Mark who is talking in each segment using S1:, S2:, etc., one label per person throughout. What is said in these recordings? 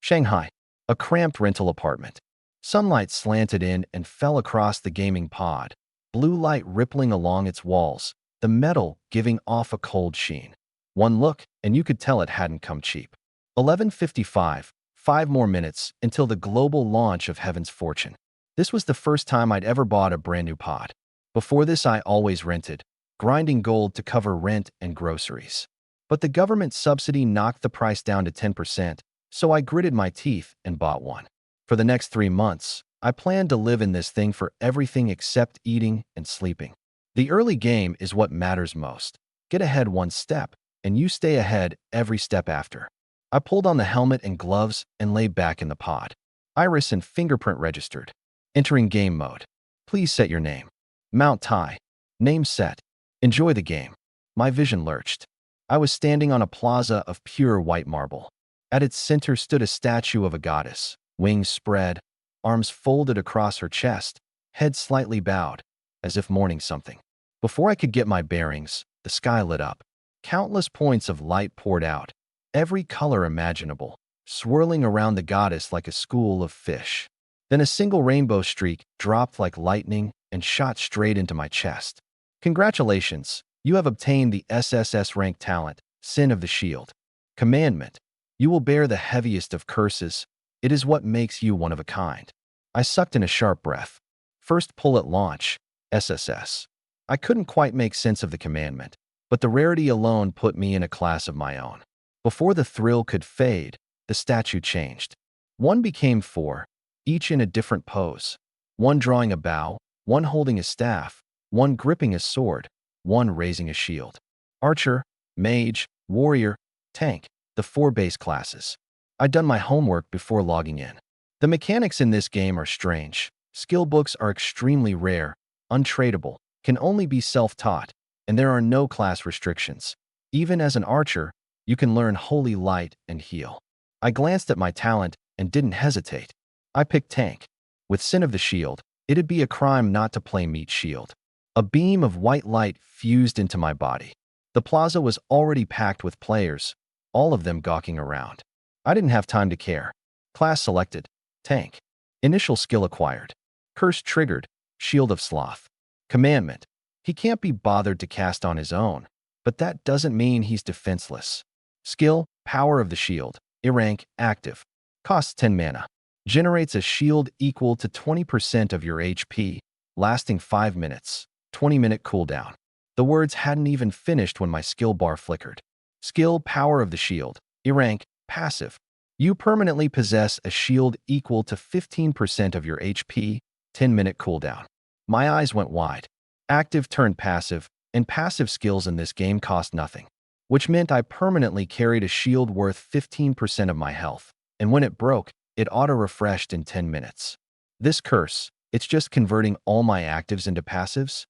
S1: Shanghai, a cramped rental apartment. Sunlight slanted in and fell across the gaming pod, blue light rippling along its walls, the metal giving off a cold sheen. One look, and you could tell it hadn't come cheap. 11:55, 5 more minutes until the global launch of Heaven's Fortune. This was the first time I'd ever bought a brand new pod. Before this, I always rented, grinding gold to cover rent and groceries. But the government subsidy knocked the price down to 10%, so I gritted my teeth and bought one. For the next 3 months, I planned to live in this thing for everything except eating and sleeping. The early game is what matters most. Get ahead one step, and you stay ahead every step after. I pulled on the helmet and gloves and lay back in the pod. Iris and fingerprint registered. Entering game mode. Please set your name. Mount Tai. Name set. Enjoy the game. My vision lurched. I was standing on a plaza of pure white marble. At its center stood a statue of a goddess, wings spread, arms folded across her chest, head slightly bowed, as if mourning something. Before I could get my bearings, the sky lit up. Countless points of light poured out, every color imaginable, swirling around the goddess like a school of fish. Then a single rainbow streak dropped like lightning and shot straight into my chest. Congratulations, you have obtained the SSS-rank talent, Sin of the Shield. Commandment, you will bear the heaviest of curses. It is what makes you one of a kind. I sucked in a sharp breath. First pull at launch, SSS. I couldn't quite make sense of the commandment, but the rarity alone put me in a class of my own. Before the thrill could fade, the statue changed. One became 4, each in a different pose. One drawing a bow, one holding a staff, one gripping a sword, one raising a shield. Archer, mage, warrior, tank, the 4 base classes. I'd done my homework before logging in. The mechanics in this game are strange. Skill books are extremely rare, untradeable, can only be self-taught, and there are no class restrictions. Even as an archer, you can learn Holy Light and heal. I glanced at my talent and didn't hesitate. I picked tank. With Sin of the Shield, it'd be a crime not to play meat shield. A beam of white light fused into my body. The plaza was already packed with players, all of them gawking around. I didn't have time to care. Class selected. Tank. Initial skill acquired. Curse triggered. Shield of Sloth. Commandment. He can't be bothered to cast on his own, but that doesn't mean he's defenseless. Skill, Power of the Shield. A-rank, active. Costs 10 mana. Generates a shield equal to 20% of your HP, lasting 5 minutes. 20-minute cooldown. The words hadn't even finished when my skill bar flickered. Skill, Power of the Shield. A-rank, passive. You permanently possess a shield equal to 15% of your HP, 10-minute cooldown. My eyes went wide. Active turned passive, and passive skills in this game cost nothing, which meant I permanently carried a shield worth 15% of my health, and when it broke, it auto-refreshed in 10 minutes. This curse, it's just converting all my actives into passives?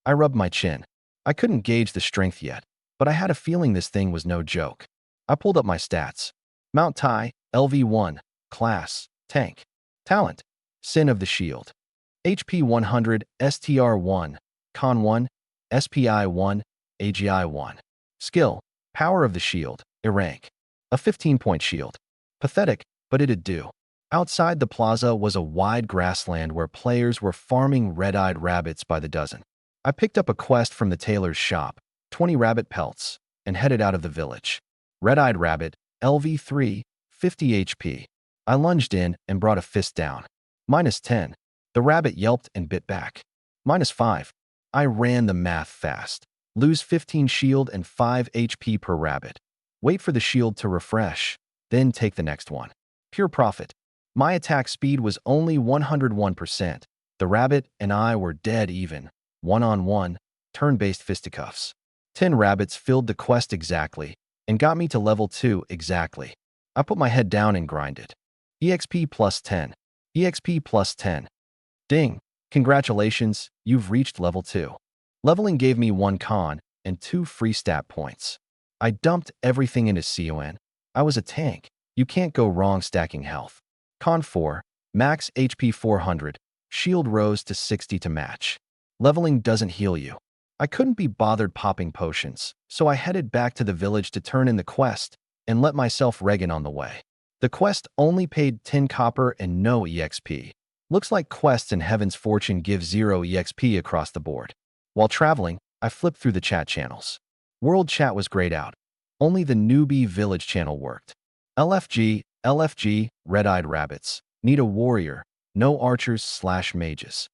S1: I rubbed my chin. I couldn't gauge the strength yet, but I had a feeling this thing was no joke. I pulled up my stats. Mount Tai, LV1, Class, Tank. Talent, Sin of the Shield. HP 100, STR 1, Con 1, SPI 1, AGI 1. Skill, Power of the Shield, A-rank. A 15-point shield. Pathetic, but it'd do. Outside the plaza was a wide grassland where players were farming red-eyed rabbits by the dozen. I picked up a quest from the tailor's shop, 20 rabbit pelts, and headed out of the village. Red-eyed rabbit, LV3, 50 HP. I lunged in and brought a fist down. -10. The rabbit yelped and bit back. -5. I ran the math fast. Lose 15 shield and 5 HP per rabbit. Wait for the shield to refresh, then take the next one. Pure profit. My attack speed was only 101%. The rabbit and I were dead even. One-on-one, turn-based fisticuffs. 10 rabbits filled the quest exactly and got me to level 2 exactly. I put my head down and grinded. EXP plus 10. EXP plus 10. Ding. Congratulations, you've reached level 2. Leveling gave me 1 con and 2 free stat points. I dumped everything into Shiaoan. I was a tank. You can't go wrong stacking health. Con 4. Max HP 400. Shield rose to 60 to match. Leveling doesn't heal you. I couldn't be bothered popping potions, so I headed back to the village to turn in the quest and let myself regen on the way. The quest only paid 10 copper and no EXP. Looks like quests in Heaven's Fortune give 0 EXP across the board. While traveling, I flipped through the chat channels. World chat was grayed out. Only the newbie village channel worked. LFG, red-eyed rabbits. Need a warrior. No archers/mages.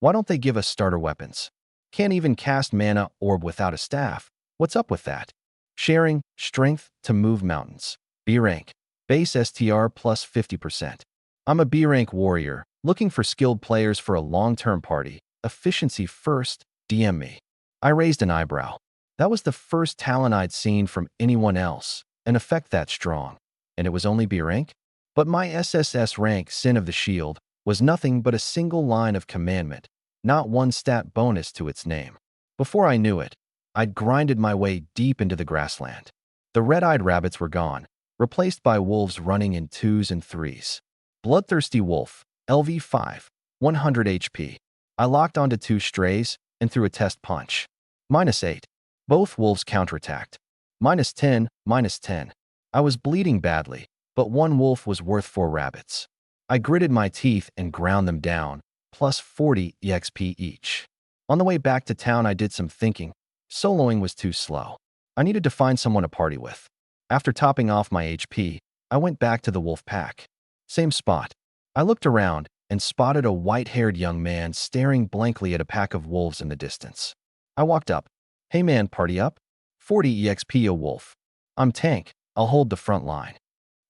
S1: Why don't they give us starter weapons? Can't even cast mana orb without a staff. What's up with that? Sharing, strength to move mountains. B rank. Base STR plus 50%. I'm a B rank warrior, looking for skilled players for a long-term party. Efficiency first, DM me. I raised an eyebrow. That was the first talent I'd seen from anyone else, an effect that strong. And it was only B rank? But my SSS-rank Sin of the Shield was nothing but a single line of commandment, not one stat bonus to its name. Before I knew it, I'd grinded my way deep into the grassland. The red-eyed rabbits were gone, replaced by wolves running in 2s and 3s. Bloodthirsty Wolf, LV5, 100 HP. I locked onto 2 strays and threw a test punch. -8. Both wolves counterattacked. -10, -10. I was bleeding badly, but one wolf was worth 4 rabbits. I gritted my teeth and ground them down, plus 40 EXP each. On the way back to town, I did some thinking. Soloing was too slow. I needed to find someone to party with. After topping off my HP, I went back to the wolf pack. Same spot. I looked around and spotted a white-haired young man staring blankly at a pack of wolves in the distance. I walked up. Hey man, party up? 40 EXP a wolf. I'm tank. I'll hold the front line.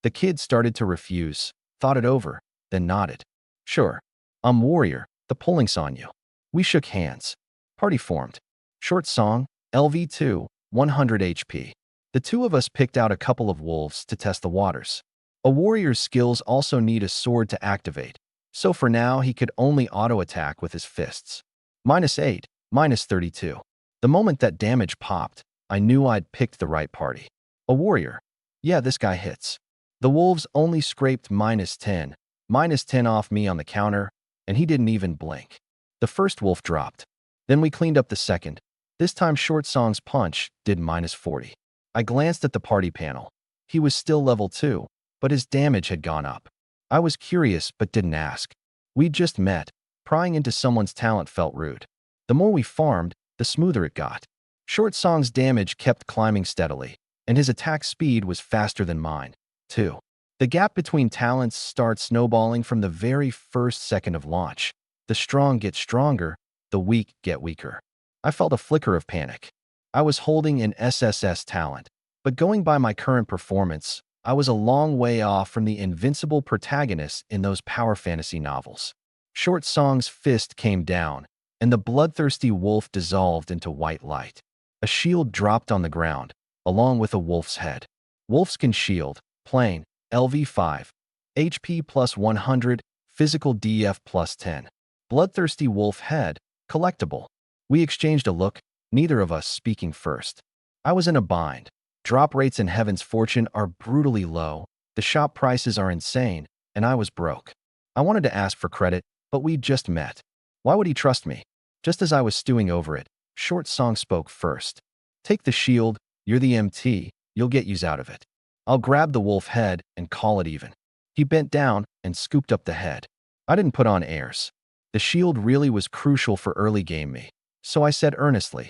S1: The kid started to refuse, thought it over, then nodded. Sure. I'm warrior. The pulling's on you. We shook hands. Party formed. Short song, LV2, 100 HP. The two of us picked out a couple of wolves to test the waters. A warrior's skills also need a sword to activate, so for now he could only auto-attack with his fists. -8, -32. The moment that damage popped, I knew I'd picked the right party. A warrior. Yeah, this guy hits. The wolves only scraped -10, -10 off me on the counter, and he didn't even blink. The first wolf dropped. Then we cleaned up the second. This time Short Song's punch did -40. I glanced at the party panel. He was still level 2, but his damage had gone up. I was curious but didn't ask. We'd just met. Prying into someone's talent felt rude. The more we farmed, the smoother it got. Short Song's damage kept climbing steadily, and his attack speed was faster than mine, too. The gap between talents starts snowballing from the very first second of launch. The strong get stronger, the weak get weaker. I felt a flicker of panic. I was holding an SSS talent, but going by my current performance, I was a long way off from the invincible protagonists in those power fantasy novels. Short Song's fist came down, and the bloodthirsty wolf dissolved into white light. A shield dropped on the ground, along with a wolf's head. Wolfskin shield, plain, LV5, HP plus 100, physical DF plus 10. Bloodthirsty wolf head, collectible. We exchanged a look, neither of us speaking first. I was in a bind. Drop rates in Heaven's Fortune are brutally low, the shop prices are insane, and I was broke. I wanted to ask for credit, but we'd just met. Why would he trust me? Just as I was stewing over it, Short Song spoke first. Take the shield, you're the MT, you'll get use out of it. I'll grab the wolf head and call it even. He bent down and scooped up the head. I didn't put on airs. The shield really was crucial for early game me, so I said earnestly,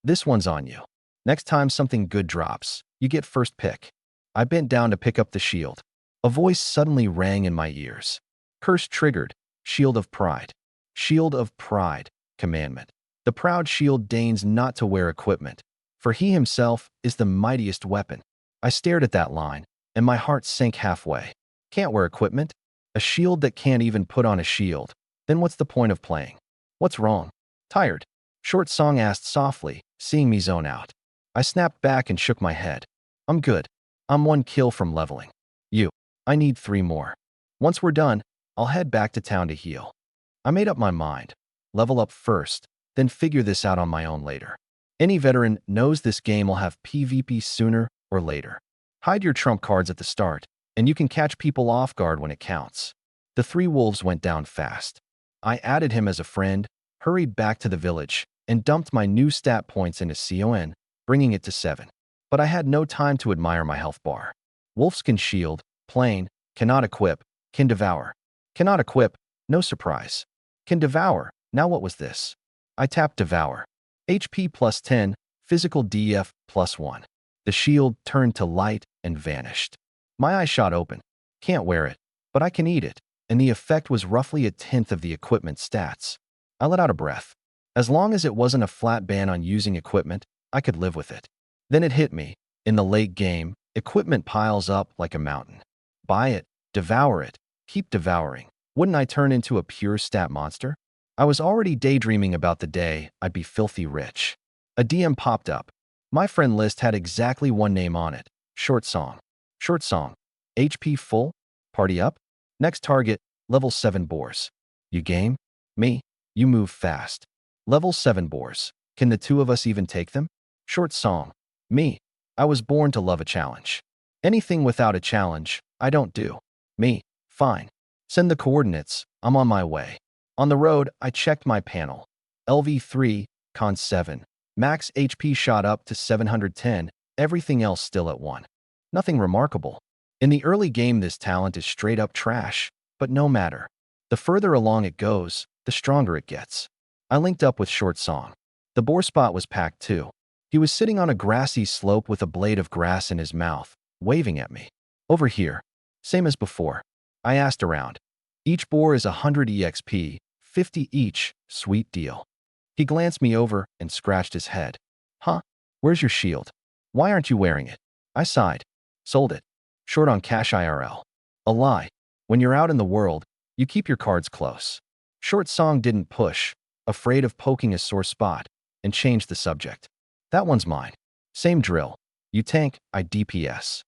S1: this one's on you. Next time something good drops, you get first pick. I bent down to pick up the shield. A voice suddenly rang in my ears. Curse triggered, shield of pride. Shield of pride, commandment. The proud shield deigns not to wear equipment, for he himself is the mightiest weapon. I stared at that line, and my heart sank halfway. Can't wear equipment? A shield that can't even put on a shield. Then what's the point of playing? What's wrong? Tired? Short Song asked softly, seeing me zone out. I snapped back and shook my head. I'm good. I'm 1 kill from leveling. I need 3 more. Once we're done, I'll head back to town to heal. I made up my mind. Level up first, then figure this out on my own later. Any veteran knows this game will have PvP sooner or later. Hide your trump cards at the start, and you can catch people off guard when it counts. The 3 wolves went down fast. I added him as a friend, hurried back to the village, and dumped my new stat points into Shiaoan, bringing it to 7. But I had no time to admire my health bar. Wolfskin shield, plain, Cannot equip. Can devour. Cannot equip. No surprise. Can devour. Now what was this? I tapped devour. HP plus 10, physical DF plus 1. The shield turned to light and vanished. My eyes shot open. Can't wear it, but I can eat it, and the effect was roughly a tenth of the equipment stats. I let out a breath. As long as it wasn't a flat ban on using equipment, I could live with it. Then it hit me. In the late game, equipment piles up like a mountain. Buy it, devour it, keep devouring. Wouldn't I turn into a pure stat monster? I was already daydreaming about the day I'd be filthy rich. A DM popped up. My friend list had exactly one name on it. Short Song. Short Song. HP full? Party up? Next target, level 7 boars. You game? Me? You move fast. Level 7 boars. Can the two of us even take them? Short Song. Me. I was born to love a challenge. Anything without a challenge, I don't do. Me. Fine. Send the coordinates. I'm on my way. On the road, I checked my panel. LV3, Con 7. Max HP shot up to 710, everything else still at 1. Nothing remarkable. In the early game, this talent is straight up trash, but no matter. The further along it goes, the stronger it gets. I linked up with Short Song. The boar spot was packed too. He was sitting on a grassy slope with a blade of grass in his mouth, waving at me. Over here. Same as before. I asked around. Each boar is 100 EXP, 50 each, sweet deal. He glanced me over and scratched his head. Huh? Where's your shield? Why aren't you wearing it? I sighed. Sold it. Short on cash IRL. A lie. When you're out in the world, you keep your cards close. Short Song didn't push, afraid of poking a sore spot, and changed the subject. That one's mine. Same drill. You tank, I DPS.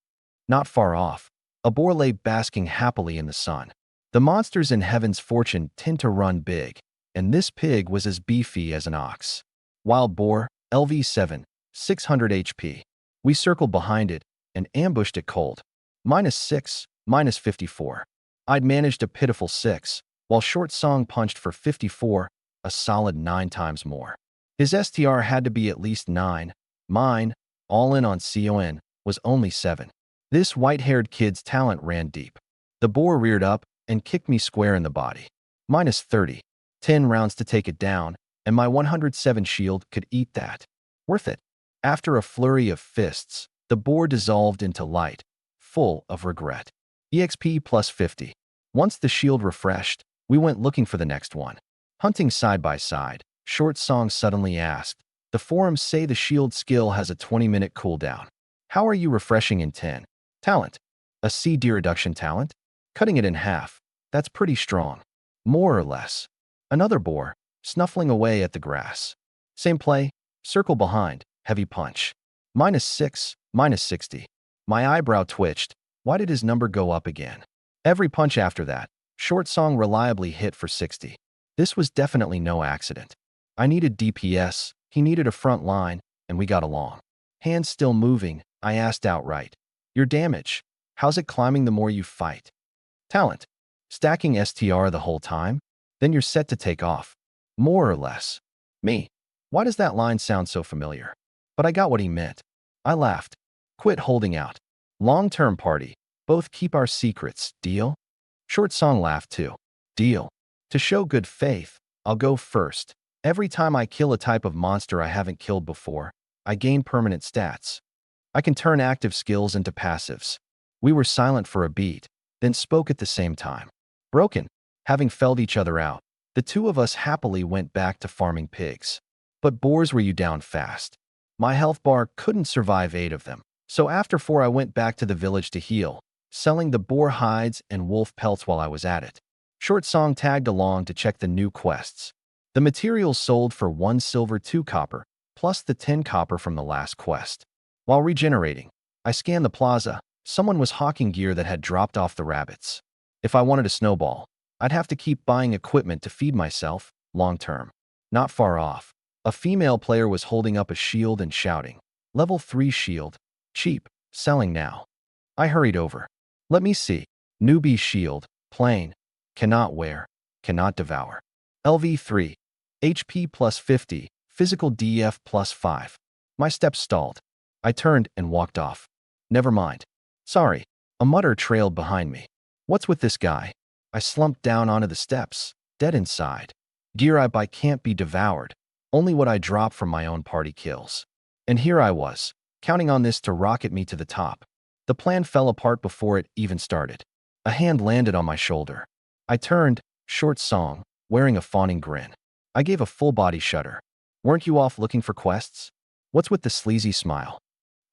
S1: Not far off, a boar lay basking happily in the sun. The monsters in Heaven's Fortune tend to run big, and this pig was as beefy as an ox. Wild boar, LV7, 600 HP. We circled behind it and ambushed it cold. -6, -54. I'd managed a pitiful 6, while Short Song punched for 54, a solid 9 times more. His STR had to be at least 9. Mine, all in on Shiaoan, was only 7. This white-haired kid's talent ran deep. The boar reared up and kicked me square in the body. -30. 10 rounds to take it down, and my 107 shield could eat that. Worth it. After a flurry of fists, the boar dissolved into light, full of regret. EXP plus 50. Once the shield refreshed, we went looking for the next one. Hunting side by side, Short Song suddenly asked, the forums say the shield skill has a 20-minute cooldown. How are you refreshing in 10? Talent. A CD reduction talent? Cutting it in half. That's pretty strong. More or less. Another boar, snuffling away at the grass. Same play, circle behind, heavy punch. -6, -60. My eyebrow twitched. Why did his number go up again? Every punch after that, Short Song reliably hit for 60. This was definitely no accident. I needed DPS, he needed a front line, and we got along. Hands still moving, I asked outright. Your damage, how's it climbing the more you fight? Talent. Stacking STR the whole time? Then you're set to take off. More or less. Me. Why does that line sound so familiar? But I got what he meant. I laughed. Quit holding out. Long-term party. Both keep our secrets. Deal? Short Song laughed too. Deal. To show good faith, I'll go first. Every time I kill a type of monster I haven't killed before, I gain permanent stats. I can turn active skills into passives. We were silent for a beat, then spoke at the same time. Broken. Having felled each other out, the two of us happily went back to farming pigs. But boars were you down fast. My health bar couldn't survive 8 of them. So after 4 I went back to the village to heal, selling the boar hides and wolf pelts while I was at it. Short Song tagged along to check the new quests. The materials sold for 1 silver 2 copper, plus the 10 copper from the last quest. While regenerating, I scanned the plaza. Someone was hawking gear that had dropped off the rabbits. If I wanted a snowball, I'd have to keep buying equipment to feed myself, long term. Not far off, a female player was holding up a shield and shouting, "Level 3 shield. Cheap. Selling now." I hurried over. Let me see. Newbie shield. Plain. Cannot wear. Cannot devour. LV3. HP plus 50. Physical DF plus 5. My steps stalled. I turned and walked off. Never mind. Sorry. A mutter trailed behind me. What's with this guy? I slumped down onto the steps, dead inside. Gear I buy can't be devoured, only what I drop from my own party kills. And here I was, counting on this to rocket me to the top. The plan fell apart before it even started. A hand landed on my shoulder. I turned, short song, wearing a fawning grin. I gave a full-body shudder. Weren't you off looking for quests? What's with the sleazy smile?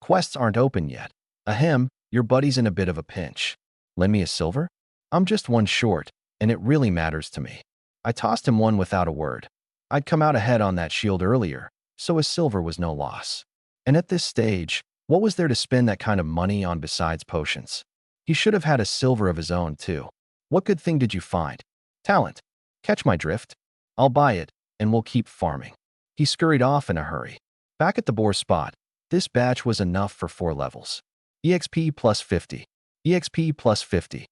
S1: Quests aren't open yet. Ahem, your buddy's in a bit of a pinch. Lend me a silver? I'm just one short, and it really matters to me. I tossed him one without a word. I'd come out ahead on that shield earlier, so a silver was no loss. And at this stage, what was there to spend that kind of money on besides potions? He should have had a silver of his own, too. What good thing did you find? Talent. Catch my drift? I'll buy it, and we'll keep farming. He scurried off in a hurry. Back at the boar spot, this batch was enough for 4 levels. EXP plus 50. EXP plus 50.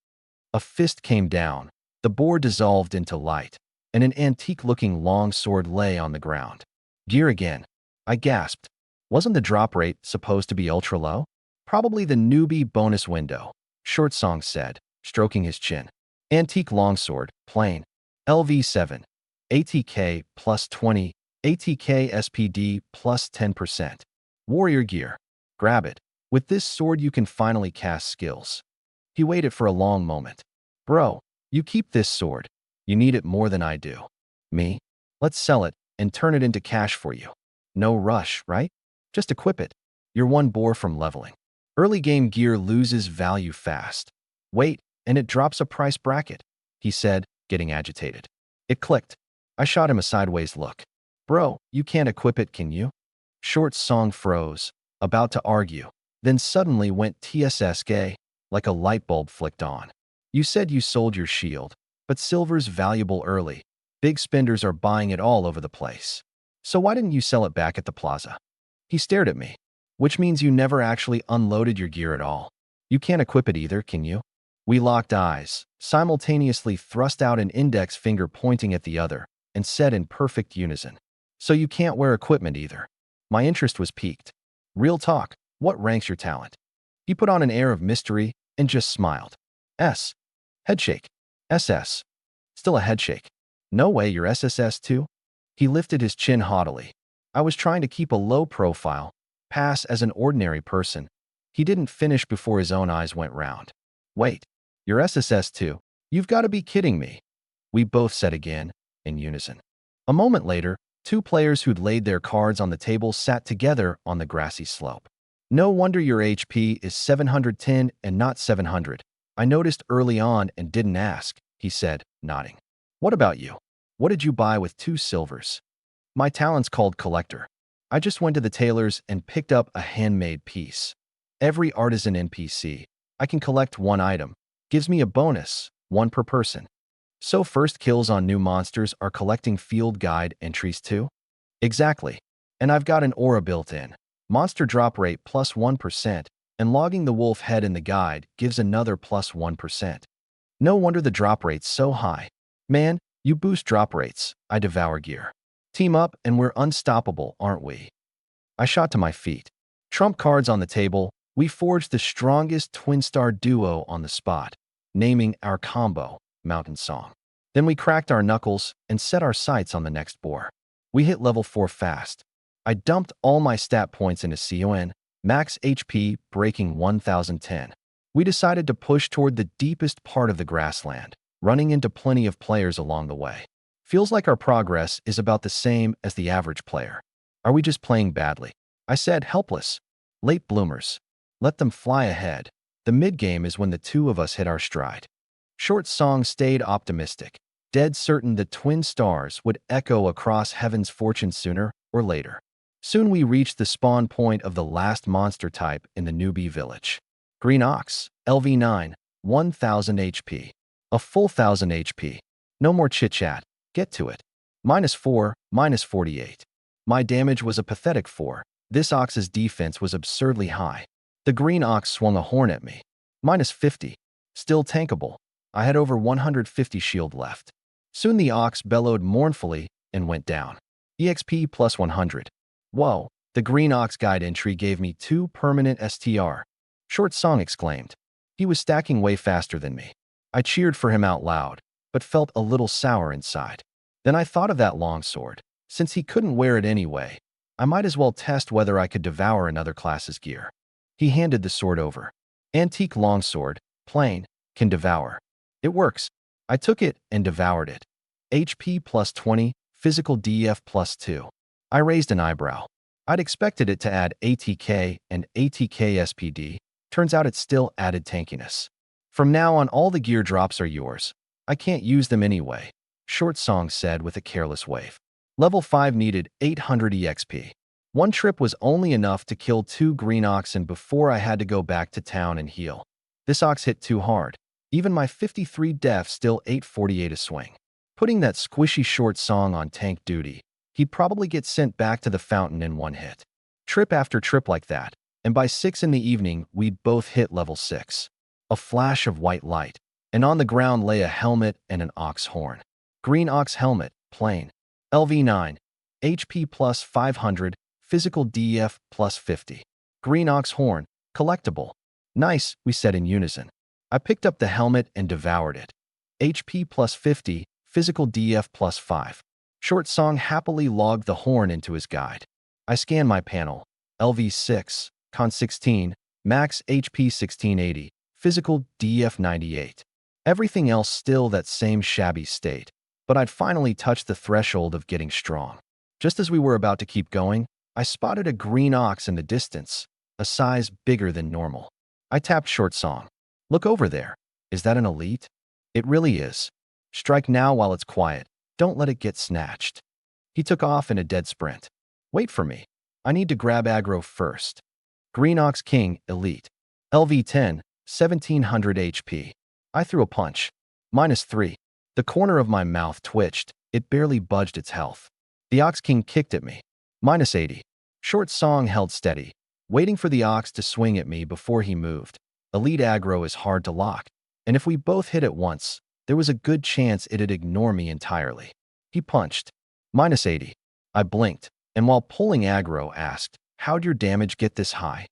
S1: A fist came down, the boar dissolved into light, and an antique-looking long sword lay on the ground. Gear again. I gasped. Wasn't the drop rate supposed to be ultra-low? Probably the newbie bonus window, Short Song said, stroking his chin. Antique longsword, plain. LV7. ATK plus 20. ATK SPD plus 10%. Warrior gear. Grab it. With this sword you can finally cast skills. He waited for a long moment. Bro, you keep this sword. You need it more than I do. Me? Let's sell it and turn it into cash for you. No rush, right? Just equip it. You're one boar from leveling. Early game gear loses value fast. Wait, and it drops a price bracket, he said, getting agitated. It clicked. I shot him a sideways look. Bro, you can't equip it, can you? Short Song froze, about to argue, then suddenly went TSS gay, like a light bulb flicked on. You said you sold your shield, but silver's valuable early. Big spenders are buying it all over the place. So why didn't you sell it back at the plaza? He stared at me. Which means you never actually unloaded your gear at all. You can't equip it either, can you? We locked eyes, simultaneously thrust out an index finger pointing at the other, and said in perfect unison. So you can't wear equipment either. My interest was piqued. Real talk, what ranks your talent? He put on an air of mystery and just smiled. S. Headshake. SS. Still a headshake. No way you're SSS too? He lifted his chin haughtily. I was trying to keep a low profile, pass as an ordinary person. He didn't finish before his own eyes went round. Wait, you're SSS too? You've got to be kidding me. We both said again, in unison. A moment later, 2 players who'd laid their cards on the table sat together on the grassy slope. No wonder your HP is 710 and not 700. I noticed early on and didn't ask, he said, nodding. What about you? What did you buy with 2 silvers? My talent's called Collector. I just went to the tailor's and picked up a handmade piece. Every artisan NPC, I can collect 1 item, gives me a bonus, 1 per person. So first kills on new monsters are collecting field guide entries too? Exactly. And I've got an aura built in. Monster drop rate plus 1%, and logging the wolf head in the guide gives another plus 1%. No wonder the drop rate's so high. Man, you boost drop rates, I devour gear. Team up and we're unstoppable, aren't we? I shot to my feet. Trump cards on the table, we forged the strongest twin-star duo on the spot, naming our combo, Mountain Song. Then we cracked our knuckles and set our sights on the next boar. We hit level 4 fast. I dumped all my stat points into Shiaoan, max HP breaking 1010. We decided to push toward the deepest part of the grassland, running into plenty of players along the way. Feels like our progress is about the same as the average player. Are we just playing badly? I said, helpless. Late bloomers. Let them fly ahead. The mid-game is when the 2 of us hit our stride. Short Song stayed optimistic, dead certain the twin stars would echo across heaven's fortune sooner or later. Soon we reached the spawn point of the last monster type in the newbie village. Green Ox, LV9, 1000 HP. A full 1000 HP. No more chit-chat. Get to it. -4, -48. My damage was a pathetic 4. This ox's defense was absurdly high. The green ox swung a horn at me. -50. Still tankable. I had over 150 shield left. Soon the ox bellowed mournfully and went down. EXP plus 100. Whoa, the green ox guide entry gave me 2 permanent STR. Short Song exclaimed. He was stacking way faster than me. I cheered for him out loud, but felt a little sour inside. Then I thought of that longsword. Since he couldn't wear it anyway, I might as well test whether I could devour another class's gear. He handed the sword over. Antique longsword, plain, can devour. It works. I took it and devoured it. HP plus 20, physical DF plus 2. I raised an eyebrow. I'd expected it to add ATK and ATK SPD. Turns out it still added tankiness. From now on, all the gear drops are yours. I can't use them anyway, Short Song said with a careless wave. Level 5 needed 800 EXP. One trip was only enough to kill 2 green oxen before I had to go back to town and heal. This ox hit too hard. Even my 53 def still 848 a swing. Putting that squishy Short Song on tank duty, he'd probably get sent back to the fountain in one hit. Trip after trip like that, and by 6 in the evening, we'd both hit level 6. A flash of white light, and on the ground lay a helmet and an ox horn. Green ox helmet, plain. LV9. HP plus 500, physical DF plus 50. Green ox horn, collectible. Nice, we said in unison. I picked up the helmet and devoured it. HP plus 50, physical DF plus 5. Short Song happily logged the horn into his guide. I scanned my panel. LV6, Con 16, max HP 1680, physical DF 98. Everything else still that same shabby state, but I'd finally touched the threshold of getting strong. Just as we were about to keep going, I spotted a green ox in the distance, a size bigger than normal. I tapped Short Song. Look over there. Is that an elite? It really is. Strike now while it's quiet. Don't let it get snatched. He took off in a dead sprint. Wait for me. I need to grab aggro first. Green Ox King, Elite. LV10, 1700 HP. I threw a punch. -3. The corner of my mouth twitched. It barely budged its health. The Ox King kicked at me. -80. Short Song held steady, waiting for the ox to swing at me before he moved. Elite aggro is hard to lock, and if we both hit at once, there was a good chance it'd ignore me entirely. He punched. -80. I blinked, and while pulling aggro, asked, "How'd your damage get this high?"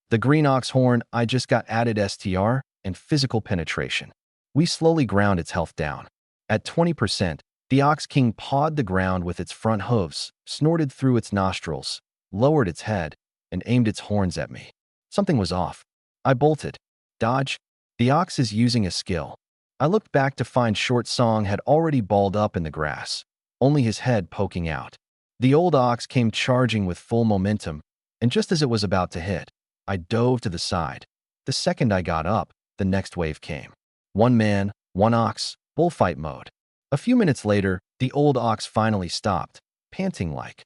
S1: The green ox horn, I just got added STR and physical penetration. We slowly ground its health down. At 20%, the Ox King pawed the ground with its front hooves, snorted through its nostrils, lowered its head, and aimed its horns at me. Something was off. I bolted. Dodge. The ox is using a skill. I looked back to find Short Song had already balled up in the grass, only his head poking out. The old ox came charging with full momentum, and just as it was about to hit, I dove to the side. The second I got up, the next wave came. One man, one ox, bullfight mode. A few minutes later, the old ox finally stopped, panting like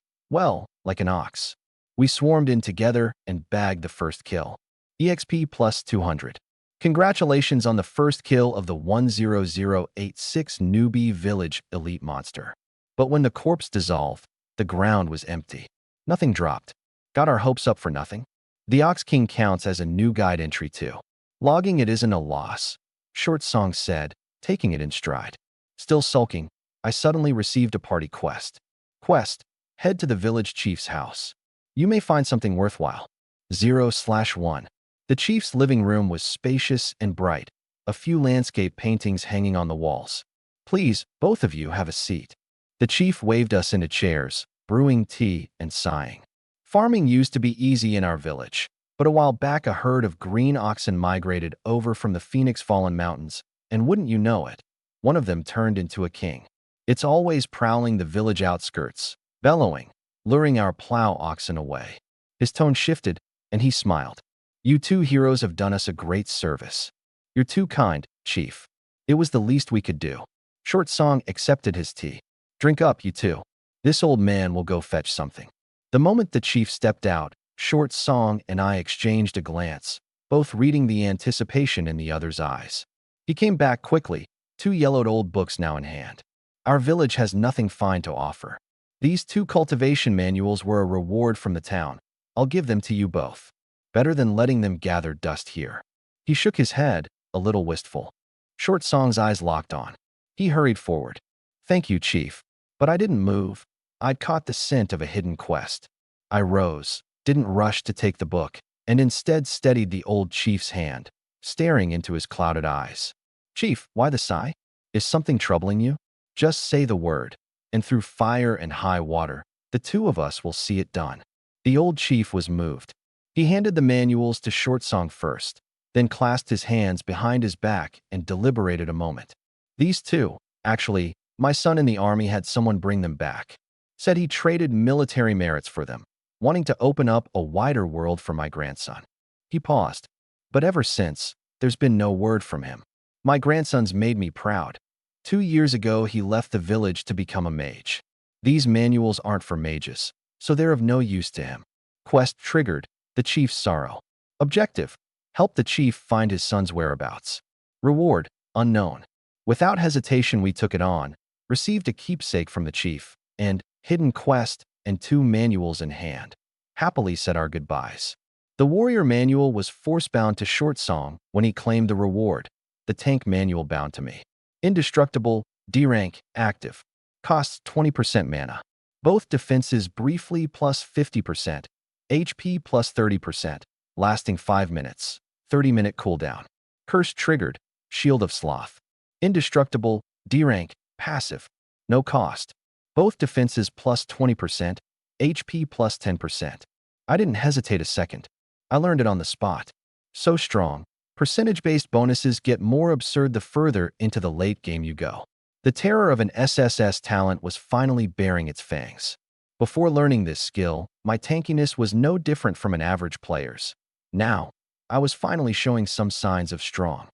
S1: an ox. We swarmed in together and bagged the first kill. EXP plus 200. Congratulations on the first kill of the 10086 newbie village elite monster. But when the corpse dissolved, the ground was empty. Nothing dropped. Got our hopes up for nothing? The Ox King counts as a new guide entry too. Logging it isn't a loss, Short Song said, taking it in stride. Still sulking, I suddenly received a party quest. Quest, head to the village chief's house. You may find something worthwhile. 0/1. The chief's living room was spacious and bright, a few landscape paintings hanging on the walls. Please, both of you have a seat. The chief waved us into chairs, brewing tea and sighing. Farming used to be easy in our village, but a while back a herd of green oxen migrated over from the Phoenix Fallen Mountains, and wouldn't you know it, one of them turned into a king. It's always prowling the village outskirts, bellowing, luring our plow oxen away. His tone shifted, and he smiled. You two heroes have done us a great service. You're too kind, chief. It was the least we could do. Short Song accepted his tea. Drink up, you two. This old man will go fetch something. The moment the chief stepped out, Short Song and I exchanged a glance, both reading the anticipation in the other's eyes. He came back quickly, 2 yellowed old books now in hand. Our village has nothing fine to offer. These 2 cultivation manuals were a reward from the town. I'll give them to you both. Better than letting them gather dust here. He shook his head, a little wistful. Short Song's eyes locked on. He hurried forward. Thank you, chief. But I didn't move. I'd caught the scent of a hidden quest. I rose, didn't rush to take the book, and instead steadied the old chief's hand, staring into his clouded eyes. Chief, why the sigh? Is something troubling you? Just say the word, and through fire and high water, the two of us will see it done. The old chief was moved. He handed the manuals to Short Song first, then clasped his hands behind his back and deliberated a moment. These two, actually, my son in the army had someone bring them back. Said he traded military merits for them, wanting to open up a wider world for my grandson. He paused, but ever since, there's been no word from him. My grandson's made me proud. 2 years ago, he left the village to become a mage. These manuals aren't for mages, so they're of no use to him. Quest triggered, the chief's sorrow. Objective, help the chief find his son's whereabouts. Reward, unknown. Without hesitation, we took it on, received a keepsake from the chief, and, hidden quest, and 2 manuals in hand. Happily said our goodbyes. The warrior manual was force-bound to Short Song when he claimed the reward. The tank manual bound to me. Indestructible, D-rank, active. Costs 20% mana. Both defenses briefly plus 50%. HP plus 30%. Lasting 5 minutes. 30-minute cooldown. Curse triggered. Shield of Sloth. Indestructible, D-rank, passive. No cost. Both defenses plus 20%. HP plus 10%. I didn't hesitate a second. I learned it on the spot. So strong. Percentage-based bonuses get more absurd the further into the late game you go. The terror of an SSS talent was finally bearing its fangs. Before learning this skill, my tankiness was no different from an average player's. Now, I was finally showing some signs of strong.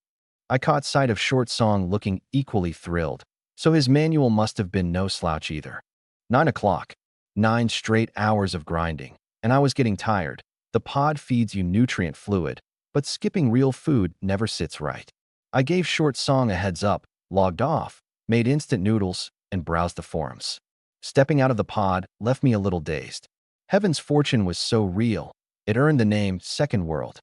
S1: I caught sight of Short Song looking equally thrilled, so his manual must have been no slouch either. 9 o'clock. 9 straight hours of grinding, and I was getting tired. The pod feeds you nutrient fluid, but skipping real food never sits right. I gave Short Song a heads up, logged off, made instant noodles, and browsed the forums. Stepping out of the pod left me a little dazed. Heaven's fortune was so real, it earned the name Second World.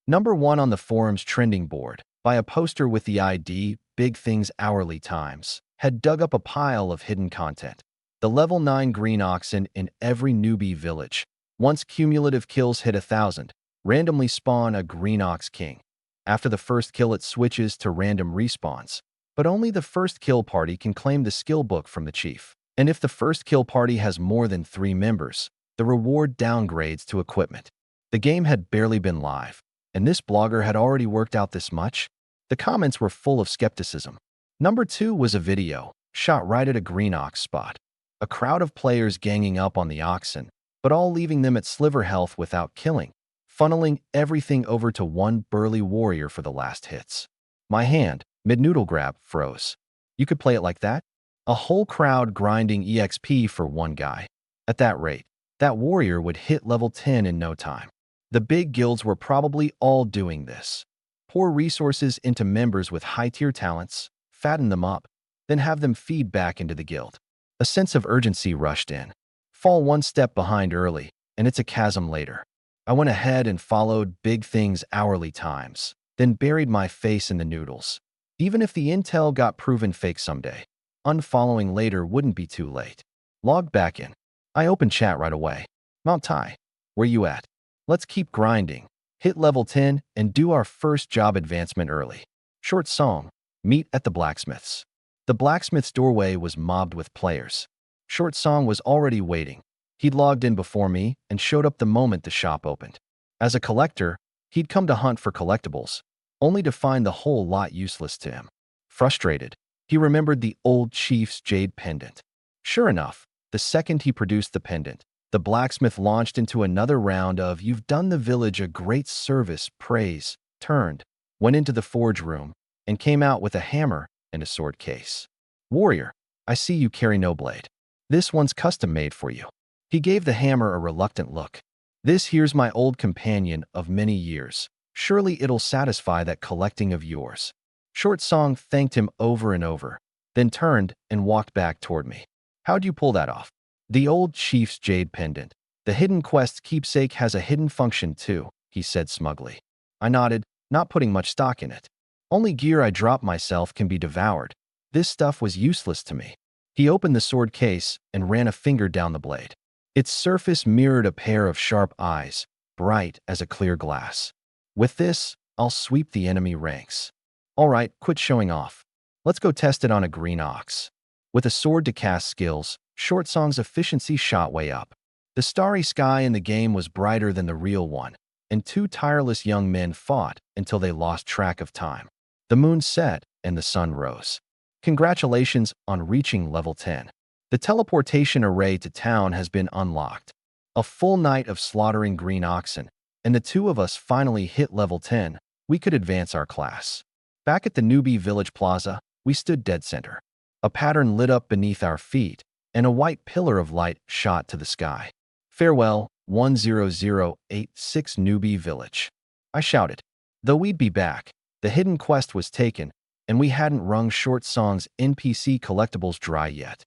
S1: Number 1 on the forum's trending board, by a poster with the ID Big Things Hourly Times, had dug up a pile of hidden content. The level 9 green oxen in every newbie village. Once cumulative kills hit 1,000, randomly spawn a green ox king. After the first kill, it switches to random respawns, but only the first kill party can claim the skill book from the chief. And if the first kill party has more than 3 members, the reward downgrades to equipment. The game had barely been live, and this blogger had already worked out this much. The comments were full of skepticism. Number 2 was a video, shot right at a green ox spot. A crowd of players ganging up on the oxen, but all leaving them at sliver health without killing, funneling everything over to one burly warrior for the last hits. My hand, mid-noodle grab, froze. You could play it like that? A whole crowd grinding EXP for one guy. At that rate, that warrior would hit level 10 in no time. The big guilds were probably all doing this. Pour resources into members with high-tier talents, fatten them up, then have them feed back into the guild. A sense of urgency rushed in. Fall one step behind early, and it's a chasm later. I went ahead and followed Big Things Hourly Times, then buried my face in the noodles. Even if the intel got proven fake someday, unfollowing later wouldn't be too late. Logged back in. I opened chat right away. Mount Tai, where you at? Let's keep grinding, hit level 10, and do our first job advancement early. Short Song, meet at the blacksmith's. The blacksmith's doorway was mobbed with players. Short Song was already waiting. He'd logged in before me and showed up the moment the shop opened. As a collector, he'd come to hunt for collectibles, only to find the whole lot useless to him. Frustrated, he remembered the old chief's jade pendant. Sure enough, the second he produced the pendant, the blacksmith launched into another round of "You've done the village a great service" praise, turned, went into the forge room, and came out with a hammer and a sword case. Warrior, I see you carry no blade. This one's custom made for you. He gave the hammer a reluctant look. This here's my old companion of many years. Surely it'll satisfy that collecting of yours. Short Song thanked him over and over, then turned and walked back toward me. How'd you pull that off? The old chief's jade pendant. The hidden quest keepsake has a hidden function too, he said smugly. I nodded, not putting much stock in it. Only gear I drop myself can be devoured. This stuff was useless to me. He opened the sword case and ran a finger down the blade. Its surface mirrored a pair of sharp eyes, bright as a clear glass. With this, I'll sweep the enemy ranks. Alright, quit showing off. Let's go test it on a green ox. With a sword to cast skills, Short Song's efficiency shot way up. The starry sky in the game was brighter than the real one, and two tireless young men fought until they lost track of time. The moon set and the sun rose. Congratulations on reaching level 10. The teleportation array to town has been unlocked. A full night of slaughtering green oxen, and the two of us finally hit level 10. We could advance our class. Back at the newbie village plaza, we stood dead center. A pattern lit up beneath our feet, and a white pillar of light shot to the sky. Farewell, 10086 newbie village. I shouted. Though we'd be back, the hidden quest was taken, and we hadn't wrung Short Song's NPC collectibles dry yet.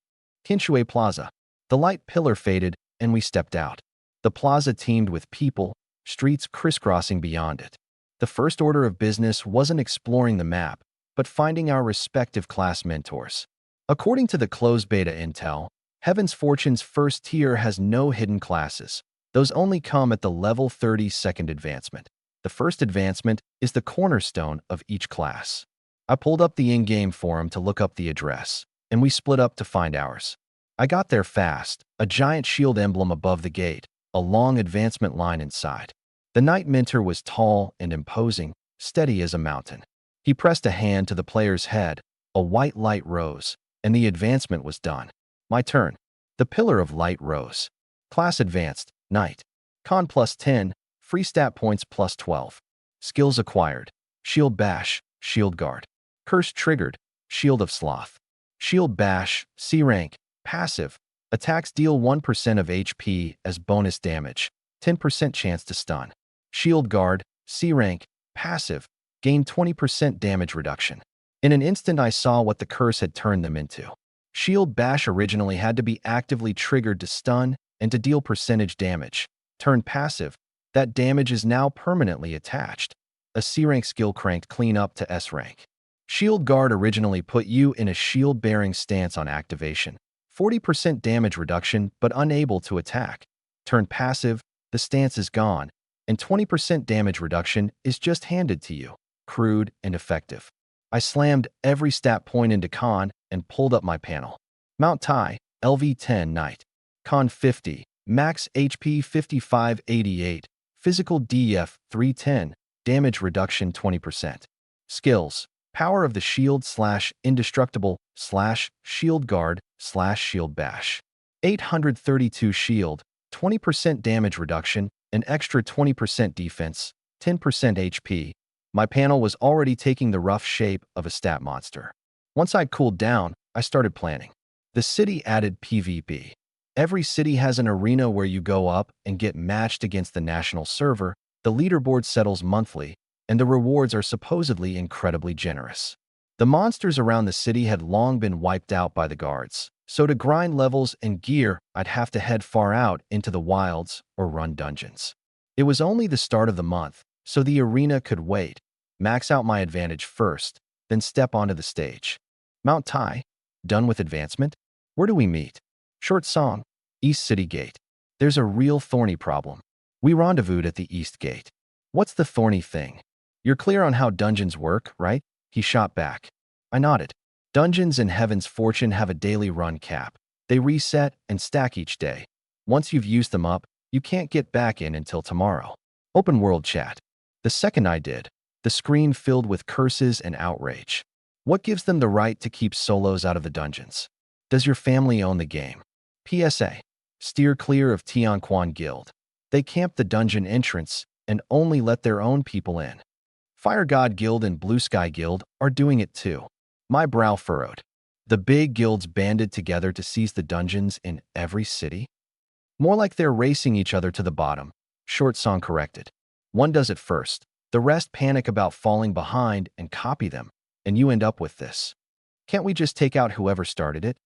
S1: Tianshui Plaza. The light pillar faded, and we stepped out. The plaza teemed with people, streets crisscrossing beyond it. The first order of business wasn't exploring the map, but finding our respective class mentors. According to the closed beta intel, Heaven's Fortune's first tier has no hidden classes. Those only come at the level 30 second advancement. The first advancement is the cornerstone of each class. I pulled up the in-game forum to look up the address, and we split up to find ours. I got there fast, a giant shield emblem above the gate, a long advancement line inside. The Knight Mentor was tall and imposing, steady as a mountain. He pressed a hand to the player's head, a white light rose, and the advancement was done. My turn. The pillar of light rose. Class advanced, Knight. Con plus 10, free stat points plus 12. Skills acquired. Shield Bash, Shield Guard. Curse triggered, Shield of Sloth. Shield Bash, C-rank, passive. Attacks deal 1% of HP as bonus damage, 10% chance to stun. Shield Guard, C-rank, passive, gain 20% damage reduction. In an instant I saw what the curse had turned them into. Shield Bash originally had to be actively triggered to stun and to deal percentage damage. Turned passive, that damage is now permanently attached. A C-rank skill cranked clean up to S-rank. Shield Guard originally put you in a shield-bearing stance on activation. 40% damage reduction but unable to attack. Turned passive, the stance is gone, and 20% damage reduction is just handed to you. Crude and effective. I slammed every stat point into Con and pulled up my panel. Mount Tai, LV10 Knight. Con 50, max HP 5588, physical DF 310, damage reduction 20%. Skills. Power of the shield / indestructible / shield guard / shield bash. 832 shield, 20% damage reduction, an extra 20% defense, 10% HP. My panel was already taking the rough shape of a stat monster. Once I cooled down, I started planning. The city added PvP. Every city has an arena where you go up and get matched against the national server. The leaderboard settles monthly, and the rewards are supposedly incredibly generous. The monsters around the city had long been wiped out by the guards, so to grind levels and gear, I'd have to head far out into the wilds or run dungeons. It was only the start of the month, so the arena could wait, max out my advantage first, then step onto the stage. Mount Tai, done with advancement? Where do we meet? Short Song, East City Gate. There's a real thorny problem. We rendezvoused at the East Gate. What's the thorny thing? You're clear on how dungeons work, right? He shot back. I nodded. Dungeons in Heaven's Fortune have a daily run cap. They reset and stack each day. Once you've used them up, you can't get back in until tomorrow. Open world chat. The second I did, the screen filled with curses and outrage. What gives them the right to keep solos out of the dungeons? Does your family own the game? PSA. Steer clear of Tianquan Guild. They camp the dungeon entrance and only let their own people in. Fire God Guild and Blue Sky Guild are doing it too. My brow furrowed. The big guilds banded together to seize the dungeons in every city? More like they're racing each other to the bottom. Short Song corrected. One does it first. The rest panic about falling behind and copy them, and you end up with this. Can't we just take out whoever started it?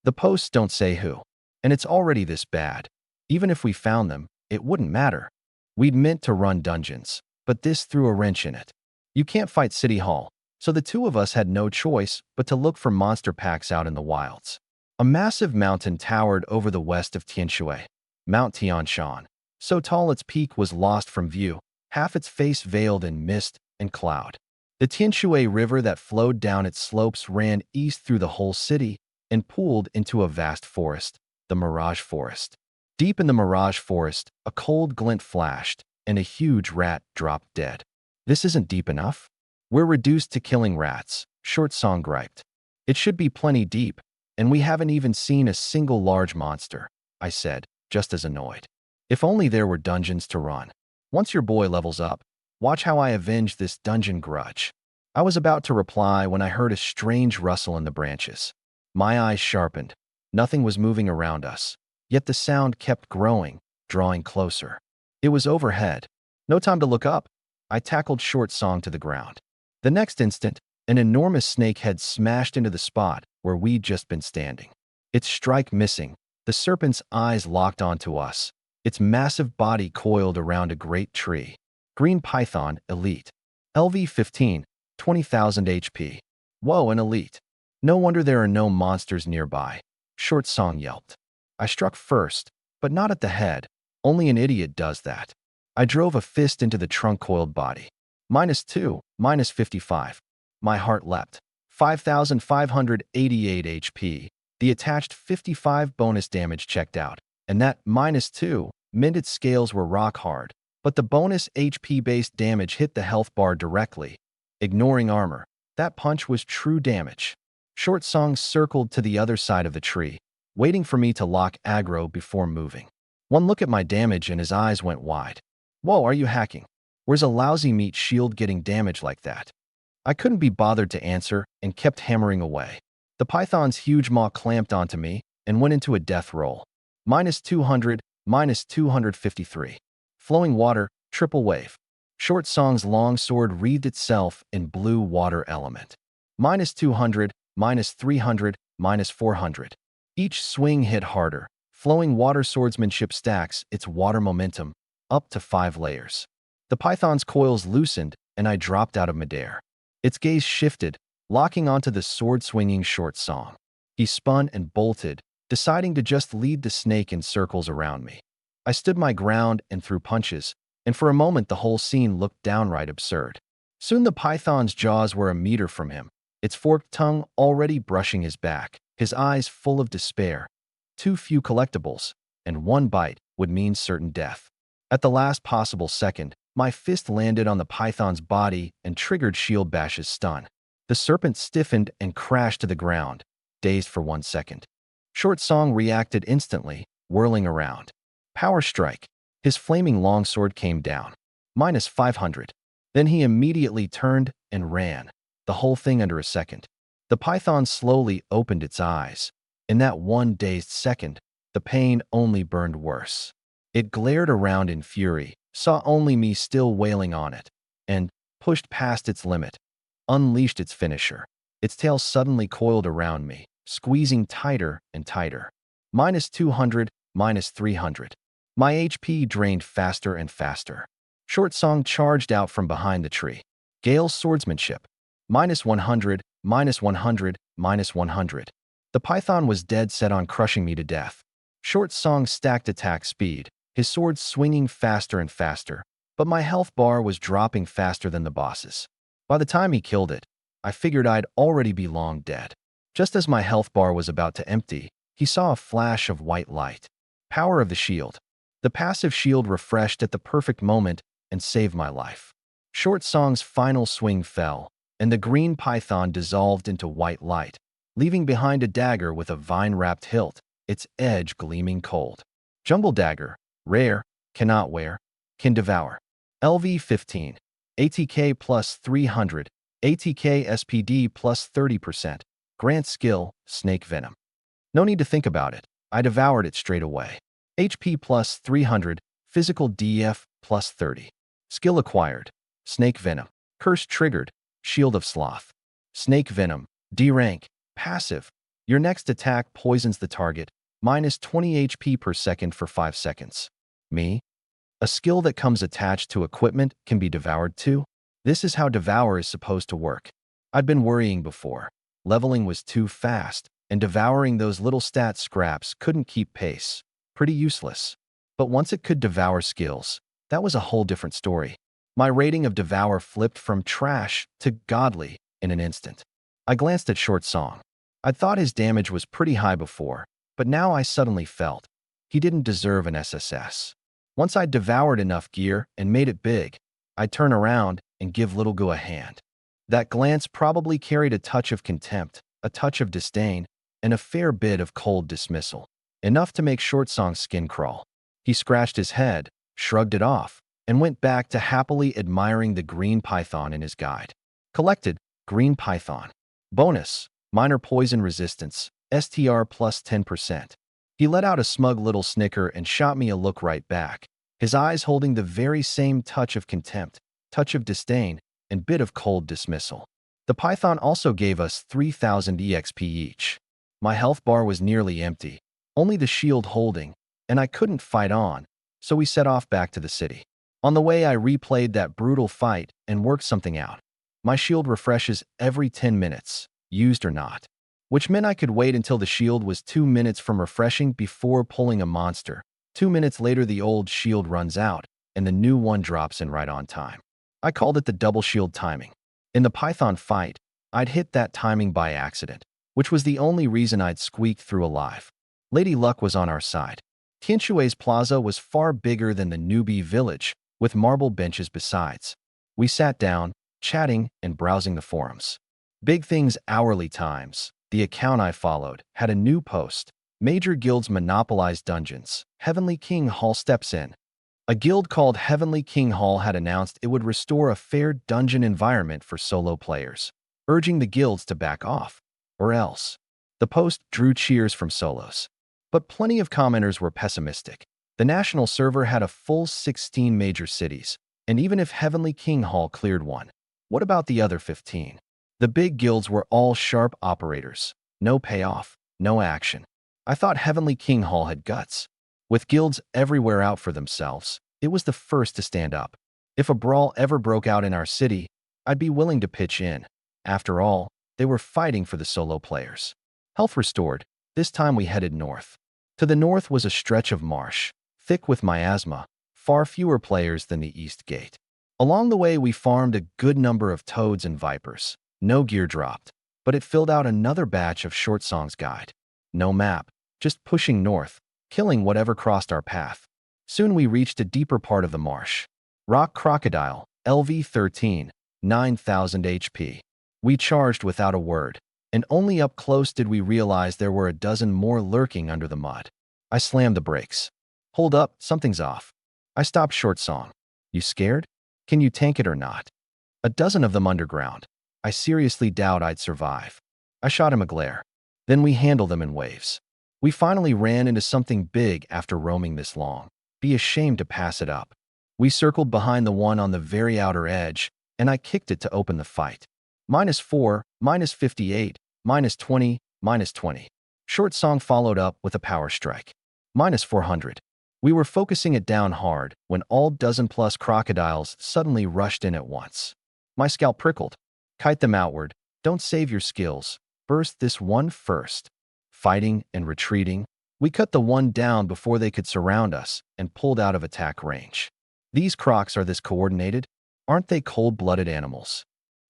S1: The posts don't say who. And it's already this bad. Even if we found them, it wouldn't matter. We'd meant to run dungeons, but this threw a wrench in it. You can't fight City Hall, so the two of us had no choice but to look for monster packs out in the wilds. A massive mountain towered over the west of Tianshui, Mount Tianshui. So tall its peak was lost from view, half its face veiled in mist and cloud. The Tianshui River that flowed down its slopes ran east through the whole city and pooled into a vast forest, the Mirage Forest. Deep in the Mirage Forest, a cold glint flashed, and a huge rat dropped dead. "This isn't deep enough. We're reduced to killing rats," Short Song griped. "It should be plenty deep, and we haven't even seen a single large monster," I said, just as annoyed. "If only there were dungeons to run. Once your boy levels up, watch how I avenge this dungeon grudge." I was about to reply when I heard a strange rustle in the branches. My eyes sharpened. Nothing was moving around us, yet the sound kept growing, drawing closer. It was overhead. No time to look up. I tackled Short Song to the ground. The next instant, an enormous snake head smashed into the spot where we'd just been standing. Its strike missing, the serpent's eyes locked onto us. Its massive body coiled around a great tree. Green Python, Elite. LV-15, 20,000 HP. Whoa, an elite. No wonder there are no monsters nearby, Short Song yelped. I struck first, but not at the head. Only an idiot does that. I drove a fist into the trunk-coiled body. -2, -55. My heart leapt. 5,588 HP. The attached 55 bonus damage checked out, and that -2 meant its scales were rock hard. But the bonus HP-based damage hit the health bar directly. Ignoring armor, that punch was true damage. Short Song circled to the other side of the tree, waiting for me to lock aggro before moving. One look at my damage and his eyes went wide. "Whoa, are you hacking? Where's a lousy meat shield getting damage like that?" I couldn't be bothered to answer and kept hammering away. The python's huge maw clamped onto me and went into a death roll. -200, -253. Flowing water, triple wave. Short Song's long sword wreathed itself in blue water element. -200, -300, -400. Each swing hit harder. Flowing water swordsmanship stacks its water momentum up to 5 layers. The python's coils loosened, and I dropped out of midair. Its gaze shifted, locking onto the sword-swinging Short Song. He spun and bolted, deciding to just lead the snake in circles around me. I stood my ground and threw punches, and for a moment the whole scene looked downright absurd. Soon the python's jaws were a meter from him, its forked tongue already brushing his back, his eyes full of despair. Too few collectibles, and one bite would mean certain death. At the last possible second, my fist landed on the python's body and triggered Shield Bash's stun. The serpent stiffened and crashed to the ground, dazed for 1 second. Short Song reacted instantly, whirling around. Power strike. His flaming longsword came down. -500. Then he immediately turned and ran, the whole thing under a second. The python slowly opened its eyes. In that one dazed second, the pain only burned worse. It glared around in fury, saw only me still wailing on it, and, pushed past its limit, unleashed its finisher. Its tail suddenly coiled around me, squeezing tighter and tighter. -200, -300. My HP drained faster and faster. Short Song charged out from behind the tree. Gale's swordsmanship. -100, -100, -100. The python was dead set on crushing me to death. Short Song stacked attack speed, his sword swinging faster and faster, but my health bar was dropping faster than the boss's. By the time he killed it, I figured I'd already be long dead. Just as my health bar was about to empty, he saw a flash of white light. Power of the shield. The passive shield refreshed at the perfect moment and saved my life. Short Song's final swing fell, and the green python dissolved into white light, leaving behind a dagger with a vine-wrapped hilt, its edge gleaming cold. Jungle Dagger. Rare. Cannot wear. Can devour. LV-15. ATK plus 300. ATK SPD plus 30%. Grant skill, Snake Venom. No need to think about it. I devoured it straight away. HP plus 300. Physical DF plus 30. Skill acquired. Snake Venom. Curse triggered. Shield of Sloth. Snake Venom. D rank. Passive. Your next attack poisons the target. -20 HP per second for 5 seconds. Me? A skill that comes attached to equipment can be devoured too? This is how Devour is supposed to work. I'd been worrying before. Leveling was too fast, and devouring those little stat scraps couldn't keep pace. Pretty useless. But once it could devour skills, that was a whole different story. My rating of Devour flipped from trash to godly in an instant. I glanced at Short Song. I thought his damage was pretty high before, but now I suddenly felt he didn't deserve an SSS. Once I'd devoured enough gear and made it big, I'd turn around and give Little Gu a hand. That glance probably carried a touch of contempt, a touch of disdain, and a fair bit of cold dismissal. Enough to make Short Song's skin crawl. He scratched his head, shrugged it off, and went back to happily admiring the green python in his guide. Collected, green python. Bonus, minor poison resistance, STR plus 10%. He let out a smug little snicker and shot me a look right back, his eyes holding the very same touch of contempt, touch of disdain, and bit of cold dismissal. The python also gave us 3,000 EXP each. My health bar was nearly empty, only the shield holding, and I couldn't fight on, so we set off back to the city. On the way, I replayed that brutal fight and worked something out. My shield refreshes every 10 minutes, used or not, which meant I could wait until the shield was 2 minutes from refreshing before pulling a monster. 2 minutes later, the old shield runs out, and the new one drops in right on time. I called it the double shield timing. In the python fight, I'd hit that timing by accident, which was the only reason I'd squeaked through alive. Lady Luck was on our side. Tianshui's plaza was far bigger than the newbie village, with marble benches besides. We sat down, chatting and browsing the forums. Big Things Hourly Times, the account I followed, had a new post. Major guilds monopolize dungeons. Heavenly King Hall steps in. A guild called Heavenly King Hall had announced it would restore a fair dungeon environment for solo players, urging the guilds to back off, or else. The post drew cheers from solos. But plenty of commenters were pessimistic. The national server had a full 16 major cities, and even if Heavenly King Hall cleared one, what about the other 15? The big guilds were all sharp operators. No payoff, no action. I thought Heavenly King Hall had guts. With guilds everywhere out for themselves, it was the first to stand up. If a brawl ever broke out in our city, I'd be willing to pitch in. After all, they were fighting for the solo players. Health restored. This time we headed north. To the north was a stretch of marsh, thick with miasma, far fewer players than the East Gate. Along the way, we farmed a good number of toads and vipers. No gear dropped, but it filled out another batch of Short Song's guide. No map, just pushing north, killing whatever crossed our path. Soon we reached a deeper part of the marsh. Rock Crocodile, LV-13, 9,000 HP. We charged without a word, and only up close did we realize there were a dozen more lurking under the mud. I slammed the brakes. Hold up, something's off. I stopped Short Song. You scared? Can you tank it or not? A dozen of them underground. I seriously doubt I'd survive. I shot him a glare. Then we handled them in waves. We finally ran into something big after roaming this long. Be ashamed to pass it up. We circled behind the one on the very outer edge, and I kicked it to open the fight. -4, -58, -20, -20. Short Song followed up with a power strike. -400. We were focusing it down hard when all dozen-plus crocodiles suddenly rushed in at once. My scalp prickled. Kite them outward. Don't save your skills. Burst this one first. Fighting and retreating, we cut the one down before they could surround us and pulled out of attack range. These crocs are this coordinated? Aren't they cold-blooded animals?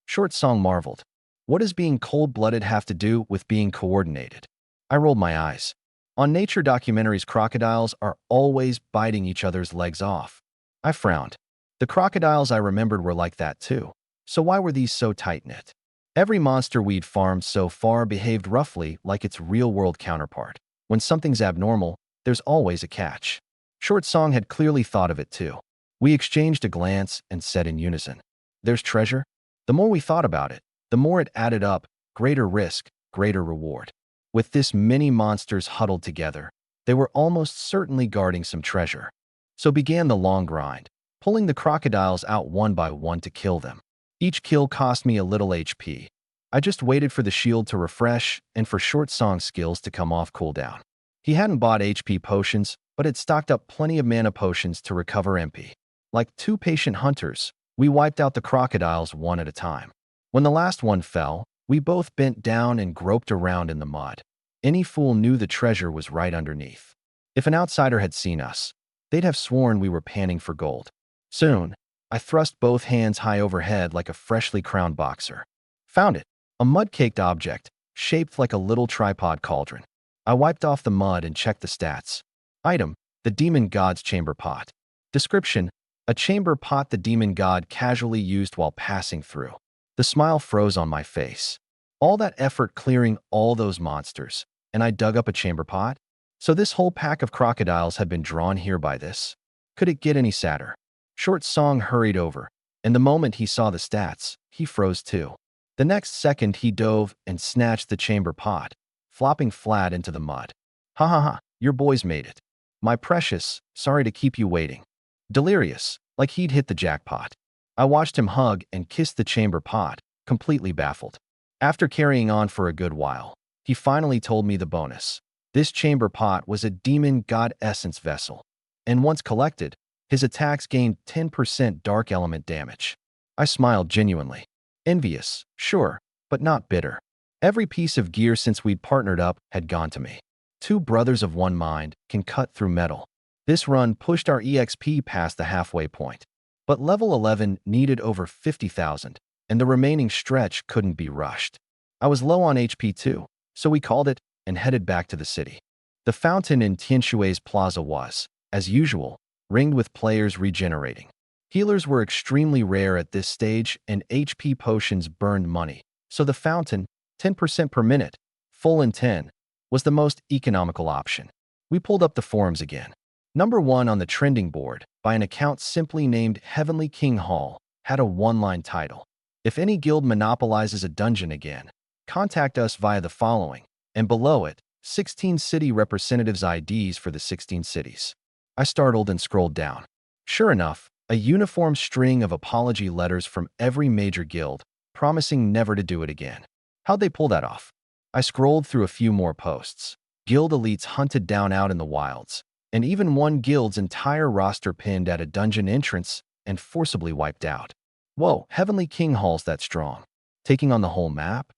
S1: Short Song marveled. What does being cold-blooded have to do with being coordinated? I rolled my eyes. On nature documentaries, crocodiles are always biting each other's legs off. I frowned. The crocodiles I remembered were like that too. So why were these so tight-knit? Every monster we'd farmed so far behaved roughly like its real-world counterpart. When something's abnormal, there's always a catch. Short Song had clearly thought of it too. We exchanged a glance and said in unison, "There's treasure?" The more we thought about it, the more it added up, greater risk, greater reward. With this many monsters huddled together, they were almost certainly guarding some treasure. So began the long grind, pulling the crocodiles out one by one to kill them. Each kill cost me a little HP. I just waited for the shield to refresh and for Short Song's skills to come off cooldown. He hadn't bought HP potions, but had stocked up plenty of mana potions to recover MP. Like two patient hunters, we wiped out the crocodiles one at a time. When the last one fell, we both bent down and groped around in the mud. Any fool knew the treasure was right underneath. If an outsider had seen us, they'd have sworn we were panning for gold. Soon, I thrust both hands high overhead like a freshly crowned boxer. Found it. A mud-caked object, shaped like a little tripod cauldron. I wiped off the mud and checked the stats. Item: the demon god's chamber pot. Description: a chamber pot the demon god casually used while passing through. The smile froze on my face. All that effort clearing all those monsters, and I dug up a chamber pot? So this whole pack of crocodiles had been drawn here by this? Could it get any sadder? Short Song hurried over, and the moment he saw the stats, he froze too. The next second he dove and snatched the chamber pot, flopping flat into the mud. Ha ha ha, your boys made it. My precious, sorry to keep you waiting. Delirious, like he'd hit the jackpot. I watched him hug and kiss the chamber pot, completely baffled. After carrying on for a good while, he finally told me the bonus. This chamber pot was a demon god essence vessel, and once collected, his attacks gained 10% dark element damage. I smiled genuinely. Envious, sure, but not bitter. Every piece of gear since we'd partnered up had gone to me. Two brothers of one mind can cut through metal. This run pushed our EXP past the halfway point. But level 11 needed over 50,000, and the remaining stretch couldn't be rushed. I was low on HP too, so we called it and headed back to the city. The fountain in Tianshui's plaza was, as usual, ringed with players regenerating. Healers were extremely rare at this stage, and HP potions burned money, so the fountain, 10% per minute, full in 10, was the most economical option. We pulled up the forums again. Number 1 on the trending board, by an account simply named Heavenly King Hall, had a one-line title. If any guild monopolizes a dungeon again, contact us via the following, and below it, 16 city representatives' IDs for the 16 cities. I startled and scrolled down. Sure enough, a uniform string of apology letters from every major guild, promising never to do it again. How'd they pull that off? I scrolled through a few more posts. Guild elites hunted down out in the wilds, and even one guild's entire roster pinned at a dungeon entrance and forcibly wiped out. Whoa, Heavenly King Hall's that strong. Taking on the whole map?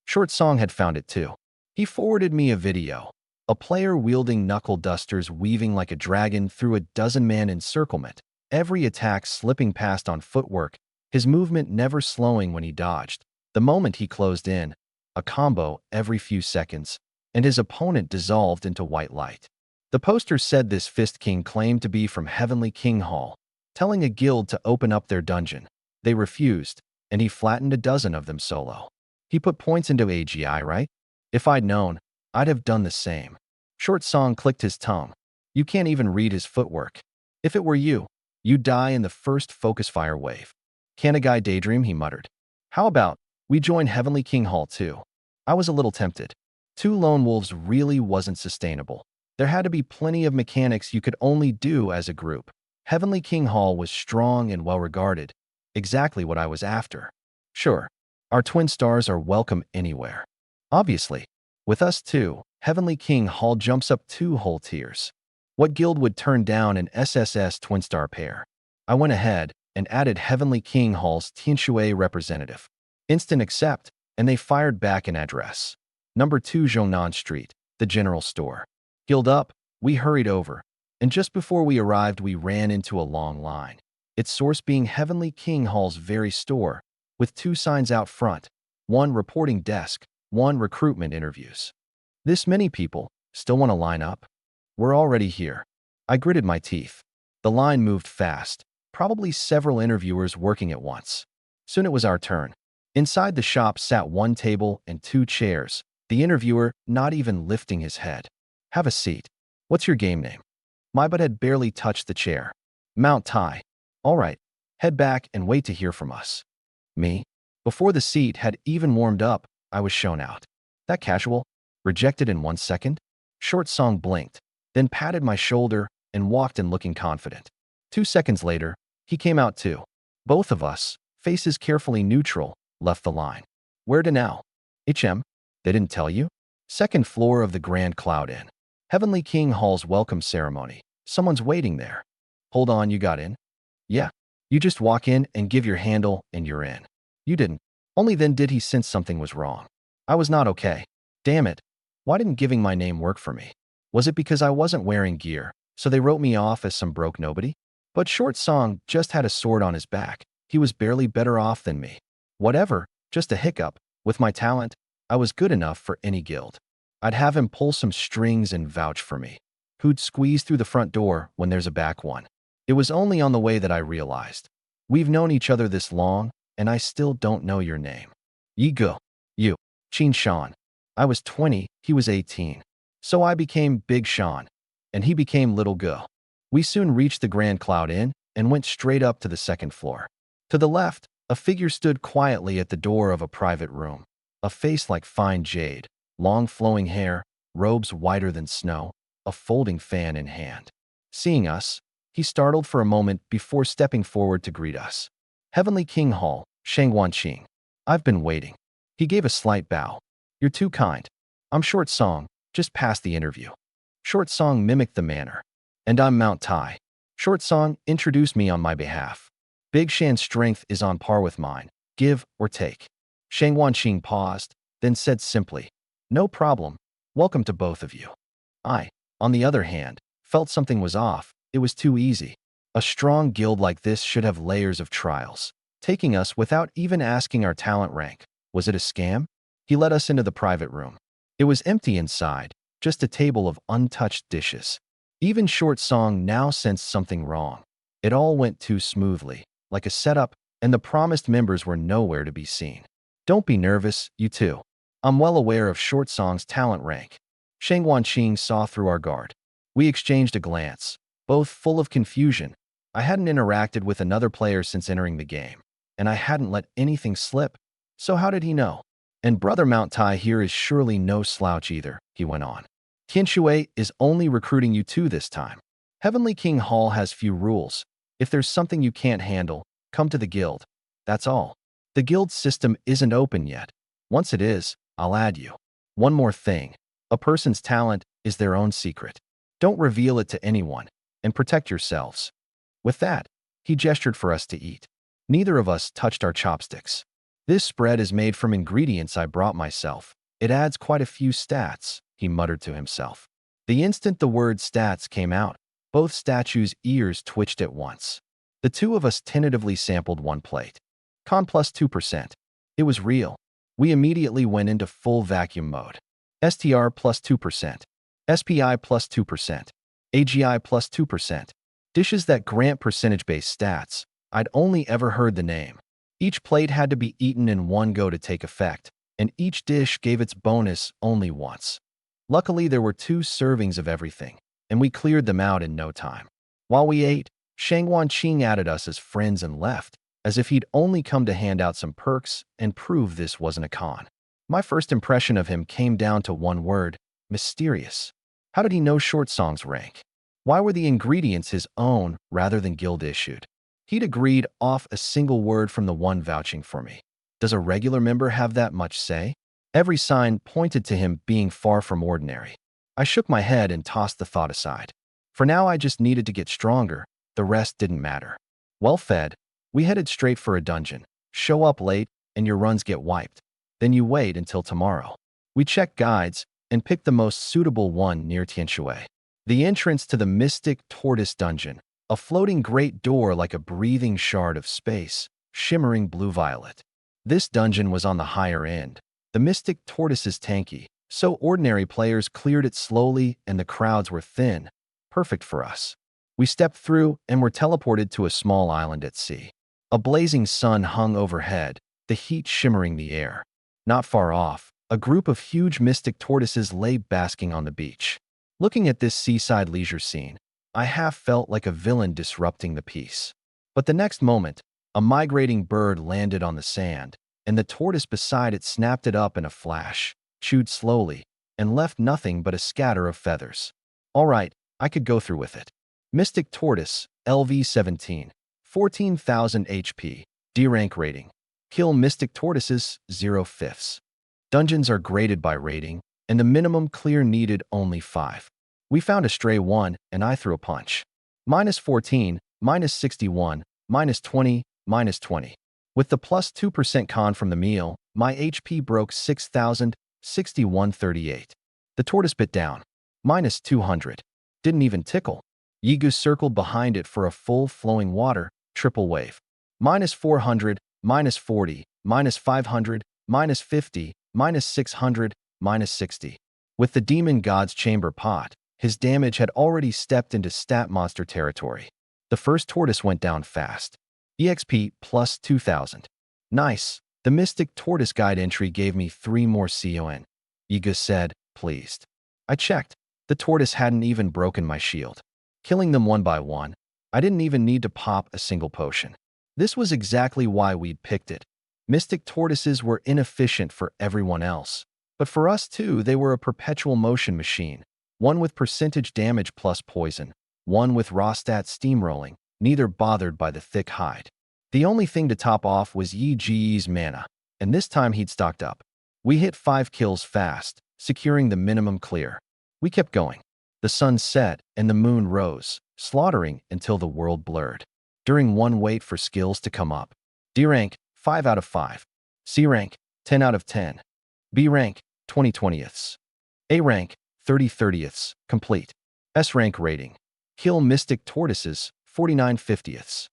S1: Short Song had found it too. He forwarded me a video. A player wielding knuckle dusters weaving like a dragon through a dozen-man encirclement, every attack slipping past on footwork, his movement never slowing when he dodged. The moment he closed in, a combo every few seconds, and his opponent dissolved into white light. The poster said this Fist King claimed to be from Heavenly King Hall, telling a guild to open up their dungeon. They refused, and he flattened a dozen of them solo. He put points into AGI, right? If I'd known, I'd have done the same. Short Song clicked his tongue. You can't even read his footwork. If it were you, you'd die in the first focus fire wave. Can a guy daydream, he muttered. How about we join Heavenly King Hall too? I was a little tempted. 2 lone wolves really wasn't sustainable. There had to be plenty of mechanics you could only do as a group. Heavenly King Hall was strong and well-regarded. Exactly what I was after. Sure, our twin stars are welcome anywhere. Obviously, with us too, Heavenly King Hall jumps up 2 whole tiers. What guild would turn down an SSS twin-star pair? I went ahead and added Heavenly King Hall's Tianshui representative. Instant accept, and they fired back an address. Number 2 Zhongnan Street, the general store. Guild up, we hurried over, and just before we arrived we ran into a long line. Its source being Heavenly King Hall's very store, with 2 signs out front, one reporting desk, one recruitment interviews. This many people still want to line up? We're already here. I gritted my teeth. The line moved fast, probably several interviewers working at once. Soon it was our turn. Inside the shop sat 1 table and 2 chairs, the interviewer not even lifting his head. Have a seat. What's your game name? My butt had barely touched the chair. Mount Tai. All right, head back and wait to hear from us. Me? Before the seat had even warmed up, I was shown out. That casual? Rejected in 1 second? Short Song blinked, then patted my shoulder and walked in looking confident. 2 seconds later, he came out too. Both of us, faces carefully neutral, left the line. Where to now? HM? They didn't tell you? 2nd floor of the Grand Cloud Inn. Heavenly King Hall's welcome ceremony. Someone's waiting there. Hold on, you got in? Yeah. You just walk in and give your handle and you're in. You didn't. Only then did he sense something was wrong. I was not okay. Damn it. Why didn't giving my name work for me? Was it because I wasn't wearing gear, so they wrote me off as some broke nobody? But Short Song just had a sword on his back. He was barely better off than me. Whatever, just a hiccup. With my talent, I was good enough for any guild. I'd have him pull some strings and vouch for me. Who'd squeeze through the front door when there's a back one? It was only on the way that I realized. We've known each other this long, and I still don't know your name. Yi Go. You. Qin Shan. I was 20, he was 18. So I became Big Sean, and he became Little Go. We soon reached the Grand Cloud Inn and went straight up to the second floor. To the left, a figure stood quietly at the door of a private room. A face like fine jade, long flowing hair, robes whiter than snow, a folding fan in hand. Seeing us, he startled for a moment before stepping forward to greet us. Heavenly King Hall, Shangwanqing. I've been waiting. He gave a slight bow. You're too kind. I'm Short Song, just past the interview. Short Song mimicked the manner. And I'm Mount Tai. Short Song introduced me on my behalf. Big Shan's strength is on par with mine. Give or take. Shangwanqing paused, then said simply, no problem. Welcome to both of you. I, on the other hand, felt something was off. It was too easy. A strong guild like this should have layers of trials. Taking us without even asking our talent rank. Was it a scam? He led us into the private room. It was empty inside, just a table of untouched dishes. Even Short Song now sensed something wrong. It all went too smoothly, like a setup, and the promised members were nowhere to be seen. Don't be nervous, you two. I'm well aware of Short Song's talent rank. Shangwanqing saw through our guard. We exchanged a glance, both full of confusion. I hadn't interacted with another player since entering the game, and I hadn't let anything slip. So how did he know? And Brother Mount Tai here is surely no slouch either, he went on. Tianshui is only recruiting you two this time. Heavenly King Hall has few rules. If there's something you can't handle, come to the guild. That's all. The guild system isn't open yet. Once it is, I'll add you. One more thing. A person's talent is their own secret. Don't reveal it to anyone, and protect yourselves. With that, he gestured for us to eat. Neither of us touched our chopsticks. This spread is made from ingredients I brought myself. It adds quite a few stats, he muttered to himself. The instant the word stats came out, both statues' ears twitched at once. The two of us tentatively sampled one plate. Con plus 2%. It was real. We immediately went into full vacuum mode. STR plus 2%. SPI plus 2%. AGI plus 2%. Dishes that grant percentage-based stats. I'd only ever heard the name. Each plate had to be eaten in one go to take effect, and each dish gave its bonus only once. Luckily, there were 2 servings of everything, and we cleared them out in no time. While we ate, Shangwanqing added us as friends and left, as if he'd only come to hand out some perks and prove this wasn't a con. My first impression of him came down to one word: mysterious. How did he know Short Song's rank? Why were the ingredients his own rather than guild-issued? He'd agreed off a single word from the one vouching for me. Does a regular member have that much say? Every sign pointed to him being far from ordinary. I shook my head and tossed the thought aside. For now, I just needed to get stronger. The rest didn't matter. Well fed, we headed straight for a dungeon. Show up late, and your runs get wiped. Then you wait until tomorrow. We checked guides and picked the most suitable one near Tianshui. The entrance to the Mystic Tortoise dungeon, a floating great door like a breathing shard of space, shimmering blue-violet. This dungeon was on the higher end. The Mystic Tortoise is tanky, so ordinary players cleared it slowly and the crowds were thin, perfect for us. We stepped through and were teleported to a small island at sea. A blazing sun hung overhead, the heat shimmering the air. Not far off, a group of huge mystic tortoises lay basking on the beach. Looking at this seaside leisure scene, I half felt like a villain disrupting the peace. But the next moment, a migrating bird landed on the sand, and the tortoise beside it snapped it up in a flash, chewed slowly, and left nothing but a scatter of feathers. All right, I could go through with it. Mystic Tortoise, LV-17, 14,000 HP, D-rank rating. Kill Mystic Tortoises, 0/5. Dungeons are graded by rating, and the minimum clear needed only 5. We found a stray one, and I threw a punch. -14, -61, -20, -20. With the plus 2% con from the meal, my HP broke 6,000, 6138. The tortoise bit down. -200. Didn't even tickle. Yigu circled behind it for a full flowing water, triple wave. -400, -40, -500, -50, -600, -60. With the demon god's chamber pot, his damage had already stepped into stat monster territory. The first tortoise went down fast. EXP plus 2000. Nice. The Mystic Tortoise Guide entry gave me 3 more Shiaoan. Yigu said, pleased. I checked. The tortoise hadn't even broken my shield. Killing them one by one, I didn't even need to pop a single potion. This was exactly why we'd picked it. Mystic tortoises were inefficient for everyone else. But for us too, they were a perpetual motion machine. One with percentage damage plus poison. One with raw stat steamrolling, neither bothered by the thick hide. The only thing to top off was Yi Ji's mana, and this time he'd stocked up. We hit 5 kills fast, securing the minimum clear. We kept going. The sun set and the moon rose, slaughtering until the world blurred. During one wait for skills to come up. D rank, 5 out of 5. C rank, 10 out of 10. B rank, 20/20ths. A rank, 30/30ths, complete. S rank rating. Kill Mystic Tortoises, 49/50ths.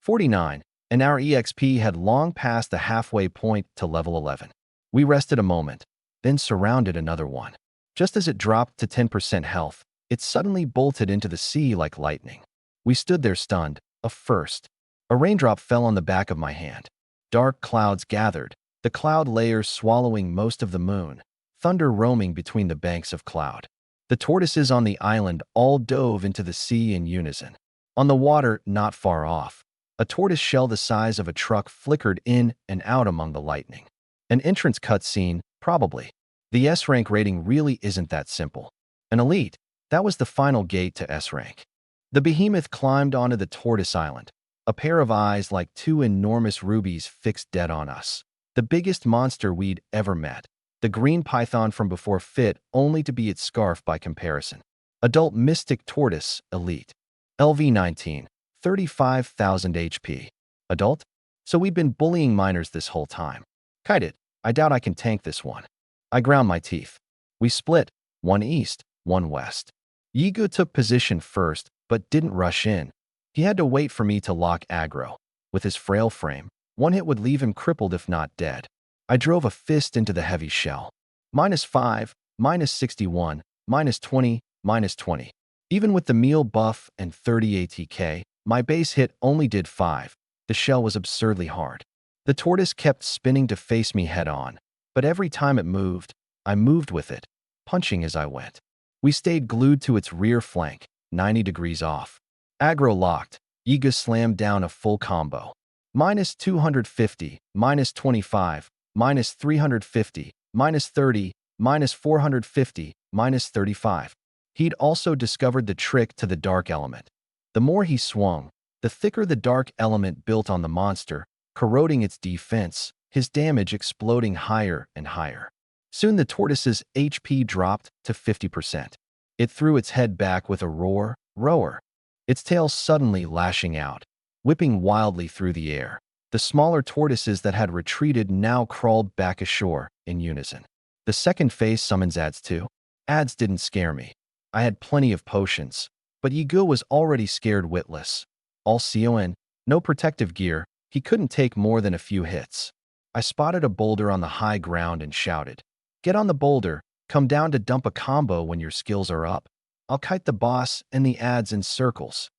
S1: 49, and our EXP had long passed the halfway point to level 11. We rested a moment, then surrounded another one. Just as it dropped to 10% health, it suddenly bolted into the sea like lightning. We stood there stunned, a first. A raindrop fell on the back of my hand. Dark clouds gathered, the cloud layers swallowing most of the moon, thunder roaming between the banks of cloud. The tortoises on the island all dove into the sea in unison. On the water, not far off, a tortoise shell the size of a truck flickered in and out among the lightning. An entrance cutscene, probably. The S-rank rating really isn't that simple. An elite, that was the final gate to S-rank. The behemoth climbed onto the tortoise island, a pair of eyes like 2 enormous rubies fixed dead on us. The biggest monster we'd ever met. The green python from before fit only to be its scarf by comparison. Adult Mystic Tortoise, Elite. LV19, 35,000 HP. Adult? So we'd been bullying minors this whole time. Kite it, I doubt I can tank this one. I ground my teeth. We split, one east, one west. Yigu took position first, but didn't rush in. He had to wait for me to lock aggro. With his frail frame, one hit would leave him crippled if not dead. I drove a fist into the heavy shell. -5, -61, -20, -20. Even with the meal buff and 30 ATK, my base hit only did 5. The shell was absurdly hard. The tortoise kept spinning to face me head-on, but every time it moved, I moved with it, punching as I went. We stayed glued to its rear flank, 90 degrees off. Aggro locked, Yigu slammed down a full combo. -250, -25, -350, -30, -450, -35. He'd also discovered the trick to the dark element. The more he swung, the thicker the dark element built on the monster, corroding its defense, his damage exploding higher and higher. Soon the tortoise's HP dropped to 50%. It threw its head back with a roar, its tail suddenly lashing out, whipping wildly through the air. The smaller tortoises that had retreated now crawled back ashore in unison. The second phase summons ads too. Ads didn't scare me. I had plenty of potions, but Yigu was already scared witless. All Shiaoan, no protective gear, he couldn't take more than a few hits. I spotted a boulder on the high ground and shouted, "Get on the boulder, come down to dump a combo when your skills are up. I'll kite the boss and the ads in circles."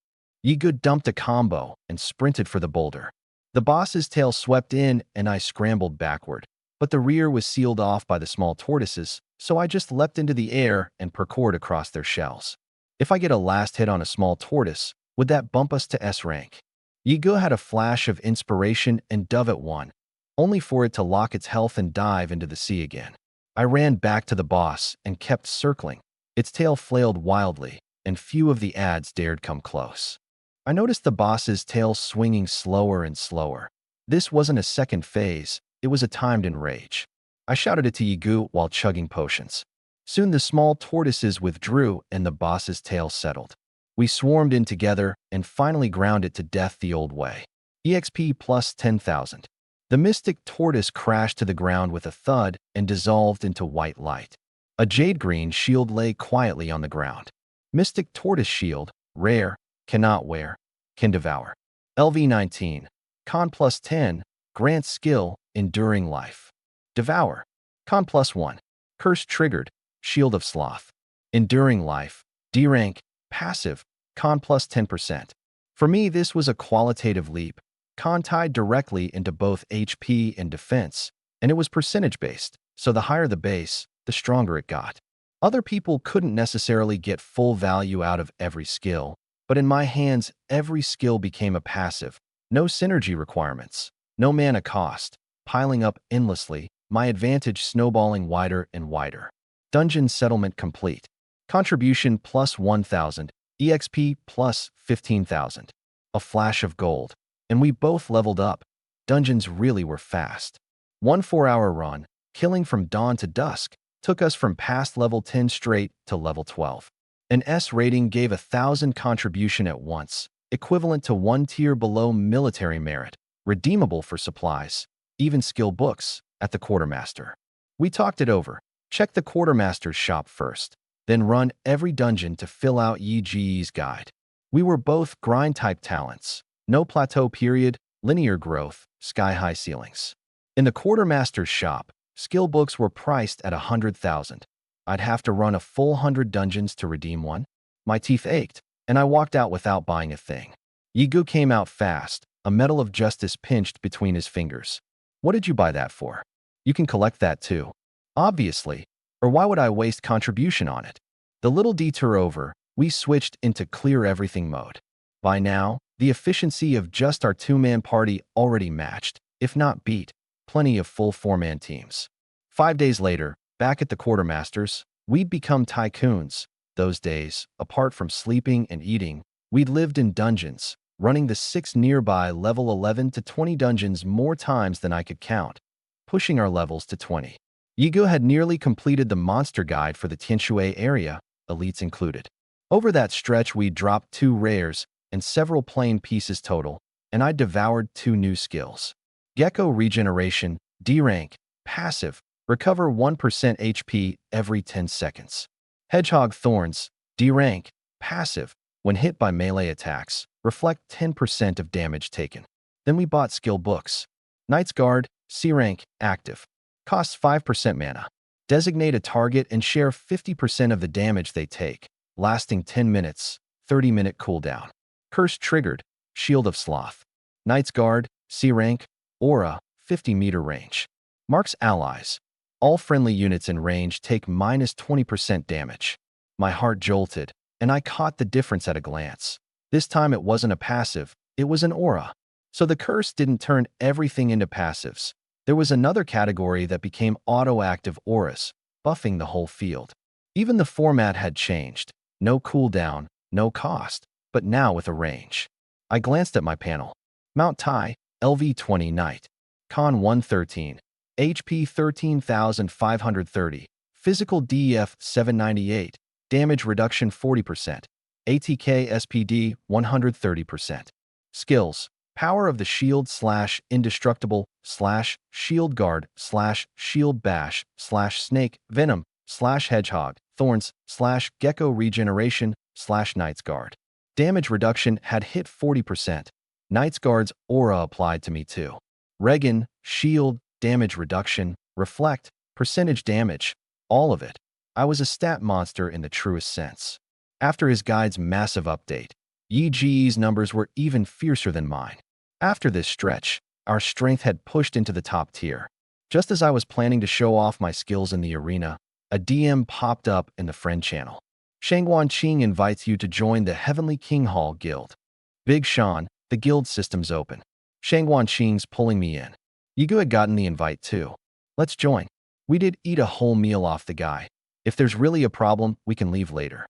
S1: Yigu dumped a combo and sprinted for the boulder. The boss's tail swept in and I scrambled backward, but the rear was sealed off by the small tortoises, so I just leapt into the air and parkoured across their shells. If I get a last hit on a small tortoise, would that bump us to S rank? Yigu had a flash of inspiration and dove at one, only for it to lock its health and dive into the sea again. I ran back to the boss and kept circling. Its tail flailed wildly, and few of the ads dared come close. I noticed the boss's tail swinging slower and slower. This wasn't a second phase, it was a timed enrage. I shouted it to Yigu while chugging potions. Soon the small tortoises withdrew and the boss's tail settled. We swarmed in together and finally ground it to death the old way. EXP plus 10,000. The Mystic Tortoise crashed to the ground with a thud and dissolved into white light. A jade-green shield lay quietly on the ground. Mystic Tortoise Shield, Rare, cannot wear, can devour. LV19, con plus 10, grants skill, enduring life. Devour, con plus 1, curse triggered, shield of sloth. Enduring life, D rank, passive, con plus 10%. For me, this was a qualitative leap, con tied directly into both HP and defense, and it was percentage-based, so the higher the base, the stronger it got. Other people couldn't necessarily get full value out of every skill, but in my hands, every skill became a passive. No synergy requirements, no mana cost, piling up endlessly, my advantage snowballing wider and wider. Dungeon settlement complete. Contribution plus 1,000, EXP plus 15,000. A flash of gold. And we both leveled up. Dungeons really were fast. 1 4-hour run, killing from dawn to dusk, took us from past level 10 straight to level 12. An S rating gave 1,000 contribution at once, equivalent to 1 tier below military merit, redeemable for supplies, even skill books, at the quartermaster. We talked it over. Check the quartermaster's shop first, then run every dungeon to fill out Yi guide. We were both grind-type talents. No plateau period, linear growth, sky-high ceilings. In the quartermaster's shop, skill books were priced at 100,000. I'd have to run a full 100 dungeons to redeem one. My teeth ached, and I walked out without buying a thing. Yigu came out fast, a medal of justice pinched between his fingers. What did you buy that for? You can collect that too. Obviously, or why would I waste contribution on it? The little detour over, we switched into clear everything mode. By now, the efficiency of just our two-man party already matched, if not beat, plenty of full four-man teams. 5 days later, back at the quartermaster's, we'd become tycoons. Those days, apart from sleeping and eating, we'd lived in dungeons, running the 6 nearby level 11 to 20 dungeons more times than I could count, pushing our levels to 20. Yigu had nearly completed the monster guide for the Tianshui area, elites included. Over that stretch, we dropped 2 rares and several plain pieces total, and I devoured 2 new skills. Gecko Regeneration, D rank, passive, recover 1% HP every 10 seconds. Hedgehog Thorns, D rank, passive, when hit by melee attacks, reflect 10% of damage taken. Then we bought skill books. Knight's Guard, C rank, active. Costs 5% mana. Designate a target and share 50% of the damage they take, lasting 10 minutes, 30-minute cooldown. Curse triggered, Shield of Sloth. Knight's Guard, C rank, aura, 50-meter range. Marks allies. All friendly units in range take minus 20% damage. My heart jolted, and I caught the difference at a glance. This time it wasn't a passive, it was an aura. So the curse didn't turn everything into passives. There was another category that became auto-active auras, buffing the whole field. Even the format had changed. No cooldown, no cost, but now with a range. I glanced at my panel. Mount Tai, LV20 Knight. Con 113. HP 13,530. Physical DF 798. Damage reduction 40%. ATK SPD 130%. Skills. Power of the shield / indestructible / shield guard / shield bash / snake venom / hedgehog thorns / gecko regeneration / knight's guard. Damage reduction had hit 40%. Knight's guard's aura applied to me too. Regen, shield, damage reduction, reflect, percentage damage, all of it. I was a stat monster in the truest sense. After his guide's massive update, Yi's numbers were even fiercer than mine. After this stretch, our strength had pushed into the top tier. Just as I was planning to show off my skills in the arena, a DM popped up in the friend channel. Shangguan Qing invites you to join the Heavenly King Hall Guild. Big Sean, the guild system's open. Shangguan Qing's pulling me in. Yigu had gotten the invite too. Let's join. We did eat a whole meal off the guy. If there's really a problem, we can leave later.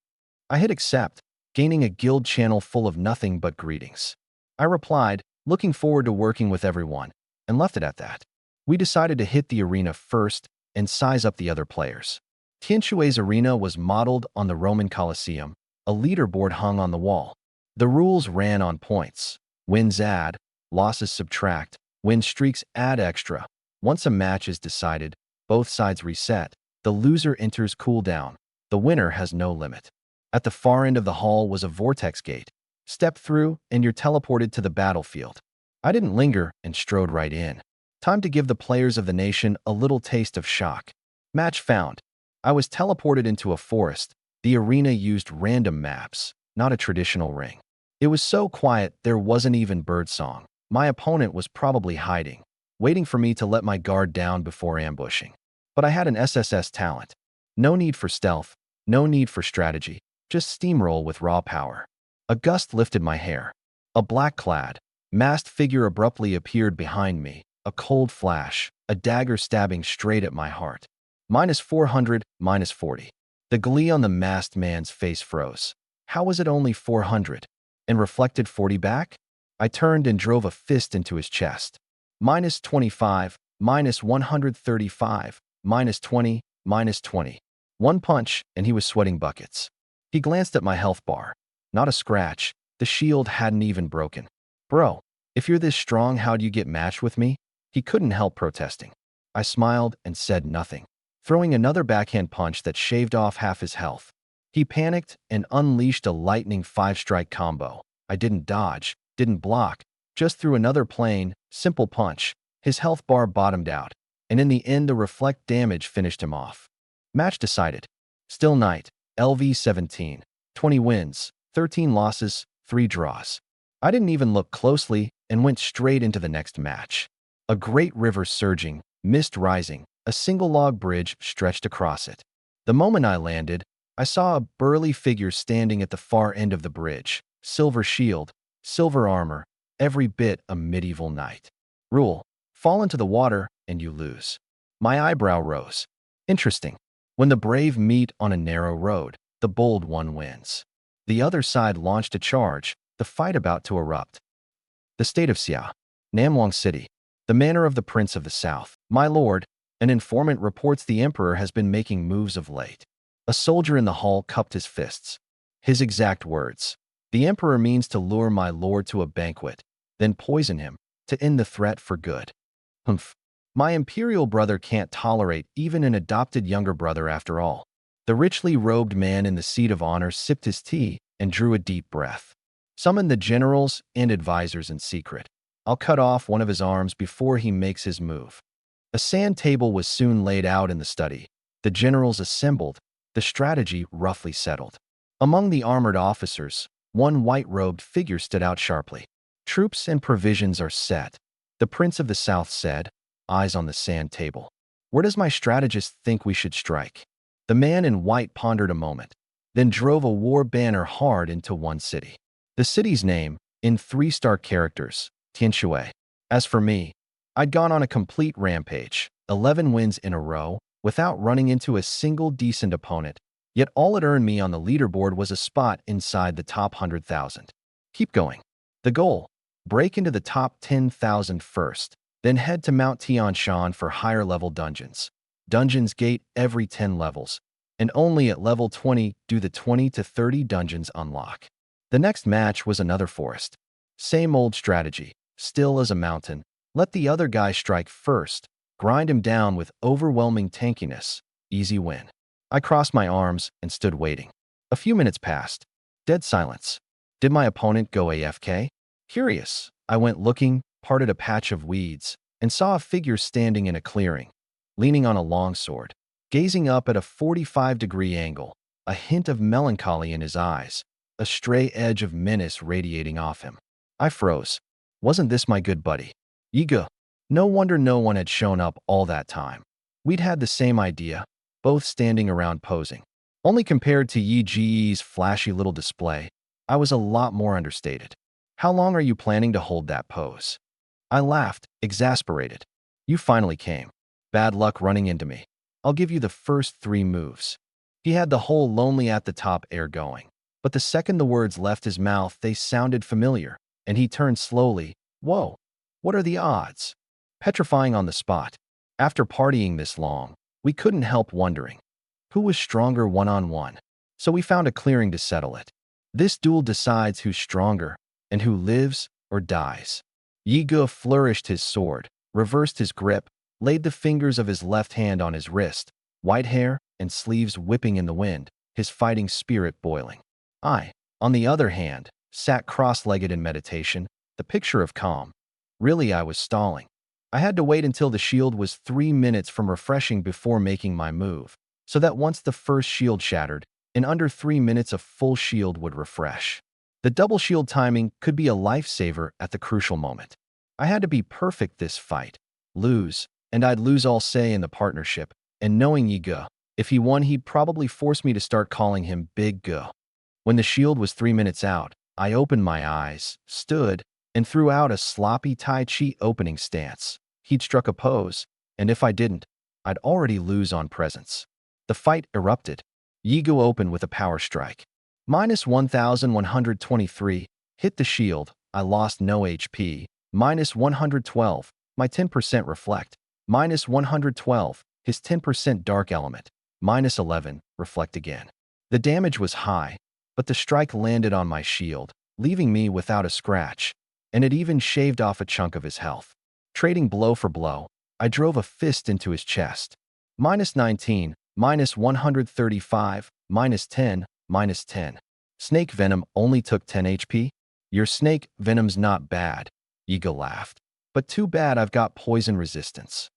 S1: I hit accept, gaining a guild channel full of nothing but greetings. I replied, looking forward to working with everyone, and left it at that. We decided to hit the arena first and size up the other players. Tianshui's arena was modeled on the Roman Colosseum, a leaderboard hung on the wall. The rules ran on points. Wins add, losses subtract, win streaks add extra. Once a match is decided, both sides reset. The loser enters cooldown. The winner has no limit. At the far end of the hall was a vortex gate. Step through, and you're teleported to the battlefield. I didn't linger and strode right in. Time to give the players of the nation a little taste of shock. Match found. I was teleported into a forest. The arena used random maps, not a traditional ring. It was so quiet there wasn't even birdsong. My opponent was probably hiding, waiting for me to let my guard down before ambushing. But I had an SSS talent. No need for stealth, no need for strategy, just steamroll with raw power. A gust lifted my hair. A black-clad, masked figure abruptly appeared behind me, a cold flash, a dagger stabbing straight at my heart. -400, -40. The glee on the masked man's face froze. How was it only 400? And reflected 40 back? I turned and drove a fist into his chest. -25, -135, -20, -20. One punch, and he was sweating buckets. He glanced at my health bar. Not a scratch. The shield hadn't even broken. Bro, if you're this strong, how do you get matched with me? He couldn't help protesting. I smiled and said nothing, throwing another backhand punch that shaved off half his health. He panicked and unleashed a lightning 5-strike combo. I didn't dodge, didn't block, just threw another plain, simple punch. His health bar bottomed out, and in the end the reflect damage finished him off. Match decided. Still night, LV 17. 20 wins, 13 losses, 3 draws. I didn't even look closely and went straight into the next match. A great river surging, mist rising, a single log bridge stretched across it. The moment I landed, I saw a burly figure standing at the far end of the bridge. Silver shield, silver armor, every bit a medieval knight. Rule: fall into the water and you lose. My eyebrow rose. Interesting. When the brave meet on a narrow road, the bold one wins. The other side launched a charge, the fight about to erupt. The state of Xia, Namluang City, the manor of the Prince of the South. My lord, an informant reports the emperor has been making moves of late. A soldier in the hall cupped his fists. His exact words: the emperor means to lure my lord to a banquet, then poison him, to end the threat for good. Humph. My imperial brother can't tolerate even an adopted younger brother after all. The richly robed man in the seat of honor sipped his tea and drew a deep breath. Summon the generals and advisors in secret. I'll cut off one of his arms before he makes his move. A sand table was soon laid out in the study. The generals assembled, the strategy roughly settled. Among the armored officers, one white-robed figure stood out sharply. Troops and provisions are set, the Prince of the South said, eyes on the sand table. Where does my strategist think we should strike? The man in white pondered a moment, then drove a war banner hard into one city. The city's name, in 3-star characters, Tianshui. As for me, I'd gone on a complete rampage, 11 wins in a row, without running into a single decent opponent, yet all it earned me on the leaderboard was a spot inside the top 100,000. Keep going. The goal: break into the top 10,000 first, then head to Mount Tianshui for higher-level dungeons. Dungeons gate every 10 levels, and only at level 20 do the 20 to 30 dungeons unlock. The next match was another forest. Same old strategy, still as a mountain. Let the other guy strike first, grind him down with overwhelming tankiness, easy win. I crossed my arms and stood waiting. A few minutes passed. Dead silence. Did my opponent go AFK? Curious, I went looking, parted a patch of weeds, and saw a figure standing in a clearing, leaning on a longsword, gazing up at a 45-degree angle, a hint of melancholy in his eyes, a stray edge of menace radiating off him. I froze. Wasn't this my good buddy? Yiga. No wonder no one had shown up all that time. We'd had the same idea, both standing around posing. Only compared to Yi Ji's flashy little display, I was a lot more understated. How long are you planning to hold that pose? I laughed, exasperated. You finally came. Bad luck running into me. I'll give you the first 3 moves. He had the whole lonely at the top air going. But the second the words left his mouth, they sounded familiar, and he turned slowly. Whoa, what are the odds? Petrifying on the spot. After partying this long, we couldn't help wondering who was stronger one-on-one. So we found a clearing to settle it. This duel decides who's stronger and who lives or dies. Yiga flourished his sword, reversed his grip, laid the fingers of his left hand on his wrist, white hair and sleeves whipping in the wind, his fighting spirit boiling. I, on the other hand, sat cross-legged in meditation, the picture of calm. Really, I was stalling. I had to wait until the shield was 3 minutes from refreshing before making my move, so that once the first shield shattered, in under 3 minutes a full shield would refresh. The double shield timing could be a lifesaver at the crucial moment. I had to be perfect this fight. Lose, and I'd lose all say in the partnership, and knowing Yiga, if he won he'd probably force me to start calling him Big Go. When the shield was 3 minutes out, I opened my eyes, stood, and threw out a sloppy Tai Chi opening stance. He'd struck a pose, and if I didn't, I'd already lose on presence. The fight erupted. Yigo opened with a power strike. Minus 1,123, hit the shield, I lost no HP. Minus 112, my 10% reflect. Minus 112, his 10% dark element. Minus 11, reflect again. The damage was high, but the strike landed on my shield, leaving me without a scratch, and it even shaved off a chunk of his health. Trading blow for blow, I drove a fist into his chest. Minus 19, minus 135, minus 10, minus 10. Snake venom only took 10 HP? Your snake venom's not bad, Yiga laughed. But too bad I've got poison resistance.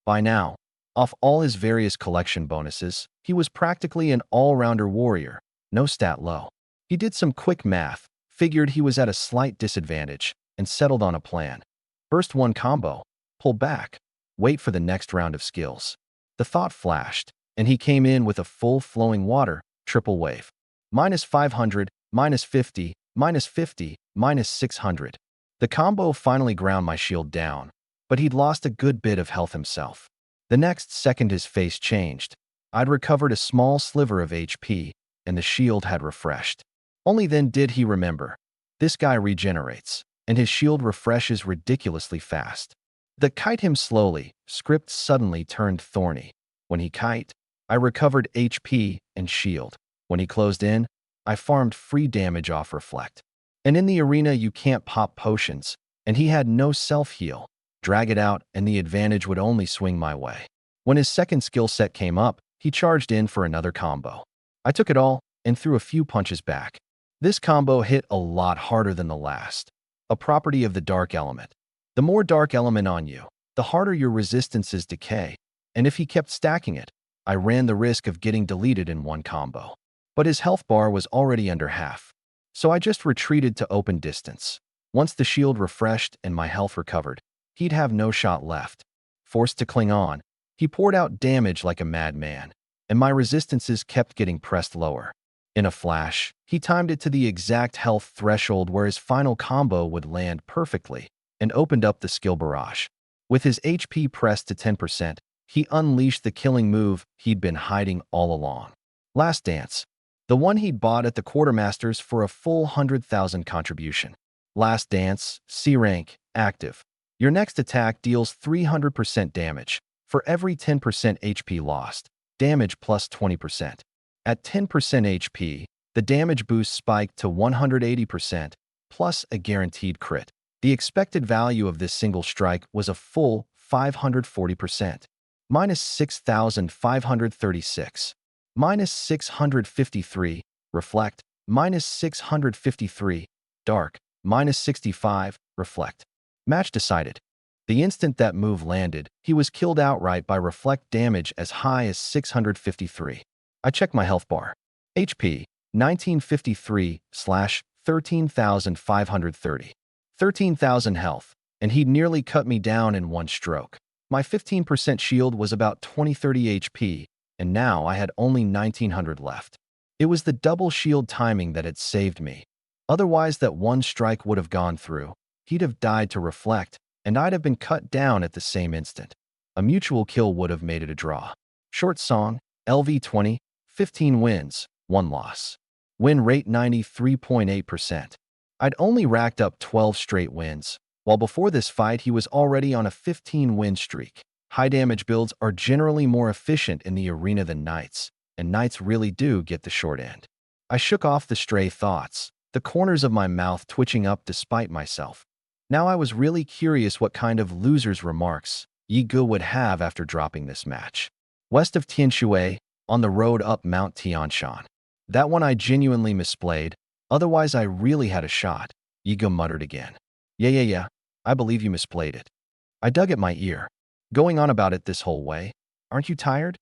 S1: By now, off all his various collection bonuses, he was practically an all-rounder warrior, no stat low. He did some quick math, figured he was at a slight disadvantage, and settled on a plan. Burst one combo, pull back, wait for the next round of skills. The thought flashed, and he came in with a full flowing water, triple wave. Minus 500, minus 50, minus 50, minus 600. The combo finally ground my shield down, but he'd lost a good bit of health himself. The next second his face changed. I'd recovered a small sliver of HP, and the shield had refreshed. Only then did he remember. This guy regenerates, and his shield refreshes ridiculously fast. The kite him slowly, script suddenly turned thorny. When he kite, I recovered HP and shield. When he closed in, I farmed free damage off reflect. And in the arena you can't pop potions, and he had no self-heal. Drag it out and the advantage would only swing my way. When his second skill set came up, he charged in for another combo. I took it all and threw a few punches back. This combo hit a lot harder than the last. A property of the dark element. The more dark element on you, the harder your resistances decay, and if he kept stacking it, I ran the risk of getting deleted in one combo. But his health bar was already under half, so I just retreated to open distance. Once the shield refreshed and my health recovered, he'd have no shot left. Forced to cling on, he poured out damage like a madman, and my resistances kept getting pressed lower. In a flash, he timed it to the exact health threshold where his final combo would land perfectly, and opened up the skill barrage. With his HP pressed to 10%, he unleashed the killing move he'd been hiding all along. Last Dance. The one he'd bought at the quartermasters for a full 100,000 contribution. Last Dance, C-rank, active. Your next attack deals 300% damage. For every 10% HP lost, damage plus 20%. At 10% HP, the damage boost spiked to 180%, plus a guaranteed crit. The expected value of this single strike was a full 540%. Minus 6,536. Minus 653, reflect. Minus 653, dark. Minus 65, reflect. Match decided. The instant that move landed, he was killed outright by reflect damage as high as 653. I checked my health bar. HP, 1953/13,530. 13,000 health, and he'd nearly cut me down in one stroke. My 15% shield was about 2030 HP, and now I had only 1900 left. It was the double shield timing that had saved me. Otherwise, that one strike would have gone through. He'd have died to reflect, and I'd have been cut down at the same instant. A mutual kill would have made it a draw. Short song, LV20, 15 wins, 1 loss. Win rate 93.8%. I'd only racked up 12 straight wins, while before this fight he was already on a 15-win streak. High damage builds are generally more efficient in the arena than knights, and knights really do get the short end. I shook off the stray thoughts, the corners of my mouth twitching up despite myself. Now I was really curious what kind of loser's remarks Yi Ge would have after dropping this match. West of Tianshui, on the road up Mount Tianshan. That one I genuinely misplayed, Otherwise, I really had a shot, Yiga muttered again. Yeah. I believe you misplayed it. I dug at my ear. Going on about it this whole way? Aren't you tired?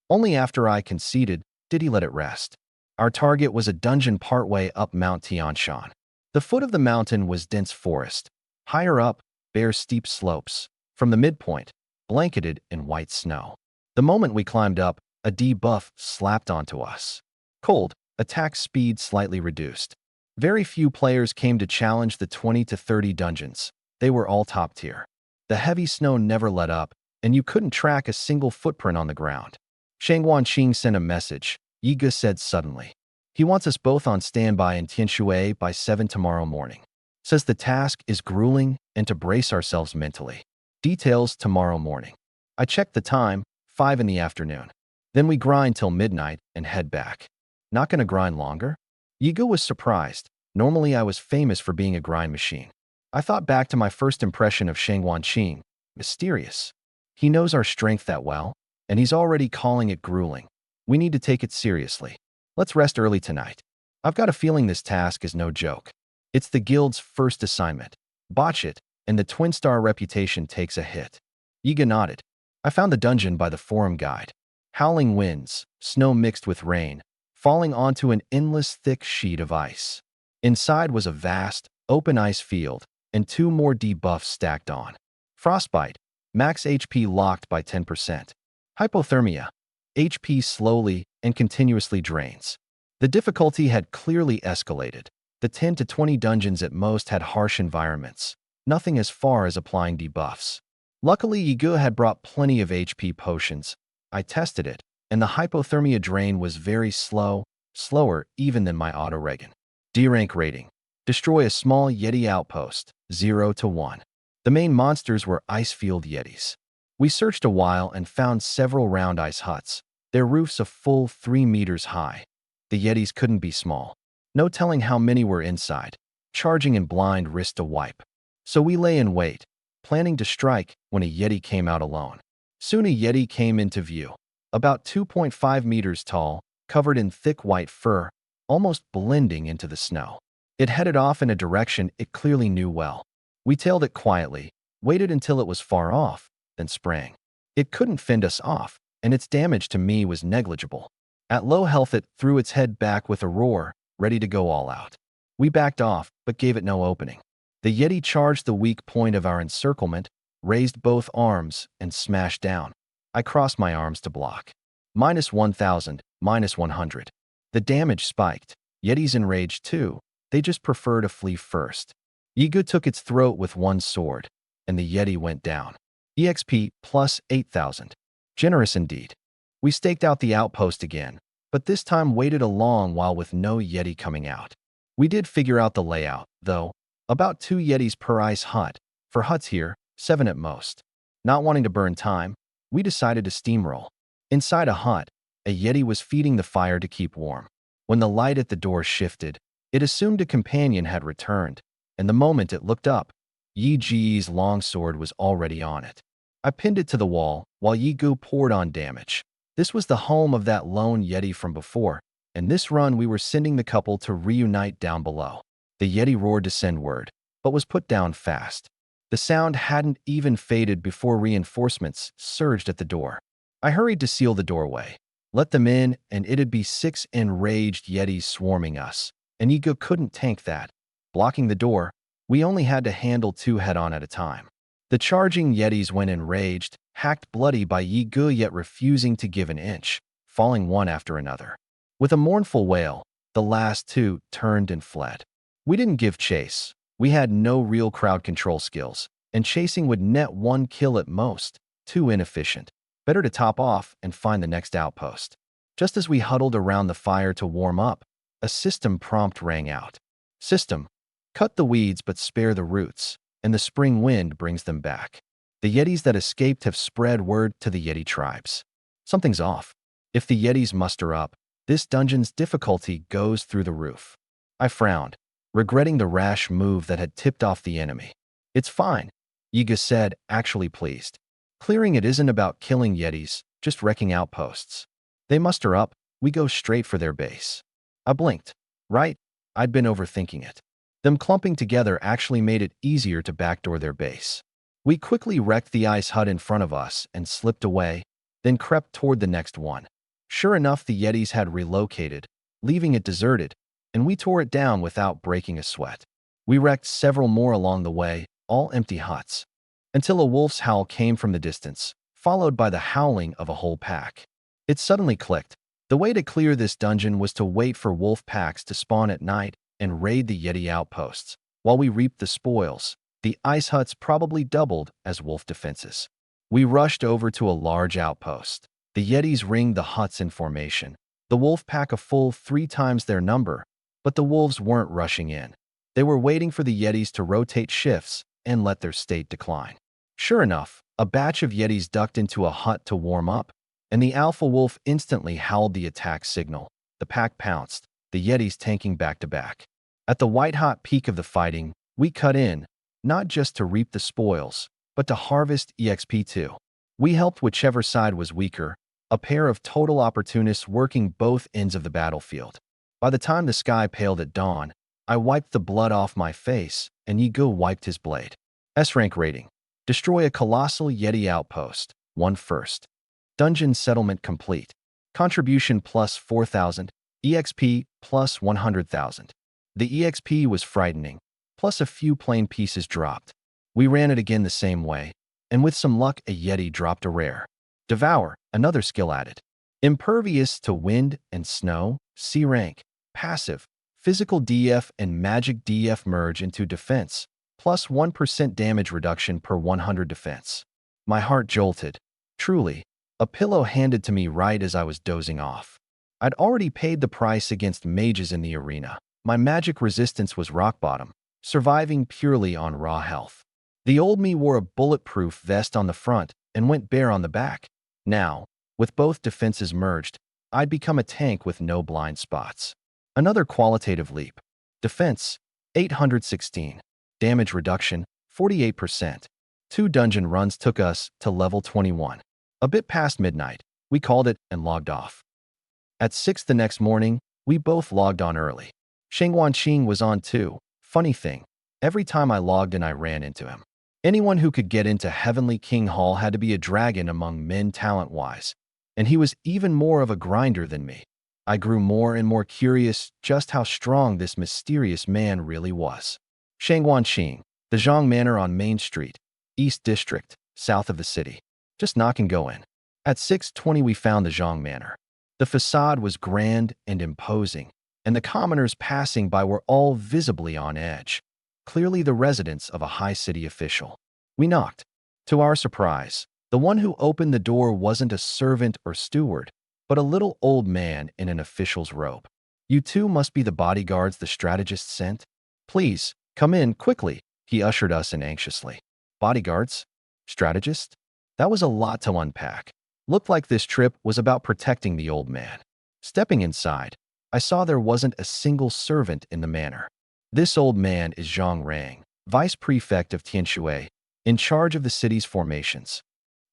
S1: Only after I conceded did he let it rest. Our target was a dungeon partway up Mount Tianshui. The foot of the mountain was dense forest. Higher up, bare steep slopes. From the midpoint, blanketed in white snow. The moment we climbed up, a debuff slapped onto us. Cold, attack speed slightly reduced. Very few players came to challenge the 20 to 30 dungeons. They were all top tier. The heavy snow never let up, and you couldn't track a single footprint on the ground. Shiaoan Qing sent a message, Yiga said suddenly. He wants us both on standby in Tianshui by 7 tomorrow morning. Says the task is grueling and to brace ourselves mentally. Details tomorrow morning. I checked the time, 5 in the afternoon. Then we grind till midnight and head back. Not gonna grind longer? Yiga was surprised. Normally I was famous for being a grind machine. I thought back to my first impression of Shiaoan Qing. Mysterious. He knows our strength that well, and he's already calling it grueling. We need to take it seriously. Let's rest early tonight. I've got a feeling this task is no joke. It's the guild's first assignment. Botch it, and the twin-star reputation takes a hit. Yiga nodded. I found the dungeon by the forum guide. Howling winds, snow mixed with rain, falling onto an endless thick sheet of ice. Inside was a vast, open ice field, and 2 more debuffs stacked on. Frostbite, max HP locked by 10%. Hypothermia, HP slowly and continuously drains. The difficulty had clearly escalated. The 10 to 20 dungeons at most had harsh environments, nothing as far as applying debuffs. Luckily, Yiga had brought plenty of HP potions. I tested it, and the hypothermia drain was very slow, slower even than my auto-regen. D-rank rating. Destroy a small Yeti outpost, 0 to 1. The main monsters were ice-field Yetis. We searched a while and found several round ice huts, their roofs a full 3 meters high. The Yetis couldn't be small. No telling how many were inside. Charging in blind risked a wipe. So we lay in wait, planning to strike when a Yeti came out alone. Soon a Yeti came into view. About 2.5 meters tall, covered in thick white fur, almost blending into the snow. It headed off in a direction it clearly knew well. We tailed it quietly, waited until it was far off, then sprang. It couldn't fend us off, and its damage to me was negligible. At low health it threw its head back with a roar, ready to go all out. We backed off, but gave it no opening. The Yeti charged the weak point of our encirclement, raised both arms, and smashed down. I crossed my arms to block. -1,000, -100. The damage spiked. Yetis enraged too. They just prefer to flee first. Yiga took its throat with one sword, and the Yeti went down. EXP plus 8,000. Generous indeed. We staked out the outpost again, but this time waited a long while with no Yeti coming out. We did figure out the layout, though. About 2 Yetis per ice hut. For huts here, 7 at most. Not wanting to burn time, we decided to steamroll. Inside a hut, a Yeti was feeding the fire to keep warm. When the light at the door shifted, it assumed a companion had returned, and the moment it looked up, Yi Ji's longsword was already on it. I pinned it to the wall, while Yi Gu poured on damage. This was the home of that lone Yeti from before, and this run we were sending the couple to reunite down below. The Yeti roared to send word, but was put down fast. The sound hadn't even faded before reinforcements surged at the door. I hurried to seal the doorway. Let them in, and it'd be 6 enraged Yetis swarming us, and Ego couldn't tank that. Blocking the door, we only had to handle 2 head-on at a time. The charging Yetis went enraged, hacked bloody by Yigu yet refusing to give an inch, falling one after another. With a mournful wail, the last 2 turned and fled. We didn't give chase. We had no real crowd control skills, and chasing would net 1 kill at most, too inefficient. Better to top off and find the next outpost. Just as we huddled around the fire to warm up, a system prompt rang out. System, cut the weeds but spare the roots, and the spring wind brings them back. The Yetis that escaped have spread word to the Yeti tribes. Something's off. If the Yetis muster up, this dungeon's difficulty goes through the roof. I frowned, regretting the rash move that had tipped off the enemy. It's fine, Yiga said, actually pleased. Clearing it isn't about killing Yetis, just wrecking outposts. They muster up, we go straight for their base. I blinked. Right? I'd been overthinking it. Them clumping together actually made it easier to backdoor their base. We quickly wrecked the ice hut in front of us and slipped away, then crept toward the next one. Sure enough, the Yetis had relocated, leaving it deserted, and we tore it down without breaking a sweat. We wrecked several more along the way, all empty huts, until a wolf's howl came from the distance, followed by the howling of a whole pack. It suddenly clicked. The way to clear this dungeon was to wait for wolf packs to spawn at night and raid the Yeti outposts. While we reaped the spoils, the ice huts probably doubled as wolf defenses. We rushed over to a large outpost. The Yetis ringed the huts in formation. The wolf pack a full 3 times their number, but the wolves weren't rushing in. They were waiting for the Yetis to rotate shifts and let their state decline. Sure enough, a batch of Yetis ducked into a hut to warm up, and the alpha wolf instantly howled the attack signal. The pack pounced, the Yetis tanking back to back. At the white-hot peak of the fighting, we cut in, not just to reap the spoils, but to harvest EXP too. We helped whichever side was weaker, a pair of total opportunists working both ends of the battlefield. By the time the sky paled at dawn, I wiped the blood off my face, and Yigo wiped his blade. S-rank rating. Destroy a colossal Yeti outpost. 1 first. Dungeon settlement complete. Contribution plus 4,000. EXP plus 100,000. The EXP was frightening, plus a few plain pieces dropped. We ran it again the same way, and with some luck a Yeti dropped a rare. Devour, another skill added. Impervious to wind and snow, C rank. Passive. Physical DF and magic DF merge into defense, plus 1% damage reduction per 100 defense. My heart jolted. Truly, a pillow handed to me right as I was dozing off. I'd already paid the price against mages in the arena. My magic resistance was rock bottom, surviving purely on raw health. The old me wore a bulletproof vest on the front and went bare on the back. Now, with both defenses merged, I'd become a tank with no blind spots. Another qualitative leap. Defense, 816. Damage reduction, 48%. 2 dungeon runs took us to level 21. A bit past midnight, we called it and logged off. At 6 the next morning, we both logged on early. Shangguanqing was on too. Funny thing, every time I logged in I ran into him. Anyone who could get into Heavenly King Hall had to be a dragon among men talent-wise, and he was even more of a grinder than me. I grew more and more curious just how strong this mysterious man really was. Shangguanqing, the Zhang Manor on Main Street, East District, south of the city. Just knock and go in. At 6:20 we found the Zhang Manor. The facade was grand and imposing, and the commoners passing by were all visibly on edge, clearly the residence of a high city official. We knocked. To our surprise, the one who opened the door wasn't a servant or steward, but a little old man in an official's robe. You two must be the bodyguards the strategist sent? Please, come in quickly, he ushered us in anxiously. Bodyguards? Strategist? That was a lot to unpack. Looked like this trip was about protecting the old man. Stepping inside, I saw there wasn't a single servant in the manor. This old man is Zhang Rang, vice prefect of Tianshui, in charge of the city's formations.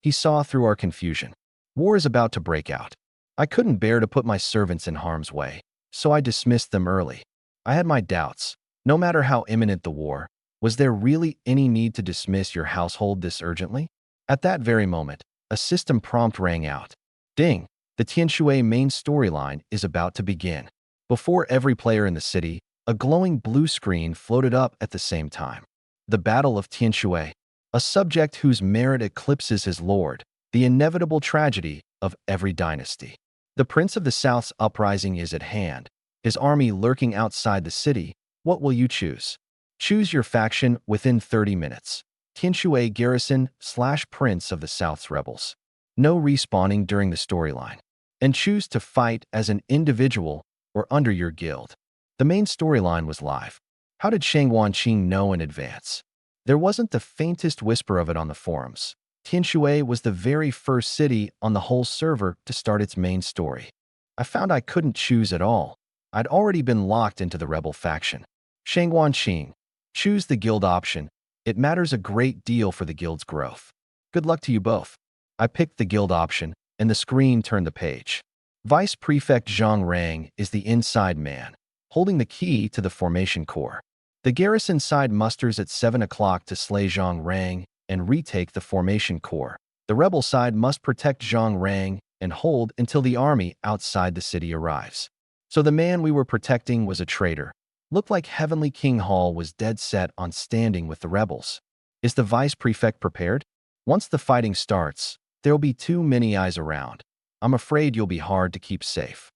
S1: He saw through our confusion. War is about to break out. I couldn't bear to put my servants in harm's way, so I dismissed them early. I had my doubts. No matter how imminent the war, was there really any need to dismiss your household this urgently? At that very moment, a system prompt rang out. Ding! The Tianshui main storyline is about to begin. Before every player in the city, a glowing blue screen floated up at the same time. The Battle of Tianshui, a subject whose merit eclipses his lord, the inevitable tragedy of every dynasty. The Prince of the South's uprising is at hand, his army lurking outside the city. What will you choose? Choose your faction within 30 minutes. Tianshui garrison / Prince of the South's rebels. No respawning during the storyline. And choose to fight as an individual or under your guild. The main storyline was live. How did Shangguanqing know in advance? There wasn't the faintest whisper of it on the forums. Tianshui was the very first city on the whole server to start its main story. I found I couldn't choose at all. I'd already been locked into the rebel faction. Shangguanqing, choose the guild option. It matters a great deal for the guild's growth. Good luck to you both. I picked the guild option, and the screen turned the page. Vice Prefect Zhang Rang is the inside man, holding the key to the formation core. The garrison side musters at 7 o'clock to slay Zhang Rang and retake the formation core. The rebel side must protect Zhang Rang and hold until the army outside the city arrives. So the man we were protecting was a traitor. Looked like Heavenly King Hall was dead set on standing with the rebels. Is the vice prefect prepared? Once the fighting starts, there'll be too many eyes around. I'm afraid you'll be hard to keep safe.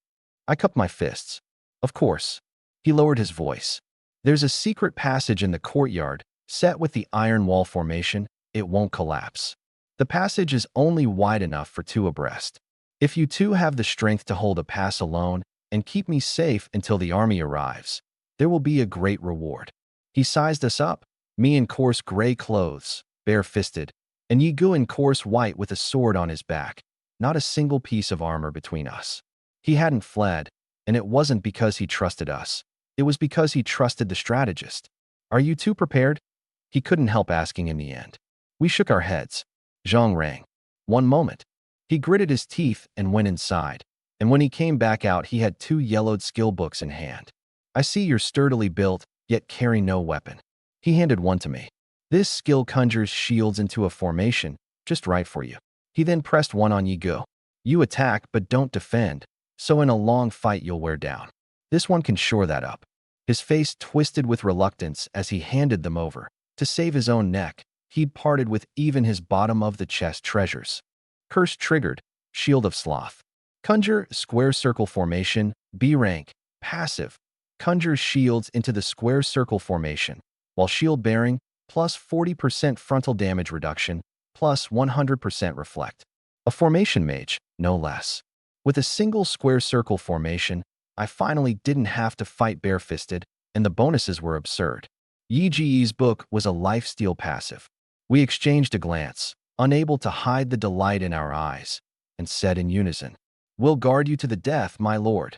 S1: I cupped my fists. Of course. He lowered his voice. There's a secret passage in the courtyard, set with the iron wall formation. It won't collapse. The passage is only wide enough for 2 abreast. If you two have the strength to hold a pass alone and keep me safe until the army arrives, there will be a great reward. He sized us up, me in coarse gray clothes, bare-fisted, and Yi Gu in coarse white with a sword on his back, not a single piece of armor between us. He hadn't fled, and it wasn't because he trusted us. It was because he trusted the strategist. Are you two prepared? He couldn't help asking in the end. We shook our heads. Zhang Rang. One moment. He gritted his teeth and went inside, and when he came back out he had 2 yellowed skill books in hand. I see you're sturdily built, yet carry no weapon. He handed one to me. This skill conjures shields into a formation, just right for you. He then pressed one on Yi Gu. You attack but don't defend, so in a long fight you'll wear down. This one can shore that up. His face twisted with reluctance as he handed them over. To save his own neck, he'd parted with even his bottom of the chest treasures. Curse triggered, Shield of Sloth. Conjure, square circle formation, B rank, passive. Conjures shields into the square circle formation, while shield bearing, plus 40% frontal damage reduction, plus 100% reflect. A formation mage, no less. With a single square circle formation, I finally didn't have to fight bare-fisted, and the bonuses were absurd. Yi Ji's book was a lifesteal passive. We exchanged a glance, unable to hide the delight in our eyes, and said in unison, We'll guard you to the death, my lord.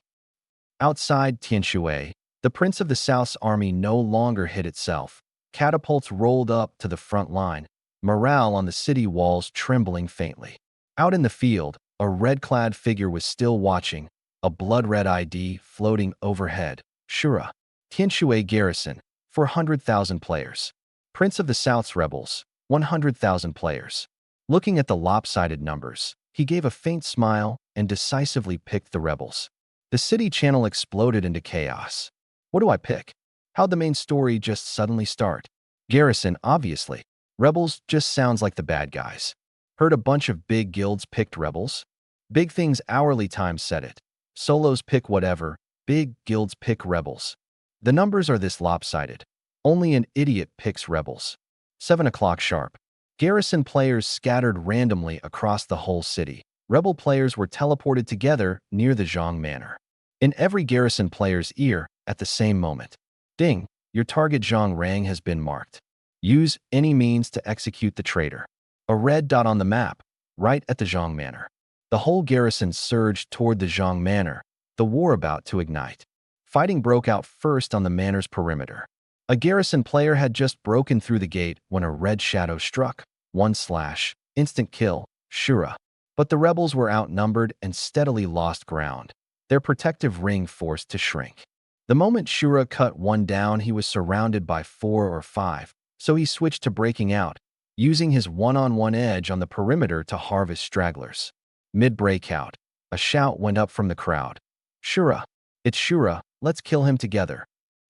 S1: Outside Tianshui, the Prince of the South's army no longer hid itself. Catapults rolled up to the front line, morale on the city walls trembling faintly. Out in the field, a red-clad figure was still watching, a blood-red ID floating overhead. Shura. Tianshui garrison, 400,000 players. Prince of the South's rebels, 100,000 players. Looking at the lopsided numbers, he gave a faint smile and decisively picked the rebels. The city channel exploded into chaos. What do I pick? How'd the main story just suddenly start? Garrison, obviously. Rebels just sounds like the bad guys. Heard a bunch of big guilds picked rebels? Big Things Hourly Times said it. Solos pick whatever, big guilds pick rebels. The numbers are this lopsided. Only an idiot picks rebels. 7 o'clock sharp. Garrison players scattered randomly across the whole city. Rebel players were teleported together near the Zhang Manor. In every garrison player's ear, at the same moment. Ding, your target Zhang Rang has been marked. Use any means to execute the traitor. A red dot on the map, right at the Zhang Manor. The whole garrison surged toward the Zhang Manor, the war about to ignite. Fighting broke out first on the manor's perimeter. A garrison player had just broken through the gate when a red shadow struck. 1 slash, instant kill, Shura. But the rebels were outnumbered and steadily lost ground, their protective ring forced to shrink. The moment Shura cut one down, he was surrounded by 4 or 5, so he switched to breaking out, using his one-on-one edge on the perimeter to harvest stragglers. Mid-breakout, a shout went up from the crowd. Shura! It's Shura, let's kill him together.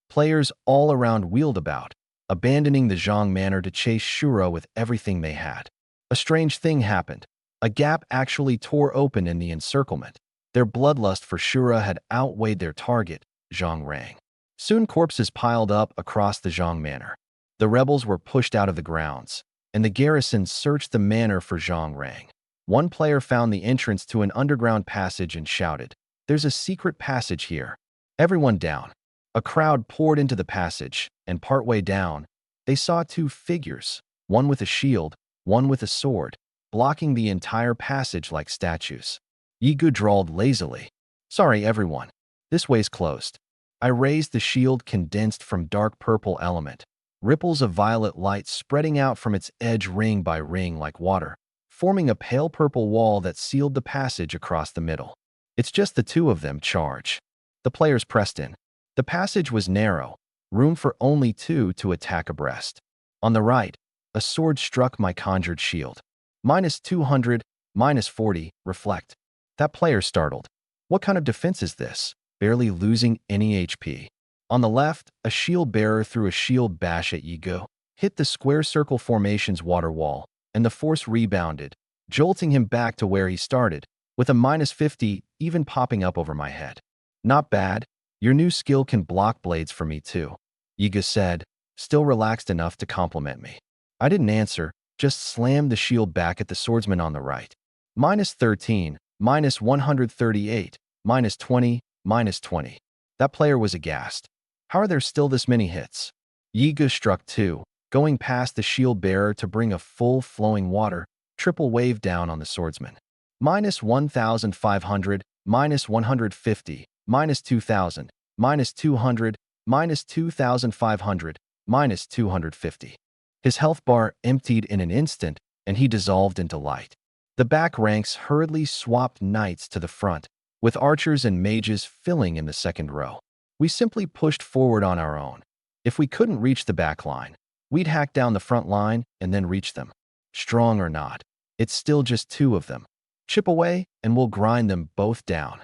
S1: Players all around wheeled about, abandoning the Zhang Manor to chase Shura with everything they had. A strange thing happened. A gap actually tore open in the encirclement. Their bloodlust for Shura had outweighed their target, Zhang Rang. Soon corpses piled up across the Zhang Manor. The rebels were pushed out of the grounds, and the garrison searched the manor for Zhang Rang. One player found the entrance to an underground passage and shouted, There's a secret passage here. Everyone down. A crowd poured into the passage, and partway down, they saw 2 figures, one with a shield, one with a sword, blocking the entire passage like statues. Yi Gu drawled lazily. Sorry, everyone. This way's closed. I raised the shield condensed from dark purple element, ripples of violet light spreading out from its edge ring by ring like water, forming a pale purple wall that sealed the passage across the middle. It's just the 2 of them, charge. The players pressed in. The passage was narrow, room for only two to attack abreast. On the right, a sword struck my conjured shield. -200, -40, reflect. That player startled. What kind of defense is this? Barely losing any HP. On the left, a shield bearer threw a shield bash at Yigo, hit the square circle formation's water wall, and the force rebounded, jolting him back to where he started, with a -50 even popping up over my head. Not bad. Your new skill can block blades for me too, Yiga said, still relaxed enough to compliment me. I didn't answer, just slammed the shield back at the swordsman on the right. -13, -138, -20, -20. That player was aghast. How are there still this many hits? Yiga struck two, going past the shield bearer to bring a full flowing water, triple wave down on the swordsman. -1,500, -150, -2,000, -200, -2,500, -250. His health bar emptied in an instant, and he dissolved into light. The back ranks hurriedly swapped knights to the front, with archers and mages filling in the second row. We simply pushed forward on our own. If we couldn't reach the back line, we'd hack down the front line and then reach them. Strong or not, it's still just two of them. Chip away, and we'll grind them both down.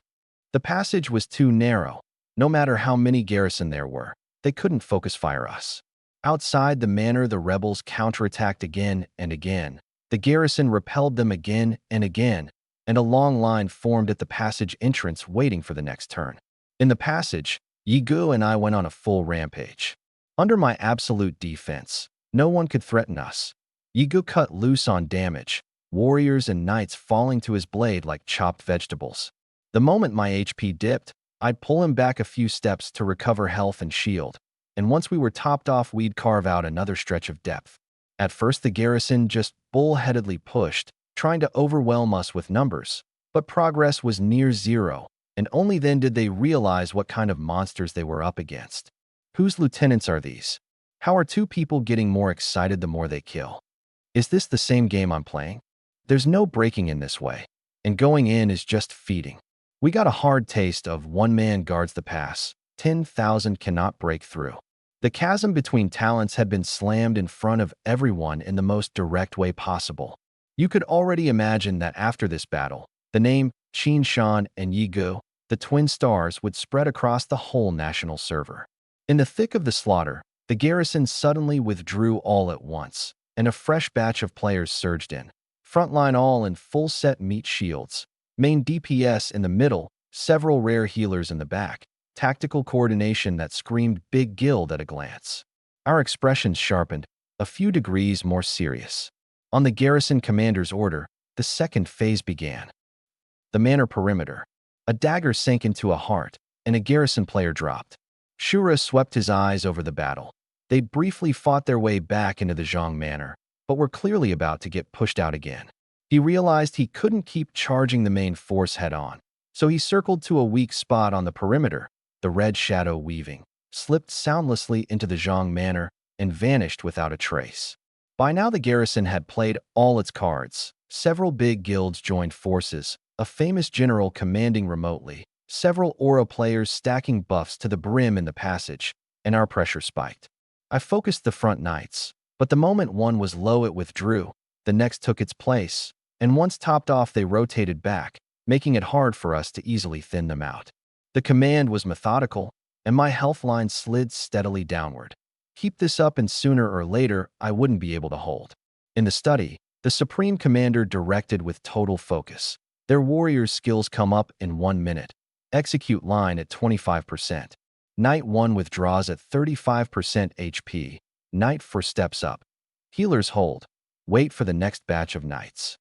S1: The passage was too narrow. No matter how many garrison there were, they couldn't focus fire us. Outside the manor, the rebels counterattacked again and again. The garrison repelled them again and again, and a long line formed at the passage entrance waiting for the next turn. In the passage, Yigu and I went on a full rampage. Under my absolute defense, no one could threaten us. Yigu cut loose on damage, warriors and knights falling to his blade like chopped vegetables. The moment my HP dipped, I'd pull him back a few steps to recover health and shield, and once we were topped off, we'd carve out another stretch of depth. At first, the garrison just bullheadedly pushed, trying to overwhelm us with numbers, but progress was near zero, and only then did they realize what kind of monsters they were up against. Whose lieutenants are these? How are two people getting more excited the more they kill? Is this the same game I'm playing? There's no breaking in this way, and going in is just feeding. We got a hard taste of one man guards the pass, 10,000 cannot break through. The chasm between talents had been slammed in front of everyone in the most direct way possible. You could already imagine that after this battle, the name Tianshui and Yigu, the twin stars, would spread across the whole national server. In the thick of the slaughter, the garrison suddenly withdrew all at once, and a fresh batch of players surged in. Frontline all in full set meat shields, main DPS in the middle, several rare healers in the back, tactical coordination that screamed big guild at a glance. Our expressions sharpened, a few degrees more serious. On the garrison commander's order, the second phase began. The manor perimeter. A dagger sank into a heart, and a garrison player dropped. Shura swept his eyes over the battle. They'd briefly fought their way back into the Zhang manor, but were clearly about to get pushed out again. He realized he couldn't keep charging the main force head-on, so he circled to a weak spot on the perimeter, the red shadow weaving, slipped soundlessly into the Zhang manor, and vanished without a trace. By now the garrison had played all its cards. Several big guilds joined forces, a famous general commanding remotely, several aura players stacking buffs to the brim in the passage, and our pressure spiked. I focused the front knights, but the moment one was low it withdrew, the next took its place, and once topped off they rotated back, making it hard for us to easily thin them out. The command was methodical, and my health line slid steadily downward. Keep this up and sooner or later I wouldn't be able to hold. In the study, the Supreme Commander directed with total focus. Their warriors' skills come up in 1 minute. Execute line at 25%. Knight 1 withdraws at 35% HP. Knight 4 steps up. Healers hold. Wait for the next batch of knights.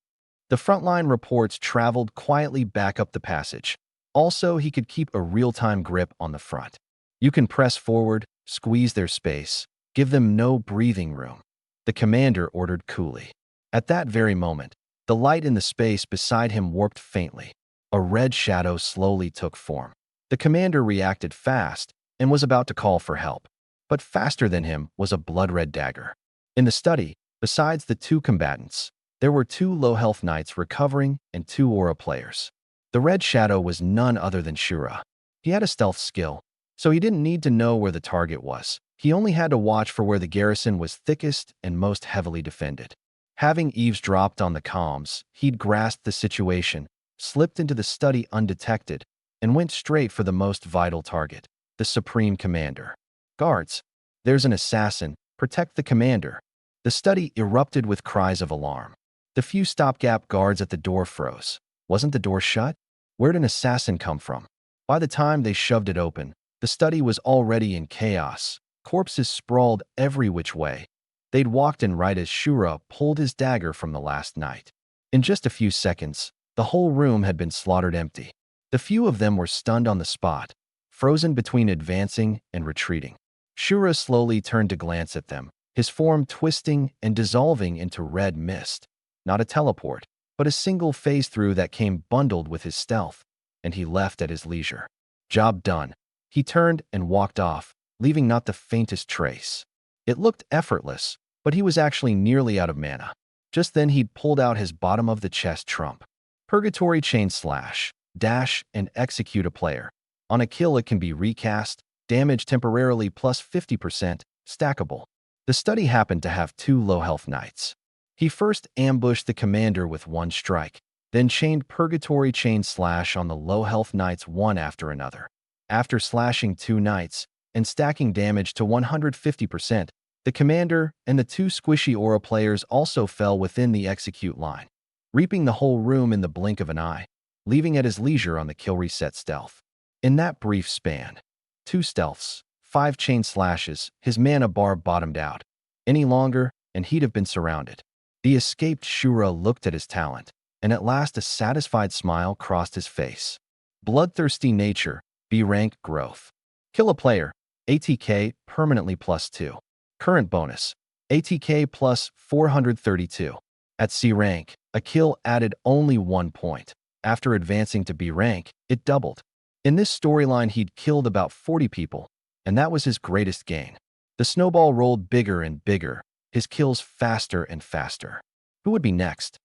S1: The frontline reports traveled quietly back up the passage. Also, he could keep a real-time grip on the front. You can press forward, squeeze their space, give them no breathing room. The commander ordered coolly. At that very moment, the light in the space beside him warped faintly. A red shadow slowly took form. The commander reacted fast and was about to call for help. But faster than him was a blood-red dagger. In the study, besides the two combatants, there were 2 low-health knights recovering and 2 aura players. The red shadow was none other than Shura. He had a stealth skill, so he didn't need to know where the target was. He only had to watch for where the garrison was thickest and most heavily defended. Having eavesdropped on the comms, he'd grasped the situation, slipped into the study undetected, and went straight for the most vital target, the Supreme Commander. Guards, there's an assassin, protect the commander. The study erupted with cries of alarm. The few stopgap guards at the door froze. Wasn't the door shut? Where'd an assassin come from? By the time they shoved it open, the study was already in chaos. Corpses sprawled every which way. They'd walked in right as Shura pulled his dagger from the last knight. In just a few seconds, the whole room had been slaughtered empty. The few of them were stunned on the spot, frozen between advancing and retreating. Shura slowly turned to glance at them, his form twisting and dissolving into red mist. Not a teleport, but a single phase-through that came bundled with his stealth, and he left at his leisure. Job done. He turned and walked off, leaving not the faintest trace. It looked effortless, but he was actually nearly out of mana. Just then he'd pulled out his bottom-of-the-chest trump. Purgatory Chain Slash, dash, and execute a player. On a kill it can be recast, damage temporarily plus 50%, stackable. The study happened to have 2 low-health knights. He first ambushed the commander with 1 strike, then chained Purgatory Chain Slash on the low-health knights one after another. After slashing 2 knights and stacking damage to 150%, the commander and the 2 squishy aura players also fell within the execute line, reaping the whole room in the blink of an eye, leaving at his leisure on the kill reset stealth. In that brief span, 2 stealths, 5 chain slashes, his mana bar bottomed out. Any longer, and he'd have been surrounded. The escaped Shura looked at his talent, and at last a satisfied smile crossed his face. Bloodthirsty nature, B rank growth. Kill a player, ATK permanently +2. Current bonus, ATK plus 432. At C rank, a kill added only 1 point. After advancing to B rank, it doubled. In this storyline he'd killed about 40 people, and that was his greatest gain. The snowball rolled bigger and bigger, his kills faster and faster. Who would be next?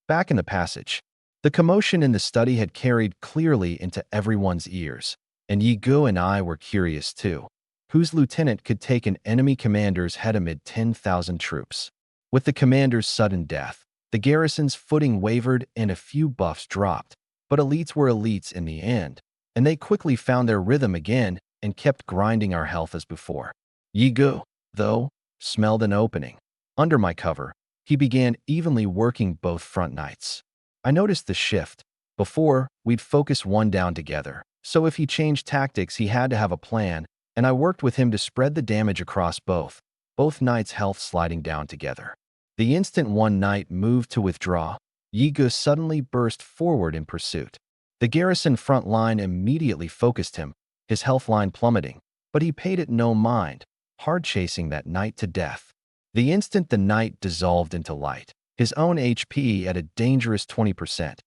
S1: Back in the passage, the commotion in the study had carried clearly into everyone's ears, and Yi Gu and I were curious too. Whose lieutenant could take an enemy commander's head amid 10,000 troops? With the commander's sudden death, the garrison's footing wavered and a few buffs dropped, but elites were elites in the end, and they quickly found their rhythm again and kept grinding our health as before. Yi Gu, though, smelled an opening. Under my cover, he began evenly working both front knights. I noticed the shift. Before, we'd focus one down together, so if he changed tactics he had to have a plan, and I worked with him to spread the damage across both knights' health sliding down together. The instant one knight moved to withdraw, Yi Gu suddenly burst forward in pursuit. The garrison front line immediately focused him, his health line plummeting, but he paid it no mind, hard chasing that knight to death. The instant the knight dissolved into light, his own HP at a dangerous 20%.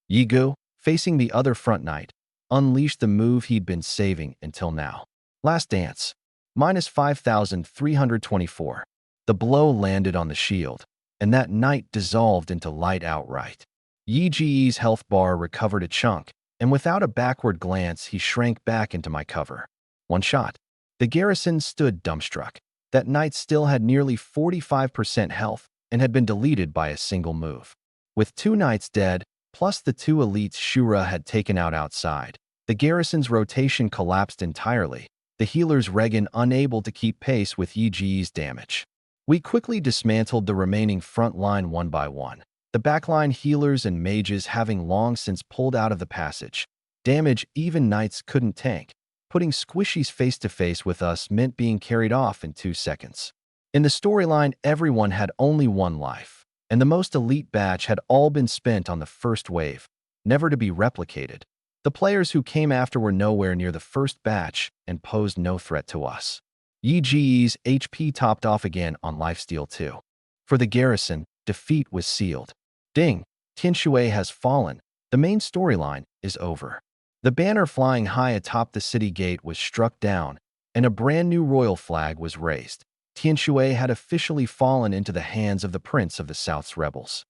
S1: Yi Gu, facing the other front knight, unleashed the move he'd been saving until now. Last Dance, minus 5,324. The blow landed on the shield, and that knight dissolved into light outright. Yi Ji's health bar recovered a chunk, and without a backward glance he shrank back into my cover. One shot. The garrison stood dumbstruck. That knight still had nearly 45% health and had been deleted by a single move. With 2 knights dead, plus the 2 elites Shura had taken out outside, the garrison's rotation collapsed entirely, the healer's Regan unable to keep pace with Yi Ji's damage. We quickly dismantled the remaining front line one by one, the backline healers and mages having long since pulled out of the passage. Damage even knights couldn't tank. Putting squishies face-to-face with us meant being carried off in 2 seconds. In the storyline, everyone had only 1 life, and the most elite batch had all been spent on the first wave, never to be replicated. The players who came after were nowhere near the first batch and posed no threat to us. Yi Ji's HP topped off again on lifesteal 2. For the garrison, defeat was sealed. Ding! Tianshui has fallen. The main storyline is over. The banner flying high atop the city gate was struck down, and a brand new royal flag was raised. Tianshui had officially fallen into the hands of the Prince of the South's rebels.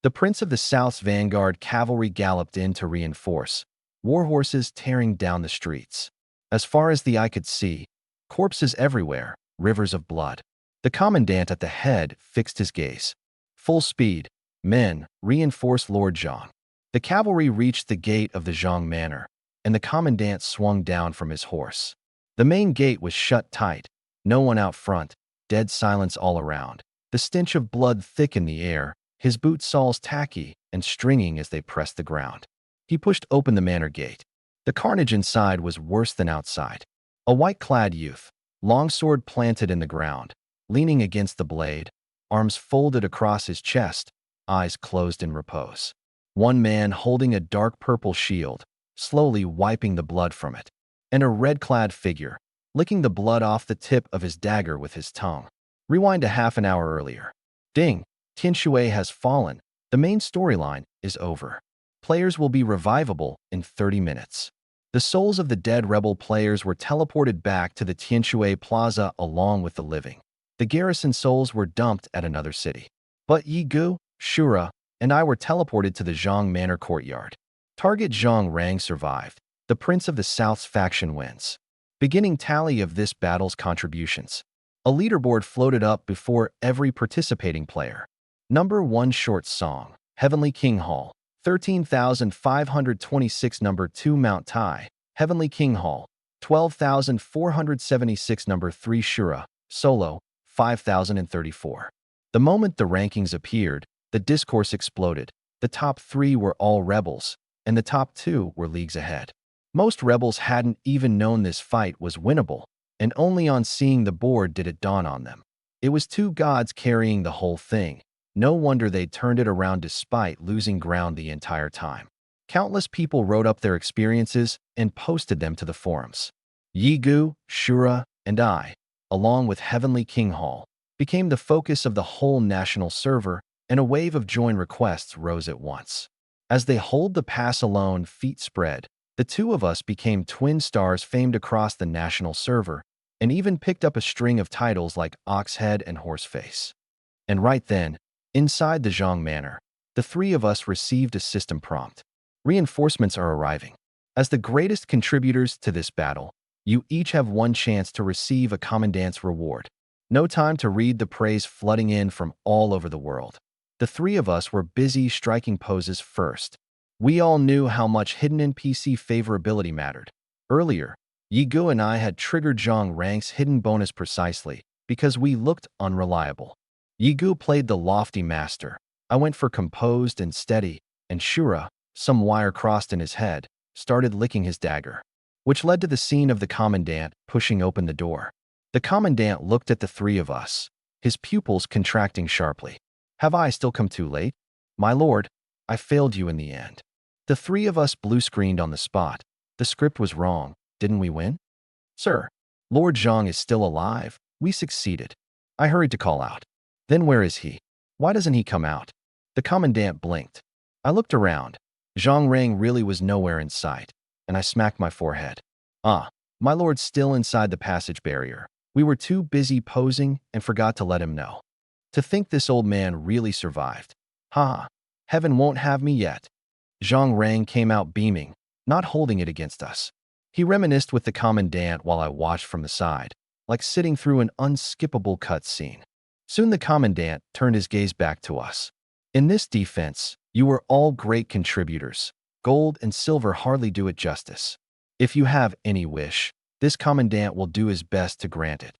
S1: The Prince of the South's vanguard cavalry galloped in to reinforce, warhorses tearing down the streets. As far as the eye could see, corpses everywhere, rivers of blood. The commandant at the head fixed his gaze. Full speed. Men, reinforce Lord Zhang. The cavalry reached the gate of the Zhang manor, and the commandant swung down from his horse. The main gate was shut tight. No one out front, dead silence all around. The stench of blood thick in the air, his boot soles tacky and stringing as they pressed the ground. He pushed open the manor gate. The carnage inside was worse than outside. A white-clad youth, longsword planted in the ground, leaning against the blade, arms folded across his chest, eyes closed in repose. One man holding a dark purple shield, slowly wiping the blood from it, and a red-clad figure, licking the blood off the tip of his dagger with his tongue. Rewind to half an hour earlier. Ding! Tianshui has fallen. The main storyline is over. Players will be revivable in 30 minutes. The souls of the dead rebel players were teleported back to the Tianshui Plaza along with the living. The garrison souls were dumped at another city. But Yi Gu, Shura, and I were teleported to the Zhang Manor courtyard. Target Zhang Rang survived. The Prince of the South's faction wins. Beginning tally of this battle's contributions. A leaderboard floated up before every participating player. Number 1 short song, Heavenly King Hall, 13,526. Number 2 Mount Tai, Heavenly King Hall, 12,476. Number 3 Shura, Solo, 5,034. The moment the rankings appeared, the discourse exploded. The top 3 were all rebels, and the top 2 were leagues ahead. Most rebels hadn't even known this fight was winnable, and only on seeing the board did it dawn on them. It was 2 gods carrying the whole thing. No wonder they turned it around despite losing ground the entire time. Countless people wrote up their experiences and posted them to the forums. Yi Gu, Shura, and I, along with Heavenly King Hall, became the focus of the whole national server, and a wave of join requests rose at once. As they hold the pass alone, feet spread, the 2 of us became twin stars famed across the national server, and even picked up a string of titles like Oxhead and Horseface. And right then, inside the Zhang Manor, the 3 of us received a system prompt. Reinforcements are arriving. As the greatest contributors to this battle, you each have 1 chance to receive a commandant's reward. No time to read the praise flooding in from all over the world. The 3 of us were busy striking poses first. We all knew how much hidden NPC favorability mattered. Earlier, Yi Gu and I had triggered Zhang Rang's hidden bonus precisely because we looked unreliable. Yi Gu played the lofty master. I went for composed and steady, and Shura, some wire crossed in his head, started licking his dagger, which led to the scene of the commandant pushing open the door. The commandant looked at the 3 of us, his pupils contracting sharply. Have I still come too late? My lord, I failed you in the end. The 3 of us blue-screened on the spot. The script was wrong. Didn't we win? Sir, Lord Zhang is still alive. We succeeded. I hurried to call out. Then where is he? Why doesn't he come out? The commandant blinked. I looked around. Zhang Rang really was nowhere in sight, and I smacked my forehead. Ah, my lord's still inside the passage barrier. We were too busy posing and forgot to let him know. To think this old man really survived. Ha! Heaven won't have me yet. Zhang Rang came out beaming, not holding it against us. He reminisced with the commandant while I watched from the side, like sitting through an unskippable cutscene. Soon the commandant turned his gaze back to us. In this defense, you were all great contributors. Gold and silver hardly do it justice. If you have any wish, this commandant will do his best to grant it.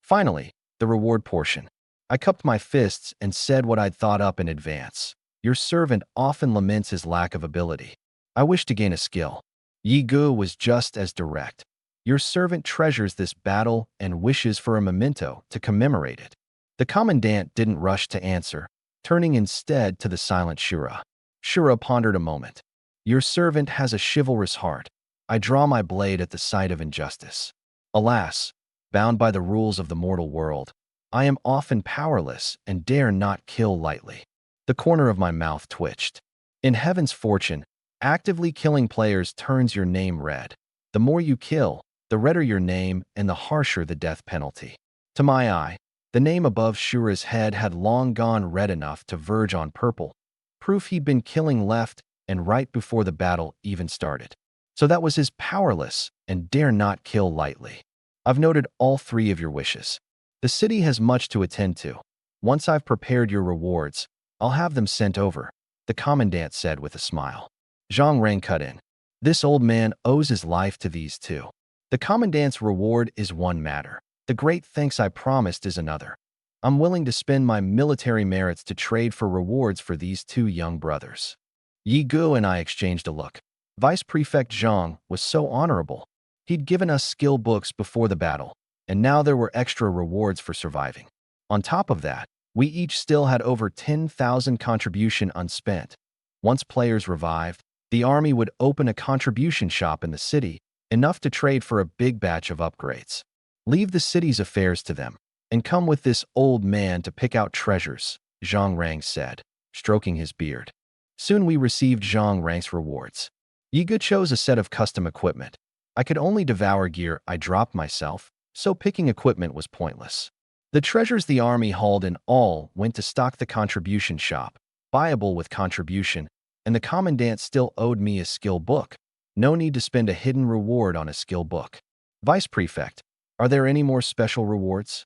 S1: Finally, the reward portion. I cupped my fists and said what I'd thought up in advance. Your servant often laments his lack of ability. I wish to gain a skill. Yi Gu was just as direct. Your servant treasures this battle and wishes for a memento to commemorate it. The commandant didn't rush to answer, turning instead to the silent Shura. Shura pondered a moment. Your servant has a chivalrous heart. I draw my blade at the sight of injustice. Alas, bound by the rules of the mortal world, I am often powerless and dare not kill lightly. The corner of my mouth twitched. In Heaven's fortune, actively killing players turns your name red. The more you kill, the redder your name and the harsher the death penalty. To my eye, the name above Shura's head had long gone red enough to verge on purple, proof he'd been killing left and right before the battle even started. So that was his powerless and dare not kill lightly. I've noted all 3 of your wishes. The city has much to attend to. Once I've prepared your rewards, I'll have them sent over, the commandant said with a smile. Zhang Rang cut in. This old man owes his life to these 2. The commandant's reward is one matter. The great thanks I promised is another. I'm willing to spend my military merits to trade for rewards for these 2 young brothers. Yi Gu and I exchanged a look. Vice Prefect Zhang was so honorable. He'd given us skill books before the battle, and now there were extra rewards for surviving. On top of that, we each still had over 10,000 contribution unspent. Once players revived, the army would open a contribution shop in the city, enough to trade for a big batch of upgrades. Leave the city's affairs to them, and come with this old man to pick out treasures, Zhang Rang said, stroking his beard. Soon we received Zhang Rang's rewards. Yiga chose a set of custom equipment. I could only devour gear I dropped myself, so picking equipment was pointless. The treasures the army hauled in all went to stock the contribution shop, buyable with contribution, and the commandant still owed me a skill book. No need to spend a hidden reward on a skill book. Vice Prefect, are there any more special rewards?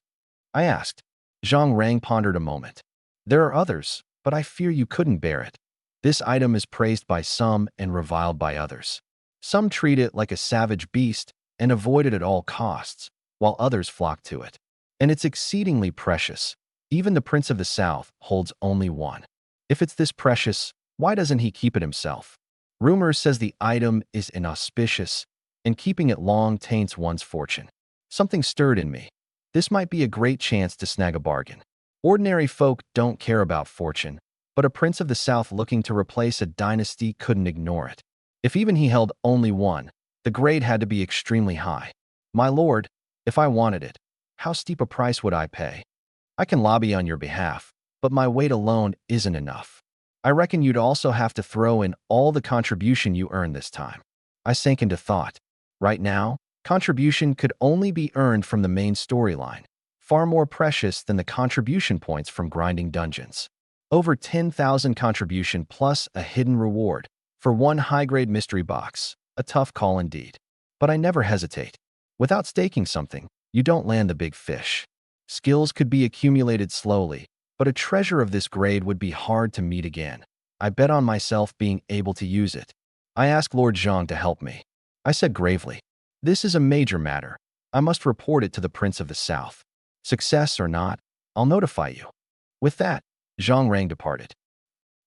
S1: I asked. Zhang Rang pondered a moment. There are others, but I fear you couldn't bear it. This item is praised by some and reviled by others. Some treat it like a savage beast and avoid it at all costs, while others flock to it. And it's exceedingly precious. Even the Prince of the South holds only one. If it's this precious, why doesn't he keep it himself? Rumor says the item is inauspicious, and keeping it long taints one's fortune. Something stirred in me. This might be a great chance to snag a bargain. Ordinary folk don't care about fortune, but a Prince of the South looking to replace a dynasty couldn't ignore it. If even he held only one, the grade had to be extremely high. My lord, if I wanted it, how steep a price would I pay? I can lobby on your behalf, but my weight alone isn't enough. I reckon you'd also have to throw in all the contribution you earned this time. I sank into thought. Right now, contribution could only be earned from the main storyline, far more precious than the contribution points from grinding dungeons. Over 10,000 contribution plus a hidden reward for one high-grade mystery box, a tough call indeed. But I never hesitate. Without staking something, you don't land the big fish. Skills could be accumulated slowly, but a treasure of this grade would be hard to meet again. I bet on myself being able to use it. I asked Lord Zhang to help me. I said gravely, this is a major matter. I must report it to the Prince of the South. Success or not, I'll notify you. With that, Zhang Rang departed.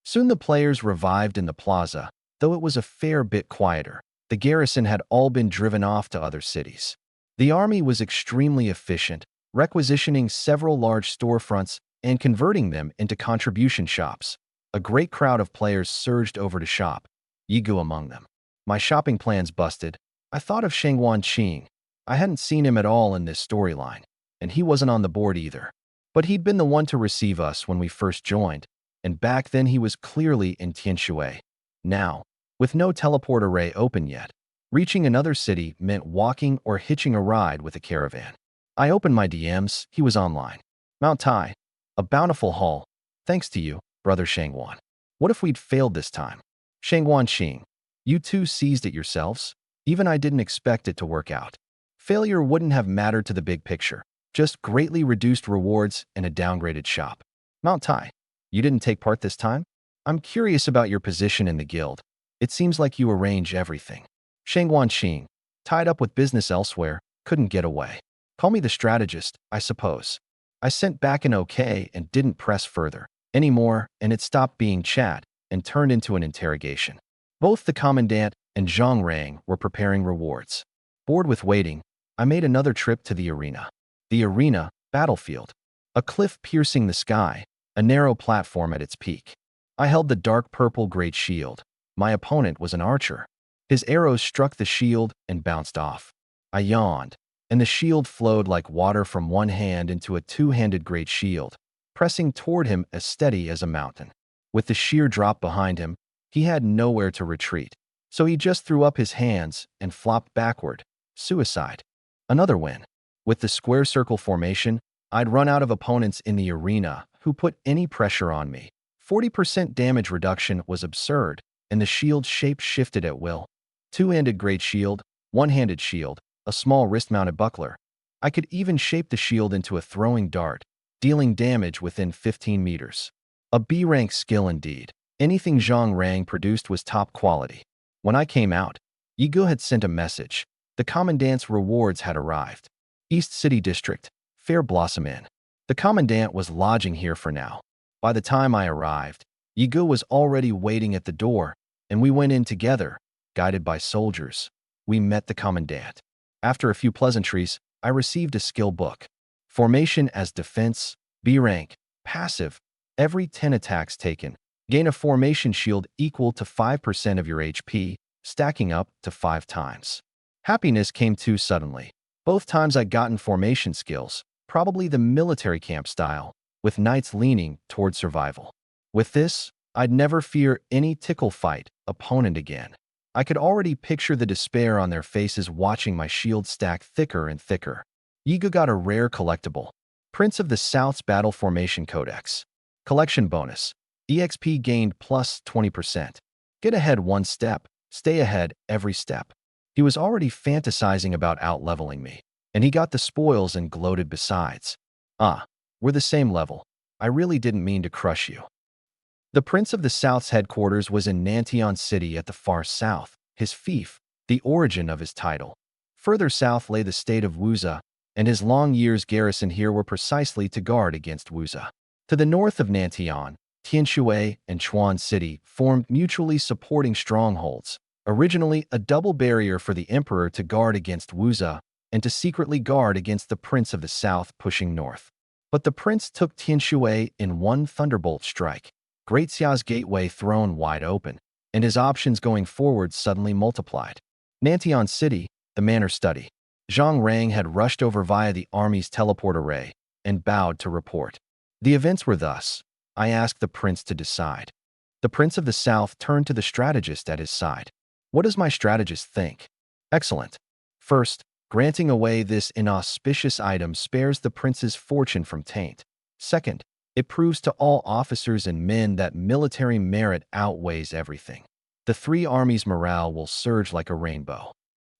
S1: Soon the players revived in the plaza, though it was a fair bit quieter. The garrison had all been driven off to other cities. The army was extremely efficient, requisitioning several large storefronts and converting them into contribution shops. A great crowd of players surged over to shop, Yigu among them. My shopping plans busted. I thought of Shangguan Qing. I hadn't seen him at all in this storyline, and he wasn't on the board either. But he'd been the one to receive us when we first joined, and back then he was clearly in Tianshui. Now, with no teleport array open yet, reaching another city meant walking or hitching a ride with a caravan. I opened my DMs, he was online. Mount Tai, a bountiful haul, thanks to you, brother Shangguan. What if we'd failed this time? Shangguan Qing, you two seized it yourselves? Even I didn't expect it to work out. Failure wouldn't have mattered to the big picture. Just greatly reduced rewards and a downgraded shop. Mount Tai, you didn't take part this time? I'm curious about your position in the guild. It seems like you arrange everything. Shangguan Qing, tied up with business elsewhere, couldn't get away. Call me the strategist, I suppose. I sent back an okay and didn't press further anymore, and it stopped being chat and turned into an interrogation. Both the commandant and Zhang Rang were preparing rewards. Bored with waiting, I made another trip to the arena. The arena, battlefield. A cliff piercing the sky, a narrow platform at its peak. I held the dark purple great shield. My opponent was an archer. His arrows struck the shield and bounced off. I yawned, and the shield flowed like water from one hand into a two-handed great shield, pressing toward him as steady as a mountain. With the sheer drop behind him, he had nowhere to retreat, so he just threw up his hands and flopped backward. Suicide. Another win. With the square circle formation, I'd run out of opponents in the arena who put any pressure on me. 40% damage reduction was absurd, and the shield shape shifted at will. Two-handed great shield, one-handed shield, a small wrist-mounted buckler. I could even shape the shield into a throwing dart, dealing damage within 15 meters. A B-rank skill indeed. Anything Zhang Rang produced was top quality. When I came out, Yigu had sent a message. The commandant's rewards had arrived. East City District, Fair Blossom Inn. The commandant was lodging here for now. By the time I arrived, Yigu was already waiting at the door, and we went in together, guided by soldiers. We met the commandant. After a few pleasantries, I received a skill book. Formation as defense, B rank, passive. Every 10 attacks taken, gain a formation shield equal to 5% of your HP, stacking up to 5 times. Happiness came too suddenly. Both times I'd gotten formation skills, probably the military camp style, with knights leaning toward survival. With this, I'd never fear any tickle fight opponent again. I could already picture the despair on their faces watching my shield stack thicker and thicker. Yigu got a rare collectible. Prince of the South's Battle Formation Codex. Collection bonus. EXP gained plus 20%. Get ahead one step, stay ahead every step. He was already fantasizing about out-leveling me, and he got the spoils and gloated besides. We're the same level. I really didn't mean to crush you. The Prince of the South's headquarters was in Nanton City at the far south, his fief, the origin of his title. Further south lay the state of Wuza, and his long years garrison here were precisely to guard against Wuza. To the north of Nanton, Tianshui and Chuan City formed mutually supporting strongholds, originally a double barrier for the emperor to guard against Wuza and to secretly guard against the Prince of the South pushing north. But the prince took Tianshui in one thunderbolt strike. Great Xia's gateway thrown wide open, and his options going forward suddenly multiplied. Nanton City, the manor study. Zhang Rang had rushed over via the army's teleport array and bowed to report. The events were thus. I asked the prince to decide. The Prince of the South turned to the strategist at his side. What does my strategist think? Excellent. First, granting away this inauspicious item spares the prince's fortune from taint. Second, it proves to all officers and men that military merit outweighs everything. The three armies' morale will surge like a rainbow.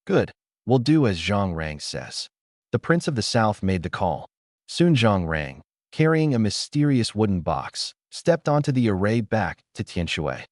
S1: Good. We'll do as Zhang Rang says. The Prince of the South made the call. Soon Zhang Rang, carrying a mysterious wooden box, stepped onto the array back to Tianshui.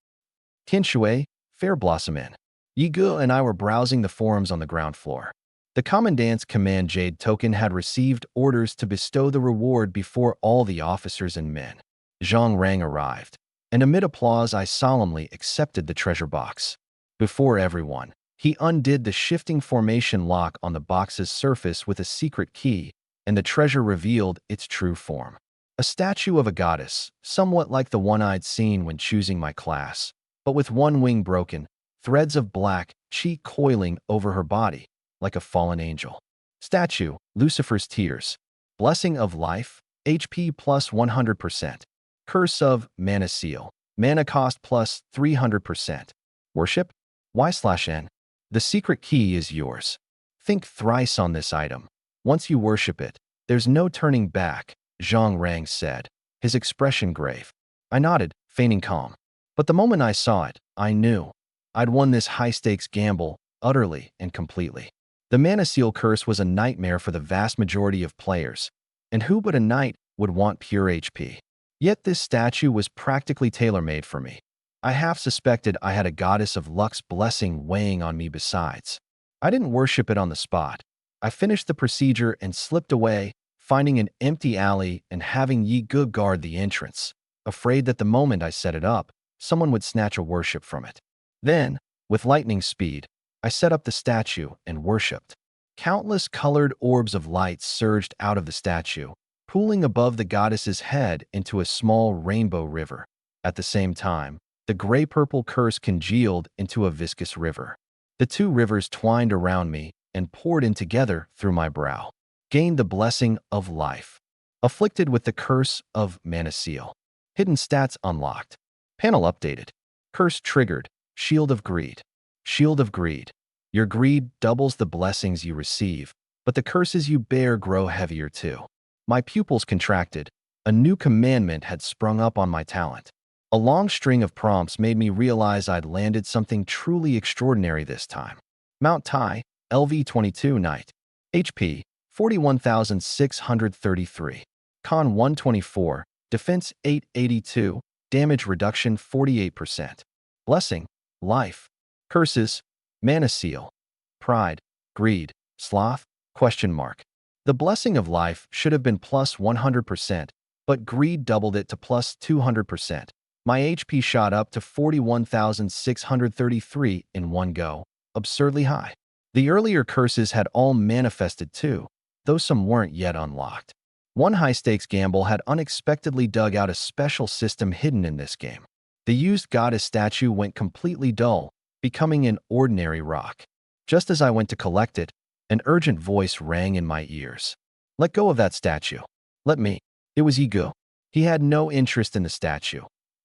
S1: Tianshui, Fair Blossom Inn. Yigu and I were browsing the forums on the ground floor. The commandant's command jade token had received orders to bestow the reward before all the officers and men. Zhang Rang arrived, and amid applause I solemnly accepted the treasure box. Before everyone, he undid the shifting formation lock on the box's surface with a secret key, and the treasure revealed its true form. A statue of a goddess, somewhat like the one I'd seen when choosing my class, but with one wing broken, threads of black chi coiling over her body, like a fallen angel. Statue, Lucifer's Tears. Blessing of Life, HP plus 100%. Curse of Mana Seal. Mana cost plus 300%. Worship? Y/N. The secret key is yours. Think thrice on this item. Once you worship it, there's no turning back, Zhang Rang said, his expression grave. I nodded, feigning calm. But the moment I saw it, I knew. I'd won this high-stakes gamble, utterly and completely. The Mana Seal curse was a nightmare for the vast majority of players, and who but a knight would want pure HP? Yet this statue was practically tailor-made for me. I half suspected I had a goddess of luck's blessing weighing on me besides. I didn't worship it on the spot. I finished the procedure and slipped away, finding an empty alley and having Yigu guard the entrance, afraid that the moment I set it up, someone would snatch a worship from it. Then, with lightning speed, I set up the statue and worshipped. Countless colored orbs of light surged out of the statue, pooling above the goddess's head into a small rainbow river. At the same time, the gray-purple curse congealed into a viscous river. The two rivers twined around me and poured in together through my brow. Gained the blessing of life. Afflicted with the curse of Mana Seal. Hidden stats unlocked. Panel updated. Curse triggered. Shield of Greed. Shield of Greed. Your greed doubles the blessings you receive, but the curses you bear grow heavier too. My pupils contracted. A new commandment had sprung up on my talent. A long string of prompts made me realize I'd landed something truly extraordinary this time. Mount Tai, LV22 Knight. HP 41,633. Con 124. Defense 882. Damage reduction 48%. Blessing. Life. Curses. Mana Seal. Pride. Greed. Sloth? Question mark. The blessing of life should have been plus 100%, but greed doubled it to plus 200%. My HP shot up to 41,633 in one go. Absurdly high. The earlier curses had all manifested too, though some weren't yet unlocked. One high-stakes gamble had unexpectedly dug out a special system hidden in this game. The used goddess statue went completely dull, becoming an ordinary rock. Just as I went to collect it, an urgent voice rang in my ears. Let go of that statue. Let me. It was Yigu. He had no interest in the statue.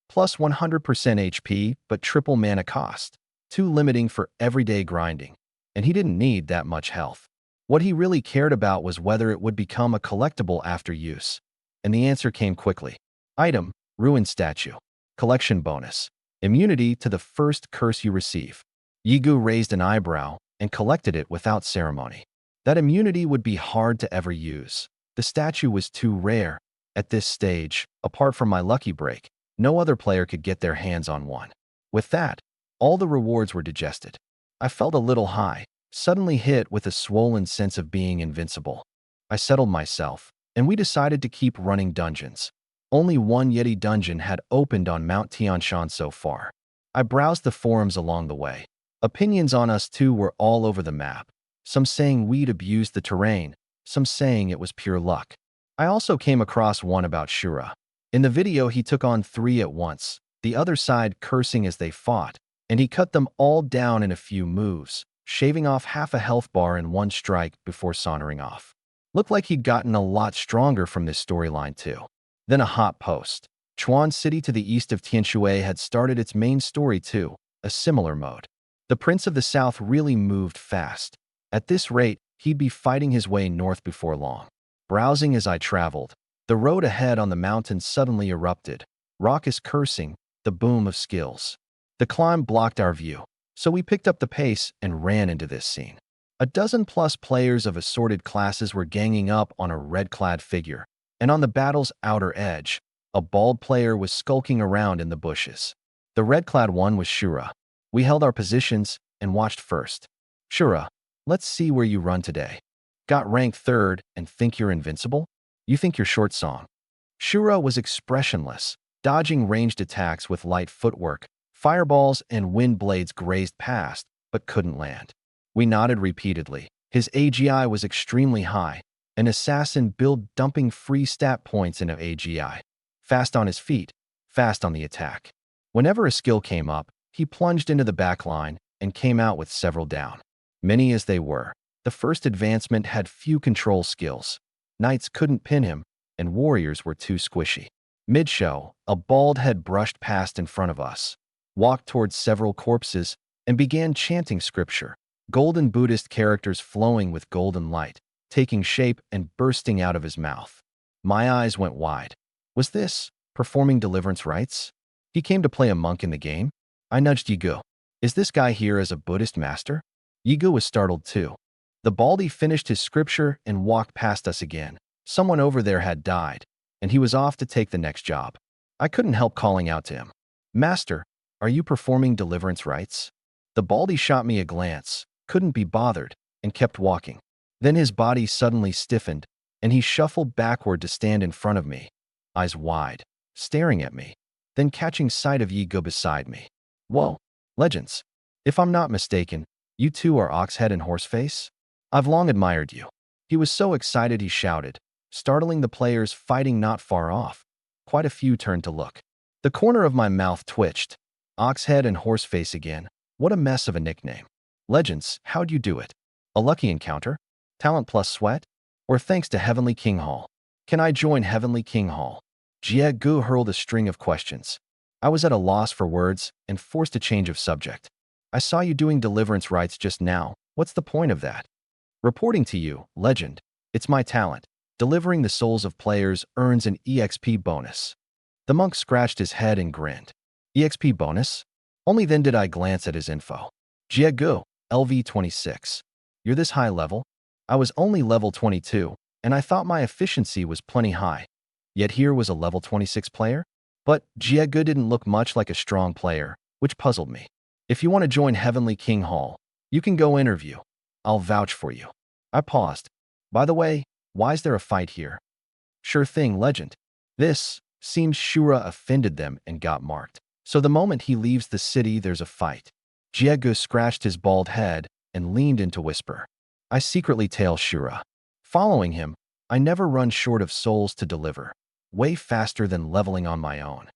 S1: Plus 100% HP, but triple mana cost. Too limiting for everyday grinding. And he didn't need that much health. What he really cared about was whether it would become a collectible after use. And the answer came quickly. Item, Ruined Statue. Collection bonus. Immunity to the first curse you receive. Yigu raised an eyebrow and collected it without ceremony. That immunity would be hard to ever use. The statue was too rare. At this stage, apart from my lucky break, no other player could get their hands on one. With that, all the rewards were digested. I felt a little high, suddenly hit with a swollen sense of being invincible. I settled myself, and we decided to keep running dungeons. Only one Yeti dungeon had opened on Mount Tianshui so far. I browsed the forums along the way. Opinions on us too were all over the map, some saying we'd abused the terrain, some saying it was pure luck. I also came across one about Shura. In the video he took on 3 at once, the other side cursing as they fought, and he cut them all down in a few moves, shaving off half a health bar in one strike before sauntering off. Looked like he'd gotten a lot stronger from this storyline too. Then a hot post. Chuan City to the east of Tianshui had started its main story too, a similar mode. The Prince of the South really moved fast. At this rate, he'd be fighting his way north before long. Browsing as I traveled, the road ahead on the mountain suddenly erupted. Raucous cursing, the boom of skills. The climb blocked our view, so we picked up the pace and ran into this scene. A dozen plus players of assorted classes were ganging up on a red-clad figure, and on the battle's outer edge, a bald player was skulking around in the bushes. The red-clad one was Shura. We held our positions and watched first. Shura, let's see where you run today. Got ranked 3rd and think you're invincible? You think you're short song. Shura was expressionless, dodging ranged attacks with light footwork. Fireballs and wind blades grazed past, but couldn't land. We nodded repeatedly. His AGI was extremely high, an assassin build dumping free stat points into AGI. Fast on his feet, fast on the attack. Whenever a skill came up, he plunged into the back line and came out with several down. Many as they were, the first advancement had few control skills. Knights couldn't pin him, and warriors were too squishy. Mid-show, a bald head brushed past in front of us, walked towards several corpses, and began chanting scripture. Golden Buddhist characters flowing with golden light, taking shape and bursting out of his mouth. My eyes went wide. Was this performing deliverance rites? He came to play a monk in the game? I nudged Yigu. Is this guy here as a Buddhist master? Yigu was startled too. The baldy finished his scripture and walked past us again. Someone over there had died, and he was off to take the next job. I couldn't help calling out to him. Master, are you performing deliverance rites? The baldy shot me a glance, couldn't be bothered, and kept walking. Then his body suddenly stiffened, and he shuffled backward to stand in front of me, eyes wide, staring at me, then catching sight of Yigu beside me. Whoa, legends. If I'm not mistaken, you two are Oxhead and Horseface? I've long admired you. He was so excited he shouted, startling the players fighting not far off. Quite a few turned to look. The corner of my mouth twitched. Oxhead and Horseface again. What a mess of a nickname. Legends, how'd you do it? A lucky encounter? Talent plus sweat? Or thanks to Heavenly King Hall? Can I join Heavenly King Hall? Jiegu hurled a string of questions. I was at a loss for words and forced a change of subject. I saw you doing deliverance rites just now. What's the point of that? Reporting to you, legend. It's my talent. Delivering the souls of players earns an EXP bonus. The monk scratched his head and grinned. EXP bonus? Only then did I glance at his info. Jiegu, LV26. You're this high level? I was only level 22, and I thought my efficiency was plenty high. Yet here was a level 26 player? But Jiegu didn't look much like a strong player, which puzzled me. If you want to join Heavenly King Hall, you can go interview. I'll vouch for you. I paused. By the way, why is there a fight here? Sure thing, legend. This seems Shura offended them and got marked. So the moment he leaves the city, there's a fight. Jiegu scratched his bald head and leaned in to whisper. I secretly tail Shura. Following him, I never run short of souls to deliver. Way faster than leveling on my own.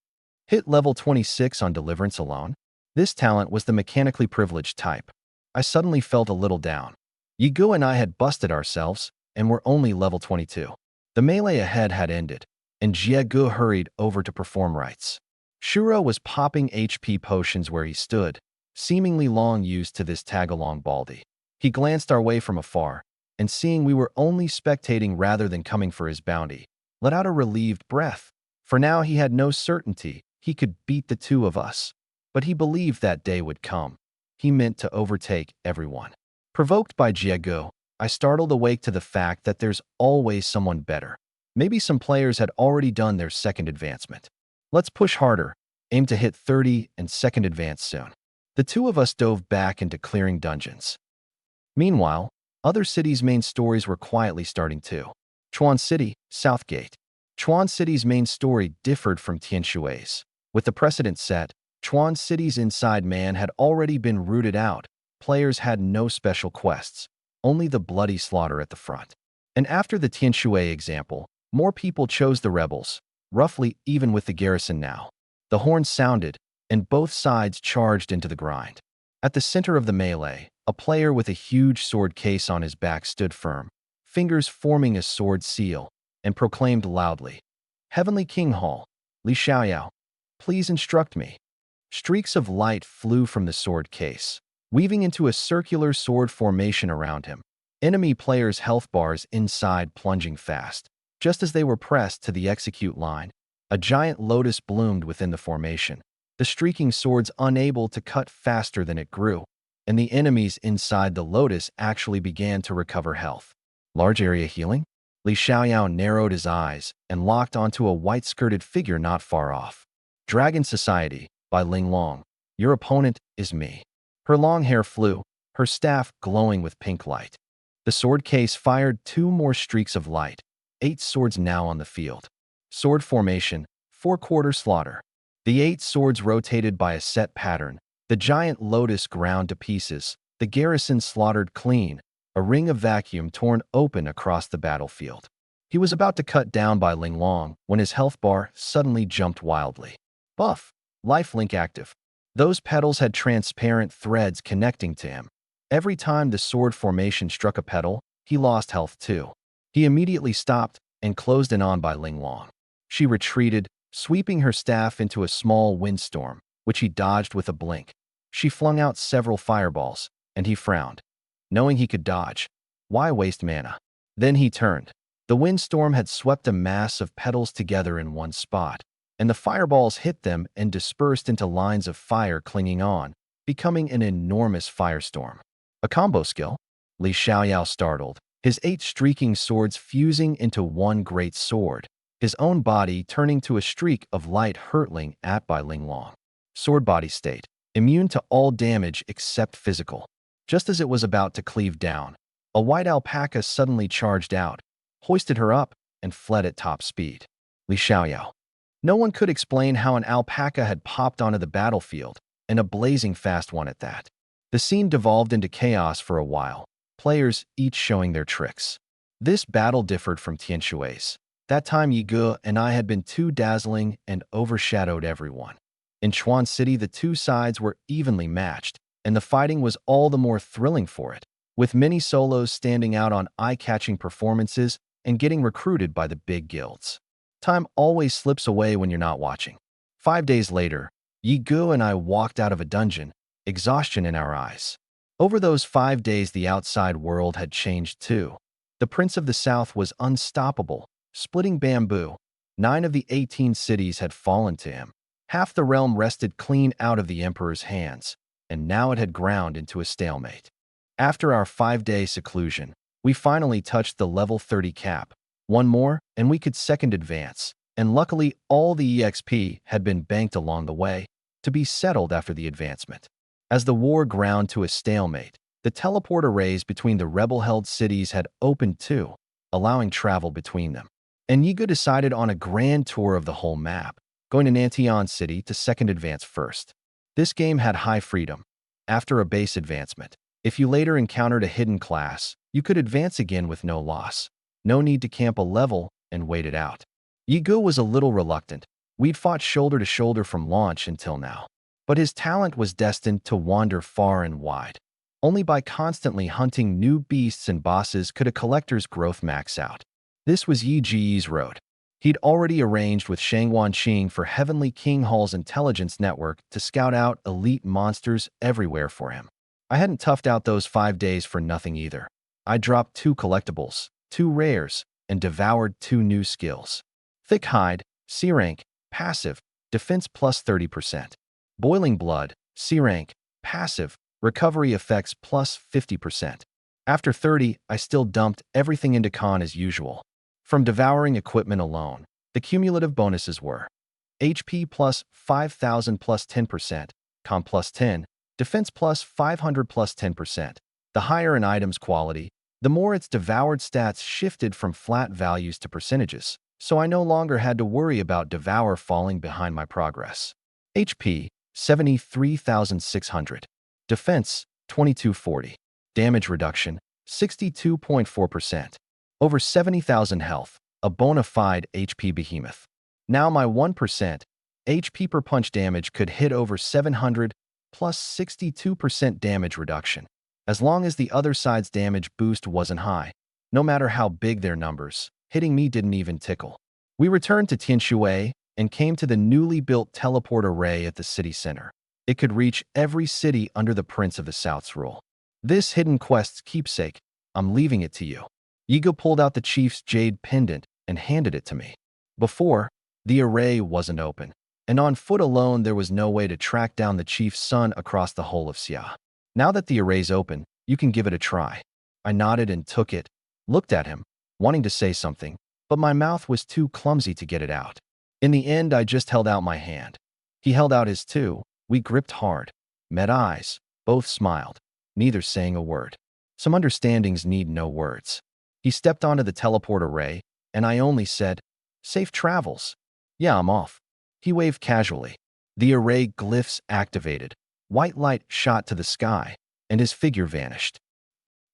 S1: Hit level 26 on deliverance alone? This talent was the mechanically privileged type. I suddenly felt a little down. Yigu and I had busted ourselves, and were only level 22. The melee ahead had ended, and Jiegu hurried over to perform rites. Shura was popping HP potions where he stood, seemingly long used to this tag-along baldy. He glanced our way from afar, and seeing we were only spectating rather than coming for his bounty, let out a relieved breath. For now he had no certainty he could beat the two of us, but he believed that day would come. He meant to overtake everyone. Provoked by Jiegu, I startled awake to the fact that there's always someone better. Maybe some players had already done their second advancement. Let's push harder, aim to hit 30 and second advance soon. The two of us dove back into clearing dungeons. Meanwhile, other cities' main stories were quietly starting too. Chuan City, Southgate. Chuan City's main story differed from Tianshui's. With the precedent set, Chuan City's inside man had already been rooted out. Players had no special quests, only the bloody slaughter at the front. And after the Tianshui example, more people chose the rebels, roughly even with the garrison now. The horns sounded, and both sides charged into the grind. At the center of the melee, a player with a huge sword case on his back stood firm, fingers forming a sword seal, and proclaimed loudly, Heavenly King Hall, Li Xiaoyao, please instruct me. Streaks of light flew from the sword case, weaving into a circular sword formation around him. Enemy players' health bars inside plunging fast. Just as they were pressed to the execute line, a giant lotus bloomed within the formation, the streaking swords unable to cut faster than it grew, and the enemies inside the lotus actually began to recover health. Large area healing? Li Xiaoyao narrowed his eyes and locked onto a white-skirted figure not far off. Dragon Society, by Ling Long. Your opponent is me. Her long hair flew, her staff glowing with pink light. The sword case fired 2 more streaks of light, 8 swords now on the field. Sword formation, 4-quarter slaughter. The 8 swords rotated by a set pattern. The giant lotus ground to pieces, the garrison slaughtered clean, a ring of vacuum torn open across the battlefield. He was about to cut down by Ling Long when his health bar suddenly jumped wildly. Buff. Lifelink active. Those petals had transparent threads connecting to him. Every time the sword formation struck a petal, he lost health too. He immediately stopped and closed in on by Ling Long. She retreated, sweeping her staff into a small windstorm, which he dodged with a blink. She flung out several fireballs, and he frowned. Knowing he could dodge, why waste mana? Then he turned. The windstorm had swept a mass of petals together in one spot, and the fireballs hit them and dispersed into lines of fire clinging on, becoming an enormous firestorm. A combo skill? Li Xiaoyao startled, his 8 streaking swords fusing into one great sword, his own body turning to a streak of light hurtling at by Ling Long. Sword body state, immune to all damage except physical. Just as it was about to cleave down, a white alpaca suddenly charged out, hoisted her up, and fled at top speed. Li Xiaoyao. No one could explain how an alpaca had popped onto the battlefield, and a blazing fast one at that. The scene devolved into chaos for a while, players each showing their tricks. This battle differed from Tianshui's. That time Yigu and I had been too dazzling and overshadowed everyone. In Chuan City, the two sides were evenly matched, and the fighting was all the more thrilling for it, with many solos standing out on eye-catching performances and getting recruited by the big guilds. Time always slips away when you're not watching. 5 days later, Yigu and I walked out of a dungeon, exhaustion in our eyes. Over those 5 days, the outside world had changed too. The Prince of the South was unstoppable, splitting bamboo. 9 of the 18 cities had fallen to him. Half the realm rested clean out of the Emperor's hands, and now it had ground into a stalemate. After our 5-day seclusion, we finally touched the level 30 cap. One more, and we could second advance, and luckily all the EXP had been banked along the way to be settled after the advancement. As the war ground to a stalemate, the teleport arrays between the rebel-held cities had opened too, allowing travel between them. And Yiga decided on a grand tour of the whole map, going to Nanton City to second advance first. This game had high freedom. After a base advancement, if you later encountered a hidden class, you could advance again with no loss. No need to camp a level and wait it out. Yiga was a little reluctant. We'd fought shoulder to shoulder from launch until now. But his talent was destined to wander far and wide. Only by constantly hunting new beasts and bosses could a collector's growth max out. This was Yi Ji's road. He'd already arranged with Shangwan Qing for Heavenly King Hall's intelligence network to scout out elite monsters everywhere for him. I hadn't toughed out those 5 days for nothing either. I dropped 2 collectibles, 2 rares, and devoured 2 new skills. Thick Hide, C-rank, passive, defense plus 30%. Boiling Blood, C-rank, passive, recovery effects plus 50%. After 30, I still dumped everything into con as usual. From devouring equipment alone, the cumulative bonuses were HP plus 5,000 plus 10%, con plus 10, defense plus 500 plus 10%. The higher an item's quality, the more its devoured stats shifted from flat values to percentages, so I no longer had to worry about devour falling behind my progress. HP, 73,600. Defense, 2240. Damage reduction, 62.4%. Over 70,000 health, a bona fide HP behemoth. Now my 1% HP per punch damage could hit over 700 plus 62% damage reduction. As long as the other side's damage boost wasn't high, no matter how big their numbers, hitting me didn't even tickle. We returned to Tianshui and came to the newly built teleport array at the city center. It could reach every city under the Prince of the South's rule. This hidden quest's keepsake, I'm leaving it to you. Yiga pulled out the chief's jade pendant and handed it to me. Before, the array wasn't open, and on foot alone there was no way to track down the chief's son across the whole of Xia. Now that the array's open, you can give it a try. I nodded and took it, looked at him, wanting to say something, but my mouth was too clumsy to get it out. In the end, I just held out my hand. He held out his too. We gripped hard, met eyes, both smiled, neither saying a word. Some understandings need no words. He stepped onto the teleport array, and I only said, "Safe travels." "Yeah, I'm off." He waved casually. The array glyphs activated. White light shot to the sky, and his figure vanished.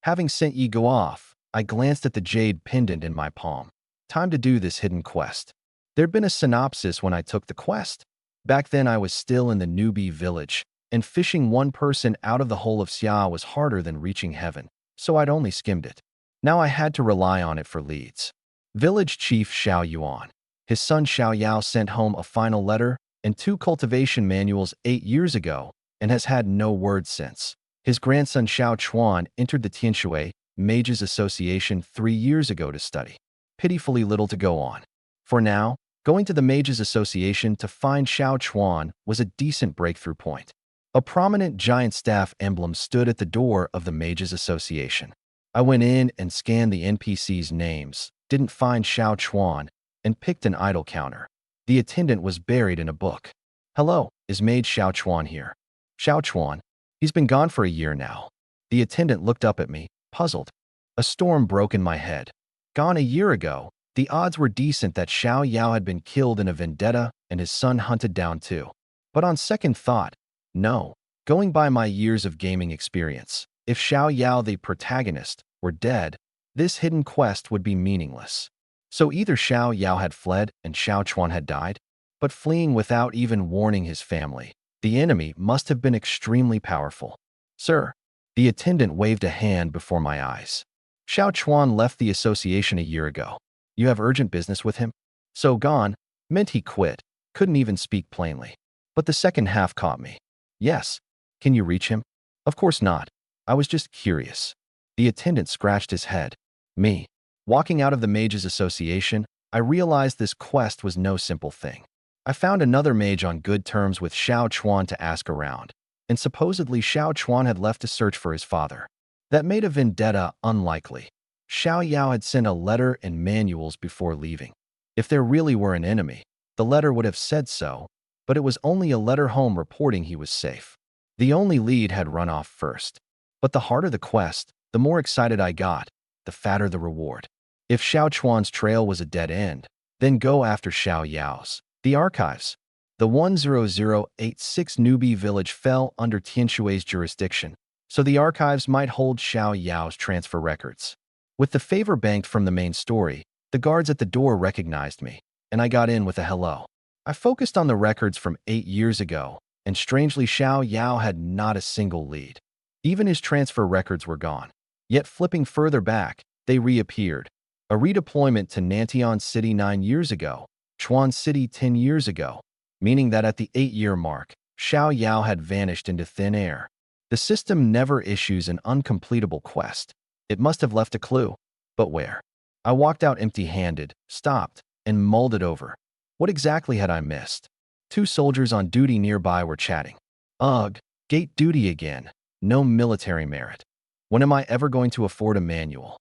S1: Having sent Yiga off, I glanced at the jade pendant in my palm. Time to do this hidden quest. There'd been a synopsis when I took the quest. Back then I was still in the newbie village, and fishing one person out of the whole of Xia was harder than reaching heaven, so I'd only skimmed it. Now I had to rely on it for leads. Village Chief Shiaoan. His son Xiaoyao sent home a final letter and 2 cultivation manuals 8 years ago and has had no word since. His grandson Xiao Chuan entered the Tianshui Mages Association 3 years ago to study. Pitifully little to go on. For now, going to the Mages Association to find Xiao Chuan was a decent breakthrough point. A prominent giant staff emblem stood at the door of the Mages Association. I went in and scanned the NPC's names, didn't find Xiao Chuan, and picked an idle counter. The attendant was buried in a book. "Hello, is Mage Xiao Chuan here?" "Xiao Chuan? He's been gone for a year now." The attendant looked up at me, puzzled. A storm broke in my head. Gone a year ago, the odds were decent that Xiao Yao had been killed in a vendetta and his son hunted down too. But on second thought, no. Going by my years of gaming experience, if Xiao Yao, the protagonist, were dead, this hidden quest would be meaningless. So either Xiao Yao had fled and Xiao Chuan had died, but fleeing without even warning his family. The enemy must have been extremely powerful. "Sir." The attendant waved a hand before my eyes. "Xiao Chuan left the association a year ago. You have urgent business with him?" So gone meant he quit, couldn't even speak plainly. But the second half caught me. "Yes. Can you reach him?" "Of course not. I was just curious." The attendant scratched his head. Me. Walking out of the Mages Association, I realized this quest was no simple thing. I found another mage on good terms with Xiao Chuan to ask around, and supposedly Xiao Chuan had left to search for his father. That made a vendetta unlikely. Xiao Yao had sent a letter and manuals before leaving. If there really were an enemy, the letter would have said so, but it was only a letter home reporting he was safe. The only lead had run off first. But the harder the quest, the more excited I got, the fatter the reward. If Xiao Chuan's trail was a dead end, then go after Xiao Yao's. The archives. The 10086 newbie village fell under Tianshui's jurisdiction, so the archives might hold Xiao Yao's transfer records. With the favor banked from the main story, the guards at the door recognized me, and I got in with a hello. I focused on the records from 8 years ago, and strangely Xiao Yao had not a single lead. Even his transfer records were gone. Yet flipping further back, they reappeared. A redeployment to Nanton City 9 years ago, Chuan City 10 years ago, meaning that at the 8-year mark, Xiao Yao had vanished into thin air. The system never issues an uncompletable quest. It must have left a clue. But where? I walked out empty-handed, stopped, and mulled it over. What exactly had I missed? 2 soldiers on duty nearby were chatting. Ugh, gate duty again. No military merit. When am I ever going to afford a manual?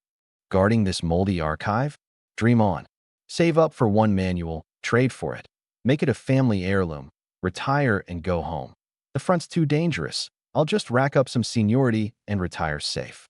S1: Guarding this moldy archive? Dream on. Save up for 1 manual, trade for it. Make it a family heirloom, retire and go home. The front's too dangerous. I'll just rack up some seniority and retire safe.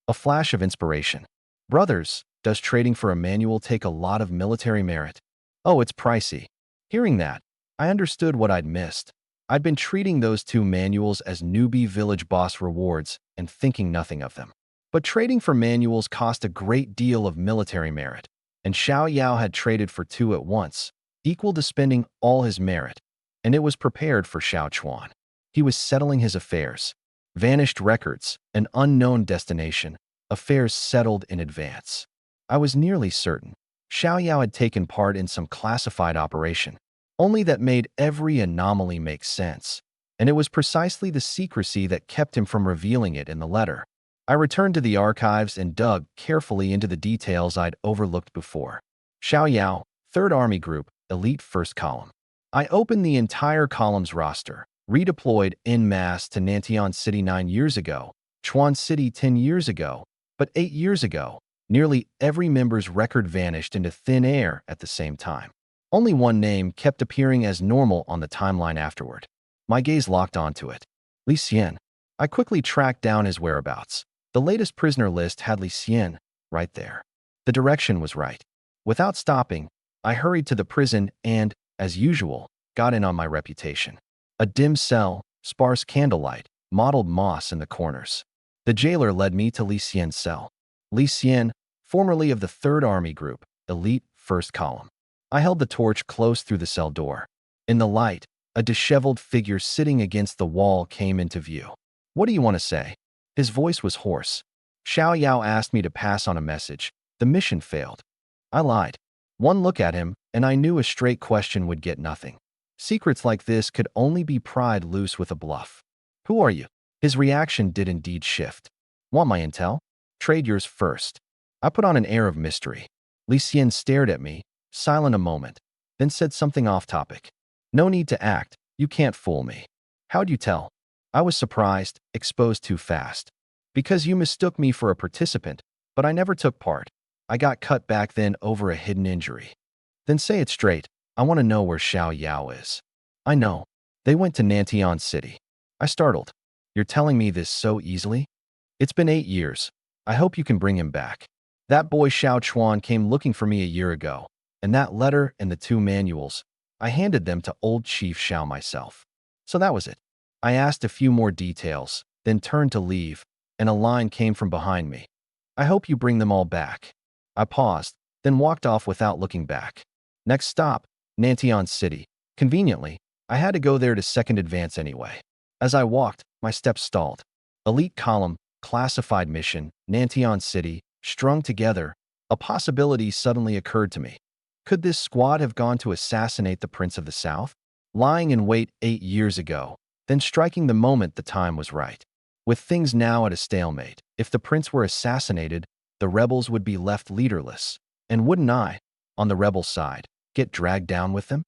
S1: A flash of inspiration. Brothers, does trading for a manual take a lot of military merit? Oh, it's pricey. Hearing that, I understood what I'd missed. I'd been treating those 2 manuals as newbie village boss rewards and thinking nothing of them. But trading for manuals cost a great deal of military merit, and Xiao Yao had traded for 2 at once, equal to spending all his merit, and it was prepared for Xiao Chuan. He was settling his affairs. Vanished records, an unknown destination, affairs settled in advance. I was nearly certain Xiao Yao had taken part in some classified operation, only that made every anomaly make sense, and it was precisely the secrecy that kept him from revealing it in the letter. I returned to the archives and dug carefully into the details I'd overlooked before. Xiao Yao, 3rd Army Group, Elite 1st Column. I opened the entire column's roster, redeployed en masse to Nanton City 9 years ago, Chuan City 10 years ago, but 8 years ago, nearly every member's record vanished into thin air at the same time. Only one name kept appearing as normal on the timeline afterward. My gaze locked onto it. Li Xian. I quickly tracked down his whereabouts. The latest prisoner list had Li Xian right there. The direction was right. Without stopping, I hurried to the prison and, as usual, got in on my reputation. A dim cell, sparse candlelight, mottled moss in the corners. The jailer led me to Li Xian's cell. Li Xian, formerly of the 3rd Army Group, Elite 1st Column. I held the torch close through the cell door. In the light, a disheveled figure sitting against the wall came into view. What do you want to say? His voice was hoarse. Xiao Yao asked me to pass on a message. The mission failed. I lied. One look at him, and I knew a straight question would get nothing. Secrets like this could only be pried loose with a bluff. Who are you? His reaction did indeed shift. Want my intel? Trade yours first. I put on an air of mystery. Li Xian stared at me, silent a moment, then said something off-topic. No need to act. You can't fool me. How'd you tell? I was surprised, exposed too fast. Because you mistook me for a participant, but I never took part. I got cut back then over a hidden injury. Then say it straight. I want to know where Xiao Yao is. I know. They went to Nanton City. I startled. You're telling me this so easily? It's been 8 years. I hope you can bring him back. That boy Xiao Chuan came looking for me a year ago, and that letter and the 2 manuals, I handed them to old Chief Xiao myself. So that was it. I asked a few more details, then turned to leave, and a line came from behind me. I hope you bring them all back. I paused, then walked off without looking back. Next stop, Nanton City. Conveniently, I had to go there to 2nd Advance anyway. As I walked, my steps stalled. Elite Column, classified mission, Nanton City, strung together, a possibility suddenly occurred to me. Could this squad have gone to assassinate the Prince of the South? Lying in wait 8 years ago, then striking the moment the time was right. With things now at a stalemate, if the prince were assassinated, the rebels would be left leaderless. And wouldn't I, on the rebel side, get dragged down with them?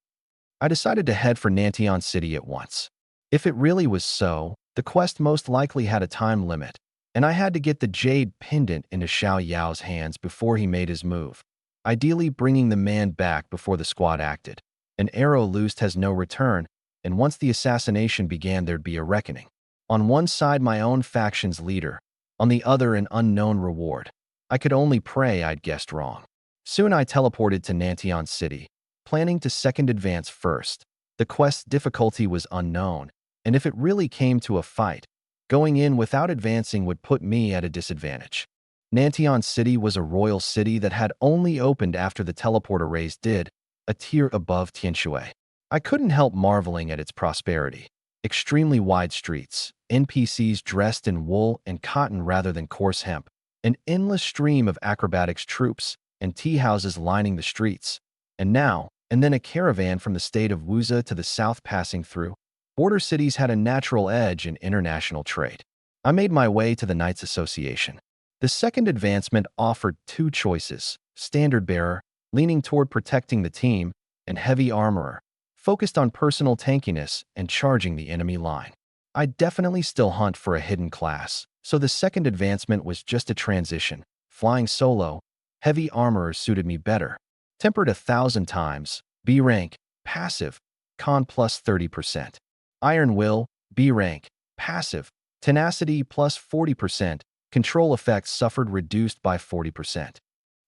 S1: I decided to head for Nanton City at once. If it really was so, the quest most likely had a time limit, and I had to get the jade pendant into Xiao Yao's hands before he made his move, ideally bringing the man back before the squad acted. An arrow loosed has no return, and once the assassination began, there'd be a reckoning. On one side, my own faction's leader, on the other, an unknown reward. I could only pray I'd guessed wrong. Soon I teleported to Nanton City, planning to second advance first. The quest's difficulty was unknown, and if it really came to a fight, going in without advancing would put me at a disadvantage. Nanton City was a royal city that had only opened after the teleporter raise did, a tier above Tianshui. I couldn't help marveling at its prosperity. Extremely wide streets, NPCs dressed in wool and cotton rather than coarse hemp, an endless stream of acrobatics troops, and tea houses lining the streets. And now, and then a caravan from the state of Wuza to the south passing through. Border cities had a natural edge in international trade. I made my way to the Knights Association. The second advancement offered two choices: standard bearer, leaning toward protecting the team, and heavy armorer, focused on personal tankiness and charging the enemy line. I'd definitely still hunt for a hidden class, so the second advancement was just a transition. Flying solo, heavy armorer suited me better. Tempered 1,000 times, B rank, passive, con plus 30%. Iron Will, B rank, passive, tenacity plus 40%, control effects suffered reduced by 40%.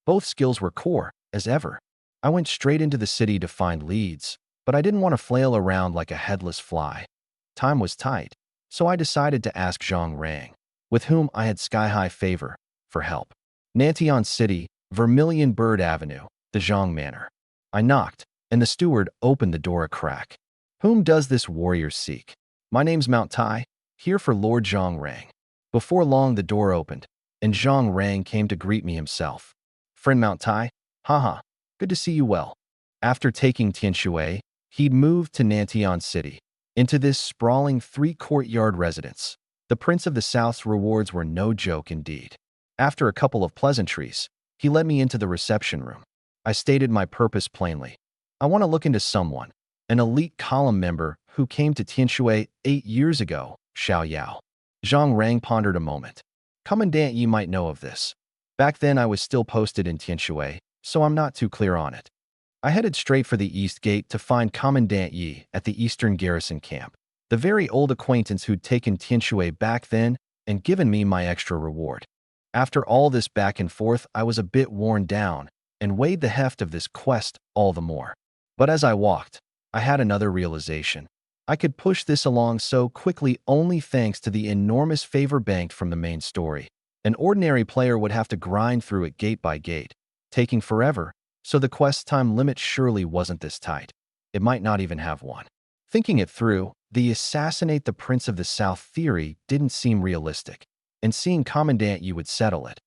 S1: Both skills were core, as ever. I went straight into the city to find leads, but I didn't want to flail around like a headless fly. Time was tight, so I decided to ask Zhang Rang, with whom I had sky-high favor, for help. Nanton City, Vermilion Bird Avenue, the Zhang Manor. I knocked, and the steward opened the door a crack. Whom does this warrior seek? My name's Mount Tai, here for Lord Zhang Rang. Before long the door opened, and Zhang Rang came to greet me himself. Friend Mount Tai, haha, good to see you well. After taking Tianshui, he'd moved to Nanton City, into this sprawling 3-courtyard residence. The Prince of the South's rewards were no joke indeed. After a couple of pleasantries, he led me into the reception room. I stated my purpose plainly. I want to look into someone, an elite column member who came to Tianshui 8 years ago, Xiao Yao. Zhang Rang pondered a moment. Commandant Yi might know of this. Back then I was still posted in Tianshui, so I'm not too clear on it. I headed straight for the East Gate to find Commandant Yi at the Eastern Garrison camp, the very old acquaintance who'd taken Tianshui back then and given me my extra reward. After all this back and forth, I was a bit worn down and weighed the heft of this quest all the more. But as I walked, I had another realization. I could push this along so quickly only thanks to the enormous favor banked from the main story. An ordinary player would have to grind through it gate by gate, taking forever, so the quest time limit surely wasn't this tight. It might not even have one. Thinking it through, the assassinate the Prince of the South theory didn't seem realistic, and seeing Commandant Yi would settle it.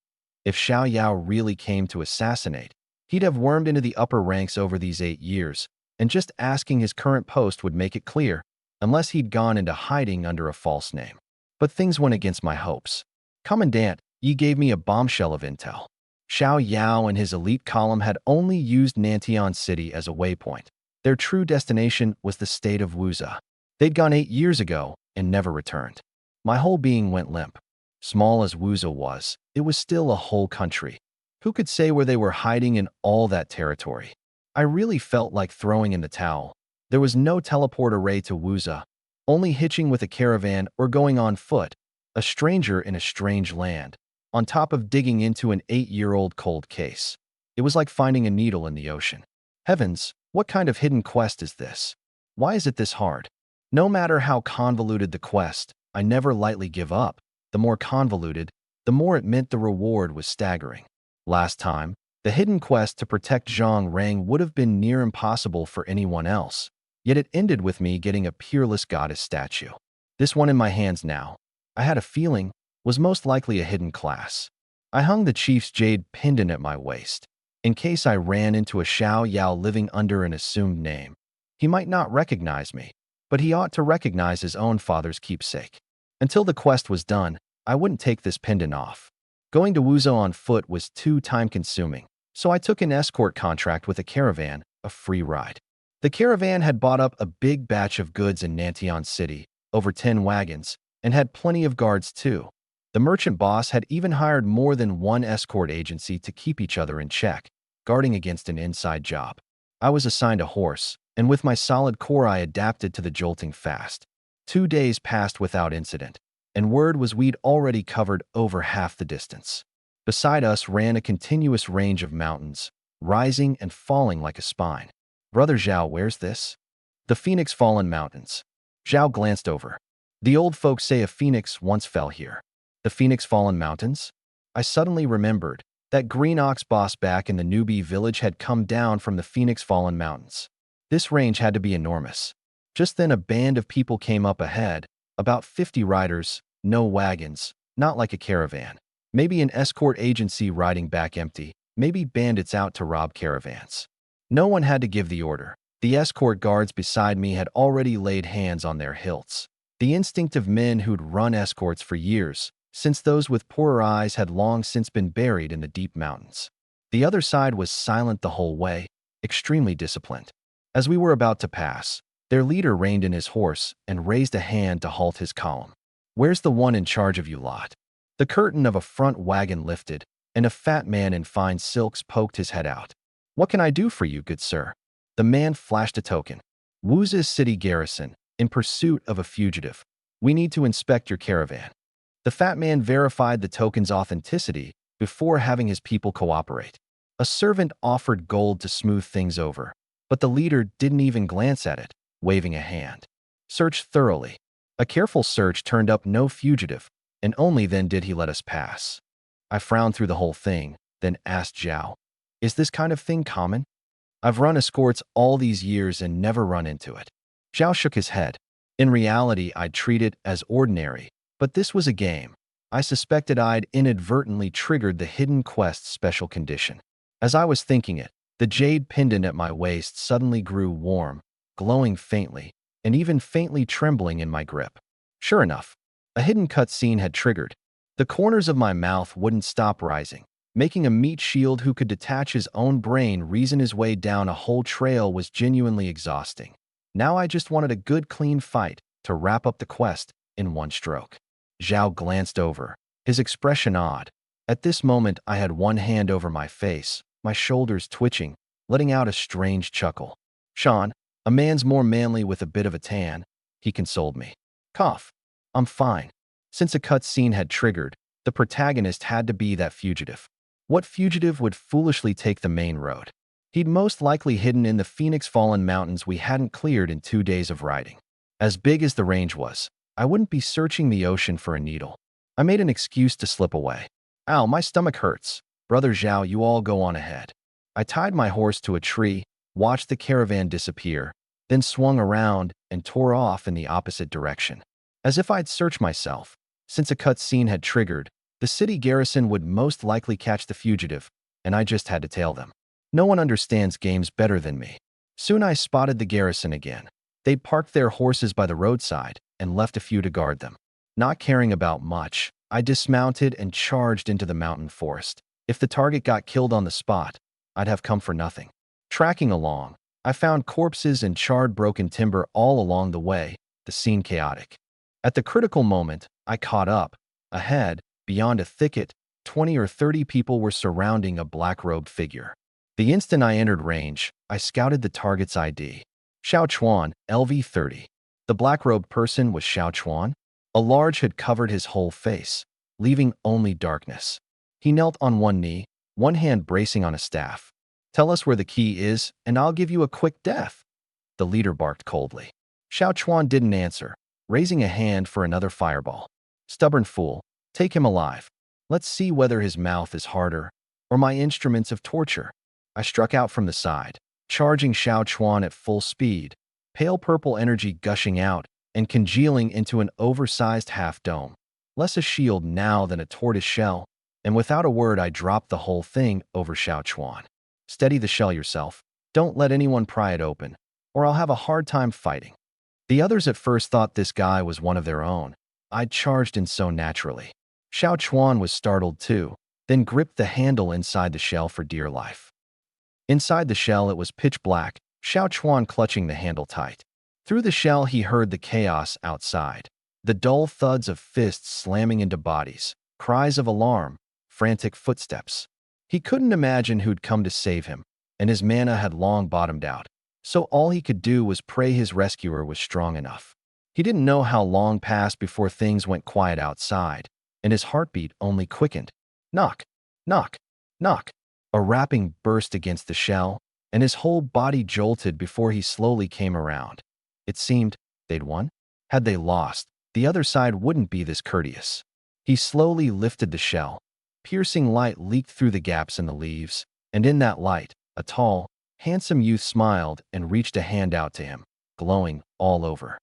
S1: If Xiao Yao really came to assassinate, he'd have wormed into the upper ranks over these 8 years, and just asking his current post would make it clear, unless he'd gone into hiding under a false name. But things went against my hopes. Commandant Yi gave me a bombshell of intel. Xiao Yao and his elite column had only used Nanton City as a waypoint. Their true destination was the state of Wuza. They'd gone 8 years ago and never returned. My whole being went limp. Small as Wuza was, it was still a whole country. Who could say where they were hiding in all that territory? I really felt like throwing in the towel. There was no teleport array to Wuza, only hitching with a caravan or going on foot, a stranger in a strange land, on top of digging into an 8-year-old cold case. It was like finding a needle in the ocean. Heavens, what kind of hidden quest is this? Why is it this hard? No matter how convoluted the quest, I never lightly give up. The more convoluted, the more it meant the reward was staggering. Last time, the hidden quest to protect Zhang Rang would have been near impossible for anyone else, yet it ended with me getting a peerless goddess statue. This one in my hands now, I had a feeling, was most likely a hidden class. I hung the chief's jade pendant at my waist, in case I ran into a Xiao Yao living under an assumed name. He might not recognize me, but he ought to recognize his own father's keepsake. Until the quest was done, I wouldn't take this pendant off. Going to Wuzo on foot was too time-consuming, so I took an escort contract with a caravan, a free ride. The caravan had bought up a big batch of goods in Nanton City, over 10 wagons, and had plenty of guards too. The merchant boss had even hired more than one escort agency to keep each other in check, guarding against an inside job. I was assigned a horse, and with my solid core I adapted to the jolting fast. 2 days passed without incident, and word was we'd already covered over half the distance. Beside us ran a continuous range of mountains, rising and falling like a spine. Brother Zhao, where's this? The Phoenix Fallen Mountains. Zhao glanced over. The old folks say a phoenix once fell here. The Phoenix Fallen Mountains? I suddenly remembered that Green Ox boss back in the newbie village had come down from the Phoenix Fallen Mountains. This range had to be enormous. Just then a band of people came up ahead, about 50 riders, no wagons, not like a caravan. Maybe an escort agency riding back empty, maybe bandits out to rob caravans. No one had to give the order. The escort guards beside me had already laid hands on their hilts. The instinct of men who'd run escorts for years, since those with poorer eyes had long since been buried in the deep mountains. The other side was silent the whole way, extremely disciplined. As we were about to pass, their leader reined in his horse and raised a hand to halt his column. "Where's the one in charge of you lot?" The curtain of a front wagon lifted, and a fat man in fine silks poked his head out. "What can I do for you, good sir?" The man flashed a token. "Wu's city garrison, in pursuit of a fugitive. We need to inspect your caravan." The fat man verified the token's authenticity before having his people cooperate. A servant offered gold to smooth things over, but the leader didn't even glance at it, waving a hand. "Search thoroughly." A careful search turned up no fugitive, and only then did he let us pass. I frowned through the whole thing, then asked Zhao, "Is this kind of thing common?" "I've run escorts all these years and never run into it." Zhao shook his head. "In reality, I'd treat it as ordinary, but this was a game. I suspected I'd inadvertently triggered the hidden quest's special condition." As I was thinking it, the jade pendant at my waist suddenly grew warm, glowing faintly, and even faintly trembling in my grip. Sure enough, a hidden cutscene had triggered. The corners of my mouth wouldn't stop rising. Making a meat shield who could detach his own brain reason his way down a whole trail was genuinely exhausting. Now I just wanted a good clean fight to wrap up the quest in one stroke. Zhao glanced over, his expression odd. At this moment I had one hand over my face, my shoulders twitching, letting out a strange chuckle. "Sean, a man's more manly with a bit of a tan," he consoled me. Cough. "I'm fine." Since a cutscene had triggered, the protagonist had to be that fugitive. What fugitive would foolishly take the main road? He'd most likely hidden in the Phoenix Fallen Mountains we hadn't cleared in 2 days of riding. As big as the range was, I wouldn't be searching the ocean for a needle. I made an excuse to slip away. "Ow, my stomach hurts. Brother Zhao, you all go on ahead." I tied my horse to a tree, watched the caravan disappear, then swung around and tore off in the opposite direction. As if I'd searched myself. Since a cutscene had triggered, the city garrison would most likely catch the fugitive, and I just had to tail them. No one understands games better than me. Soon I spotted the garrison again. They'd parked their horses by the roadside and left a few to guard them. Not caring about much, I dismounted and charged into the mountain forest. If the target got killed on the spot, I'd have come for nothing. Tracking along, I found corpses and charred broken timber all along the way, the scene chaotic. At the critical moment, I caught up. Ahead, beyond a thicket, 20 or 30 people were surrounding a black-robed figure. The instant I entered range, I scouted the target's ID. Xiao Chuan, LV-30. The black-robed person was Xiao Chuan. A large hood covered his whole face, leaving only darkness. He knelt on one knee, one hand bracing on a staff. "Tell us where the key is, and I'll give you a quick death," the leader barked coldly. Xiao Chuan didn't answer, raising a hand for another fireball. "Stubborn fool, take him alive. Let's see whether his mouth is harder, or my instruments of torture." I struck out from the side, charging Xiao Chuan at full speed, pale purple energy gushing out and congealing into an oversized half-dome. Less a shield now than a tortoise shell, and without a word I dropped the whole thing over Xiao Chuan. "Steady the shell yourself. Don't let anyone pry it open, or I'll have a hard time fighting." The others at first thought this guy was one of their own. I'd charged in so naturally. Xiao Chuan was startled too, then gripped the handle inside the shell for dear life. Inside the shell it was pitch black, Xiao Chuan clutching the handle tight. Through the shell he heard the chaos outside, the dull thuds of fists slamming into bodies, cries of alarm, frantic footsteps. He couldn't imagine who'd come to save him, and his mana had long bottomed out, so all he could do was pray his rescuer was strong enough. He didn't know how long passed before things went quiet outside, and his heartbeat only quickened. Knock, knock, knock. A rapping burst against the shell, and his whole body jolted before he slowly came around. It seemed they'd won. Had they lost, the other side wouldn't be this courteous. He slowly lifted the shell. Piercing light leaked through the gaps in the leaves, and in that light, a tall, handsome youth smiled and reached a hand out to him, glowing all over.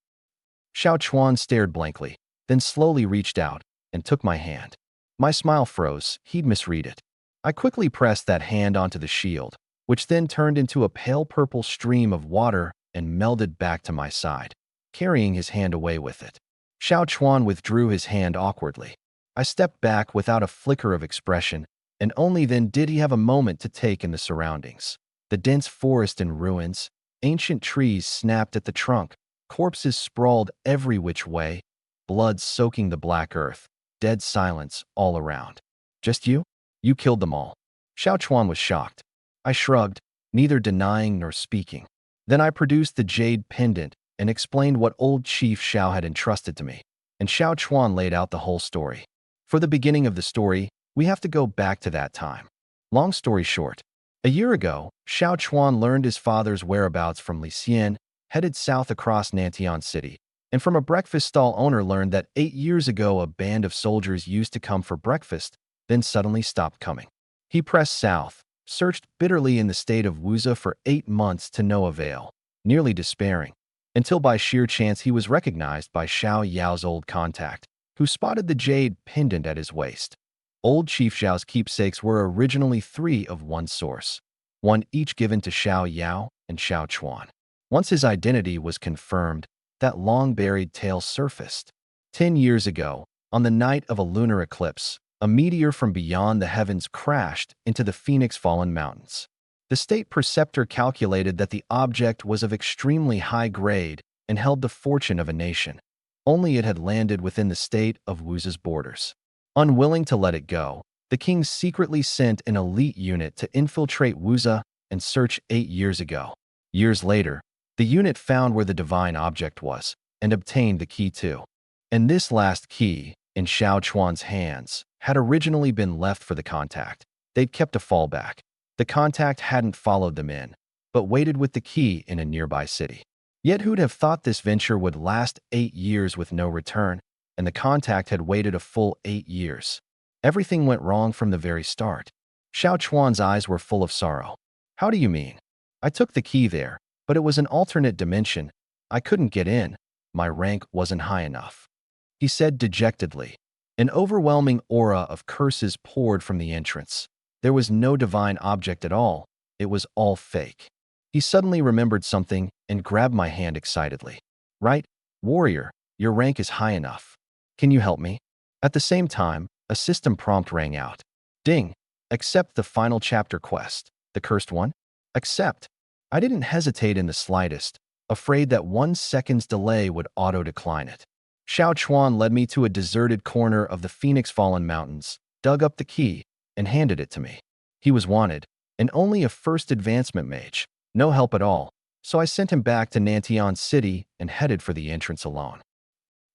S1: Shiaoan stared blankly, then slowly reached out and took my hand. My smile froze. He'd misread it. I quickly pressed that hand onto the shield, which then turned into a pale purple stream of water and melded back to my side, carrying his hand away with it. Shiaoan withdrew his hand awkwardly. I stepped back without a flicker of expression, and only then did he have a moment to take in the surroundings. The dense forest in ruins, ancient trees snapped at the trunk, corpses sprawled every which way, blood soaking the black earth, dead silence all around. Just you? You killed them all. Shiaoan was shocked. I shrugged, neither denying nor speaking. Then I produced the jade pendant and explained what old Chief Xiao had entrusted to me, and Shiaoan laid out the whole story. For the beginning of the story, we have to go back to that time. Long story short, a year ago, Shiaoan learned his father's whereabouts from Li Xian, headed south across Nanton City, and from a breakfast stall owner learned that 8 years ago a band of soldiers used to come for breakfast, then suddenly stopped coming. He pressed south, searched bitterly in the state of Wuza for 8 months to no avail, nearly despairing, until by sheer chance he was recognized by Xiao Yao's old contact, who spotted the jade pendant at his waist. Old Chief Xiao's keepsakes were originally 3 of one source, one each given to Xiao Yao and Shiaoan. Once his identity was confirmed, that long-buried tale surfaced. 10 years ago, on the night of a lunar eclipse, a meteor from beyond the heavens crashed into the Phoenix Fallen Mountains. The state preceptor calculated that the object was of extremely high grade and held the fortune of a nation. Only it had landed within the state of Wuza's borders. Unwilling to let it go, the king secretly sent an elite unit to infiltrate Wuza and search 8 years ago. Years later, the unit found where the divine object was and obtained the key too. And this last key, in Shiaoan's hands, had originally been left for the contact. They'd kept a fallback. The contact hadn't followed them in, but waited with the key in a nearby city. Yet who'd have thought this venture would last 8 years with no return, and the contact had waited a full 8 years. Everything went wrong from the very start. Shiaoan's eyes were full of sorrow. How do you mean? I took the key there, but it was an alternate dimension. I couldn't get in. My rank wasn't high enough. He said dejectedly. An overwhelming aura of curses poured from the entrance. There was no divine object at all. It was all fake. He suddenly remembered something and grabbed my hand excitedly. Right, warrior, your rank is high enough. Can you help me? At the same time, a system prompt rang out. Ding. Accept the final chapter quest. The cursed one? Accept. I didn't hesitate in the slightest, afraid that 1 second's delay would auto-decline it. Shiaoan led me to a deserted corner of the Phoenix Fallen Mountains, dug up the key, and handed it to me. He was wanted, and only a first advancement mage, no help at all, so I sent him back to Nanton City and headed for the entrance alone.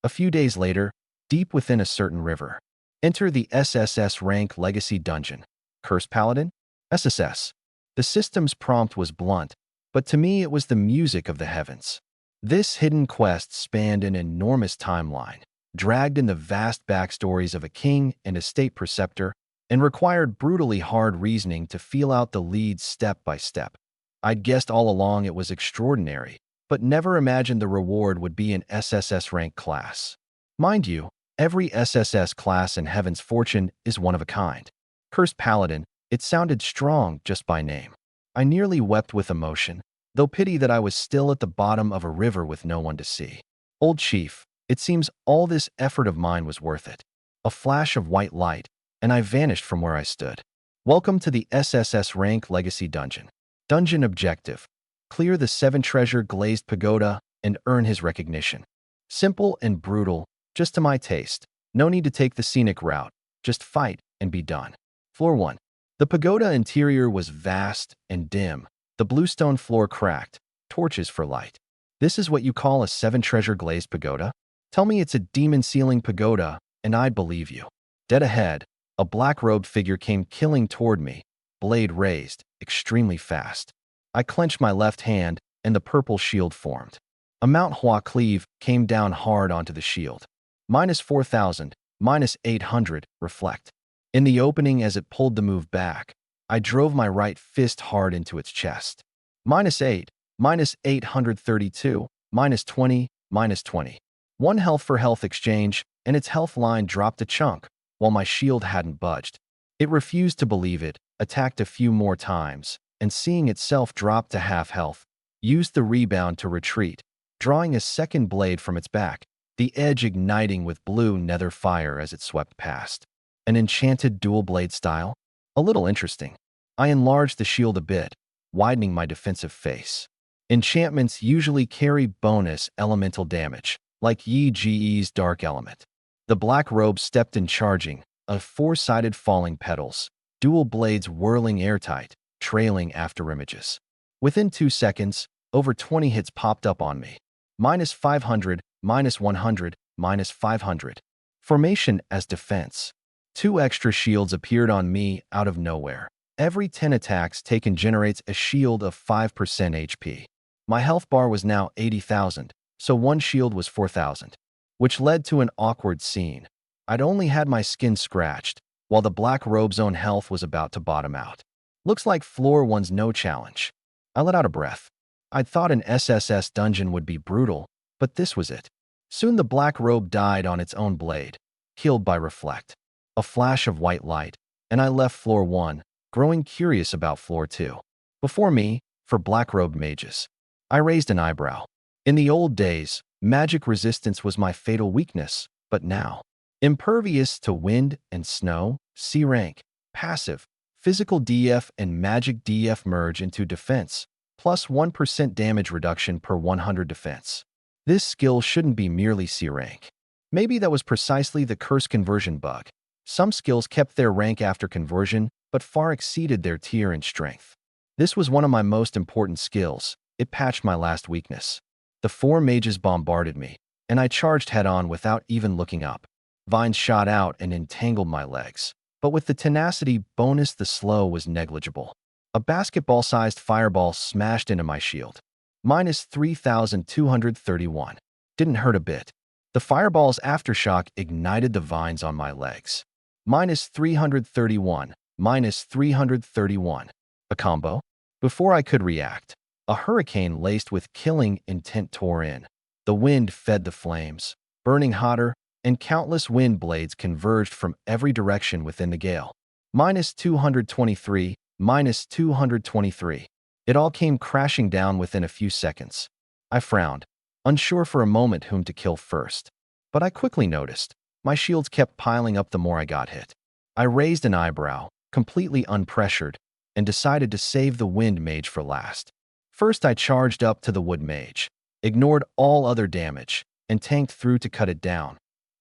S1: A few days later, deep within a certain river, enter the SSS-rank legacy dungeon. Cursed Paladin? SSS. The system's prompt was blunt, but to me it was the music of the heavens. This hidden quest spanned an enormous timeline, dragged in the vast backstories of a king and a state preceptor, and required brutally hard reasoning to feel out the leads step by step. I'd guessed all along it was extraordinary, but never imagined the reward would be an SSS-rank class. Mind you, every SSS class in Heaven's Fortune is one of a kind. Cursed Paladin, it sounded strong just by name. I nearly wept with emotion, though pity that I was still at the bottom of a river with no one to see. Old Chief, it seems all this effort of mine was worth it. A flash of white light, and I vanished from where I stood. Welcome to the SSS-rank Legacy Dungeon. Dungeon objective. Clear the 7-treasure glazed pagoda and earn his recognition. Simple and brutal, just to my taste. No need to take the scenic route. Just fight and be done. Floor 1. The pagoda interior was vast and dim. The bluestone floor cracked. Torches for light. This is what you call a 7-treasure glazed pagoda? Tell me it's a demon ceiling pagoda, and I'd believe you. Dead ahead, a black-robed figure came killing toward me, blade raised, extremely fast. I clenched my left hand, and the purple shield formed. A manhwarecap came down hard onto the shield. -4,000, -800, reflect. In the opening as it pulled the move back, I drove my right fist hard into its chest. -8, -832, -20, -20. 1 health for health exchange, and its health line dropped a chunk, while my shield hadn't budged. It refused to believe it, attacked a few more times, and seeing itself drop to half health, used the rebound to retreat, drawing a second blade from its back, the edge igniting with blue nether fire as it swept past. An enchanted dual blade style? A little interesting. I enlarged the shield a bit, widening my defensive face. Enchantments usually carry bonus elemental damage, like Yi Ji's dark element. The black robe stepped in charging, a 4-sided falling petals, dual blades whirling airtight, trailing after images. Within 2 seconds, over 20 hits popped up on me. -500, -100, -500. Formation as defense. 2 extra shields appeared on me out of nowhere. Every 10 attacks taken generates a shield of 5% HP. My health bar was now 80,000, so 1 shield was 4,000, which led to an awkward scene. I'd only had my skin scratched, while the black robe's own health was about to bottom out. Looks like floor 1's no challenge. I let out a breath. I'd thought an SSS dungeon would be brutal, but this was it. Soon the black robe died on its own blade, killed by reflect. A flash of white light, and I left floor 1, growing curious about floor 2. Before me, for black-robed mages. I raised an eyebrow. In the old days, magic resistance was my fatal weakness, but now, impervious to wind and snow, C rank, passive, physical DF and magic DF merge into defense, plus 1% damage reduction per 100 defense. This skill shouldn't be merely C rank. Maybe that was precisely the curse conversion bug. Some skills kept their rank after conversion, but far exceeded their tier in strength. This was one of my most important skills. It patched my last weakness. The 4 mages bombarded me, and I charged head-on without even looking up. Vines shot out and entangled my legs. But with the tenacity bonus, the slow was negligible. A basketball-sized fireball smashed into my shield. -3,231. Didn't hurt a bit. The fireball's aftershock ignited the vines on my legs. -331, -331. A combo? Before I could react, a hurricane laced with killing intent tore in. The wind fed the flames, burning hotter, and countless wind blades converged from every direction within the gale. -223, -223. It all came crashing down within a few seconds. I frowned, unsure for a moment whom to kill first. But I quickly noticed, my shields kept piling up the more I got hit. I raised an eyebrow, completely unpressured, and decided to save the wind mage for last. First I charged up to the wood mage, ignored all other damage, and tanked through to cut it down.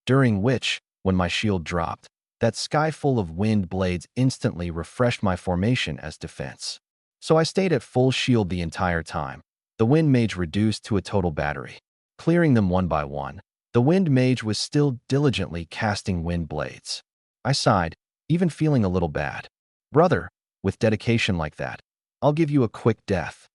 S1: During which, when my shield dropped, that sky full of wind blades instantly refreshed my formation as defense. So I stayed at full shield the entire time. The wind mage reduced to a total battery. Clearing them one by one, the wind mage was still diligently casting wind blades. I sighed, even feeling a little bad. Brother, with dedication like that, I'll give you a quick death.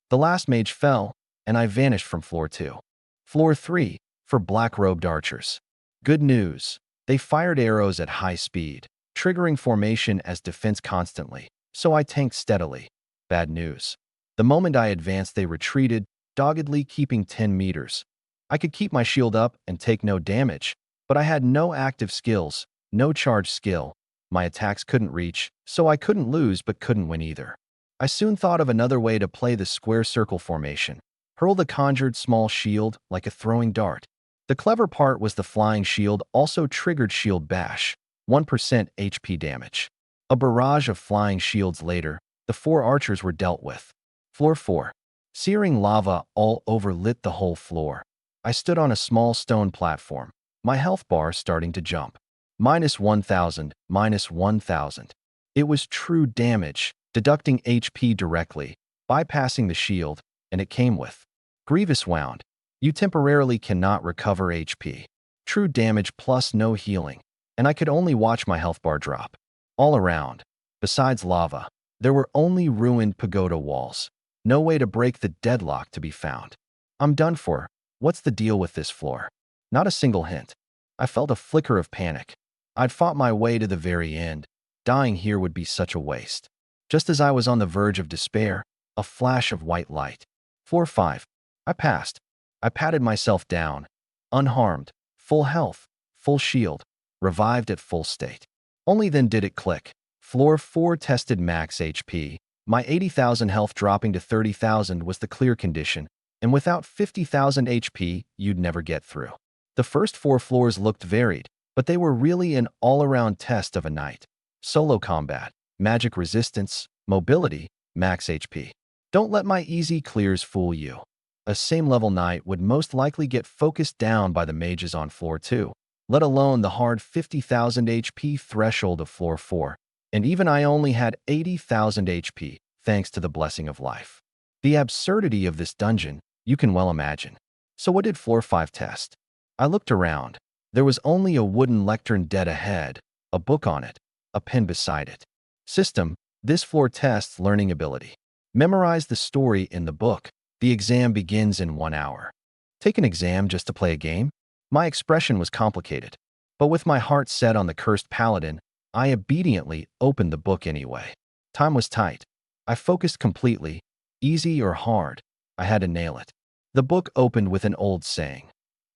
S1: The last mage fell, and I vanished from floor 2. Floor 3, for black-robed archers. Good news. They fired arrows at high speed, triggering formation as defense constantly, so I tanked steadily. Bad news. The moment I advanced, they retreated, doggedly keeping 10 meters. I could keep my shield up and take no damage, but I had no active skills, no charge skill. My attacks couldn't reach, so I couldn't lose but couldn't win either. I soon thought of another way to play the square circle formation. Hurl the conjured small shield like a throwing dart. The clever part was the flying shield also triggered shield bash, 1% HP damage. A barrage of flying shields later, the 4 archers were dealt with. Floor 4. Searing lava all over lit the whole floor. I stood on a small stone platform, my health bar starting to jump. Minus 1,000, minus 1,000. It was true damage, deducting HP directly, bypassing the shield, and it came with Grievous Wound. You temporarily cannot recover HP. True damage plus no healing, and I could only watch my health bar drop. All around, besides lava, there were only ruined pagoda walls. No way to break the deadlock to be found. I'm done for. What's the deal with this floor? Not a single hint. I felt a flicker of panic. I'd fought my way to the very end. Dying here would be such a waste. Just as I was on the verge of despair, a flash of white light. Floor 5. I passed. I patted myself down. Unharmed. Full health. Full shield. Revived at full state. Only then did it click. Floor 4 tested max HP. My 80,000 health dropping to 30,000 was the clear condition, and without 50,000 HP, you'd never get through. The first 4 floors looked varied, but they were really an all-around test of a knight. Solo combat, magic resistance, mobility, max HP. Don't let my easy clears fool you. A same-level knight would most likely get focused down by the mages on floor 2, let alone the hard 50,000 HP threshold of floor 4. And even I only had 80,000 HP, thanks to the blessing of life. The absurdity of this dungeon, you can well imagine. So what did floor 5 test? I looked around. There was only a wooden lectern dead ahead, a book on it, a pen beside it. System, this floor tests learning ability. Memorize the story in the book. The exam begins in 1 hour. Take an exam just to play a game? My expression was complicated, but with my heart set on the cursed paladin, I obediently opened the book anyway. Time was tight. I focused completely. Easy or hard, I had to nail it. The book opened with an old saying.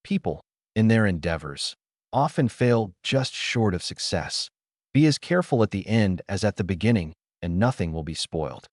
S1: People, in their endeavors, often fail just short of success. Be as careful at the end as at the beginning, and nothing will be spoiled.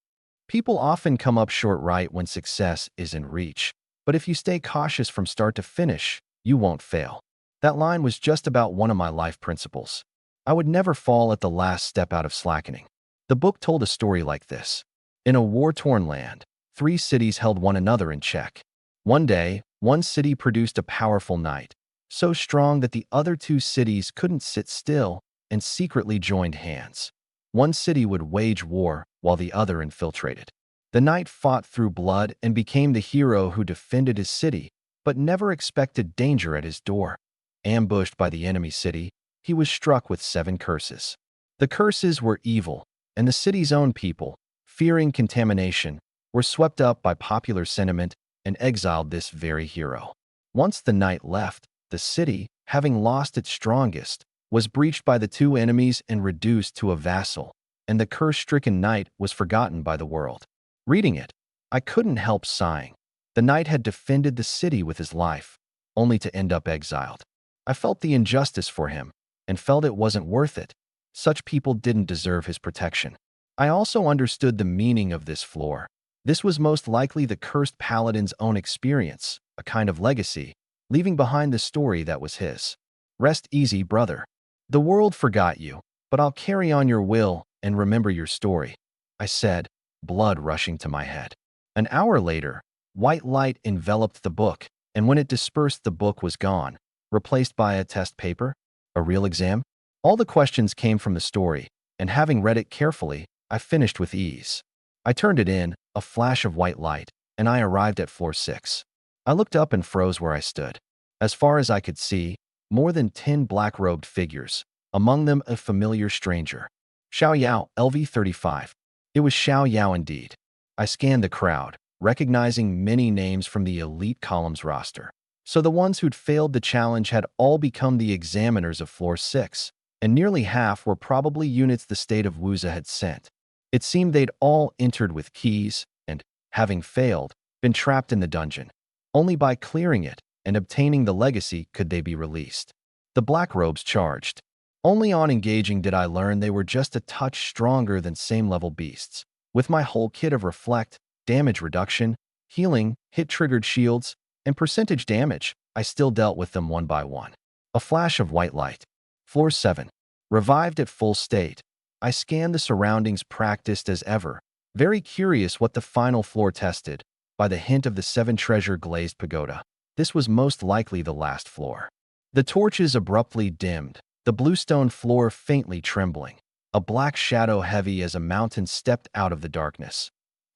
S1: People often come up short right when success is in reach, but if you stay cautious from start to finish, you won't fail. That line was just about one of my life principles. I would never fall at the last step out of slackening. The book told a story like this. In a war-torn land, 3 cities held one another in check. One day, one city produced a powerful knight, so strong that the other 2 cities couldn't sit still and secretly joined hands. One city would wage war while the other infiltrated. The knight fought through blood and became the hero who defended his city, but never expected danger at his door. Ambushed by the enemy city, he was struck with 7 curses. The curses were evil, and the city's own people, fearing contamination, were swept up by popular sentiment and exiled this very hero. Once the knight left, the city, having lost its strongest, was breached by the 2 enemies and reduced to a vassal, and the curse-stricken knight was forgotten by the world. Reading it, I couldn't help sighing. The knight had defended the city with his life, only to end up exiled. I felt the injustice for him, and felt it wasn't worth it. Such people didn't deserve his protection. I also understood the meaning of this floor. This was most likely the cursed paladin's own experience, a kind of legacy, leaving behind the story that was his. Rest easy, brother. The world forgot you, but I'll carry on your will and remember your story, I said, blood rushing to my head. An hour later, white light enveloped the book, and when it dispersed, the book was gone, replaced by a test paper. A real exam? All the questions came from the story, and having read it carefully, I finished with ease. I turned it in, a flash of white light, and I arrived at floor 6. I looked up and froze where I stood. As far as I could see, more than 10 black-robed figures, among them a familiar stranger. Shiaoan, LV 35. It was Shiaoan indeed. I scanned the crowd, recognizing many names from the elite columns roster. So the ones who'd failed the challenge had all become the examiners of floor 6, and nearly half were probably units the state of Wuza had sent. It seemed they'd all entered with keys and, having failed, been trapped in the dungeon. Only by clearing it and obtaining the legacy could they be released. The black robes charged. Only on engaging did I learn they were just a touch stronger than same-level beasts. With my whole kit of reflect, damage reduction, healing, hit-triggered shields, and percentage damage, I still dealt with them one by one. A flash of white light. Floor 7. Revived at full state. I scanned the surroundings, practiced as ever, very curious what the final floor tested, by the hint of the 7 treasure glazed pagoda. This was most likely the last floor. The torches abruptly dimmed. the bluestone floor faintly trembling. A black shadow heavy as a mountain stepped out of the darkness.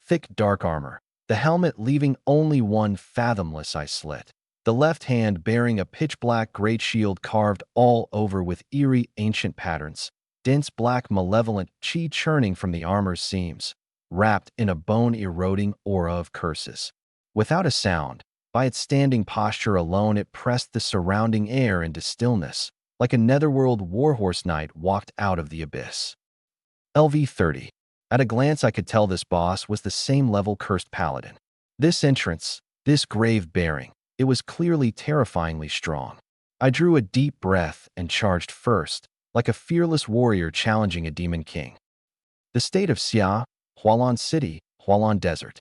S1: Thick dark armor, the helmet leaving only one fathomless eye slit. The left hand bearing a pitch-black great shield carved all over with eerie ancient patterns. Dense black malevolent chi churning from the armor's seams, wrapped in a bone-eroding aura of curses. Without a sound, by its standing posture alone it pressed the surrounding air into stillness, like a netherworld warhorse knight walked out of the abyss. LV30. At a glance I could tell this boss was the same level cursed paladin. This entrance, this grave bearing, it was clearly terrifyingly strong. I drew a deep breath and charged first, like a fearless warrior challenging a demon king. The state of Shiaoan City, Hualan Desert.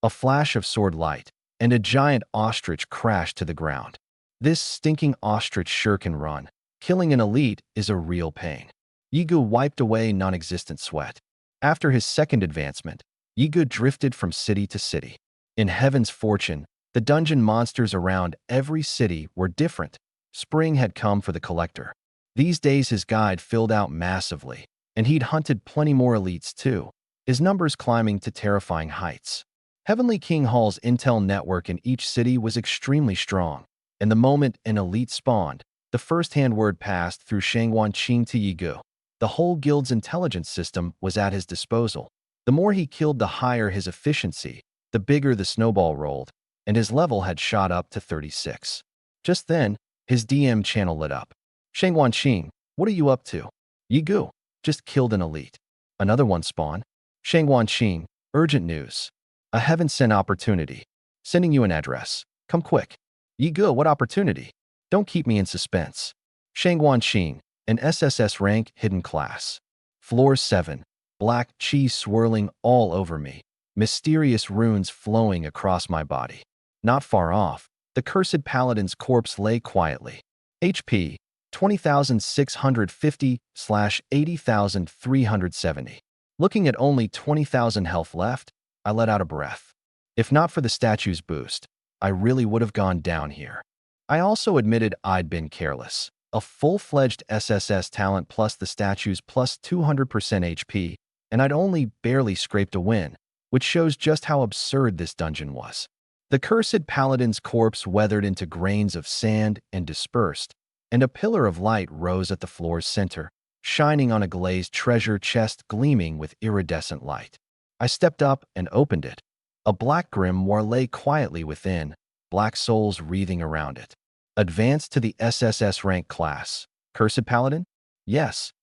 S1: A flash of sword light, and a giant ostrich crashed to the ground. This stinking ostrich sure can run. Killing an elite is a real pain. Yigu wiped away non-existent sweat. After his second advancement, Yigu drifted from city to city. In Heaven's Fortune, the dungeon monsters around every city were different. Spring had come for the collector. These days his guide filled out massively, and he'd hunted plenty more elites too, his numbers climbing to terrifying heights. Heavenly King Hall's intel network in each city was extremely strong, and the moment an elite spawned, the first-hand word passed through Shangwan Qing to Yigu. The whole guild's intelligence system was at his disposal. The more he killed, the higher his efficiency, the bigger the snowball rolled, and his level had shot up to 36. Just then, his DM channel lit up. Shangwan Qing, what are you up to? Yigu, just killed an elite. Another one spawned. Shangwan Qing, urgent news. A heaven-sent opportunity. Sending you an address. Come quick. Yigu, what opportunity? Don't keep me in suspense. Shangwan Qing, an SSS-rank hidden class. Floor 7. Black chi swirling all over me. Mysterious runes flowing across my body. Not far off, the cursed paladin's corpse lay quietly. HP, 20,650/80,370. Looking at only 20,000 health left, I let out a breath. If not for the statue's boost, I really would have gone down here. I also admitted I'd been careless. A full-fledged SSS talent plus the statue's plus 200% HP, and I'd only barely scraped a win, which shows just how absurd this dungeon was. The cursed paladin's corpse weathered into grains of sand and dispersed, and a pillar of light rose at the floor's center, shining on a glazed treasure chest gleaming with iridescent light. I stepped up and opened it. A black grimoire lay quietly within, black souls wreathing around it. Advanced to the SSS-rank class. Cursed paladin? Yes.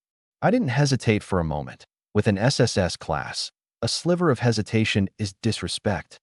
S1: I didn't hesitate for a moment. With an SSS class, a sliver of hesitation is disrespect.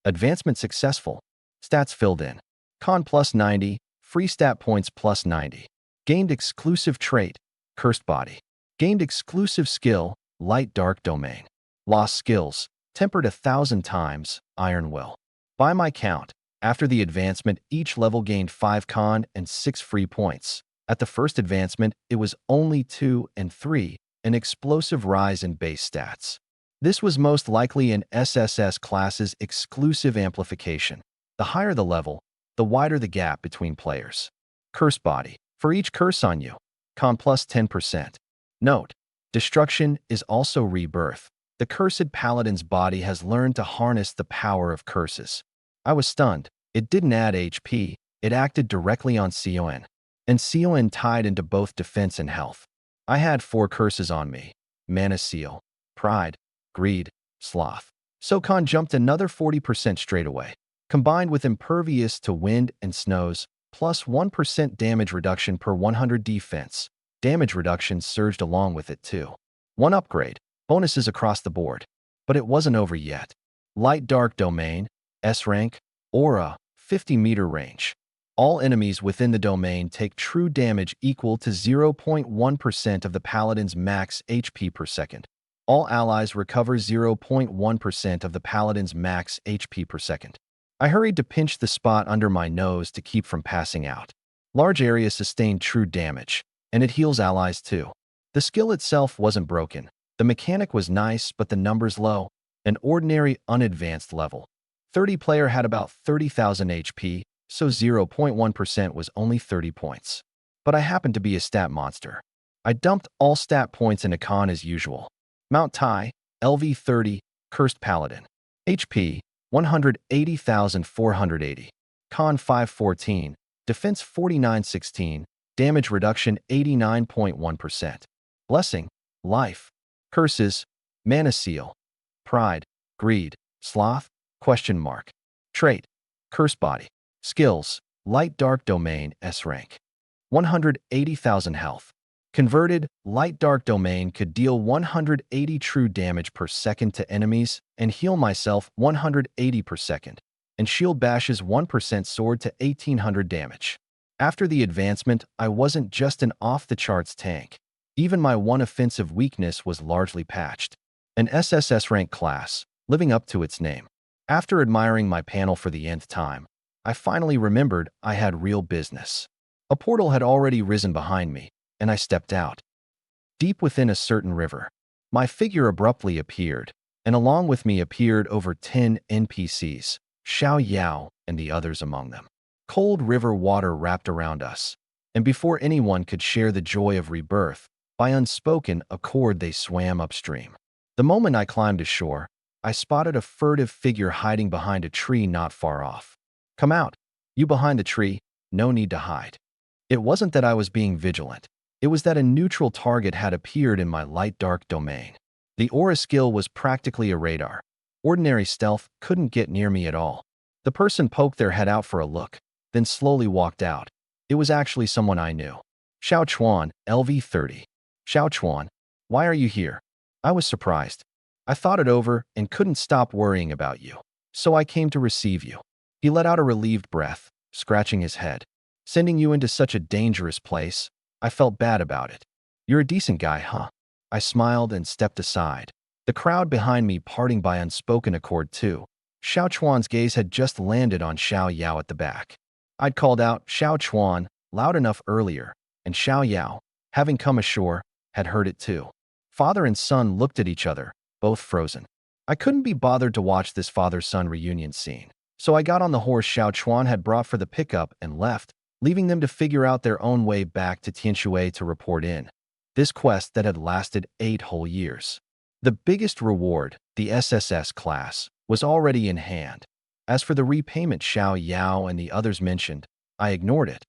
S1: Advancement successful. Stats filled in. Con plus 90, free stat points plus 90. Gained exclusive trait, cursed body. Gained exclusive skill, light dark domain. Lost skills, tempered 1,000 times, iron will. By my count, after the advancement, each level gained 5 con and 6 free points. At the first advancement, it was only 2 and 3, an explosive rise in base stats. This was most likely an SSS class's exclusive amplification. The higher the level, the wider the gap between players. Curse body. For each curse on you, con plus 10%. Note, destruction is also rebirth. The cursed paladin's body has learned to harness the power of curses. I was stunned. It didn't add HP, it acted directly on Shiaoan. And Shiaoan tied into both defense and health. I had 4 curses on me. Mana seal, pride, greed, sloth. So con jumped another 40% straight away. Combined with impervious to wind and snows, plus 1% damage reduction per 100 defense. Damage reduction surged along with it too. 1 upgrade, bonuses across the board. But it wasn't over yet. Light dark domain, S-rank, aura, 50-meter range. All enemies within the domain take true damage equal to 0.1% of the paladin's max HP per second. All allies recover 0.1% of the paladin's max HP per second. I hurried to pinch the spot under my nose to keep from passing out. Large areas sustain true damage, and it heals allies too. The skill itself wasn't broken. The mechanic was nice, but the numbers low. An ordinary unadvanced level. 30 player had about 30,000 HP, so 0.1% was only 30 points. but I happened to be a stat monster. I dumped all stat points into con as usual. Mount Tai, LV 30, Cursed Paladin. HP, 180,480. Con 514, Defense 4916, Damage Reduction 89.1%. Blessing, Life. Curses, Mana Seal. Pride, Greed, Sloth, question mark. Trait, Curse Body. Skills, Light Dark Domain S-rank. 180,000 health. Converted, Light Dark Domain could deal 180 true damage per second to enemies and heal myself 180 per second, and shield bashes 1% sword to 1800 damage. After the advancement, I wasn't just an off-the-charts tank. Even my one offensive weakness was largely patched. An SSS-rank class, living up to its name. After admiring my panel for the nth time, I finally remembered I had real business. A portal had already risen behind me, and I stepped out. Deep within a certain river, my figure abruptly appeared, and along with me appeared over 10 NPCs, Xiaoan and the others among them. Cold river water wrapped around us, and before anyone could share the joy of rebirth, by unspoken accord they swam upstream. The moment I climbed ashore, I spotted a furtive figure hiding behind a tree not far off. "Come out, you behind the tree, no need to hide." It wasn't that I was being vigilant. It was that a neutral target had appeared in my light-dark domain. The aura skill was practically a radar. Ordinary stealth couldn't get near me at all. The person poked their head out for a look, then slowly walked out. It was actually someone I knew. Xiaochuan, LV 30. "Xiaochuan, why are you here?" I was surprised. "I thought it over and couldn't stop worrying about you, so I came to receive you." He let out a relieved breath, scratching his head. "Sending you into such a dangerous place, I felt bad about it." "You're a decent guy, huh?" I smiled and stepped aside. The crowd behind me parting by unspoken accord too. Xiaochuan's gaze had just landed on Xiao Yao at the back. I'd called out Xiaochuan loud enough earlier, and Xiao Yao, having come ashore, had heard it too. Father and son looked at each other, both frozen. I couldn't be bothered to watch this father-son reunion scene, so I got on the horse Xiaochuan had brought for the pickup and left, leaving them to figure out their own way back to Tianshui to report in. This quest that had lasted 8 whole years. The biggest reward, the SSS class, was already in hand. As for the repayment Xiao Yao and the others mentioned, I ignored it.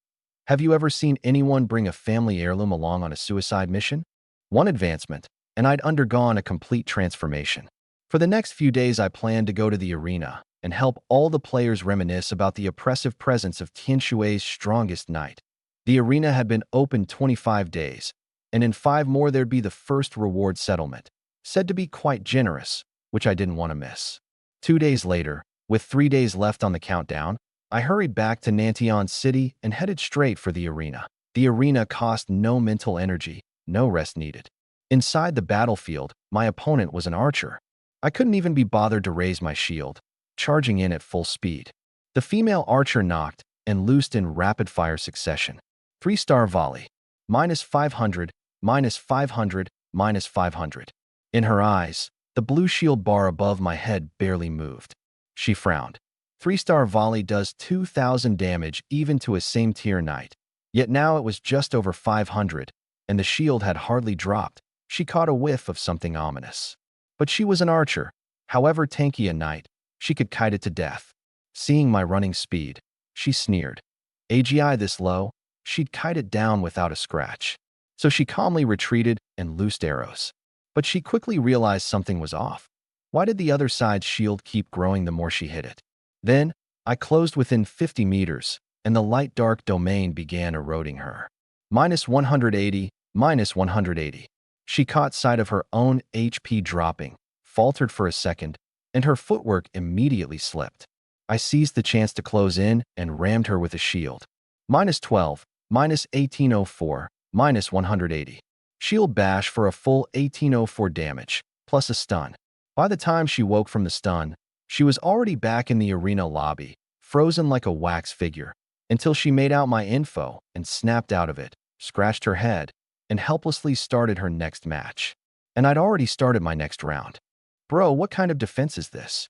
S1: Have you ever seen anyone bring a family heirloom along on a suicide mission? One advancement, and I'd undergone a complete transformation. For the next few days I planned to go to the arena and help all the players reminisce about the oppressive presence of Tianshui's strongest knight. The arena had been open 25 days, and in 5 more there'd be the first reward settlement, said to be quite generous, which I didn't want to miss. 2 days later, with 3 days left on the countdown, I hurried back to Nanton City and headed straight for the arena. The arena cost no mental energy, no rest needed. Inside the battlefield, my opponent was an archer. I couldn't even be bothered to raise my shield, charging in at full speed. The female archer knocked and loosed in rapid-fire succession. 3-star volley. -500, -500, -500. In her eyes, the blue shield bar above my head barely moved. She frowned. 3-star volley does 2,000 damage even to a same-tier knight. Yet now it was just over 500, and the shield had hardly dropped. She caught a whiff of something ominous. But she was an archer. However tanky a knight, she could kite it to death. Seeing my running speed, she sneered. AGI this low, she'd kite it down without a scratch. So she calmly retreated and loosed arrows. But she quickly realized something was off. Why did the other side's shield keep growing the more she hit it? Then, I closed within 50 meters, and the light-dark domain began eroding her. -180, -180. She caught sight of her own HP dropping, faltered for a second, and her footwork immediately slipped. I seized the chance to close in and rammed her with a shield. -12, -1804, -180. Shield bash for a full 1804 damage, plus a stun. By the time she woke from the stun, she was already back in the arena lobby, frozen like a wax figure, until she made out my info and snapped out of it, scratched her head, and helplessly started her next match. And I'd already started my next round. Bro, what kind of defense is this?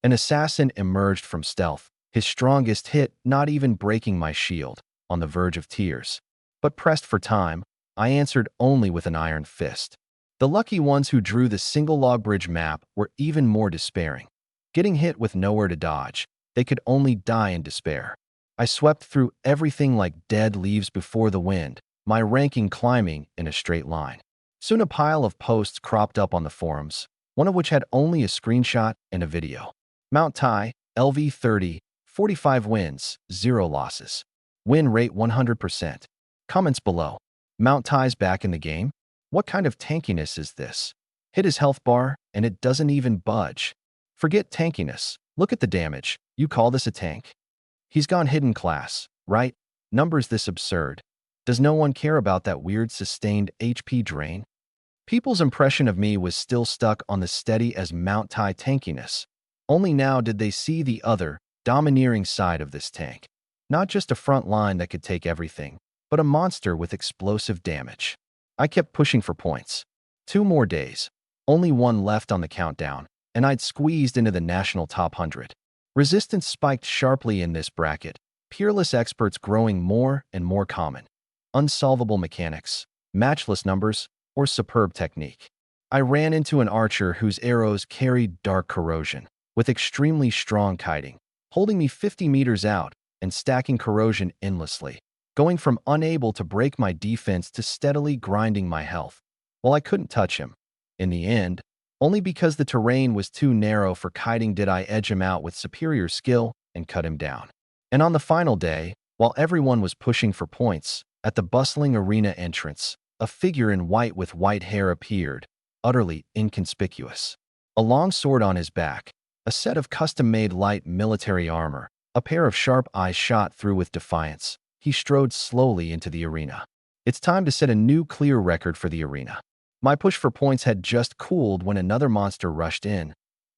S1: An assassin emerged from stealth, his strongest hit not even breaking my shield, on the verge of tears. But pressed for time, I answered only with an iron fist. The lucky ones who drew the single log bridge map were even more despairing. Getting hit with nowhere to dodge, they could only die in despair. I swept through everything like dead leaves before the wind, my ranking climbing in a straight line. Soon a pile of posts cropped up on the forums, one of which had only a screenshot and a video. Mount Tai, LV 30, 45 wins, 0 losses. Win rate 100%. Comments below. Mount Tai's back in the game? What kind of tankiness is this? Hit his health bar, and it doesn't even budge. Forget tankiness. Look at the damage. You call this a tank? He's gone hidden class, right? Numbers this absurd. Does no one care about that weird sustained HP drain? People's impression of me was still stuck on the steady as Mount Tai tankiness. Only now did they see the other, domineering side of this tank. Not just a front line that could take everything, but a monster with explosive damage. I kept pushing for points. 2 more days. Only one left on the countdown, and I'd squeezed into the national top 100. Resistance spiked sharply in this bracket, peerless experts growing more and more common. Unsolvable mechanics, matchless numbers, or superb technique. I ran into an archer whose arrows carried dark corrosion, with extremely strong kiting, holding me 50 meters out and stacking corrosion endlessly, going from unable to break my defense to steadily grinding my health. While I couldn't touch him. In the end, only because the terrain was too narrow for kiting did I edge him out with superior skill and cut him down. And on the final day, while everyone was pushing for points, at the bustling arena entrance, a figure in white with white hair appeared, utterly inconspicuous. A long sword on his back, a set of custom-made light military armor, a pair of sharp eyes shot through with defiance. He strode slowly into the arena. It's time to set a new clear record for the arena. My push for points had just cooled when another monster rushed in.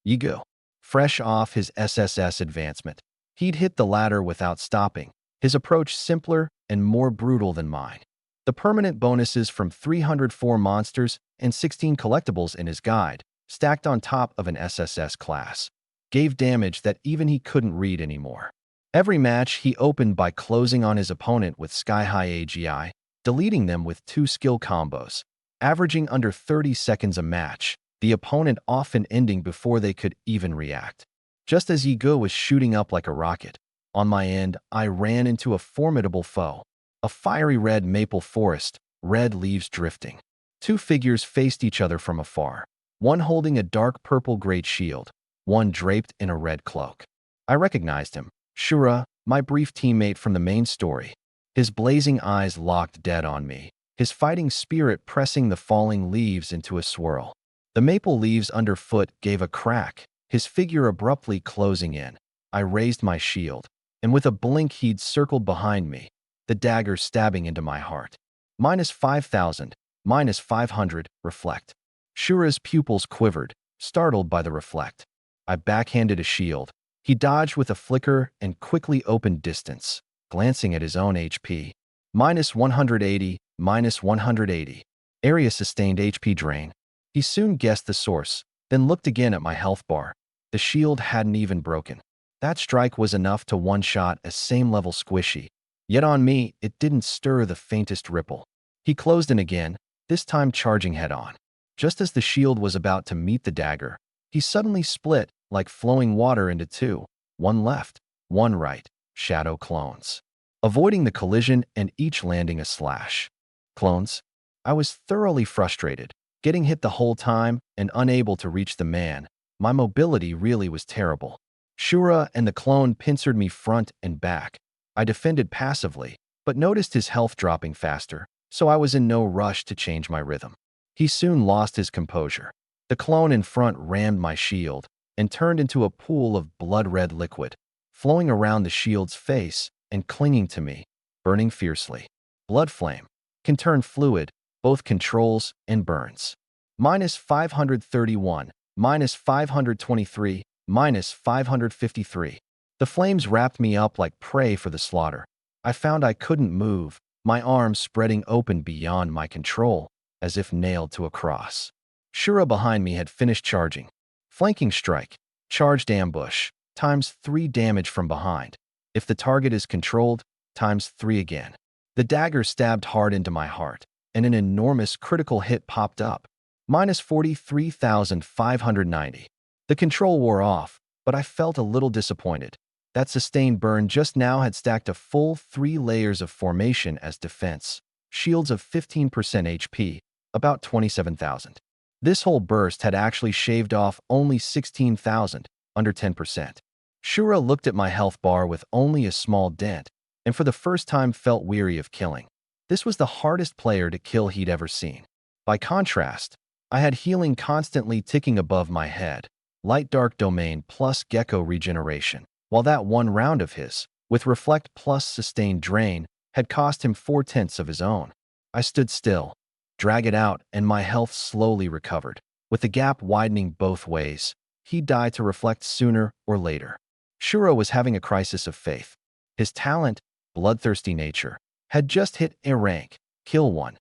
S1: Yigo. Fresh off his SSS advancement, he'd hit the ladder without stopping, his approach simpler and more brutal than mine. The permanent bonuses from 304 monsters and 16 collectibles in his guide, stacked on top of an SSS class, gave damage that even he couldn't read anymore. Every match he opened by closing on his opponent with sky-high AGI, deleting them with 2 skill combos, averaging under 30 seconds a match, the opponent often ending before they could even react. Just as Yigo was shooting up like a rocket, on my end, I ran into a formidable foe. A fiery red maple forest, red leaves drifting. 2 figures faced each other from afar, one holding a dark purple great shield, one draped in a red cloak. I recognized him, Shura, my brief teammate from the main story. His blazing eyes locked dead on me, his fighting spirit pressing the falling leaves into a swirl. The maple leaves underfoot gave a crack, his figure abruptly closing in. I raised my shield, and with a blink he'd circled behind me, the dagger stabbing into my heart. -5,000, -500, reflect. Shura's pupils quivered, startled by the reflect. I backhanded a shield. He dodged with a flicker and quickly opened distance, glancing at his own HP. -180, -180. Area sustained HP drain. He soon guessed the source, then looked again at my health bar. The shield hadn't even broken. That strike was enough to one-shot a same-level squishy. Yet on me, it didn't stir the faintest ripple. He closed in again, this time charging head-on. Just as the shield was about to meet the dagger, he suddenly split, like flowing water, into 2, one left, one right, shadow clones, avoiding the collision and each landing a slash. Clones? I was thoroughly frustrated, getting hit the whole time and unable to reach the man. My mobility really was terrible. Shura and the clone pincered me front and back. I defended passively, but noticed his health dropping faster, so I was in no rush to change my rhythm. He soon lost his composure. The clone in front rammed my shield and turned into a pool of blood-red liquid, flowing around the shield's face and clinging to me, burning fiercely. Blood flame can turn fluid, both controls and burns. -531, -523, -553. The flames wrapped me up like prey for the slaughter. I found I couldn't move, my arms spreading open beyond my control, as if nailed to a cross. Shura behind me had finished charging. Flanking strike, charged ambush, ×3 damage from behind. If the target is controlled, ×3 again. The dagger stabbed hard into my heart, and an enormous critical hit popped up. Minus 43,590. The control wore off, but I felt a little disappointed. That sustained burn just now had stacked a full 3 layers of formation as defense, shields of 15% HP, about 27,000. This whole burst had actually shaved off only 16,000, under 10%. Shura looked at my health bar with only a small dent, and for the first time felt weary of killing. This was the hardest player to kill he'd ever seen. By contrast, I had healing constantly ticking above my head, light dark domain plus gecko regeneration, while that one round of his, with reflect plus sustained drain, had cost him 4/10 of his own. I stood still, drag it out, and my health slowly recovered. With the gap widening both ways, he'd die to reflect sooner or later. Shura was having a crisis of faith. His talent, bloodthirsty nature, had just hit a rank, kill 1,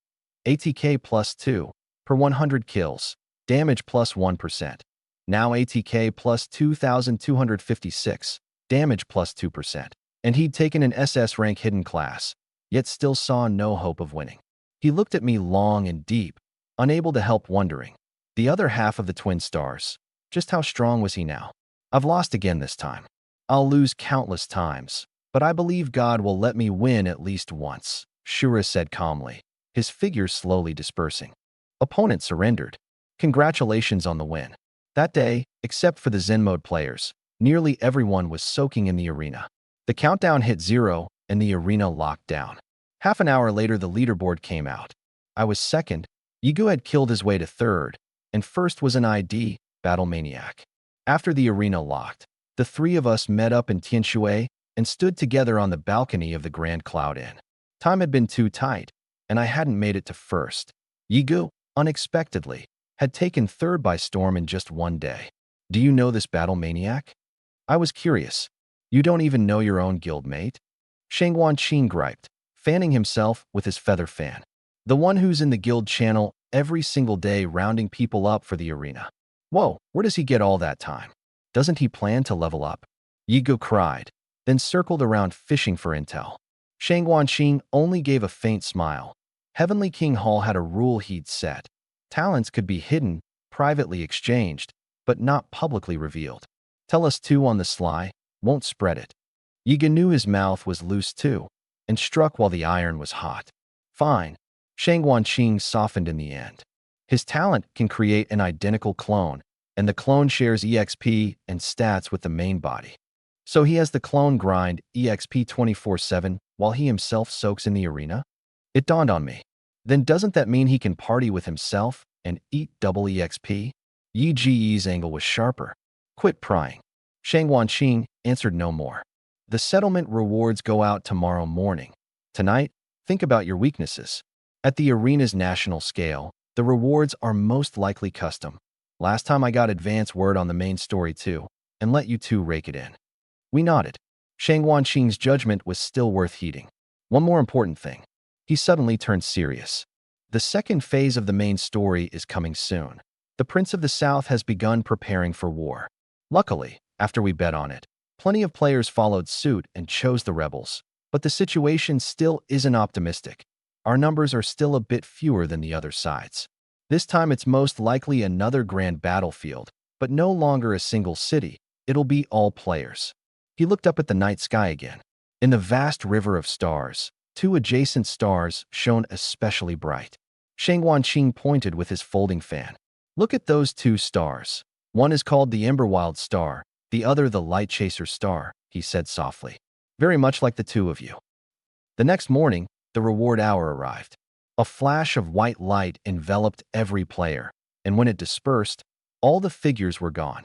S1: ATK plus 2, per 100 kills, damage plus 1%. Now ATK plus 2,256, damage plus 2%. And he'd taken an SS rank hidden class, yet still saw no hope of winning. He looked at me long and deep, unable to help wondering. The other half of the twin stars, just how strong was he now? I've lost again this time. I'll lose countless times, but I believe God will let me win at least once, Shura said calmly, his figure slowly dispersing. Opponent surrendered. Congratulations on the win. That day, except for the Zen mode players, nearly everyone was soaking in the arena. The countdown hit 0, and the arena locked down. Half an hour later, the leaderboard came out. I was second. Yigu had killed his way to third, and first was an ID, Battle Maniac. After the arena locked, the 3 of us met up in Tianshui and stood together on the balcony of the Grand Cloud Inn. Time had been too tight, and I hadn't made it to first. Yigu, unexpectedly, had taken third by storm in just one day. Do you know this Battle Maniac? I was curious. You don't even know your own guildmate? Shangwan Qin griped, fanning himself with his feather fan. The one who's in the guild channel every single day rounding people up for the arena. Whoa, where does he get all that time? Doesn't he plan to level up? Yigu cried, then circled around fishing for intel. Shangwan Qin only gave a faint smile. Heavenly King Hall had a rule he'd set. Talents could be hidden, privately exchanged, but not publicly revealed. Tell us too on the sly, won't spread it. Yiga knew his mouth was loose too, and struck while the iron was hot. Fine. Shangwan Qin softened in the end. His talent can create an identical clone, and the clone shares EXP and stats with the main body. So he has the clone grind EXP 24/7 while he himself soaks in the arena? It dawned on me. Then doesn't that mean he can party with himself and eat double EXP? Yi Ji's angle was sharper. Quit prying. Shangwan Qin answered no more. The settlement rewards go out tomorrow morning. Tonight, think about your weaknesses. At the arena's national scale, the rewards are most likely custom. Last time I got advance word on the main story too, and let you two rake it in. We nodded. Shangwan Qin's judgment was still worth heeding. One more important thing. He suddenly turned serious. The second phase of the main story is coming soon. The Prince of the South has begun preparing for war. Luckily, after we bet on it, plenty of players followed suit and chose the rebels. But the situation still isn't optimistic. Our numbers are still a bit fewer than the other sides. This time it's most likely another grand battlefield, but no longer a single city. It'll be all players. He looked up at the night sky again. In the vast river of stars, 2 adjacent stars shone especially bright. Shangwan Qin pointed with his folding fan. Look at those 2 stars. One is called the Emberwild Star, the other the Light Chaser Star, he said softly. Very much like the 2 of you. The next morning, the reward hour arrived. A flash of white light enveloped every player, and when it dispersed, all the figures were gone.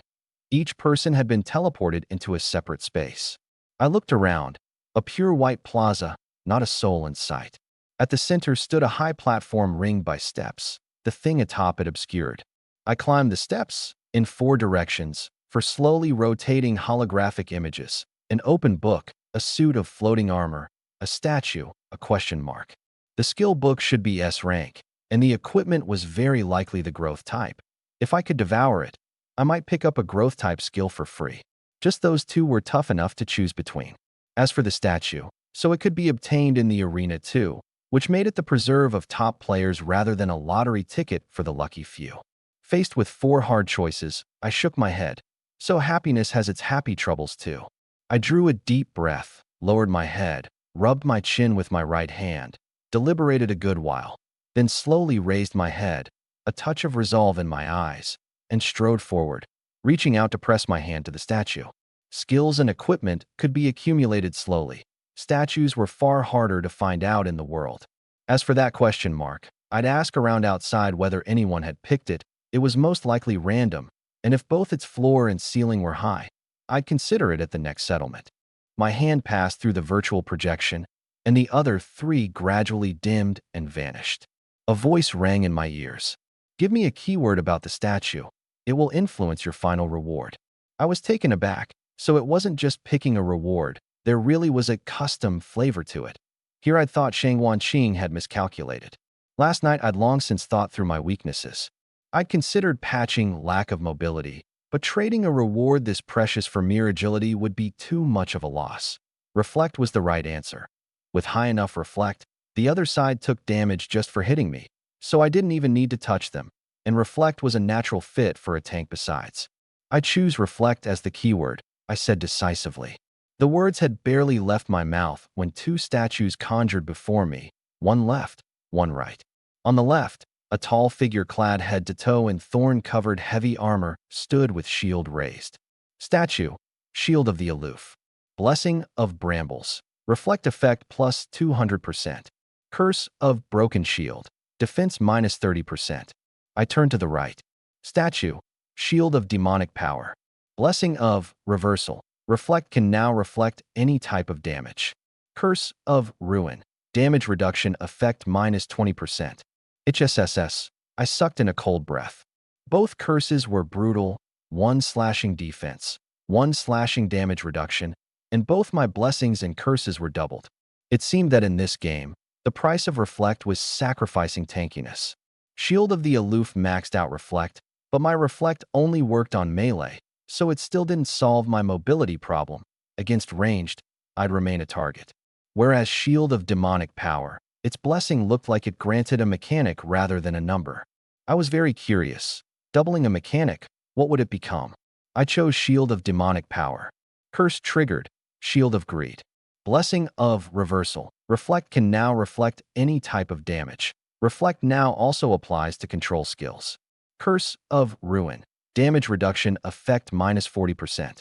S1: Each person had been teleported into a separate space. I looked around, a pure white plaza, not a soul in sight. At the center stood a high platform ringed by steps, the thing atop it obscured. I climbed the steps, in 4 directions, for slowly rotating holographic images, an open book, a suit of floating armor, a statue, a question mark. The skill book should be S rank, and the equipment was very likely the growth type. If I could devour it, I might pick up a growth type skill for free. Just those 2 were tough enough to choose between. As for the statue, so it could be obtained in the arena too, which made it the preserve of top players rather than a lottery ticket for the lucky few. Faced with 4 hard choices, I shook my head. So happiness has its happy troubles too. I drew a deep breath, lowered my head, rubbed my chin with my right hand, deliberated a good while, then slowly raised my head, a touch of resolve in my eyes, and strode forward, reaching out to press my hand to the statue. Skills and equipment could be accumulated slowly. Statues were far harder to find out in the world. As for that question mark, I'd ask around outside whether anyone had picked it. It was most likely random, and if both its floor and ceiling were high, I'd consider it at the next settlement. My hand passed through the virtual projection, and the other 3 gradually dimmed and vanished. A voice rang in my ears. Give me a keyword about the statue. It will influence your final reward. I was taken aback, so it wasn't just picking a reward. There really was a custom flavor to it. Here I'd thought Shiaoan Qing had miscalculated. Last night I'd long since thought through my weaknesses. I'd considered patching lack of mobility, but trading a reward this precious for mere agility would be too much of a loss. Reflect was the right answer. With high enough reflect, the other side took damage just for hitting me, so I didn't even need to touch them, and reflect was a natural fit for a tank besides. I choose reflect as the keyword, I said decisively. The words had barely left my mouth when 2 statues conjured before me, one left, one right. On the left, a tall figure clad head to toe in thorn-covered heavy armor stood with shield raised. Statue, Shield of the Aloof. Blessing of Brambles. Reflect effect plus 200%. Curse of Broken Shield. Defense minus 30%. I turned to the right. Statue, Shield of Demonic Power. Blessing of Reversal. Reflect can now reflect any type of damage. Curse of Ruin. Damage reduction effect minus 20%. HSSS. I sucked in a cold breath. Both curses were brutal, 1 slashing defense, 1 slashing damage reduction, and both my blessings and curses were doubled. It seemed that in this game, the price of Reflect was sacrificing tankiness. Shield of the Aloof maxed out Reflect, but my Reflect only worked on melee, so it still didn't solve my mobility problem. Against ranged, I'd remain a target. Whereas Shield of Demonic Power, its blessing looked like it granted a mechanic rather than a number. I was very curious. Doubling a mechanic, what would it become? I chose Shield of Demonic Power. Curse triggered, Shield of Greed. Blessing of Reversal. Reflect can now reflect any type of damage. Reflect now also applies to control skills. Curse of Ruin. Damage reduction effect minus 40%.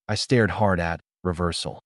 S1: I stared hard at Reversal.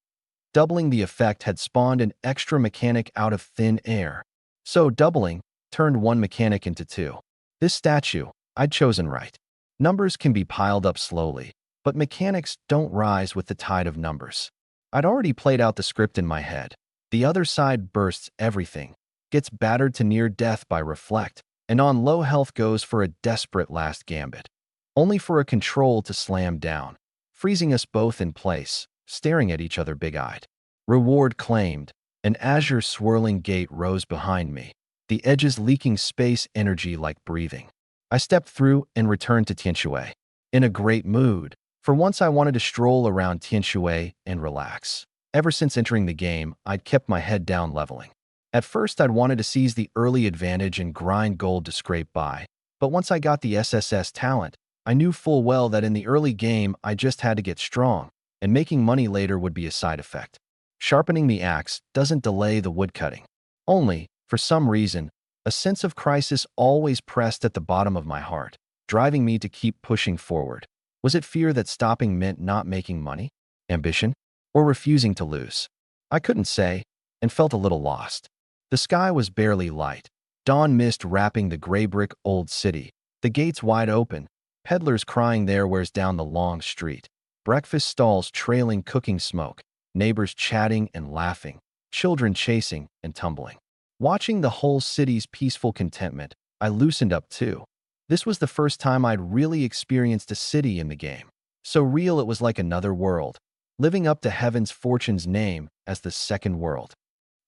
S1: Doubling the effect had spawned an extra mechanic out of thin air. So doubling turned 1 mechanic into 2. This statue, I'd chosen right. Numbers can be piled up slowly, but mechanics don't rise with the tide of numbers. I'd already played out the script in my head. The other side bursts everything, gets battered to near death by Reflect, and on low health goes for a desperate last gambit. Only for a control to slam down, freezing us both in place, staring at each other big-eyed. Reward claimed. An azure swirling gate rose behind me, the edges leaking space energy like breathing. I stepped through and returned to Tianshui. In a great mood. For once I wanted to stroll around Tianshui and relax. Ever since entering the game, I'd kept my head down leveling. At first I'd wanted to seize the early advantage and grind gold to scrape by, but once I got the SSS talent, I knew full well that in the early game I just had to get strong, and making money later would be a side effect. Sharpening the axe doesn't delay the woodcutting. Only, for some reason, a sense of crisis always pressed at the bottom of my heart, driving me to keep pushing forward. Was it fear that stopping meant not making money? Ambition? Or refusing to lose? I couldn't say, and felt a little lost. The sky was barely light, dawn mist wrapping the gray brick old city, the gates wide open, peddlers crying their wares down the long street, breakfast stalls trailing cooking smoke, neighbors chatting and laughing, children chasing and tumbling. Watching the whole city's peaceful contentment, I loosened up too. This was the first time I'd really experienced a city in the game. So real it was like another world, living up to Heaven's Fortune's name as the second world.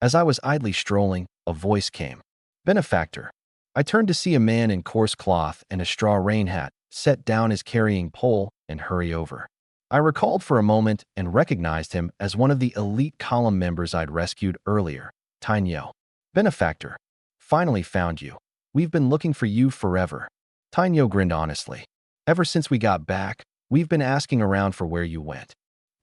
S1: As I was idly strolling, a voice came. Benefactor. I turned to see a man in coarse cloth and a straw rain hat set down his carrying pole and hurry over. I recalled for a moment and recognized him as one of the elite column members I'd rescued earlier, Tianyu. Benefactor, finally found you. We've been looking for you forever. Tianyu grinned honestly. Ever since we got back, we've been asking around for where you went.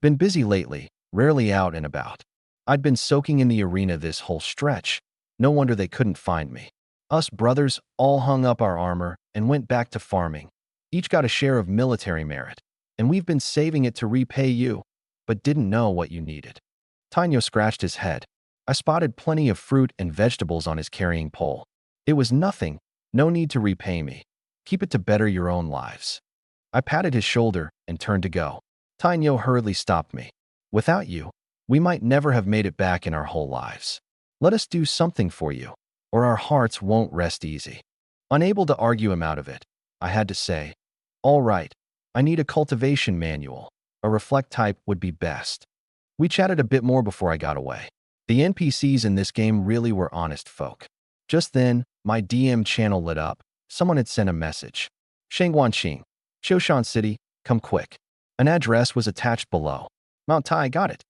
S1: Been busy lately, rarely out and about. I'd been soaking in the arena this whole stretch. No wonder they couldn't find me. Us brothers all hung up our armor and went back to farming. Each got a share of military merit, and we've been saving it to repay you, but didn't know what you needed. Tianyu scratched his head. I spotted plenty of fruit and vegetables on his carrying pole. It was nothing, no need to repay me. Keep it to better your own lives. I patted his shoulder and turned to go. Tianyu hurriedly stopped me. Without you, we might never have made it back in our whole lives. Let us do something for you, or our hearts won't rest easy. Unable to argue him out of it, I had to say, all right, I need a cultivation manual. A reflect type would be best. We chatted a bit more before I got away. The NPCs in this game really were honest folk. Just then, my DM channel lit up. Someone had sent a message. Shangguanqing, Shiaoan City, come quick. An address was attached below. Mount Tai got it.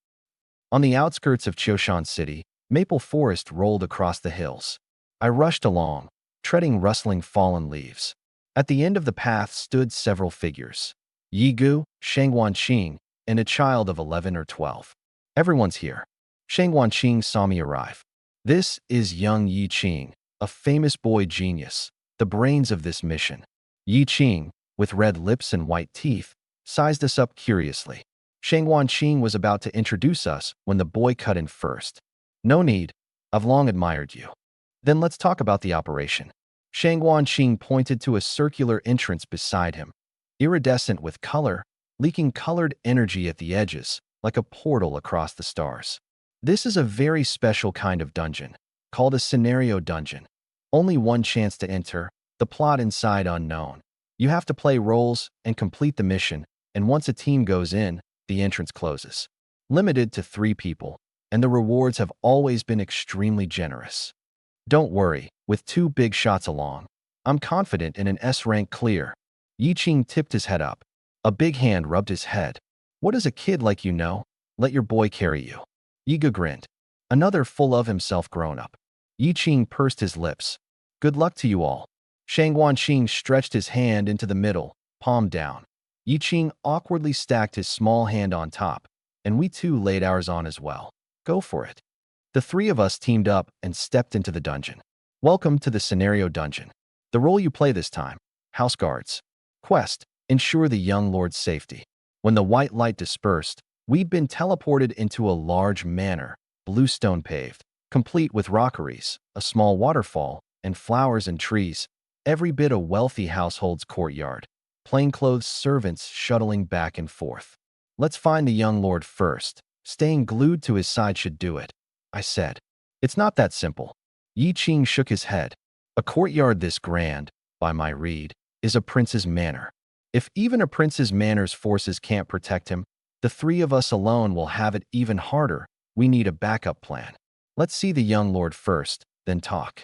S1: On the outskirts of Shiaoan City, maple forest rolled across the hills. I rushed along, treading rustling fallen leaves. At the end of the path stood several figures. Yigu, Shangguanqing, and a child of 11 or 12. Everyone's here. Shangguanqing saw me arrive. This is young Yi Qing, a famous boy genius, the brains of this mission. Yi Qing, with red lips and white teeth, sized us up curiously. Shangguanqing was about to introduce us when the boy cut in first. No need. I've long admired you. Then let's talk about the operation. Shangguanqing pointed to a circular entrance beside him, iridescent with color, leaking colored energy at the edges, like a portal across the stars. This is a very special kind of dungeon, called a scenario dungeon. Only one chance to enter, the plot inside unknown. You have to play roles and complete the mission, and once a team goes in, the entrance closes. Limited to 3 people, and the rewards have always been extremely generous. Don't worry, with 2 big shots along, I'm confident in an S-rank clear. Yi Qing tipped his head up. A big hand rubbed his head. What does a kid like you know? Let your boy carry you. Yiga grinned. Another full of himself grown-up. Yi Qing pursed his lips. Good luck to you all. Shangguanqing stretched his hand into the middle, palm down. Yi Qing awkwardly stacked his small hand on top, and we too laid ours on as well. Go for it. The 3 of us teamed up and stepped into the dungeon. Welcome to the scenario dungeon. The role you play this time, house guards. Quest, ensure the young lord's safety. When the white light dispersed, we'd been teleported into a large manor, blue stone paved, complete with rockeries, a small waterfall, and flowers and trees, every bit a wealthy household's courtyard, plainclothes servants shuttling back and forth. Let's find the young lord first. Staying glued to his side should do it, I said. It's not that simple. Yi Qing shook his head. A courtyard this grand, by my read, is a prince's manor. If even a prince's manor's forces can't protect him, the 3 of us alone will have it even harder. We need a backup plan. Let's see the young lord first, then talk.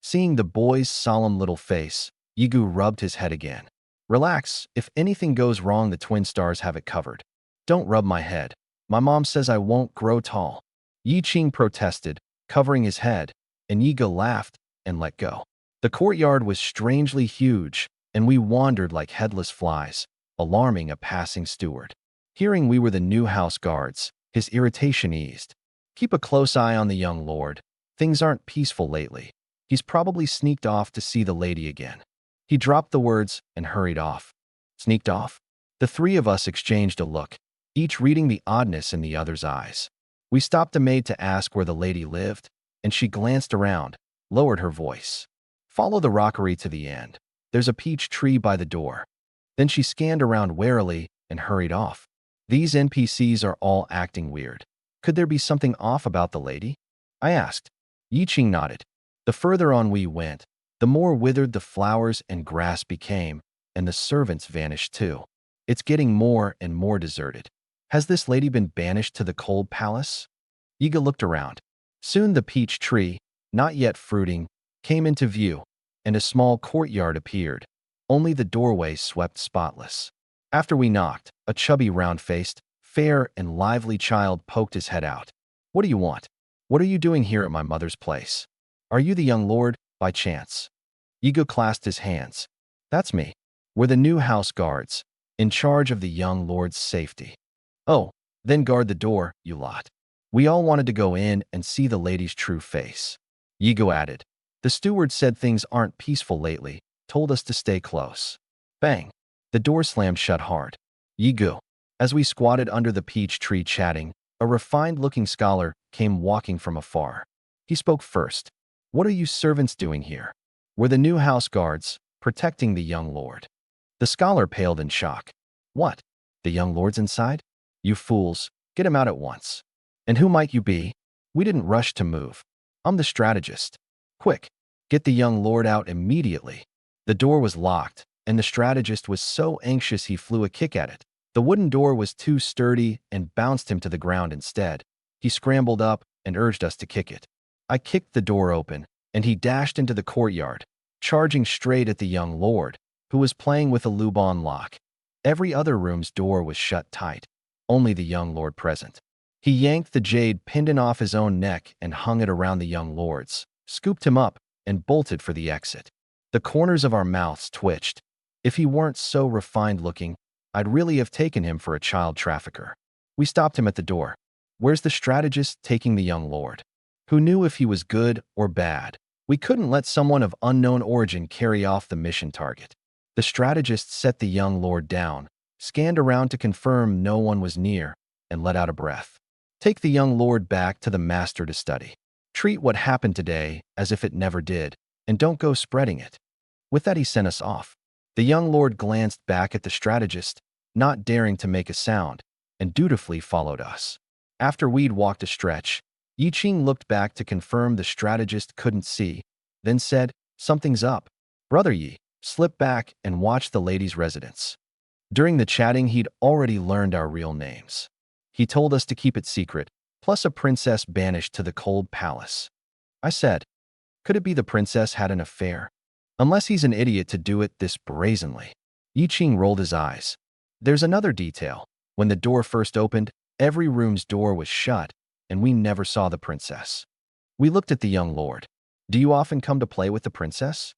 S1: Seeing the boy's solemn little face, Yigu rubbed his head again. Relax, if anything goes wrong the twin stars have it covered. Don't rub my head. My mom says I won't grow tall. Yi Qing protested, covering his head, and Yiga laughed and let go. The courtyard was strangely huge, and we wandered like headless flies, alarming a passing steward. Hearing we were the new house guards, his irritation eased. Keep a close eye on the young lord. Things aren't peaceful lately. He's probably sneaked off to see the lady again. He dropped the words and hurried off. Sneaked off? The 3 of us exchanged a look, each reading the oddness in the other's eyes. We stopped a maid to ask where the lady lived, and she glanced around, lowered her voice. Follow the rockery to the end. There's a peach tree by the door. Then she scanned around warily and hurried off. These NPCs are all acting weird. Could there be something off about the lady? I asked. Yi Qing nodded. The further on we went, the more withered the flowers and grass became, and the servants vanished too. It's getting more and more deserted. Has this lady been banished to the cold palace? Yiga looked around. Soon the peach tree, not yet fruiting, came into view, and a small courtyard appeared. Only the doorway swept spotless. After we knocked, a chubby, round-faced, fair and lively child poked his head out. What do you want? What are you doing here at my mother's place? Are you the young lord, by chance? Yigo clasped his hands. That's me. We're the new house guards, in charge of the young lord's safety. Oh, then guard the door, you lot. We all wanted to go in and see the lady's true face. Yigo added. The steward said things aren't peaceful lately, told us to stay close. Bang. The door slammed shut hard. Yigo. As we squatted under the peach tree chatting, a refined-looking scholar came walking from afar. He spoke first. What are you servants doing here? We're the new house guards, protecting the young lord. The scholar paled in shock. What? The young lord's inside? You fools, get him out at once. And who might you be? We didn't rush to move. I'm the strategist. Quick, get the young lord out immediately. The door was locked, and the strategist was so anxious he flew a kick at it. The wooden door was too sturdy and bounced him to the ground instead. He scrambled up and urged us to kick it. I kicked the door open, and he dashed into the courtyard, charging straight at the young lord, who was playing with a Lubon lock. Every other room's door was shut tight, only the young lord present. He yanked the jade pendant off his own neck and hung it around the young lord's, scooped him up, and bolted for the exit. The corners of our mouths twitched. If he weren't so refined-looking, I'd really have taken him for a child trafficker. We stopped him at the door. Where's the strategist taking the young lord? Who knew if he was good or bad? We couldn't let someone of unknown origin carry off the mission target. The strategist set the young lord down, scanned around to confirm no one was near, and let out a breath. Take the young lord back to the master to study. Treat what happened today as if it never did, and don't go spreading it. With that, he sent us off. The young lord glanced back at the strategist, not daring to make a sound, and dutifully followed us. After we'd walked a stretch, Yi Qing looked back to confirm the strategist couldn't see, then said, Something's up. Brother Yi, slip back and watch the lady's residence. During the chatting, he'd already learned our real names. He told us to keep it secret, plus a princess banished to the cold palace. I said, could it be the princess had an affair? Unless he's an idiot to do it this brazenly. Yi Qing rolled his eyes. There's another detail. When the door first opened, every room's door was shut, and we never saw the princess. We looked at the young lord. Do you often come to play with the princess?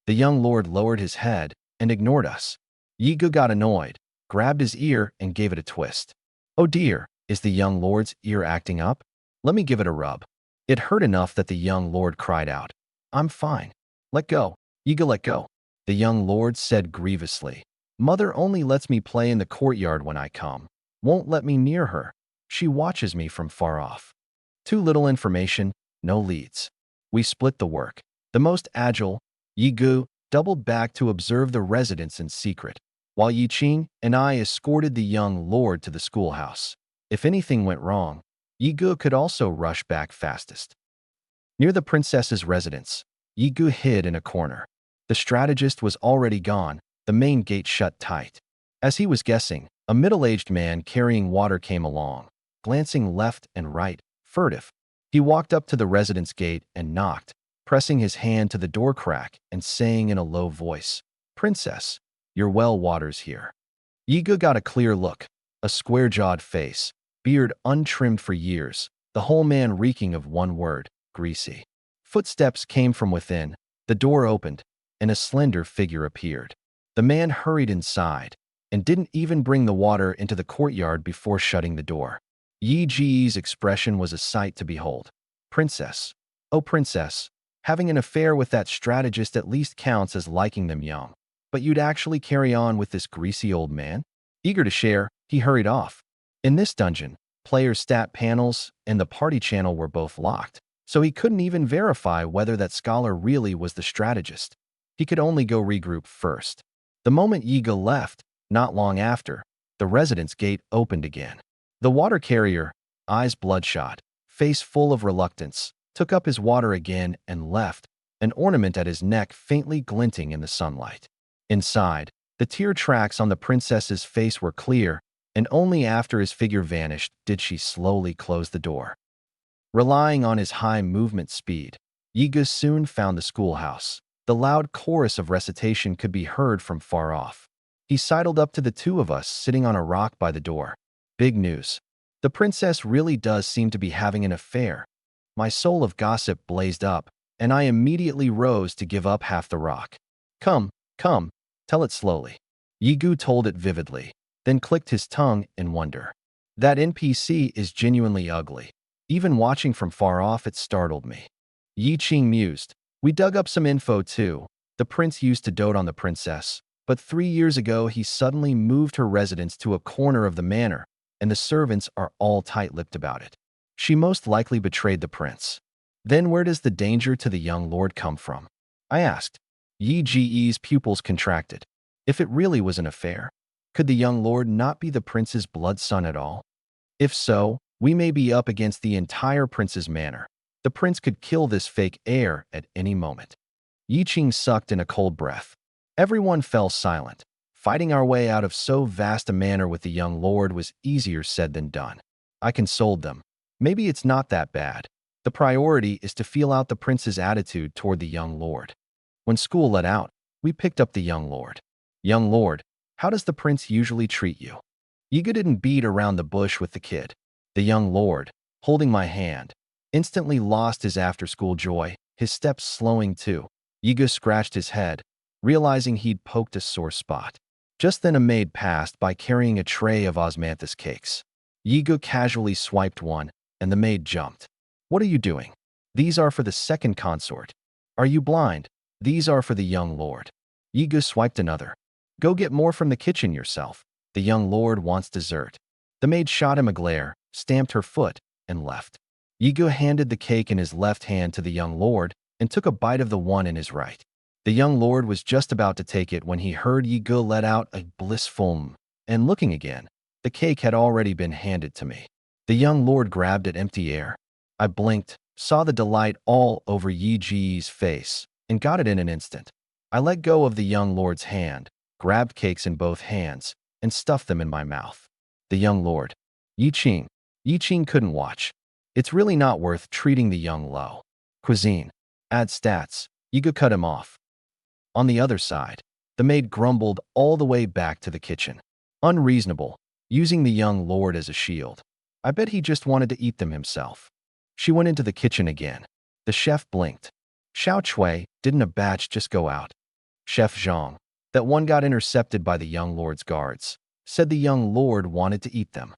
S1: The young lord lowered his head and ignored us. Yiga got annoyed, grabbed his ear, and gave it a twist. Oh dear, is the young lord's ear acting up? Let me give it a rub. It hurt enough that the young lord cried out. I'm fine. Let go. Yiga, let go. The young lord said grievously. Mother only lets me play in the courtyard when I come. Won't let me near her. She watches me from far off. Too little information, no leads. We split the work. The most agile, Yigu, doubled back to observe the residence in secret, while Yi Qing and I escorted the young lord to the schoolhouse. If anything went wrong, Yigu could also rush back fastest. Near the princess's residence, Yigu hid in a corner. The strategist was already gone, the main gate shut tight. As he was guessing, a middle-aged man carrying water came along, glancing left and right, furtive. He walked up to the residence gate and knocked, pressing his hand to the door crack and saying in a low voice, Princess, your well water's here. Yiga got a clear look, a square-jawed face, beard untrimmed for years, the whole man reeking of one word, greasy. Footsteps came from within, the door opened, and a slender figure appeared. The man hurried inside, and didn't even bring the water into the courtyard before shutting the door. Yi Ji's expression was a sight to behold. Princess, oh princess, having an affair with that strategist at least counts as liking them young. But you'd actually carry on with this greasy old man? Eager to share, he hurried off. In this dungeon, players' stat panels and the party channel were both locked, so he couldn't even verify whether that scholar really was the strategist. He could only go regroup first. The moment Yiga left, not long after, the residence gate opened again. The water carrier, eyes bloodshot, face full of reluctance, took up his water again and left, an ornament at his neck faintly glinting in the sunlight. Inside, the tear tracks on the princess's face were clear, and only after his figure vanished did she slowly close the door. Relying on his high movement speed, Yiga soon found the schoolhouse. The loud chorus of recitation could be heard from far off. He sidled up to the two of us sitting on a rock by the door. Big news. The princess really does seem to be having an affair. My soul of gossip blazed up, and I immediately rose to give up half the rock. Come, come, tell it slowly. Yigu told it vividly, then clicked his tongue in wonder. That NPC is genuinely ugly. Even watching from far off, it startled me. Yi Qing mused. We dug up some info too. The prince used to dote on the princess, but 3 years ago he suddenly moved her residence to a corner of the manor, and the servants are all tight-lipped about it. She most likely betrayed the prince. Then where does the danger to the young lord come from? I asked. Yi Ji's pupils contracted. If it really was an affair, could the young lord not be the prince's blood son at all? If so, we may be up against the entire prince's manor. The prince could kill this fake heir at any moment. Yi Qing sucked in a cold breath. Everyone fell silent. Fighting our way out of so vast a manor with the young lord was easier said than done. I consoled them. Maybe it's not that bad. The priority is to feel out the prince's attitude toward the young lord. When school let out, we picked up the young lord. Young lord, how does the prince usually treat you? Yiga didn't beat around the bush with the kid. The young lord, holding my hand, instantly lost his after-school joy, his steps slowing too. Yiga scratched his head, realizing he'd poked a sore spot. Just then a maid passed by carrying a tray of osmanthus cakes. Yiga casually swiped one, and the maid jumped. What are you doing? These are for the second consort. Are you blind? These are for the young lord. Yiga swiped another. Go get more from the kitchen yourself. The young lord wants dessert. The maid shot him a glare, stamped her foot, and left. Yiga handed the cake in his left hand to the young lord and took a bite of the one in his right. The young lord was just about to take it when he heard Yiga let out a blissful and looking again, the cake had already been handed to me. The young lord grabbed at empty air. I blinked, saw the delight all over Yi Ji's face, and got it in an instant. I let go of the young lord's hand, grabbed cakes in both hands, and stuffed them in my mouth. The young lord. Yi Qing couldn't watch. It's really not worth treating the young low. Cuisine. Add stats. Yiga cut him off. On the other side, the maid grumbled all the way back to the kitchen. Unreasonable, using the young lord as a shield. I bet he just wanted to eat them himself. She went into the kitchen again. The chef blinked. Shiaoan, didn't a batch just go out? Chef Zhang. That one got intercepted by the young lord's guards. Said the young lord wanted to eat them.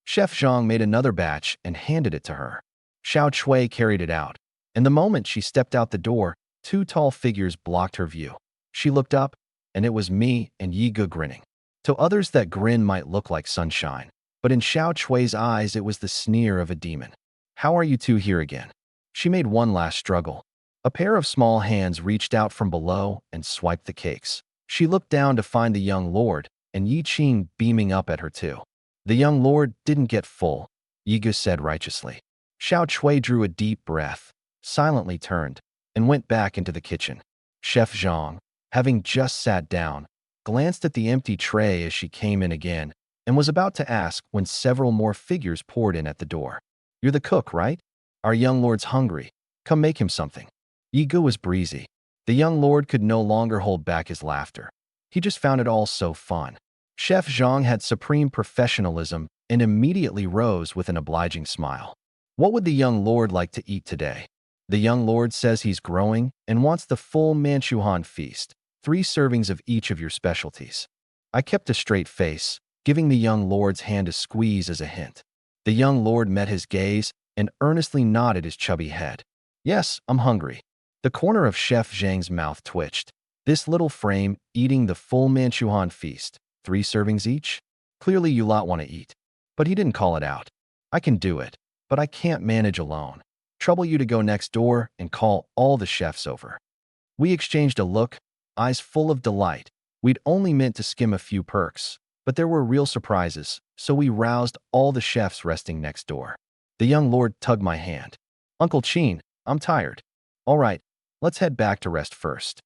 S1: Chef Zhang made another batch and handed it to her. Shiaoan carried it out, and the moment she stepped out the door, 2 tall figures blocked her view. She looked up, and it was me and Yiga grinning. To others that grin might look like sunshine, but in Shiaoan's eyes it was the sneer of a demon. How are you two here again? She made one last struggle. A pair of small hands reached out from below and swiped the cakes. She looked down to find the young lord, and Yi Qing beaming up at her too. The young lord didn't get full, Yiga said righteously. Shiaoan drew a deep breath, silently turned, and went back into the kitchen. Chef Zhang, having just sat down, glanced at the empty tray as she came in again, and was about to ask when several more figures poured in at the door. You're the cook, right? Our young lord's hungry. Come make him something. Yiga was breezy. The young lord could no longer hold back his laughter. He just found it all so fun. Chef Zhang had supreme professionalism and immediately rose with an obliging smile. What would the young lord like to eat today? The young lord says he's growing and wants the full Manchuan feast, 3 servings of each of your specialties. I kept a straight face, giving the young lord's hand a squeeze as a hint. The young lord met his gaze and earnestly nodded his chubby head. Yes, I'm hungry. The corner of Chef Zhang's mouth twitched. This little frame eating the full Manchuan feast, 3 servings each? Clearly you lot want to eat. But he didn't call it out. I can do it, but I can't manage alone. Trouble you to go next door and call all the chefs over. We exchanged a look, eyes full of delight. We'd only meant to skim a few perks, but there were real surprises, so we roused all the chefs resting next door. The young lord tugged my hand. Uncle Qin, I'm tired. All right, let's head back to rest first.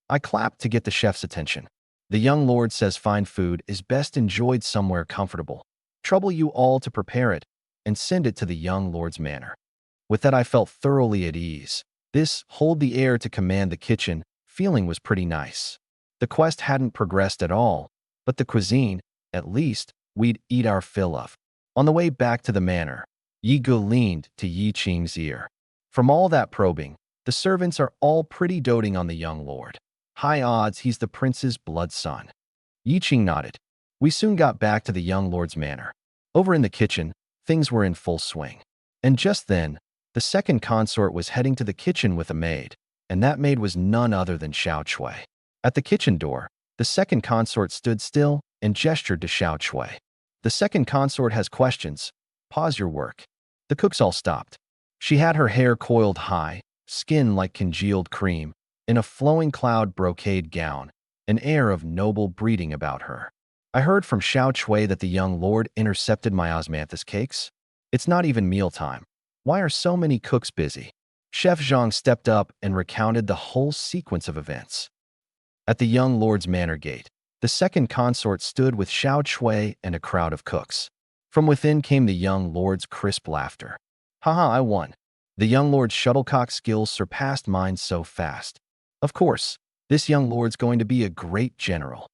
S1: I clapped to get the chef's attention. The young lord says fine food is best enjoyed somewhere comfortable. Trouble you all to prepare it and send it to the young lord's manor. With that I felt thoroughly at ease. This hold the air to command the kitchen feeling was pretty nice. The quest hadn't progressed at all, but the cuisine, at least, we'd eat our fill of. On the way back to the manor, Yi Ge leaned to Yi Qing's ear. From all that probing, the servants are all pretty doting on the young lord. High odds he's the prince's blood son. Yi Qing nodded. We soon got back to the young lord's manor. Over in the kitchen, things were in full swing. And just then, the second consort was heading to the kitchen with a maid, and that maid was none other than Shiaoan. At the kitchen door, the second consort stood still and gestured to Shiaoan. The second consort has questions. Pause your work. The cooks all stopped. She had her hair coiled high, skin like congealed cream, in a flowing cloud brocade gown, an air of noble breeding about her. I heard from Shiaoan that the young lord intercepted my osmanthus cakes. It's not even mealtime. Why are so many cooks busy? Chef Zhang stepped up and recounted the whole sequence of events. At the young lord's manor gate, the second consort stood with Shiaoan and a crowd of cooks. From within came the young lord's crisp laughter. Haha, I won. The young lord's shuttlecock skills surpassed mine so fast. Of course, this young lord's going to be a great general.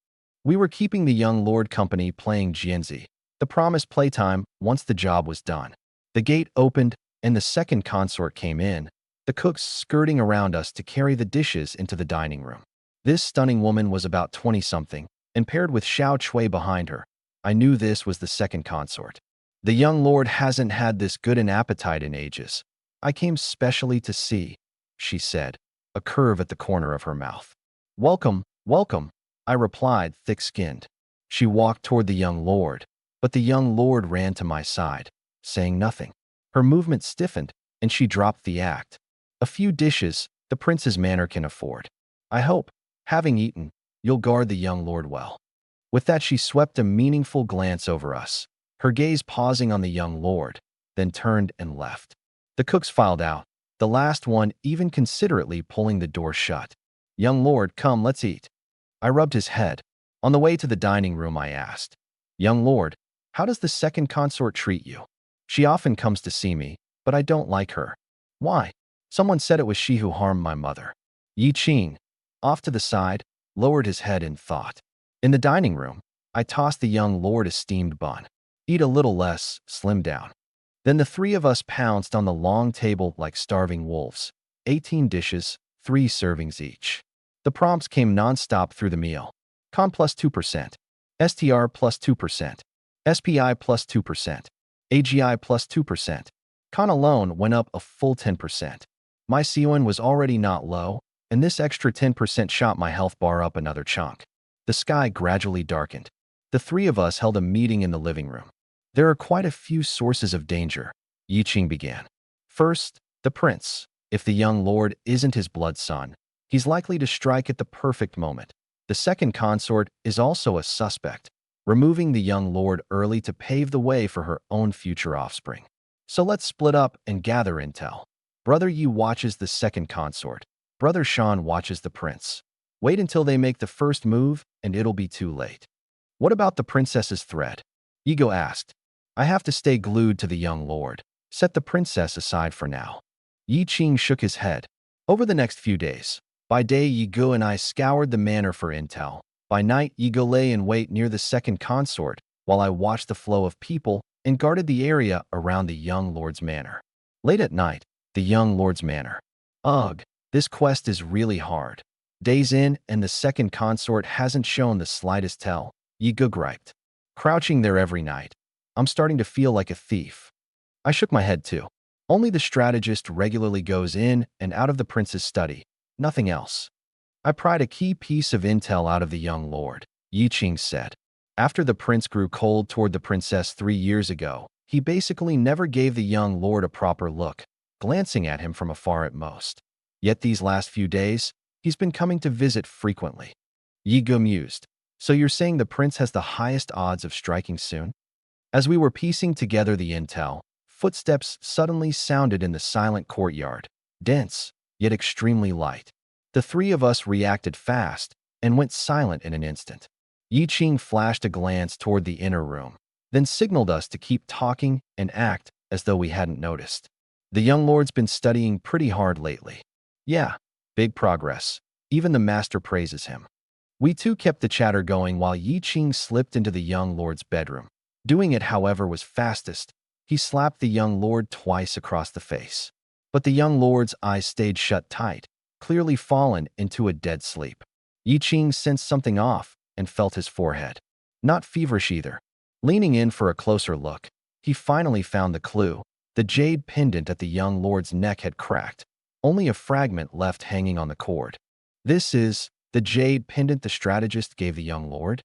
S1: We were keeping the young lord company playing Jianzi, the promised playtime, once the job was done. The gate opened and the second consort came in, the cooks skirting around us to carry the dishes into the dining room. This stunning woman was about 20-something, and paired with Shiaoan behind her, I knew this was the second consort. The young lord hasn't had this good an appetite in ages. I came specially to see, she said, a curve at the corner of her mouth. Welcome, welcome, I replied, thick-skinned. She walked toward the young lord, but the young lord ran to my side, saying nothing. Her movement stiffened, and she dropped the act. A few dishes the prince's manor can afford. I hope, having eaten, you'll guard the young lord well. With that, she swept a meaningful glance over us, her gaze pausing on the young lord, then turned and left. The cooks filed out, the last one even considerately pulling the door shut. Young lord, come, let's eat. I rubbed his head. On the way to the dining room, I asked, Young lord, how does the second consort treat you? She often comes to see me, but I don't like her. Why? Someone said it was she who harmed my mother. Yi Qing, off to the side, lowered his head in thought. In the dining room, I tossed the young lord a steamed bun. Eat a little less, slim down. Then the three of us pounced on the long table like starving wolves. 18 dishes, 3 servings each. The prompts came non-stop through the meal. Con plus 2%, STR plus 2%, SPI plus 2%, AGI plus 2%. Con alone went up a full 10%. My Shiaoan was already not low, and this extra 10% shot my health bar up another chunk. The sky gradually darkened. The three of us held a meeting in the living room. There are quite a few sources of danger, Yi Qing began. First, the prince. If the young lord isn't his blood son, he's likely to strike at the perfect moment. The second consort is also a suspect, removing the young lord early to pave the way for her own future offspring. So let's split up and gather intel. Brother Yi watches the second consort. Brother Shan watches the prince. Wait until they make the first move, and it'll be too late. What about the princess's thread? Yi Ge asked. I have to stay glued to the young lord. Set the princess aside for now. Yi Qing shook his head. Over the next few days, by day Yi Ge and I scoured the manor for intel. By night, Yi Ge lay in wait near the second consort, while I watched the flow of people and guarded the area around the young lord's manor. Late at night, the young lord's manor. Ugh, this quest is really hard. Days in, and the second consort hasn't shown the slightest tell, Yi Ge griped. Crouching there every night, I'm starting to feel like a thief. I shook my head too. Only the strategist regularly goes in and out of the prince's study, nothing else. I pried a key piece of intel out of the young lord, Yi Qing said. After the prince grew cold toward the princess 3 years ago, he basically never gave the young lord a proper look, glancing at him from afar at most. Yet these last few days, he's been coming to visit frequently. Yi Ge mused. So you're saying the prince has the highest odds of striking soon? As we were piecing together the intel, footsteps suddenly sounded in the silent courtyard, dense, yet extremely light. The three of us reacted fast and went silent in an instant. Yi Qing flashed a glance toward the inner room, then signaled us to keep talking and act as though we hadn't noticed. The young lord's been studying pretty hard lately. Yeah, big progress. Even the master praises him. We two kept the chatter going while Yi Qing slipped into the young lord's bedroom. Doing it, however, was fastest. He slapped the young lord twice across the face. But the young lord's eyes stayed shut tight, clearly fallen into a dead sleep. Yi Qing sensed something off and felt his forehead. Not feverish either. Leaning in for a closer look, he finally found the clue. The jade pendant at the young lord's neck had cracked, only a fragment left hanging on the cord. This is the jade pendant the strategist gave the young lord?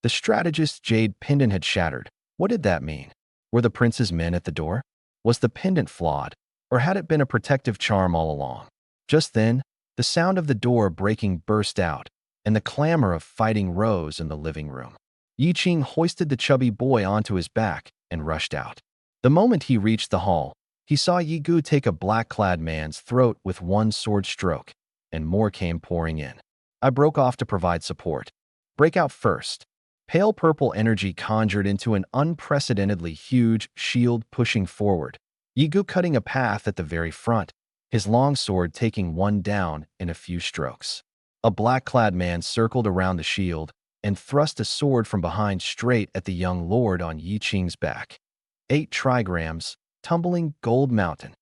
S1: The strategist's jade pendant had shattered. What did that mean? Were the prince's men at the door? Was the pendant flawed, or had it been a protective charm all along? Just then, the sound of the door breaking burst out, and the clamor of fighting rose in the living room. Yi Qing hoisted the chubby boy onto his back and rushed out. The moment he reached the hall, he saw Yi Gu take a black-clad man's throat with one sword stroke, and more came pouring in. I broke off to provide support. Break out first. Pale purple energy conjured into an unprecedentedly huge shield pushing forward, Yi Gu cutting a path at the very front, his long sword taking one down in a few strokes. A black-clad man circled around the shield and thrust a sword from behind straight at the young lord on Yi Qing's back. 8 trigrams, tumbling gold mountain.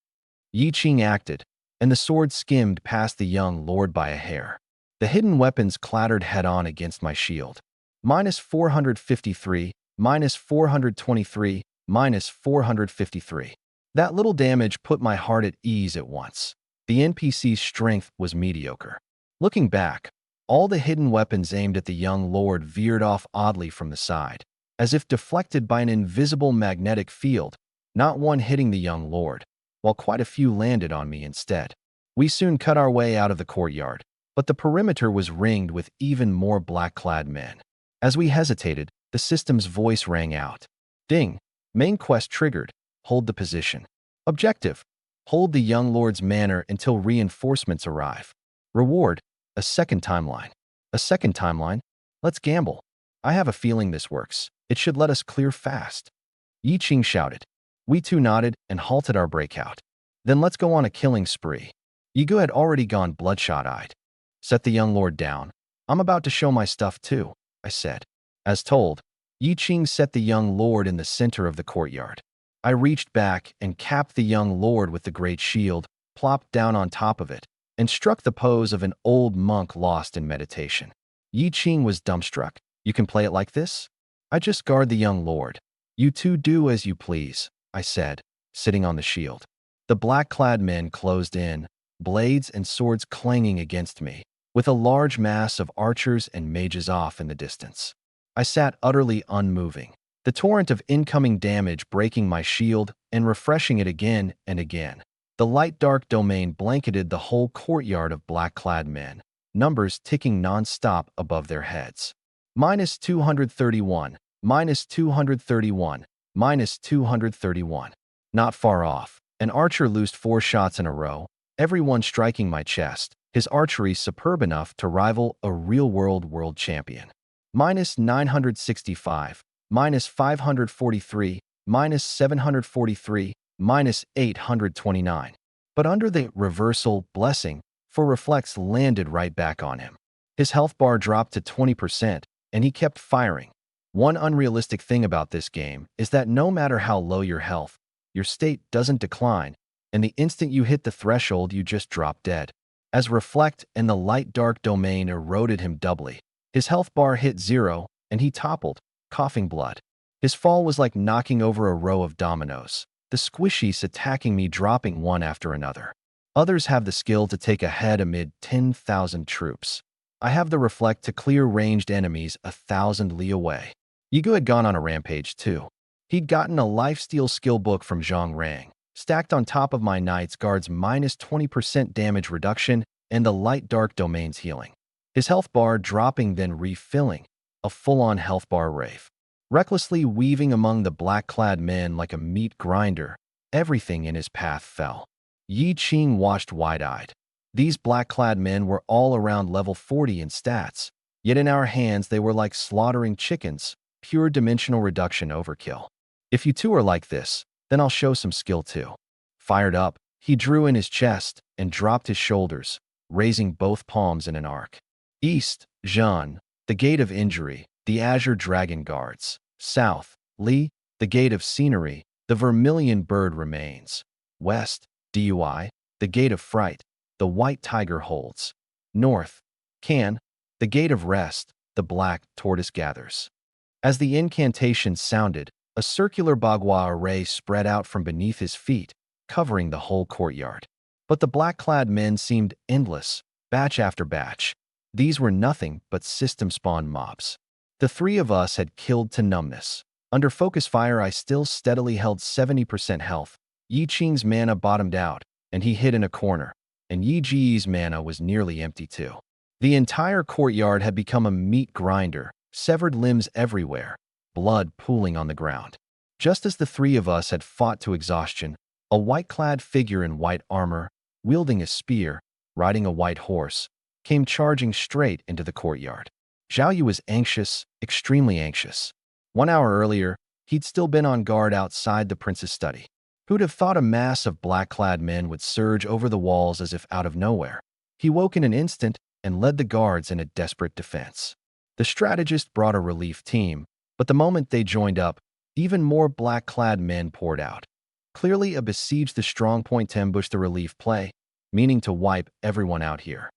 S1: Yi Qing acted, and the sword skimmed past the young lord by a hair. The hidden weapons clattered head-on against my shield. -453, -423, -453. That little damage put my heart at ease at once. The NPC's strength was mediocre. Looking back, all the hidden weapons aimed at the young lord veered off oddly from the side, as if deflected by an invisible magnetic field, not one hitting the young lord, while quite a few landed on me instead. We soon cut our way out of the courtyard, but the perimeter was ringed with even more black-clad men. As we hesitated, the system's voice rang out. Ding! Main quest triggered. Hold the position. Objective: hold the young lord's manor until reinforcements arrive. Reward: a second timeline. A second timeline? Let's gamble. I have a feeling this works. It should let us clear fast. Yi Qing shouted. We two nodded and halted our breakout. Then let's go on a killing spree. Yi Gu had already gone bloodshot-eyed. Set the young lord down. I'm about to show my stuff too, I said. As told, Yi Qing set the young lord in the center of the courtyard. I reached back and capped the young lord with the great shield, plopped down on top of it, and struck the pose of an old monk lost in meditation. Yi Qing was dumbstruck. You can play it like this? I just guard the young lord. You two do as you please, I said, sitting on the shield. The black-clad men closed in, blades and swords clanging against me, with a large mass of archers and mages off in the distance. I sat utterly unmoving, the torrent of incoming damage breaking my shield and refreshing it again and again. The light-dark domain blanketed the whole courtyard of black-clad men, numbers ticking non-stop above their heads. -231, -231, -231. Not far off, an archer loosed 4 shots in a row, everyone striking my chest, his archery superb enough to rival a real-world world champion. -965, -543, -743, -829. But under the reversal blessing, for reflex landed right back on him. His health bar dropped to 20%, and he kept firing. One unrealistic thing about this game is that no matter how low your health, your state doesn't decline, and the instant you hit the threshold, you just drop dead. As reflect and the light-dark domain eroded him doubly, his health bar hit 0, and he toppled, coughing blood. His fall was like knocking over a row of dominoes, the squishies attacking me dropping one after another. Others have the skill to take a head amid 10,000 troops. I have the reflect to clear ranged enemies 1,000 li away. Yi Gu had gone on a rampage too. He'd gotten a lifesteal skill book from Zhang Rang, stacked on top of my Knight's Guard's -20% damage reduction and the light-dark domain's healing. His health bar dropping then refilling, a full-on health bar rave. Recklessly weaving among the black-clad men like a meat grinder, everything in his path fell. Yi Qing watched wide-eyed. These black-clad men were all around level 40 in stats, yet in our hands they were like slaughtering chickens, pure dimensional reduction overkill. If you two are like this, then I'll show some skill too. Fired up, he drew in his chest and dropped his shoulders, raising both palms in an arc. East, Zhan, the gate of injury, the azure dragon guards. South, Li, the gate of scenery, the vermilion bird remains. West, Dui, the gate of fright, the white tiger holds. North, Can, the gate of rest, the black tortoise gathers. As the incantation sounded, a circular bagua array spread out from beneath his feet, covering the whole courtyard. But the black-clad men seemed endless, batch after batch. These were nothing but system-spawned mobs. The three of us had killed to numbness. Under focus fire, I still steadily held 70% health. Yi Qing's mana bottomed out, and he hid in a corner, and Yi Ji's mana was nearly empty too. The entire courtyard had become a meat grinder, severed limbs everywhere, blood pooling on the ground. Just as the three of us had fought to exhaustion, a white-clad figure in white armor, wielding a spear, riding a white horse, came charging straight into the courtyard. Zhao Yu was anxious, extremely anxious. 1 hour earlier, he'd still been on guard outside the prince's study. Who'd have thought a mass of black-clad men would surge over the walls as if out of nowhere? He woke in an instant and led the guards in a desperate defense. The strategist brought a relief team, but the moment they joined up, even more black-clad men poured out. Clearly, a besieged the strongpoint to ambush the relief play, meaning to wipe everyone out here.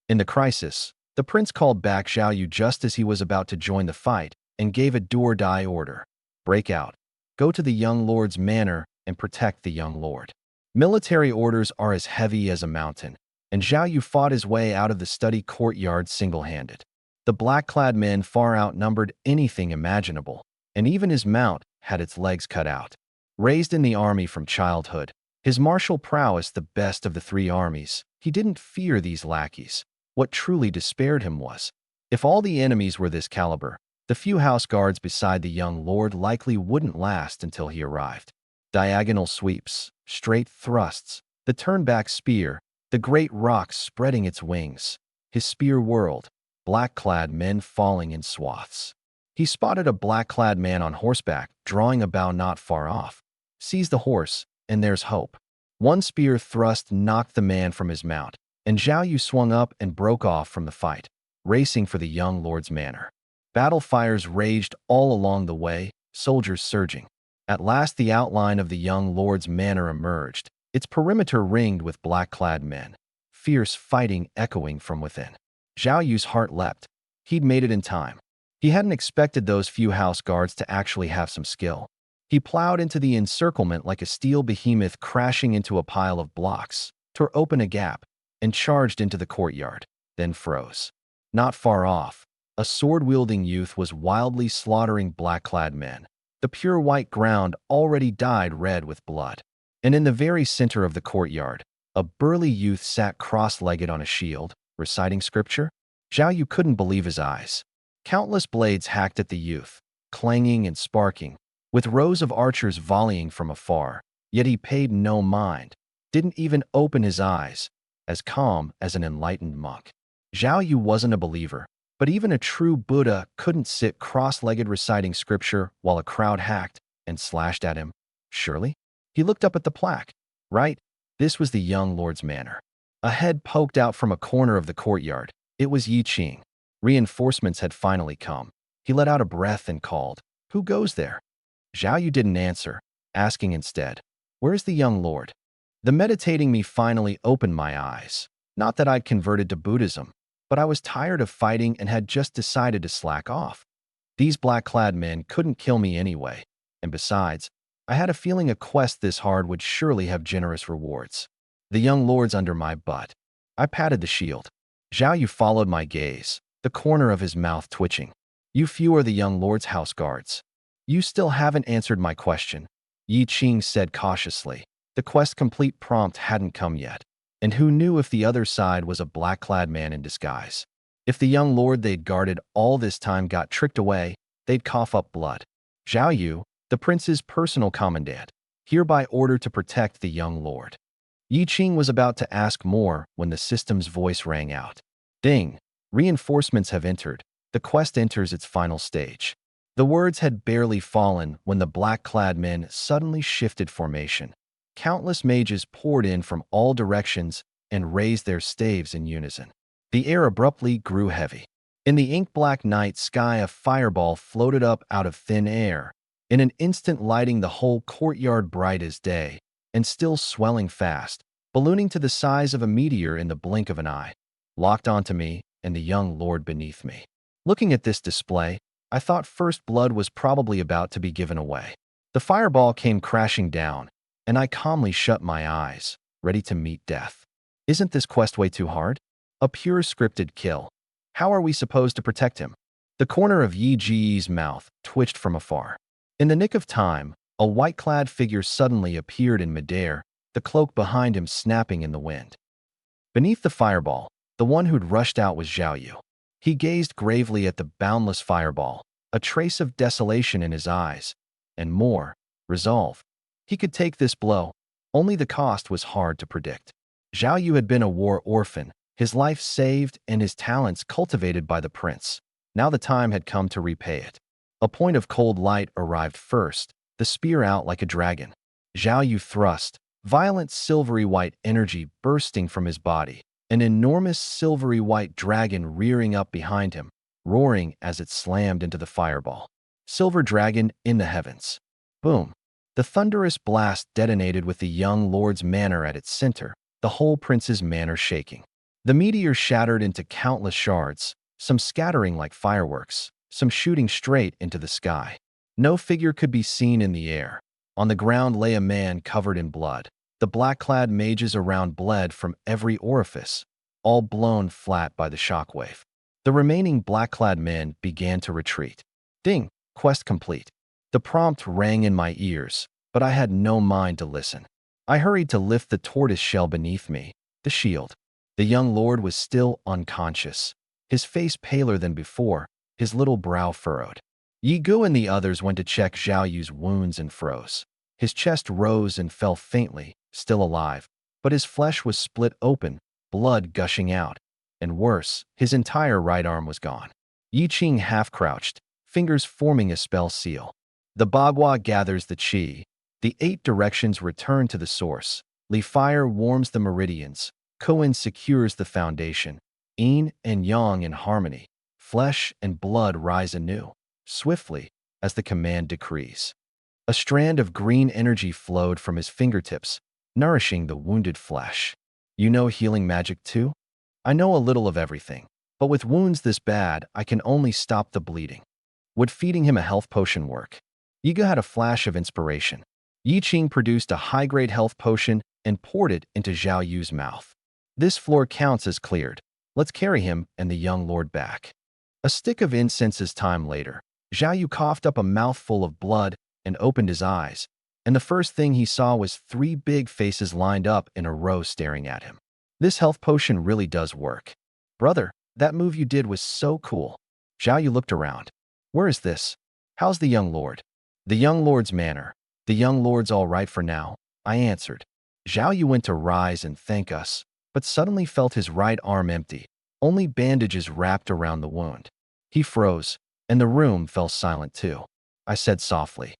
S1: In the crisis, the prince called back Zhao Yu just as he was about to join the fight and gave a do-or-die order. Break out. Go to the young lord's manor and protect the young lord. Military orders are as heavy as a mountain, and Zhao Yu fought his way out of the study courtyard single-handed. The black-clad men far outnumbered anything imaginable, and even his mount had its legs cut out. Raised in the army from childhood, his martial prowess the best of the three armies, he didn't fear these lackeys. What truly despaired him was, if all the enemies were this caliber, the few house guards beside the young lord likely wouldn't last until he arrived. Diagonal sweeps, straight thrusts, the turn-back spear, the great rock spreading its wings. His spear whirled, black-clad men falling in swaths. He spotted a black-clad man on horseback, drawing a bow not far off. Seize the horse, and there's hope. One spear thrust knocked the man from his mount, and Zhao Yu swung up and broke off from the fight, racing for the young lord's manor. Battle fires raged all along the way, soldiers surging. At last the outline of the young lord's manor emerged, its perimeter ringed with black-clad men, fierce fighting echoing from within. Zhao Yu's heart leapt. He'd made it in time. He hadn't expected those few house guards to actually have some skill. He plowed into the encirclement like a steel behemoth crashing into a pile of blocks, tore open a gap, and charged into the courtyard, then froze. Not far off, a sword-wielding youth was wildly slaughtering black-clad men. The pure white ground already dyed red with blood. And in the very center of the courtyard, a burly youth sat cross-legged on a shield, reciting scripture. Zhao Yu couldn't believe his eyes. Countless blades hacked at the youth, clanging and sparking, with rows of archers volleying from afar, yet he paid no mind, didn't even open his eyes, as calm as an enlightened monk. Zhao Yu wasn't a believer, but even a true Buddha couldn't sit cross-legged reciting scripture while a crowd hacked and slashed at him. Surely? He looked up at the plaque. Right, this was the young lord's manor. A head poked out from a corner of the courtyard. It was Yi Qing. Reinforcements had finally come. He let out a breath and called, "Who goes there?" Zhao Yu didn't answer, asking instead, "Where's the young lord?" The meditating me finally opened my eyes. Not that I'd converted to Buddhism, but I was tired of fighting and had just decided to slack off. These black-clad men couldn't kill me anyway, and besides, I had a feeling a quest this hard would surely have generous rewards. The young lord's under my butt. I patted the shield. Zhao Yu followed my gaze, the corner of his mouth twitching. "You few are the young lord's house guards." "You still haven't answered my question," Yi Qing said cautiously. The quest complete prompt hadn't come yet. And who knew if the other side was a black-clad man in disguise? If the young lord they'd guarded all this time got tricked away, they'd cough up blood. Zhao Yu, the prince's personal commandant, hereby ordered to protect the young lord. Yi Qing was about to ask more when the system's voice rang out. Ding! Reinforcements have entered. The quest enters its final stage. The words had barely fallen when the black-clad men suddenly shifted formation. Countless mages poured in from all directions and raised their staves in unison. The air abruptly grew heavy. In the ink-black night sky, a fireball floated up out of thin air, in an instant lighting the whole courtyard bright as day, and still swelling fast, ballooning to the size of a meteor in the blink of an eye, locked onto me and the young lord beneath me. Looking at this display, I thought first blood was probably about to be given away. The fireball came crashing down, and I calmly shut my eyes, ready to meet death. Isn't this quest way too hard? A pure scripted kill. How are we supposed to protect him? The corner of Yi Ji's mouth twitched from afar. In the nick of time, a white-clad figure suddenly appeared in midair, the cloak behind him snapping in the wind. Beneath the fireball, the one who'd rushed out was Xiaoyu. He gazed gravely at the boundless fireball, a trace of desolation in his eyes, and more, resolve. He could take this blow, only the cost was hard to predict. Xiaoyu had been a war orphan, his life saved and his talents cultivated by the prince. Now the time had come to repay it. A point of cold light arrived first, the spear out like a dragon. Xiaoyu thrust, violent silvery white energy bursting from his body, an enormous silvery white dragon rearing up behind him, roaring as it slammed into the fireball. Silver dragon in the heavens. Boom. The thunderous blast detonated with the young lord's manor at its center, the whole prince's manor shaking. The meteor shattered into countless shards, some scattering like fireworks, some shooting straight into the sky. No figure could be seen in the air. On the ground lay a man covered in blood. The black-clad mages around bled from every orifice, all blown flat by the shockwave. The remaining black-clad men began to retreat. Ding! Quest complete. The prompt rang in my ears, but I had no mind to listen. I hurried to lift the tortoise shell beneath me, the shield. The young lord was still unconscious, his face paler than before, his little brow furrowed. Yi Gu and the others went to check Xiaoyu's wounds and froze. His chest rose and fell faintly, still alive, but his flesh was split open, blood gushing out. And worse, his entire right arm was gone. Yi Qing half-crouched, fingers forming a spell seal. The Bagua gathers the qi. The 8 directions return to the source. Li fire warms the meridians. Koan secures the foundation. Yin and yang in harmony. Flesh and blood rise anew, swiftly, as the command decrees. A strand of green energy flowed from his fingertips, nourishing the wounded flesh. You know healing magic too? I know a little of everything, but with wounds this bad, I can only stop the bleeding. Would feeding him a health potion work? Yiga had a flash of inspiration. Yi Qing produced a high-grade health potion and poured it into Zhao Yu's mouth. This floor counts as cleared. Let's carry him and the young lord back. A stick of incense's time later, Zhao Yu coughed up a mouthful of blood and opened his eyes, and the first thing he saw was 3 big faces lined up in a row staring at him. This health potion really does work. Brother, that move you did was so cool. Zhao Yu looked around. Where is this? How's the young lord? The young lord's manor. The young lord's all right for now, I answered. Zhao Yu went to rise and thank us, but suddenly felt his right arm empty, only bandages wrapped around the wound. He froze, and the room fell silent too. I said softly,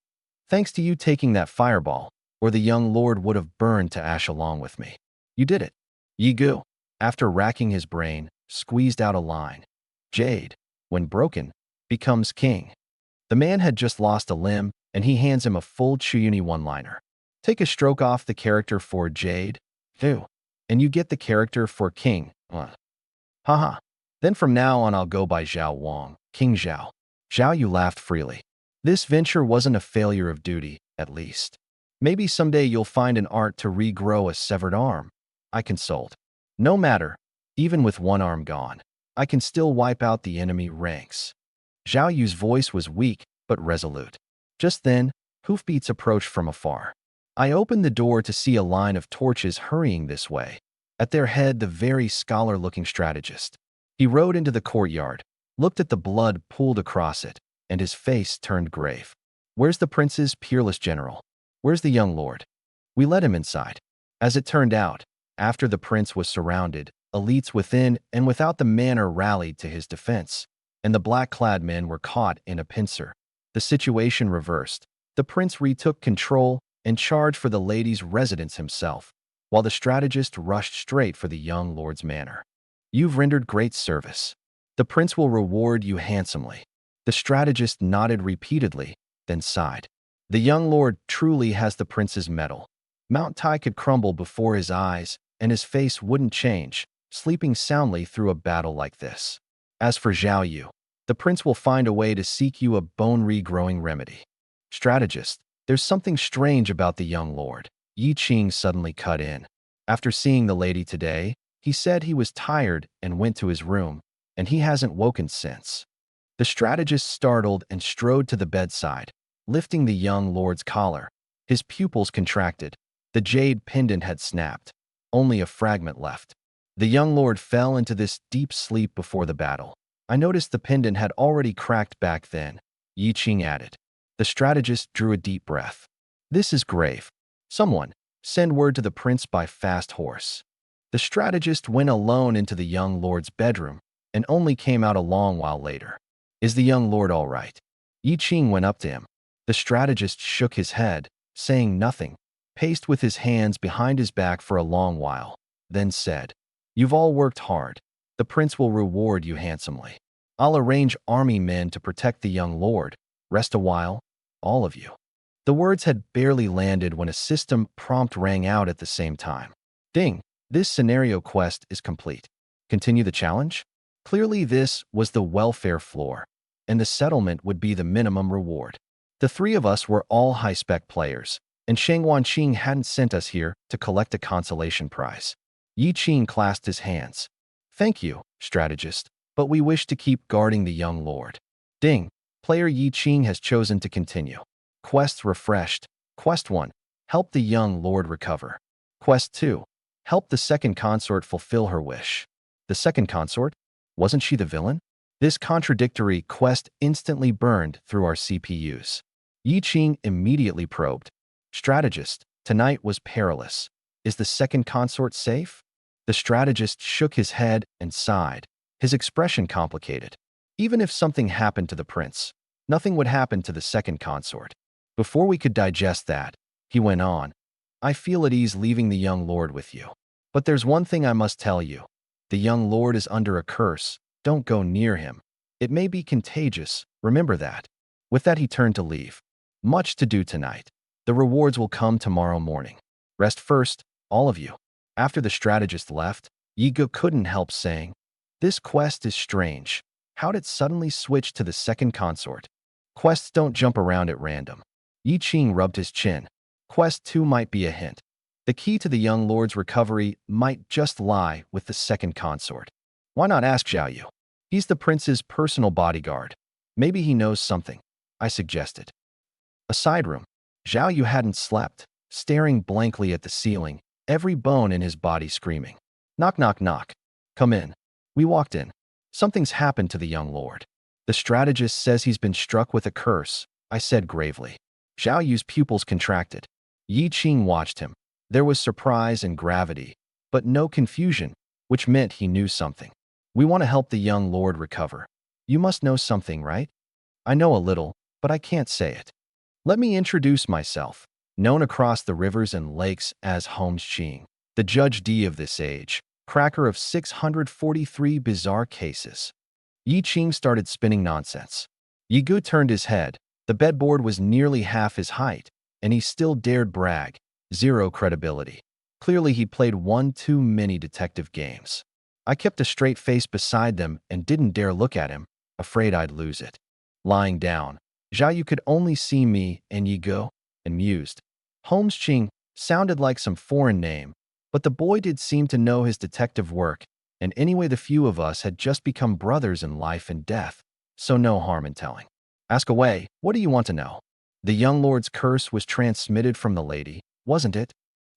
S1: thanks to you taking that fireball, or the young lord would have burned to ash along with me. You did it. Yi Gu, after racking his brain, squeezed out a line. Jade, when broken, becomes king. The man had just lost a limb, and he hands him a full Chuyuni one-liner. Take a stroke off the character for Jade, do, and you get the character for king. Haha. Then from now on I'll go by Zhao Wang, King Zhao. Zhao Yu laughed freely. This venture wasn't a failure of duty, at least. Maybe someday you'll find an art to regrow a severed arm. I consoled. No matter, even with one arm gone, I can still wipe out the enemy ranks. Zhao Yu's voice was weak, but resolute. Just then, hoofbeats approached from afar. I opened the door to see a line of torches hurrying this way. At their head, the very scholar-looking strategist. He rode into the courtyard, looked at the blood pooled across it, and his face turned grave. Where's the prince's peerless general? Where's the young lord? We let him inside. As it turned out, after the prince was surrounded, elites within and without the manor rallied to his defense, and the black-clad men were caught in a pincer. The situation reversed. The prince retook control and charged for the lady's residence himself, while the strategist rushed straight for the young lord's manor. You've rendered great service. The prince will reward you handsomely. The strategist nodded repeatedly, then sighed. The young lord truly has the prince's mettle. Mount Tai could crumble before his eyes, and his face wouldn't change, sleeping soundly through a battle like this. As for Zhao Yu, the prince will find a way to seek you a bone regrowing remedy. Strategist, there's something strange about the young lord. Yi Qing suddenly cut in. After seeing the lady today, he said he was tired and went to his room, and he hasn't woken since. The strategist startled and strode to the bedside, lifting the young lord's collar. His pupils contracted. The jade pendant had snapped. Only a fragment left. The young lord fell into this deep sleep before the battle. I noticed the pendant had already cracked back then, Yi Qing added. The strategist drew a deep breath. This is grave. Someone, send word to the prince by fast horse. The strategist went alone into the young lord's bedroom and only came out a long while later. Is the young lord all right? Yi Qing went up to him. The strategist shook his head, saying nothing, paced with his hands behind his back for a long while, then said, You've all worked hard. The prince will reward you handsomely. I'll arrange army men to protect the young lord. Rest a while, all of you. The words had barely landed when a system prompt rang out at the same time. Ding! This scenario quest is complete. Continue the challenge? Clearly this was the welfare floor, and the settlement would be the minimum reward. The three of us were all high-spec players, and Shang Wanqing hadn't sent us here to collect a consolation prize. Yi Qing clasped his hands. Thank you, strategist, but we wish to keep guarding the young lord. Ding! Player Yi Qing has chosen to continue. Quests refreshed. Quest 1. Help the young lord recover. Quest 2. Help the second consort fulfill her wish. The second consort? Wasn't she the villain? This contradictory quest instantly burned through our CPUs. Yi Qing immediately probed. Strategist, tonight was perilous. Is the second consort safe? The strategist shook his head and sighed, his expression complicated. Even if something happened to the prince, nothing would happen to the second consort. Before we could digest that, he went on, I feel at ease leaving the young lord with you. But there's one thing I must tell you. The young lord is under a curse. Don't go near him. It may be contagious, remember that. With that he turned to leave. Much to do tonight. The rewards will come tomorrow morning. Rest first, all of you. After the strategist left, Yi Ge couldn't help saying, This quest is strange. How'd it suddenly switch to the second consort? Quests don't jump around at random. Yi Qing rubbed his chin. Quest 2 might be a hint. The key to the young lord's recovery might just lie with the second consort. Why not ask Zhao Yu? He's the prince's personal bodyguard. Maybe he knows something, I suggested. A side room. Zhao Yu hadn't slept, staring blankly at the ceiling, every bone in his body screaming. Knock, knock, knock. Come in. We walked in. Something's happened to the young lord. The strategist says he's been struck with a curse, I said gravely. Zhao Yu's pupils contracted. Yi Qing watched him. There was surprise and gravity, but no confusion, which meant he knew something. We want to help the young lord recover. You must know something, right? I know a little, but I can't say it. Let me introduce myself, known across the rivers and lakes as Holmes Qing, the Judge D of this age, cracker of 643 bizarre cases. Yi Qing started spinning nonsense. Yi Ge turned his head. The bedboard was nearly half his height, and he still dared brag. Zero credibility. Clearly he played one too many detective games. I kept a straight face beside them and didn't dare look at him, afraid I'd lose it. Lying down, Zhao Yu could only see me and Yi Ge, and mused. Holmes Qing sounded like some foreign name, but the boy did seem to know his detective work, and anyway the few of us had just become brothers in life and death, so no harm in telling. Ask away, what do you want to know? The young lord's curse was transmitted from the lady, wasn't it?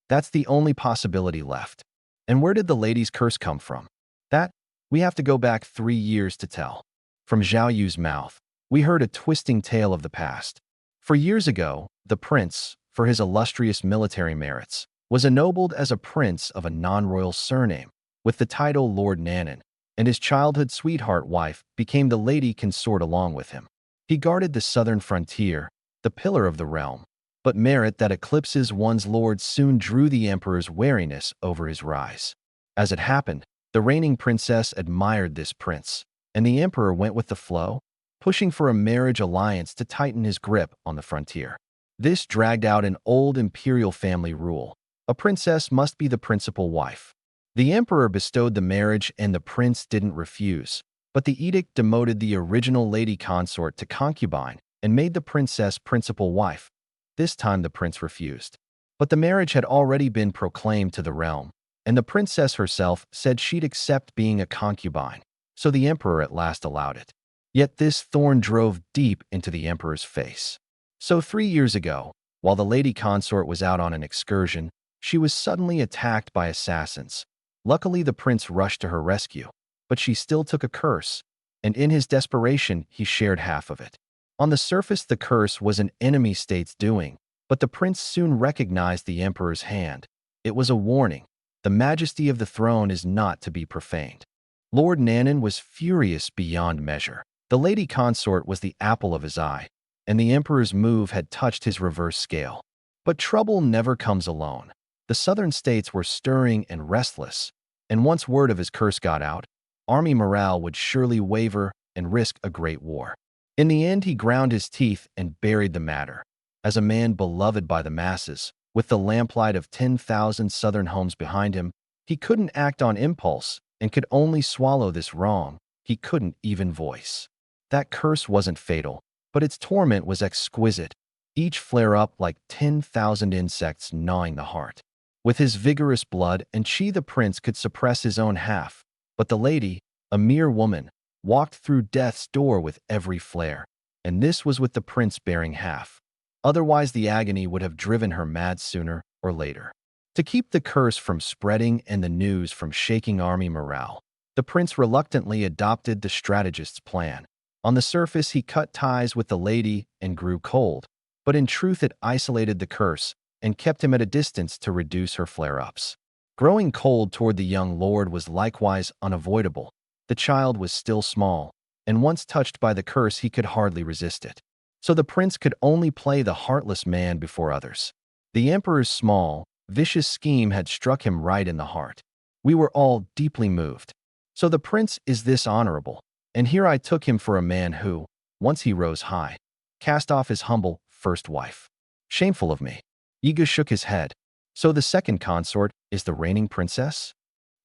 S1: That's the only possibility left. And where did the lady's curse come from? That, we have to go back 3 years to tell. From Zhao Yu's mouth, we heard a twisting tale of the past. For years ago, the prince, for his illustrious military merits, was ennobled as a prince of a non-royal surname, with the title Lord Nanton, and his childhood sweetheart wife became the lady consort along with him. He guarded the southern frontier, the pillar of the realm, but merit that eclipses one's lord soon drew the emperor's wariness over his rise. As it happened, the reigning princess admired this prince, and the emperor went with the flow, pushing for a marriage alliance to tighten his grip on the frontier. This dragged out an old imperial family rule. A princess must be the principal wife. The emperor bestowed the marriage and the prince didn't refuse, but the edict demoted the original lady consort to concubine and made the princess principal wife. This time the prince refused. But the marriage had already been proclaimed to the realm, and the princess herself said she'd accept being a concubine, so the emperor at last allowed it. Yet this thorn drove deep into the emperor's face. So 3 years ago, while the lady consort was out on an excursion, she was suddenly attacked by assassins. Luckily, the prince rushed to her rescue, but she still took a curse, and in his desperation, he shared half of it. On the surface, the curse was an enemy state's doing, but the prince soon recognized the emperor's hand. It was a warning. The majesty of the throne is not to be profaned. Lord Nanton was furious beyond measure. The lady consort was the apple of his eye, and the emperor's move had touched his reverse scale. But trouble never comes alone. The southern states were stirring and restless, and once word of his curse got out, army morale would surely waver and risk a great war. In the end, he ground his teeth and buried the matter. As a man beloved by the masses, with the lamplight of 10,000 southern homes behind him, he couldn't act on impulse and could only swallow this wrong. He couldn't even voice. That curse wasn't fatal, but its torment was exquisite, each flare-up like 10,000 insects gnawing the heart. With his vigorous blood, and Chi the prince could suppress his own half, but the lady, a mere woman, walked through death's door with every flare, and this was with the prince bearing half. Otherwise, the agony would have driven her mad sooner or later. To keep the curse from spreading and the news from shaking army morale, the prince reluctantly adopted the strategist's plan. On the surface, he cut ties with the lady and grew cold, but in truth it isolated the curse and kept him at a distance to reduce her flare-ups. Growing cold toward the young lord was likewise unavoidable. The child was still small, and once touched by the curse he could hardly resist it. So the prince could only play the heartless man before others. The emperor's small, vicious scheme had struck him right in the heart. We were all deeply moved. So the prince is this honorable, and here I took him for a man who, once he rose high, cast off his humble first wife. Shameful of me. Yiga shook his head. So the second consort is the reigning princess?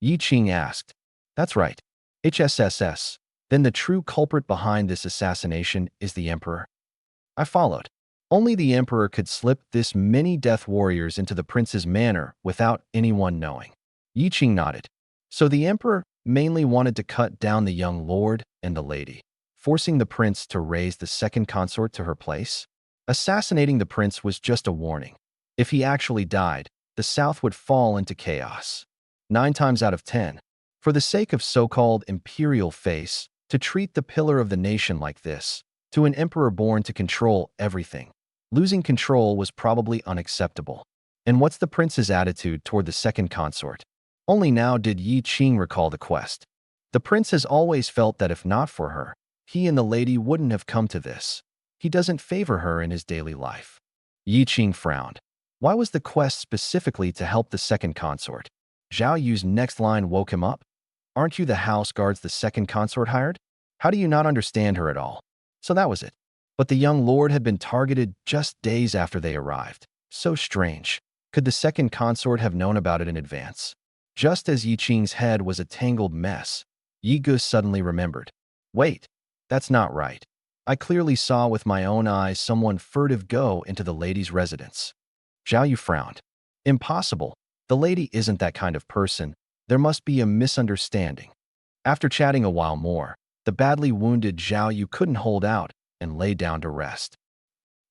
S1: Yi Qing asked. That's right. HSSS. Then the true culprit behind this assassination is the emperor? I followed. Only the emperor could slip this many death warriors into the prince's manor without anyone knowing. Yi Qing nodded. So the emperor mainly wanted to cut down the young lord and the lady, forcing the prince to raise the second consort to her place? Assassinating the prince was just a warning. If he actually died, the south would fall into chaos. 9 times out of 10. For the sake of so-called imperial face, to treat the pillar of the nation like this, to an emperor born to control everything, losing control was probably unacceptable. And what's the prince's attitude toward the second consort? Only now did Yi Qing recall the quest. The prince has always felt that if not for her, he and the lady wouldn't have come to this. He doesn't favor her in his daily life. Yi Qing frowned. Why was the quest specifically to help the second consort? Zhao Yu's next line woke him up. Aren't you the house guards the second consort hired? How do you not understand her at all? So that was it. But the young lord had been targeted just days after they arrived. So strange. Could the second consort have known about it in advance? Just as Yi Qing's head was a tangled mess, Yi Ge suddenly remembered. Wait, that's not right. I clearly saw with my own eyes someone furtive go into the lady's residence. Zhao Yu frowned. Impossible. The lady isn't that kind of person. There must be a misunderstanding. After chatting a while more, the badly wounded Zhao Yu couldn't hold out and lay down to rest.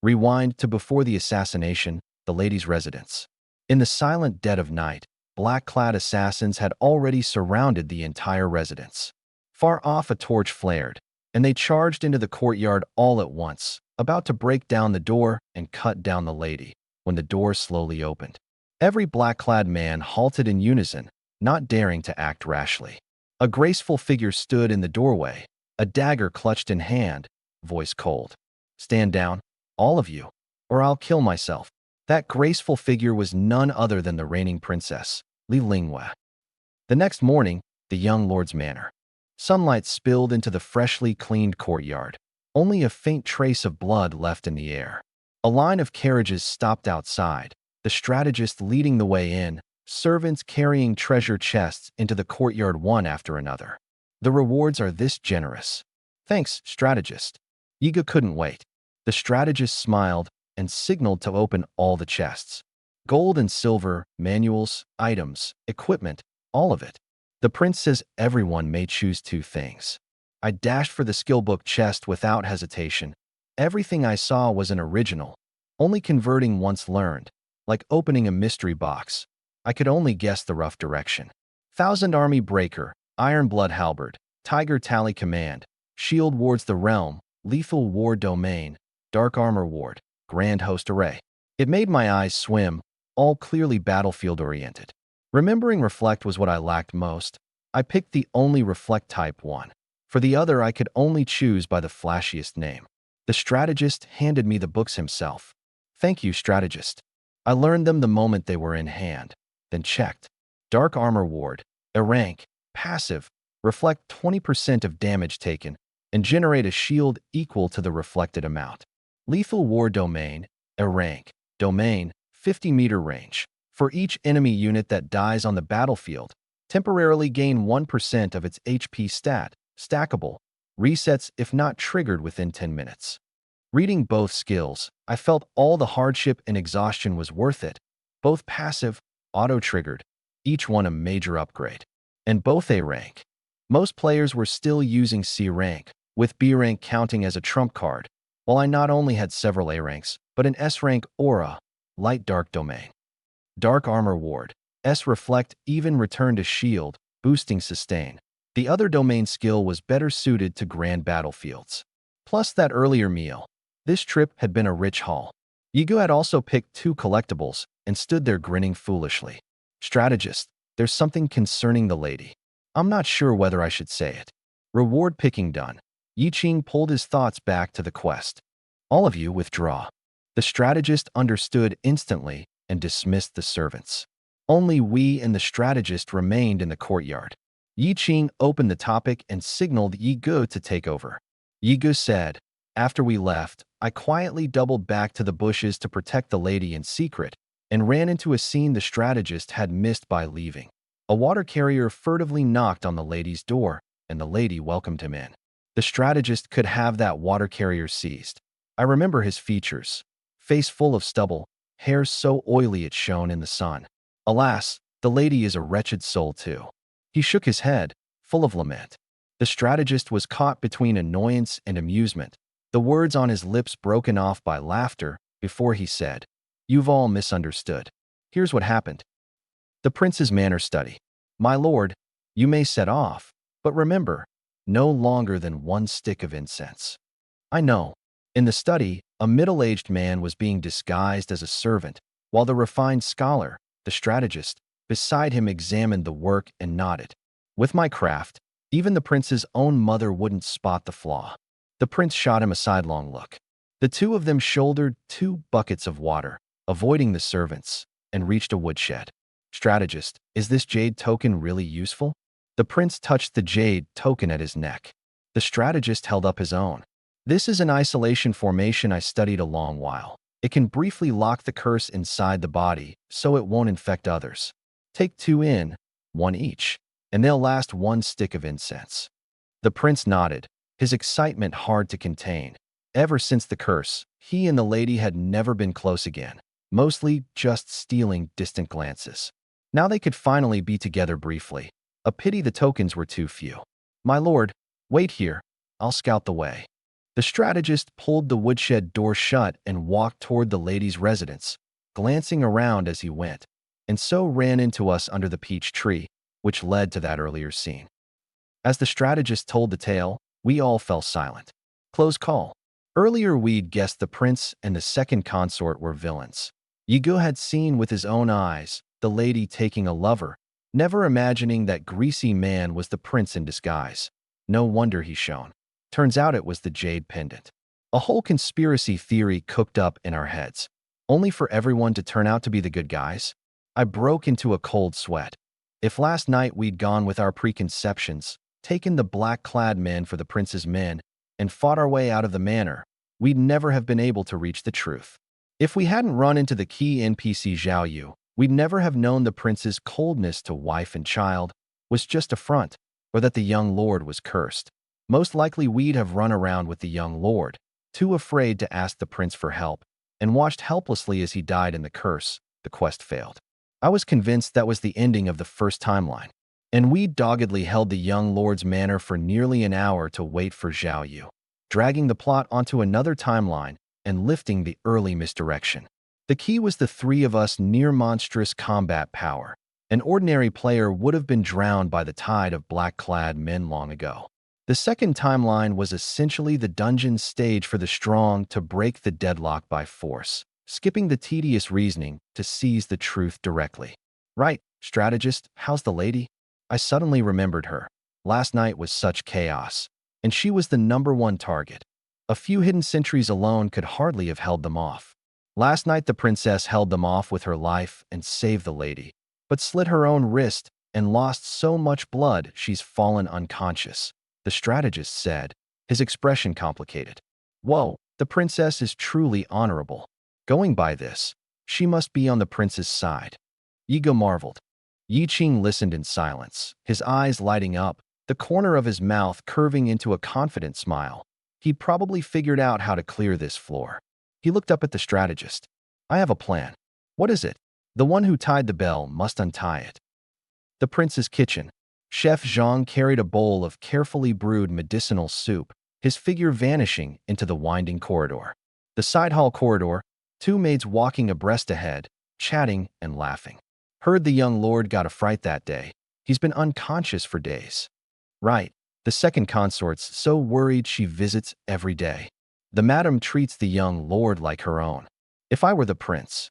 S1: Rewind to before the assassination, the lady's residence. In the silent dead of night, black-clad assassins had already surrounded the entire residence. Far off, a torch flared, and they charged into the courtyard all at once, about to break down the door and cut down the lady, when the door slowly opened. Every black-clad man halted in unison, not daring to act rashly. A graceful figure stood in the doorway, a dagger clutched in hand, voice cold. Stand down, all of you, or I'll kill myself. That graceful figure was none other than the reigning princess, Li Linghua. The next morning, the young lord's manor. Sunlight spilled into the freshly cleaned courtyard, only a faint trace of blood left in the air. A line of carriages stopped outside, the strategist leading the way in, servants carrying treasure chests into the courtyard one after another. The rewards are this generous. Thanks, strategist. Yiga couldn't wait. The strategist smiled and signaled to open all the chests. Gold and silver, manuals, items, equipment, all of it. The prince says everyone may choose two things. I dashed for the skill book chest without hesitation. Everything I saw was an original, only converting once learned, like opening a mystery box. I could only guess the rough direction. Thousand Army Breaker, Iron Blood Halberd, Tiger Tally Command, Shield Wards the Realm, Lethal War Domain, Dark Armor Ward, Grand Host Array. It made my eyes swim, all clearly battlefield-oriented. Remembering Reflect was what I lacked most. I picked the only Reflect type one. For the other, I could only choose by the flashiest name. The strategist handed me the books himself. Thank you, strategist. I learned them the moment they were in hand, then checked. Dark Armor Ward, a rank, passive, reflect 20% of damage taken, and generate a shield equal to the reflected amount. Lethal War Domain, a rank, domain, 50-meter range. For each enemy unit that dies on the battlefield, temporarily gain 1% of its HP stat, stackable, resets if not triggered within 10 minutes. Reading both skills, I felt all the hardship and exhaustion was worth it. Both passive, auto-triggered, each one a major upgrade. And both A rank. Most players were still using C rank, with B rank counting as a trump card, while I not only had several A ranks, but an S rank aura, light dark domain. Dark Armor Ward, S Reflect even returned a shield, boosting sustain. The other domain skill was better suited to grand battlefields. Plus that earlier meal. This trip had been a rich haul. Yigu had also picked 2 collectibles and stood there grinning foolishly. Strategist, there's something concerning the lady. I'm not sure whether I should say it. Reward picking done. Yi Qing pulled his thoughts back to the quest. All of you withdraw. The strategist understood instantly and dismissed the servants. Only we and the strategist remained in the courtyard. Yi Qing opened the topic and signaled Yi Gu to take over. Yi Gu said, after we left, I quietly doubled back to the bushes to protect the lady in secret and ran into a scene the strategist had missed by leaving. A water carrier furtively knocked on the lady's door, and the lady welcomed him in. The strategist could have that water carrier seized. I remember his features. Face full of stubble, hair so oily it shone in the sun. Alas, the lady is a wretched soul too. He shook his head, full of lament. The strategist was caught between annoyance and amusement, the words on his lips broken off by laughter before he said, "You've all misunderstood. Here's what happened. The prince's manor study. My lord, you may set off, but remember, no longer than 1 stick of incense." I know. In the study, a middle-aged man was being disguised as a servant, while the refined scholar, the strategist, beside him examined the work and nodded. With my craft, even the prince's own mother wouldn't spot the flaw. The prince shot him a sidelong look. The two of them shouldered 2 buckets of water, avoiding the servants, and reached a woodshed. Strategist, is this jade token really useful? The prince touched the jade token at his neck. The strategist held up his own. This is an isolation formation I studied a long while. It can briefly lock the curse inside the body, so it won't infect others. Take 2 in, 1 each, and they'll last 1 stick of incense. The prince nodded, his excitement hard to contain. Ever since the curse, he and the lady had never been close again, mostly just stealing distant glances. Now they could finally be together briefly. A pity the tokens were too few. My lord, wait here. I'll scout the way. The strategist pulled the woodshed door shut and walked toward the lady's residence, glancing around as he went, and so ran into us under the peach tree, which led to that earlier scene. As the strategist told the tale, we all fell silent. Close call. Earlier we'd guessed the prince and the second consort were villains. Yigu had seen with his own eyes the lady taking a lover, never imagining that greasy man was the prince in disguise. No wonder he shone. Turns out it was the jade pendant. A whole conspiracy theory cooked up in our heads, only for everyone to turn out to be the good guys. I broke into a cold sweat. If last night we'd gone with our preconceptions, taken the black-clad men for the prince's men, and fought our way out of the manor, we'd never have been able to reach the truth. If we hadn't run into the key NPC Zhao Yu, we'd never have known the prince's coldness to wife and child was just a front, or that the young lord was cursed. Most likely we'd have run around with the young lord, too afraid to ask the prince for help, and watched helplessly as he died in the curse. The quest failed. I was convinced that was the ending of the first timeline, and we doggedly held the young lord's manor for nearly an hour to wait for Zhao Yu, dragging the plot onto another timeline and lifting the early misdirection. The key was the three of us near-monstrous combat power. An ordinary player would have been drowned by the tide of black-clad men long ago. The second timeline was essentially the dungeon stage for the strong to break the deadlock by force, skipping the tedious reasoning to seize the truth directly. Right, strategist, how's the lady? I suddenly remembered her. Last night was such chaos, and she was the #1 target. A few hidden sentries alone could hardly have held them off. Last night the princess held them off with her life and saved the lady, but slit her own wrist and lost so much blood she's fallen unconscious, the strategist said, his expression complicated. Whoa, the princess is truly honorable. Going by this, she must be on the prince's side. Yiga marveled. Yi Qing listened in silence, his eyes lighting up, the corner of his mouth curving into a confident smile. He'd probably figured out how to clear this floor. He looked up at the strategist. I have a plan. What is it? The one who tied the bell must untie it. The prince's kitchen. Chef Zhang carried a bowl of carefully brewed medicinal soup, his figure vanishing into the winding corridor. The side hall corridor, two maids walking abreast ahead, chatting and laughing. Heard the young lord got a fright that day. He's been unconscious for days. Right, the second consort's so worried she visits every day. The madam treats the young lord like her own. If I were the prince.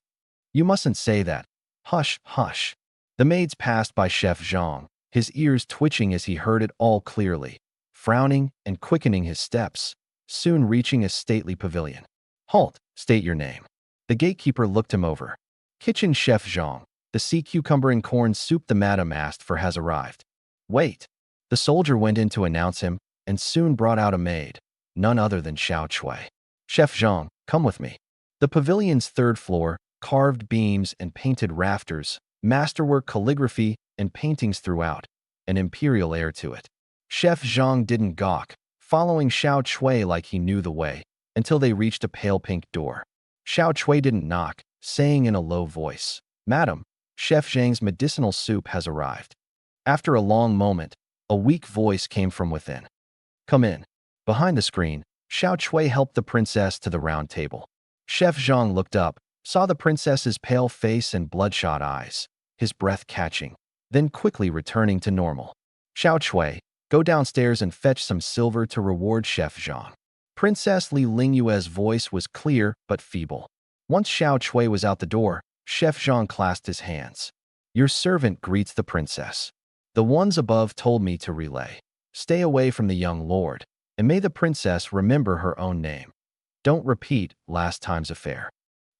S1: You mustn't say that. Hush, hush. The maids passed by Chef Zhang, his ears twitching as he heard it all clearly, frowning and quickening his steps, soon reaching a stately pavilion. Halt, state your name. The gatekeeper looked him over. Kitchen Chef Zhang, the sea cucumber and corn soup the madam asked for has arrived. Wait. The soldier went in to announce him and soon brought out a maid, none other than Xiao Chui. Chef Zhang, come with me. The pavilion's third floor, carved beams and painted rafters, masterwork calligraphy and paintings throughout, an imperial air to it. Chef Zhang didn't gawk, following Xiao Chui like he knew the way, until they reached a pale pink door. Xiao Chui didn't knock, saying in a low voice, Madam, Chef Zhang's medicinal soup has arrived. After a long moment, a weak voice came from within. Come in. Behind the screen, Xiao Chui helped the princess to the round table. Chef Zhang looked up, saw the princess's pale face and bloodshot eyes, his breath catching, then quickly returning to normal. Xiao Chui, go downstairs and fetch some silver to reward Chef Zhang. Princess Li Lingyue's voice was clear but feeble. Once Xiao Chui was out the door, Chef Zhang clasped his hands. Your servant greets the princess. The ones above told me to relay. Stay away from the young lord, and may the princess remember her own name. Don't repeat last time's affair.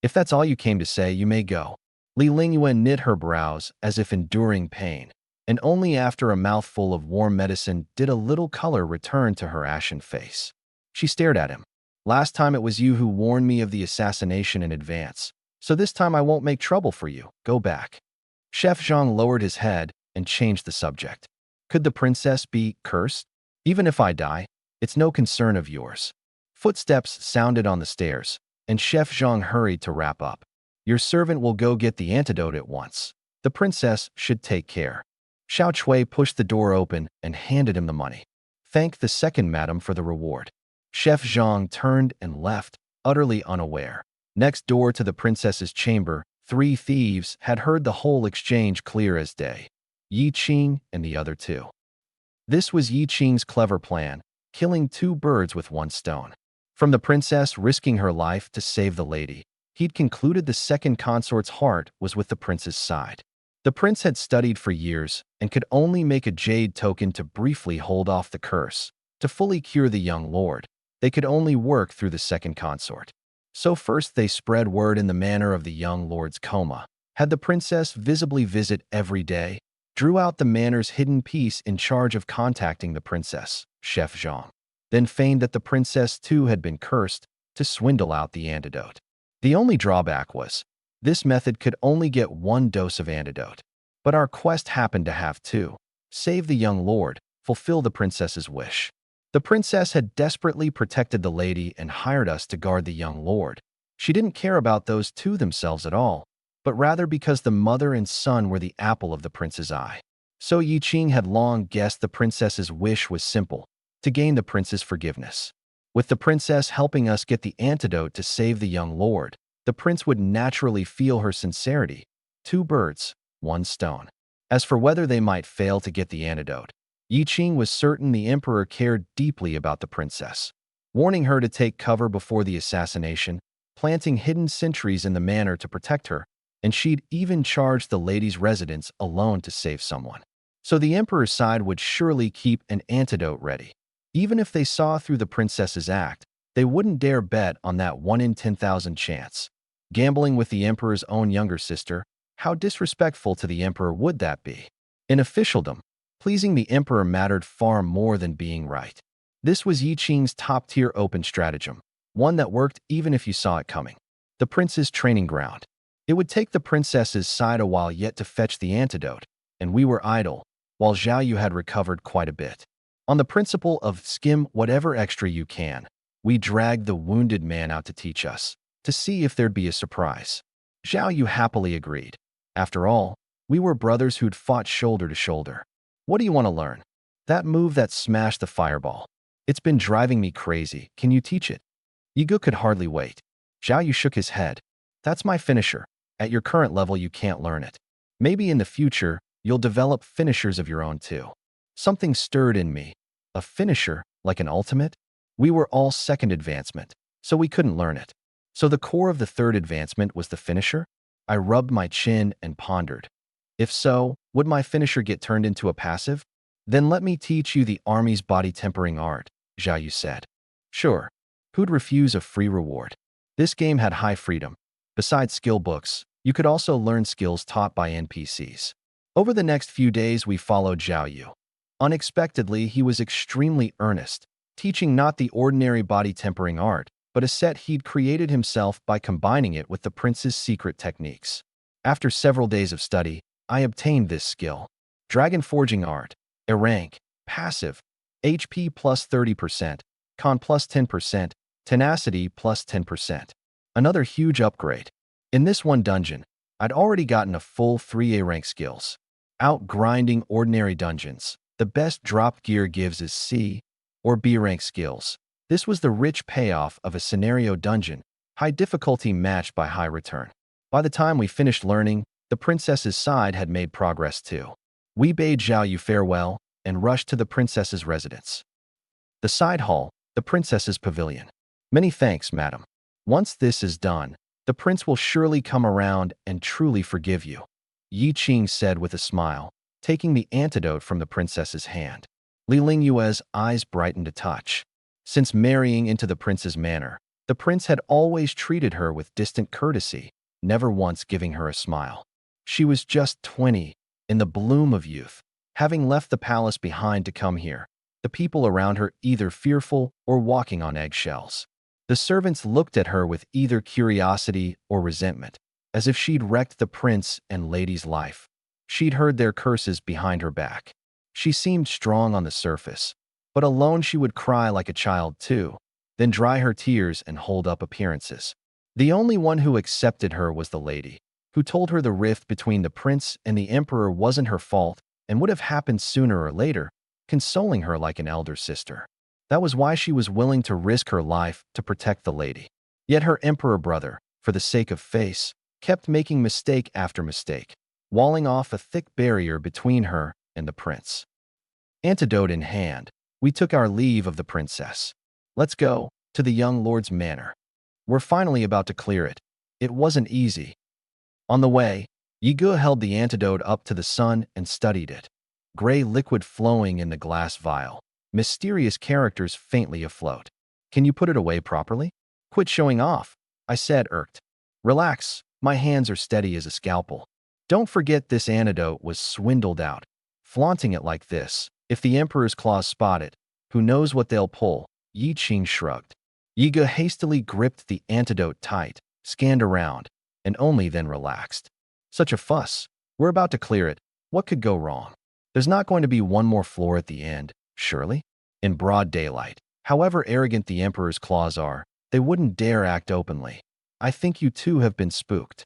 S1: If that's all you came to say, you may go. Li Lingyue knit her brows as if enduring pain, and only after a mouthful of warm medicine did a little color return to her ashen face. She stared at him. Last time it was you who warned me of the assassination in advance, so this time I won't make trouble for you. Go back. Chef Zhang lowered his head and changed the subject. Could the princess be cursed? Even if I die, it's no concern of yours. Footsteps sounded on the stairs, and Chef Zhang hurried to wrap up. Your servant will go get the antidote at once. The princess should take care. Xiao Chui pushed the door open and handed him the money. Thank the second madam for the reward. Chef Zhang turned and left, utterly unaware. Next door to the princess's chamber, three thieves had heard the whole exchange clear as day. Yi Qing and the other two. This was Yi Qing's clever plan, killing two birds with one stone. From the princess risking her life to save the lady, he'd concluded the second consort's heart was with the prince's side. The prince had studied for years and could only make a jade token to briefly hold off the curse. To fully cure the young lord, they could only work through the second consort. So first they spread word in the manor of the young lord's coma, had the princess visibly visit every day, drew out the manor's hidden piece in charge of contacting the princess, Chef Zhang, then feigned that the princess too had been cursed to swindle out the antidote. The only drawback was, this method could only get one dose of antidote. But our quest happened to have two: save the young lord, fulfill the princess's wish. The princess had desperately protected the lady and hired us to guard the young lord. She didn't care about those two themselves at all, but rather because the mother and son were the apple of the prince's eye. So Yi Qing had long guessed the princess's wish was simple: to gain the prince's forgiveness. With the princess helping us get the antidote to save the young lord, the prince would naturally feel her sincerity. Two birds, one stone. As for whether they might fail to get the antidote, Yi Qing was certain the emperor cared deeply about the princess, warning her to take cover before the assassination, planting hidden sentries in the manor to protect her, and she'd even charged the lady's residence alone to save someone. So the emperor's side would surely keep an antidote ready. Even if they saw through the princess's act, they wouldn't dare bet on that 1 in 10,000 chance. Gambling with the emperor's own younger sister, how disrespectful to the emperor would that be? In officialdom, pleasing the emperor mattered far more than being right. This was Yi Qing's top-tier open stratagem, one that worked even if you saw it coming. The prince's training ground. It would take the princess's side a while yet to fetch the antidote, and we were idle, while Zhao Yu had recovered quite a bit. On the principle of skim whatever extra you can, we dragged the wounded man out to teach us, to see if there'd be a surprise. Zhao Yu happily agreed. After all, we were brothers who'd fought shoulder to shoulder. What do you want to learn? That move that smashed the fireball. It's been driving me crazy. Can you teach it? Yigu could hardly wait. Zhao Yu shook his head. That's my finisher. At your current level, you can't learn it. Maybe in the future, you'll develop finishers of your own too. Something stirred in me. A finisher, like an ultimate? We were all second advancement, so we couldn't learn it. So the core of the third advancement was the finisher? I rubbed my chin and pondered. If so, would my finisher get turned into a passive? Then let me teach you the army's body tempering art, Zhao Yu said. Sure. Who'd refuse a free reward? This game had high freedom. Besides skill books, you could also learn skills taught by NPCs. Over the next few days, we followed Zhao Yu. Unexpectedly, he was extremely earnest, teaching not the ordinary body tempering art, but a set he'd created himself by combining it with the prince's secret techniques. After several days of study, I obtained this skill. Dragon Forging Art, a rank, passive, HP plus 30%, con plus 10%, tenacity plus 10%. Another huge upgrade. In this one dungeon, I'd already gotten a full 3A rank skills. Out grinding ordinary dungeons, the best drop gear gives is C or B rank skills. This was the rich payoff of a scenario dungeon, high difficulty matched by high return. By the time we finished learning, the princess's side had made progress too. We bade Zhao Yu farewell and rushed to the princess's residence. The side hall, the princess's pavilion. Many thanks, madam. Once this is done, the prince will surely come around and truly forgive you, Yi Qing said with a smile, taking the antidote from the princess's hand. Li Lingyue's eyes brightened a touch. Since marrying into the prince's manor, the prince had always treated her with distant courtesy, never once giving her a smile. She was just 20, in the bloom of youth, having left the palace behind to come here, the people around her either fearful or walking on eggshells. The servants looked at her with either curiosity or resentment, as if she'd wrecked the prince and lady's life. She'd heard their curses behind her back. She seemed strong on the surface, but alone she would cry like a child too, then dry her tears and hold up appearances. The only one who accepted her was the lady, who told her the rift between the prince and the emperor wasn't her fault and would have happened sooner or later, consoling her like an elder sister. That was why she was willing to risk her life to protect the lady. Yet her emperor brother, for the sake of face, kept making mistake after mistake, walling off a thick barrier between her and the prince. Antidote in hand, we took our leave of the princess. Let's go to the young lord's manor. We're finally about to clear it. It wasn't easy. On the way, Yigu held the antidote up to the sun and studied it. Gray liquid flowing in the glass vial. Mysterious characters faintly afloat. Can you put it away properly? Quit showing off, I said, irked. Relax, my hands are steady as a scalpel. Don't forget this antidote was swindled out. Flaunting it like this, if the Emperor's claws spot it, who knows what they'll pull? Yi Qing shrugged. Yiga hastily gripped the antidote tight, scanned around, and only then relaxed. Such a fuss. We're about to clear it. What could go wrong? There's not going to be one more floor at the end, surely? In broad daylight. However arrogant the Emperor's claws are, they wouldn't dare act openly. I think you two have been spooked.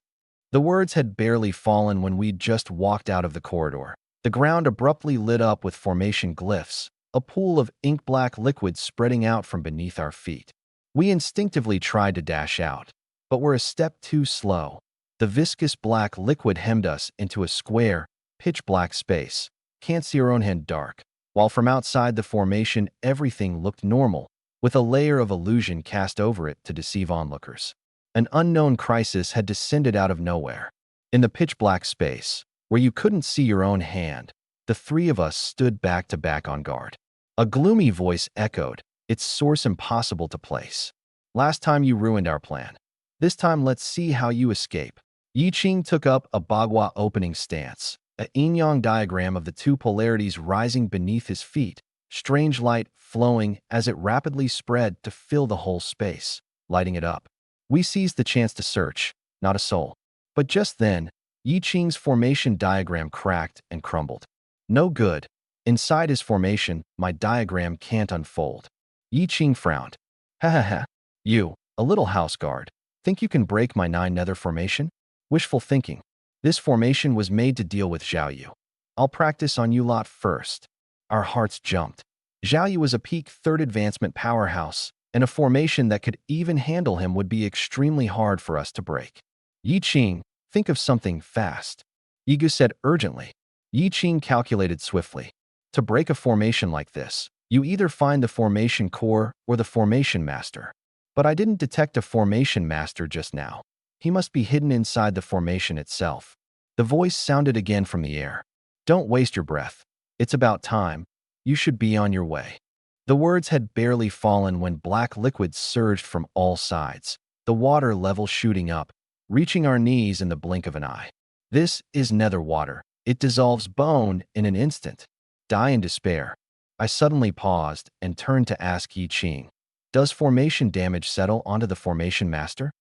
S1: The words had barely fallen when we'd just walked out of the corridor. The ground abruptly lit up with formation glyphs, a pool of ink-black liquid spreading out from beneath our feet. We instinctively tried to dash out, but were a step too slow. The viscous black liquid hemmed us into a square, pitch-black space. Can't see our own hand dark. While from outside the formation everything looked normal, with a layer of illusion cast over it to deceive onlookers. An unknown crisis had descended out of nowhere. In the pitch-black space, where you couldn't see your own hand, the three of us stood back to back on guard. A gloomy voice echoed, its source impossible to place. Last time you ruined our plan. This time let's see how you escape. Yi Qing took up a bagua opening stance, a yin-yang diagram of the two polarities rising beneath his feet, strange light flowing as it rapidly spread to fill the whole space, lighting it up. We seized the chance to search, not a soul. But just then, Yi Qing's formation diagram cracked and crumbled. No good. Inside his formation, my diagram can't unfold. Yi Qing frowned. Ha ha ha. You, a little house guard, think you can break my 9-nether formation? Wishful thinking. This formation was made to deal with Xiaoyu. I'll practice on you lot first. Our hearts jumped. Xiaoyu was a peak 3rd advancement powerhouse, and a formation that could even handle him would be extremely hard for us to break. Yi Qing, think of something fast. Yigu said urgently. Yi Qing calculated swiftly. To break a formation like this, you either find the formation core or the formation master. But I didn't detect a formation master just now. He must be hidden inside the formation itself. The voice sounded again from the air. Don't waste your breath. It's about time. You should be on your way. The words had barely fallen when black liquid surged from all sides, the water level shooting up, reaching our knees in the blink of an eye. This is nether water. It dissolves bone in an instant. Die in despair. I suddenly paused and turned to ask Yi Qing. Does formation damage settle onto the formation master?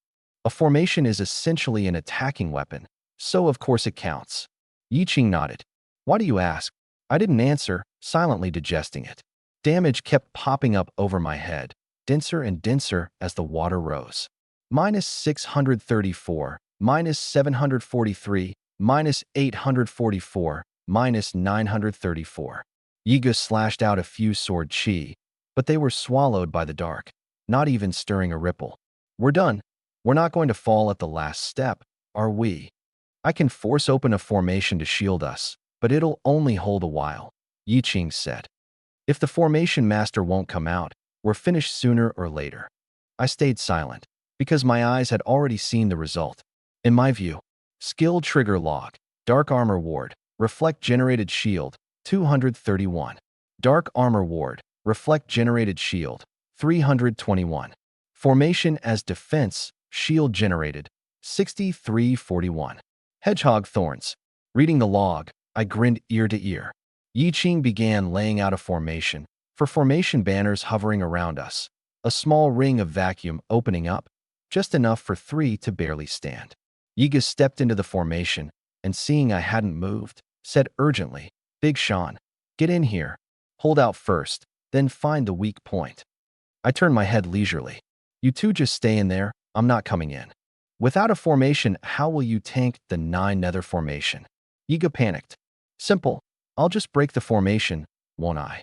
S1: A formation is essentially an attacking weapon, so of course it counts. Yi Qing nodded. Why do you ask? I didn't answer, silently digesting it. Damage kept popping up over my head, denser and denser as the water rose. -634, -743, -844, -934. Yiga slashed out a few sword chi, but they were swallowed by the dark, not even stirring a ripple. We're done. We're not going to fall at the last step, are we? I can force open a formation to shield us, but it'll only hold a while, Yi Qing said. If the formation master won't come out, we're finished sooner or later. I stayed silent, because my eyes had already seen the result. In my view, skill trigger log, dark armor ward, reflect generated shield, 231. Dark armor ward, reflect generated shield, 321. Formation as defense, shield generated, 6341. Hedgehog thorns. Reading the log, I grinned ear to ear. Yi Qing began laying out a formation, for formation banners hovering around us, a small ring of vacuum opening up, just enough for 3 to barely stand. Yiga stepped into the formation, and seeing I hadn't moved, said urgently, Big Sean, get in here. Hold out first, then find the weak point. I turned my head leisurely. You two just stay in there, I'm not coming in. Without a formation, how will you tank the 9-nether formation? Yiga panicked. Simple. I'll just break the formation, won't I?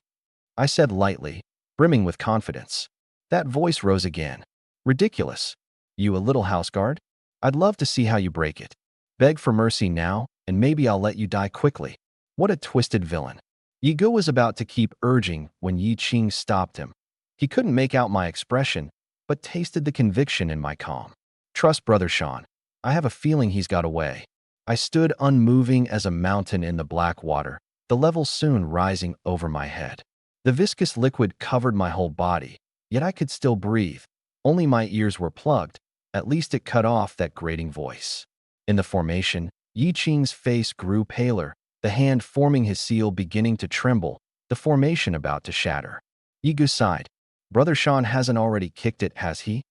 S1: I said lightly, brimming with confidence. That voice rose again. Ridiculous. You a little house guard? I'd love to see how you break it. Beg for mercy now, and maybe I'll let you die quickly. What a twisted villain. Yiga was about to keep urging when Yi Qing stopped him. He couldn't make out my expression, but tasted the conviction in my calm. Trust Brother Sean. I have a feeling he's got away. I stood unmoving as a mountain in the black water, the level soon rising over my head. The viscous liquid covered my whole body, yet I could still breathe. Only my ears were plugged. At least it cut off that grating voice. In the formation, Yi Qing's face grew paler, the hand forming his seal beginning to tremble, the formation about to shatter. Yi Gu sighed. Brother Shan hasn't already kicked it, has he?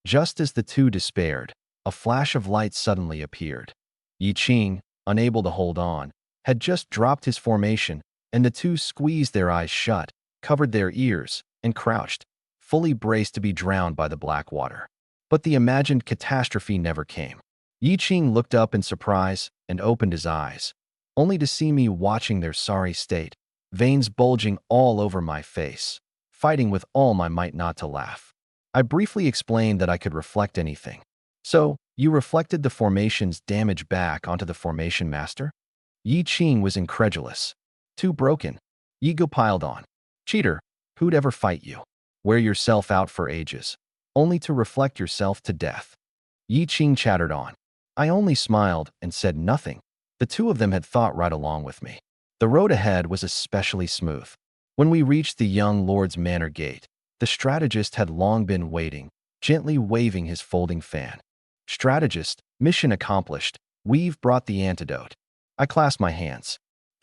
S1: Just as the two despaired, a flash of light suddenly appeared. Yi Qing, unable to hold on, had just dropped his formation, and the two squeezed their eyes shut, covered their ears, and crouched, fully braced to be drowned by the black water. But the imagined catastrophe never came. Yi Qing looked up in surprise and opened his eyes, only to see me watching their sorry state, veins bulging all over my face, fighting with all my might not to laugh. I briefly explained that I could reflect anything. So, you reflected the formation's damage back onto the formation master? Yi Qing was incredulous. Too broken. Yi Gu piled on. Cheater, who'd ever fight you? Wear yourself out for ages, only to reflect yourself to death. Yi Qing chattered on. I only smiled and said nothing. The two of them had thought right along with me. The road ahead was especially smooth. When we reached the young lord's manor gate, the strategist had long been waiting, gently waving his folding fan. Strategist, mission accomplished. We've brought the antidote. I clasped my hands.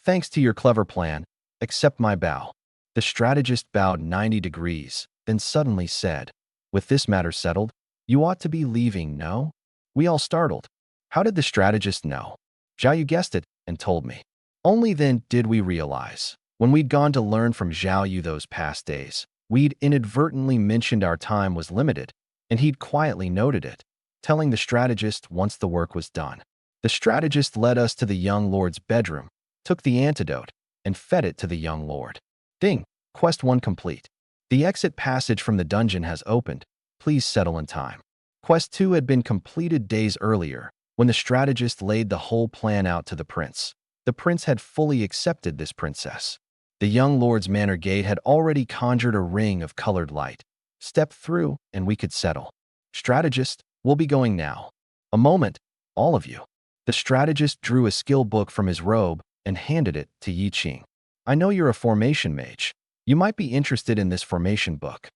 S1: Thanks to your clever plan, accept my bow. The strategist bowed 90 degrees, then suddenly said, with this matter settled, you ought to be leaving, no? We all startled. How did the strategist know? Zhao Yu guessed it and told me. Only then did we realize. When we'd gone to learn from Zhao Yu those past days, we'd inadvertently mentioned our time was limited, and he'd quietly noted it, telling the strategist once the work was done. The strategist led us to the young lord's bedroom, took the antidote, and fed it to the young lord. Ding! Quest 1 complete. The exit passage from the dungeon has opened. Please settle in time. Quest 2 had been completed days earlier, when the strategist laid the whole plan out to the prince. The prince had fully accepted this princess. The young lord's manor gate had already conjured a ring of colored light. Step through, and we could settle. Strategist, we'll be going now. A moment, all of you. The strategist drew a skill book from his robe and handed it to Yi Qing. I know you're a formation mage. You might be interested in this formation book.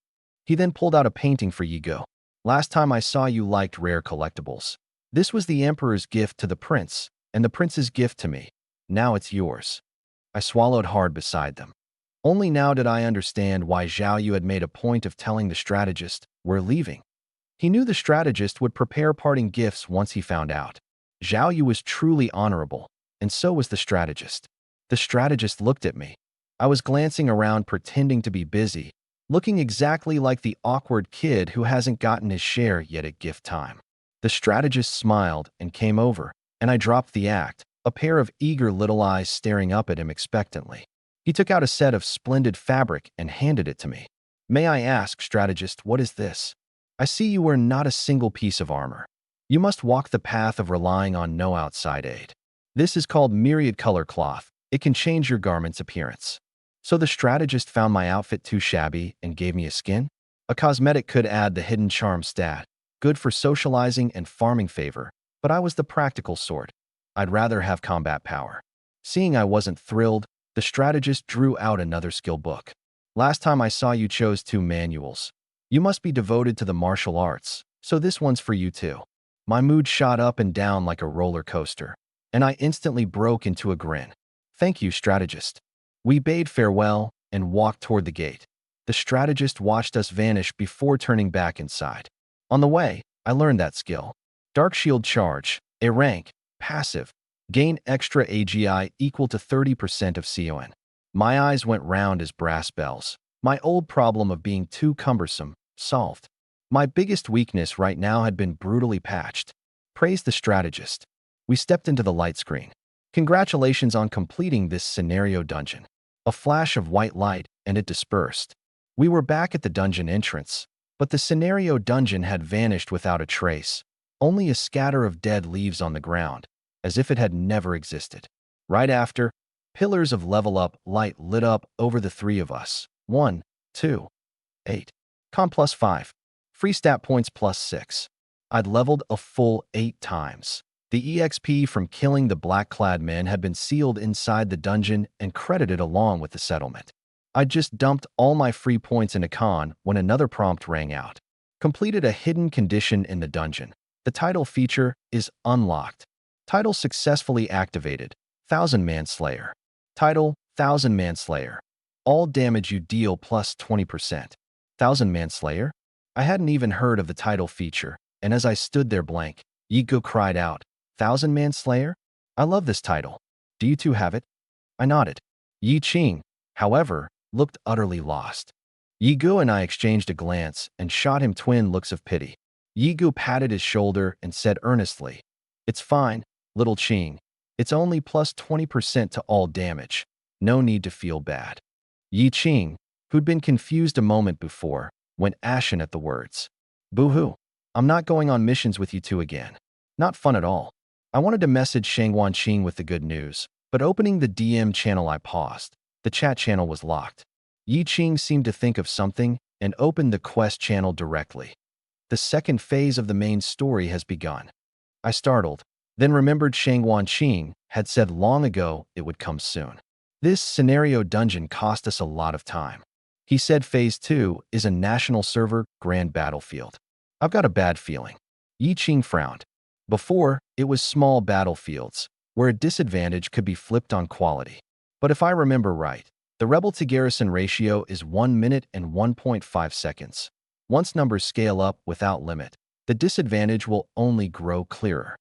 S1: He then pulled out a painting for Yi Gu. Last time I saw you liked rare collectibles. This was the emperor's gift to the prince, and the prince's gift to me. Now it's yours. I swallowed hard beside them. Only now did I understand why Zhao Yu had made a point of telling the strategist, we're leaving. He knew the strategist would prepare parting gifts once he found out. Zhao Yu was truly honorable, and so was the strategist. The strategist looked at me. I was glancing around pretending to be busy, looking exactly like the awkward kid who hasn't gotten his share yet at gift time. The strategist smiled and came over, and I dropped the act, a pair of eager little eyes staring up at him expectantly. He took out a set of splendid fabric and handed it to me. May I ask, strategist, what is this? I see you wear not a single piece of armor. You must walk the path of relying on no outside aid. This is called myriad color cloth. It can change your garment's appearance. So the strategist found my outfit too shabby and gave me a skin? A cosmetic could add the hidden charm stat, good for socializing and farming favor, but I was the practical sort. I'd rather have combat power. Seeing I wasn't thrilled, the strategist drew out another skill book. Last time I saw you chose 2 manuals. You must be devoted to the martial arts, so this one's for you too. My mood shot up and down like a roller coaster, and I instantly broke into a grin. Thank you, strategist. We bade farewell and walked toward the gate. The strategist watched us vanish before turning back inside. On the way, I learned that skill. Dark Shield Charge, a rank, passive, gain extra AGI equal to 30% of Shiaoan. My eyes went round as brass bells. My old problem of being too cumbersome, solved. My biggest weakness right now had been brutally patched. Praise the strategist. We stepped into the light screen. Congratulations on completing this scenario dungeon. A flash of white light, and it dispersed. We were back at the dungeon entrance, but the scenario dungeon had vanished without a trace, only a scatter of dead leaves on the ground, as if it had never existed. Right after, pillars of level up light lit up over the 3 of us. 1, 2, 8. Con plus 5. Free stat points plus 6. I'd leveled a full 8 times. The EXP from killing the black-clad men had been sealed inside the dungeon and credited along with the settlement. I'd just dumped all my free points in a con when another prompt rang out. Completed a hidden condition in the dungeon. The title feature is unlocked. Title successfully activated. 1000-man slayer. Title 1000-man slayer. All damage you deal plus 20%. 1000-man slayer? I hadn't even heard of the title feature, and as I stood there blank, Yigo cried out, 1000-man slayer? I love this title. Do you two have it? I nodded. Yi Qing, however, looked utterly lost. Yigo and I exchanged a glance and shot him twin looks of pity. Yigo patted his shoulder and said earnestly, "It's fine, little Qing. It's only plus 20% to all damage. No need to feel bad." Yi Qing, who'd been confused a moment before, went ashen at the words. "Boo-hoo. I'm not going on missions with you two again. Not fun at all." I wanted to message Shangwan Qing with the good news, but opening the DM channel I paused. The chat channel was locked. Yi Qing seemed to think of something and opened the quest channel directly. "The second phase of the main story has begun." I startled, then remembered Shangwan Qing had said long ago it would come soon. This scenario dungeon cost us a lot of time. He said Phase 2 is a national server grand battlefield. I've got a bad feeling. Yi Qing frowned. Before, it was small battlefields, where a disadvantage could be flipped on quality. But if I remember right, the rebel-to-garrison ratio is 1 minute and 1.5 seconds. Once numbers scale up without limit, the disadvantage will only grow clearer.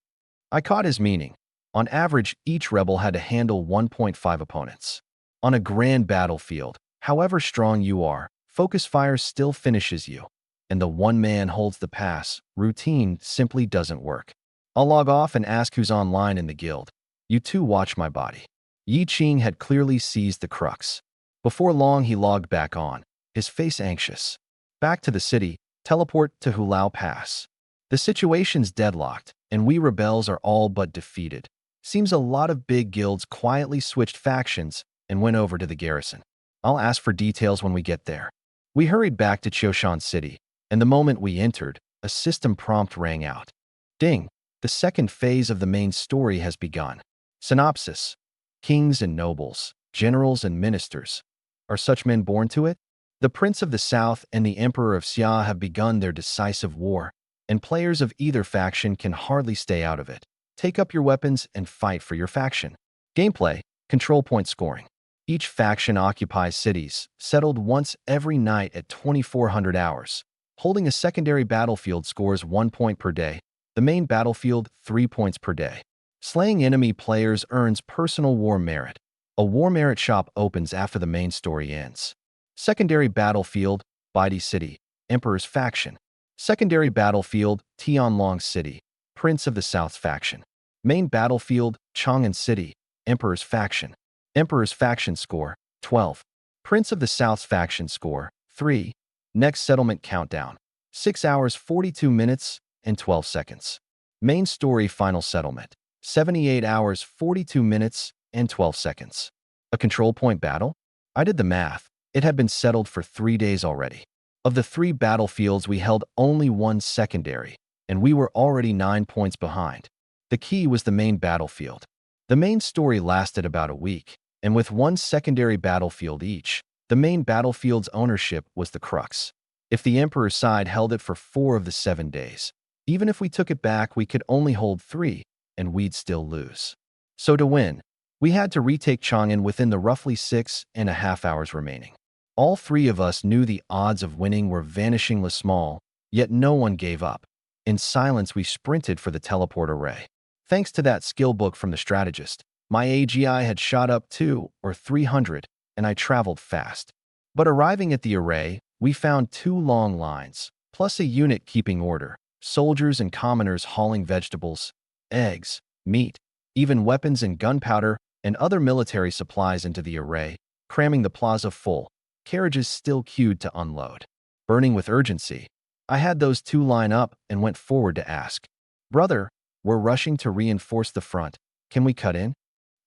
S1: I caught his meaning. On average, each rebel had to handle 1.5 opponents. On a grand battlefield, however strong you are, focus fire still finishes you, and the one man holds the pass routine simply doesn't work. I'll log off and ask who's online in the guild. You two watch my body. Yi Qing had clearly seized the crux. Before long, he logged back on, his face anxious. Back to the city, teleport to Hulao Pass. The situation's deadlocked, and we rebels are all but defeated. Seems a lot of big guilds quietly switched factions and went over to the garrison. I'll ask for details when we get there. We hurried back to Qiushan City, and the moment we entered, a system prompt rang out. Ding! The second phase of the main story has begun. Synopsis. Kings and nobles, generals and ministers. Are such men born to it? The Prince of the South and the Emperor of Xia have begun their decisive war, and players of either faction can hardly stay out of it. Take up your weapons and fight for your faction. Gameplay, control point scoring. Each faction occupies cities, settled once every night at 2400 hours. Holding a secondary battlefield scores 1 point per day. The main battlefield, 3 points per day. Slaying enemy players earns personal war merit. A war merit shop opens after the main story ends. Secondary battlefield, Baidi City, Emperor's faction. Secondary battlefield, Tianlong City, Prince of the South faction. Main battlefield, Chang'an City, Emperor's faction. Emperor's faction score, 12. Prince of the South's faction score, 3. Next settlement countdown, 6 hours 42 minutes and 12 seconds. Main story final settlement, 78 hours 42 minutes and 12 seconds. A control point battle? I did the math. It had been settled for 3 days already. Of the 3 battlefields, we held only 1 secondary, and we were already 9 points behind. The key was the main battlefield. The main story lasted about a week, and with 1 secondary battlefield each, the main battlefield's ownership was the crux. If the Emperor's side held it for 4 of the 7 days, even if we took it back, we could only hold 3, and we'd still lose. So to win, we had to retake Chang'an within the roughly 6.5 hours remaining. All 3 of us knew the odds of winning were vanishingly small, yet no one gave up. In silence, we sprinted for the teleport array. Thanks to that skill book from the strategist, my AGI had shot up 200 or 300, and I traveled fast. But arriving at the array, we found 2 long lines, plus a unit keeping order, soldiers and commoners hauling vegetables, eggs, meat, even weapons and gunpowder and other military supplies into the array, cramming the plaza full, carriages still queued to unload. Burning with urgency, I had those 2 line up and went forward to ask, "Brother, we're rushing to reinforce the front. Can we cut in?"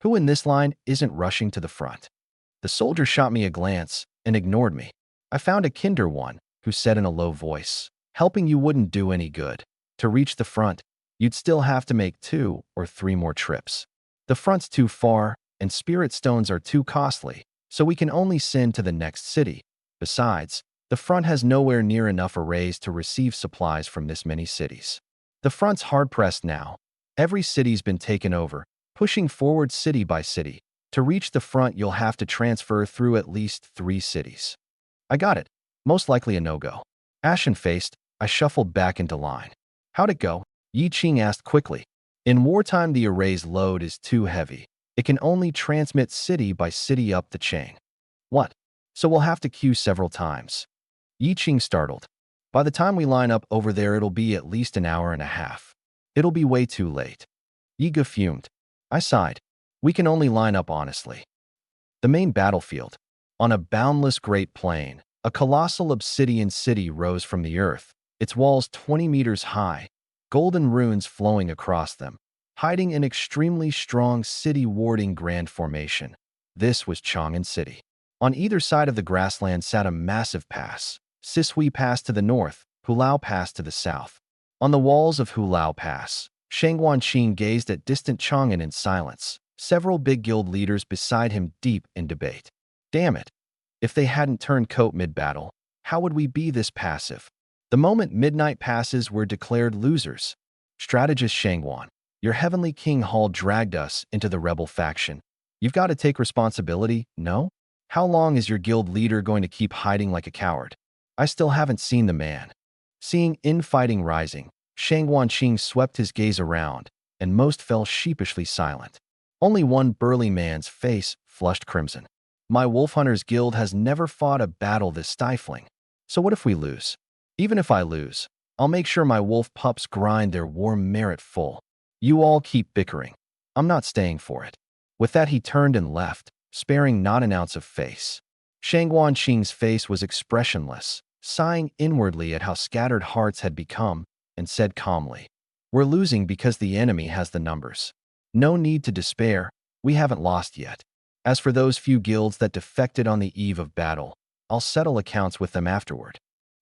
S1: Who in this line isn't rushing to the front? The soldier shot me a glance and ignored me. I found a kinder one who said in a low voice, "Helping you wouldn't do any good. To reach the front, you'd still have to make 2 or 3 more trips. The front's too far, and spirit stones are too costly, so we can only send to the next city. Besides, the front has nowhere near enough arrays to receive supplies from this many cities. The front's hard-pressed now. Every city's been taken over, pushing forward city by city. To reach the front, you'll have to transfer through at least 3 cities. I got it. Most likely a no-go. Ashen-faced, I shuffled back into line. How'd it go? Yi Qing asked quickly. In wartime, the array's load is too heavy. It can only transmit city by city up the chain. What? So we'll have to queue several times. Yi Qing startled. By the time we line up over there, it'll be at least an hour and a half. It'll be way too late. Yi Ge fumed. I sighed. We can only line up honestly. The main battlefield. On a boundless great plain, a colossal obsidian city rose from the earth, its walls 20 meters high, golden runes flowing across them, hiding an extremely strong city-warding grand formation. This was Chang'an City. On either side of the grassland sat a massive pass. Sisui Pass to the north, Hulao Pass to the south. On the walls of Hulao Pass, Shang Wanqing gazed at distant Chang'an in silence, several big guild leaders beside him deep in debate. Damn it. If they hadn't turned coat mid-battle, how would we be this passive? The moment midnight passes, we're declared losers. Strategist Shangwan, your Heavenly King Hall dragged us into the rebel faction. You've got to take responsibility, no? How long is your guild leader going to keep hiding like a coward? I still haven't seen the man. Seeing infighting rising, Shang Wanqing swept his gaze around, and most fell sheepishly silent. Only one burly man's face flushed crimson. My Wolf Hunters Guild has never fought a battle this stifling. So what if we lose? Even if I lose, I'll make sure my wolf pups grind their warm merit full. You all keep bickering. I'm not staying for it. With that, he turned and left, sparing not an ounce of face. Shang Wanqing's face was expressionless, sighing inwardly at how scattered hearts had become, and said calmly, "We're losing because the enemy has the numbers. No need to despair, we haven't lost yet. As for those few guilds that defected on the eve of battle, I'll settle accounts with them afterward."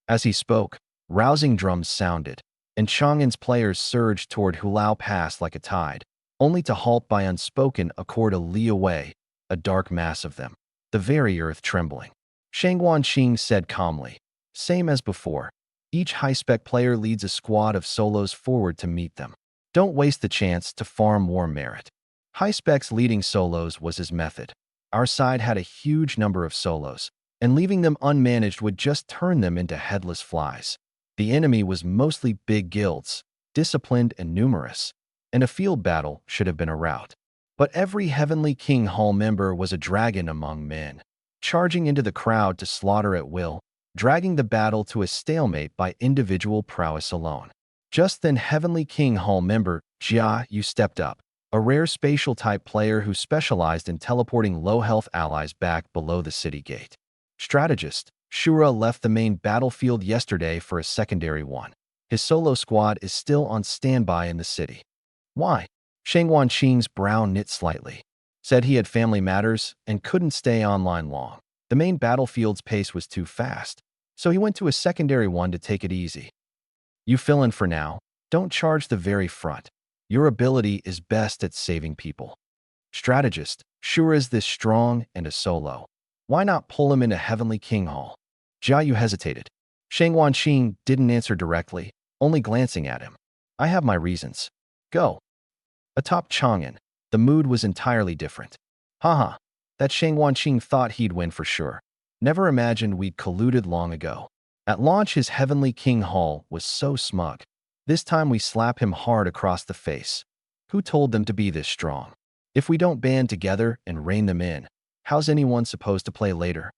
S1: As he spoke, rousing drums sounded, and Chang'an's players surged toward Hulao Pass like a tide, only to halt by unspoken accord a li away, a dark mass of them, the very earth trembling. Shang Wanqing said calmly, "Same as before. Each high-spec player leads a squad of solos forward to meet them. Don't waste the chance to farm war merit." High-specs leading solos was his method. Our side had a huge number of solos, and leaving them unmanaged would just turn them into headless flies. The enemy was mostly big guilds, disciplined and numerous, and a field battle should have been a rout. But every Heavenly King Hall member was a dragon among men, charging into the crowd to slaughter at will, dragging the battle to a stalemate by individual prowess alone. Just then, Heavenly King Hall member Jia Yu stepped up, a rare spatial-type player who specialized in teleporting low-health allies back below the city gate. Strategist Shura left the main battlefield yesterday for a secondary one. His solo squad is still on standby in the city. Why? Shang Wanqing's brow knit slightly. Said he had family matters and couldn't stay online long. The main battlefield's pace was too fast, so he went to a secondary one to take it easy. You fill in for now. Don't charge the very front. Your ability is best at saving people. Strategist Shura is this strong and a solo. Why not pull him into Heavenly King Hall? Jia Yu hesitated. Shang Wanqing didn't answer directly, only glancing at him. I have my reasons. Go. Atop Chang'an, the mood was entirely different. Haha, that Shang Wanqing thought he'd win for sure. Never imagined we'd colluded long ago. At launch, his Heavenly King Hall was so smug. This time we slap him hard across the face. Who told them to be this strong? If we don't band together and rein them in, how's anyone supposed to play later?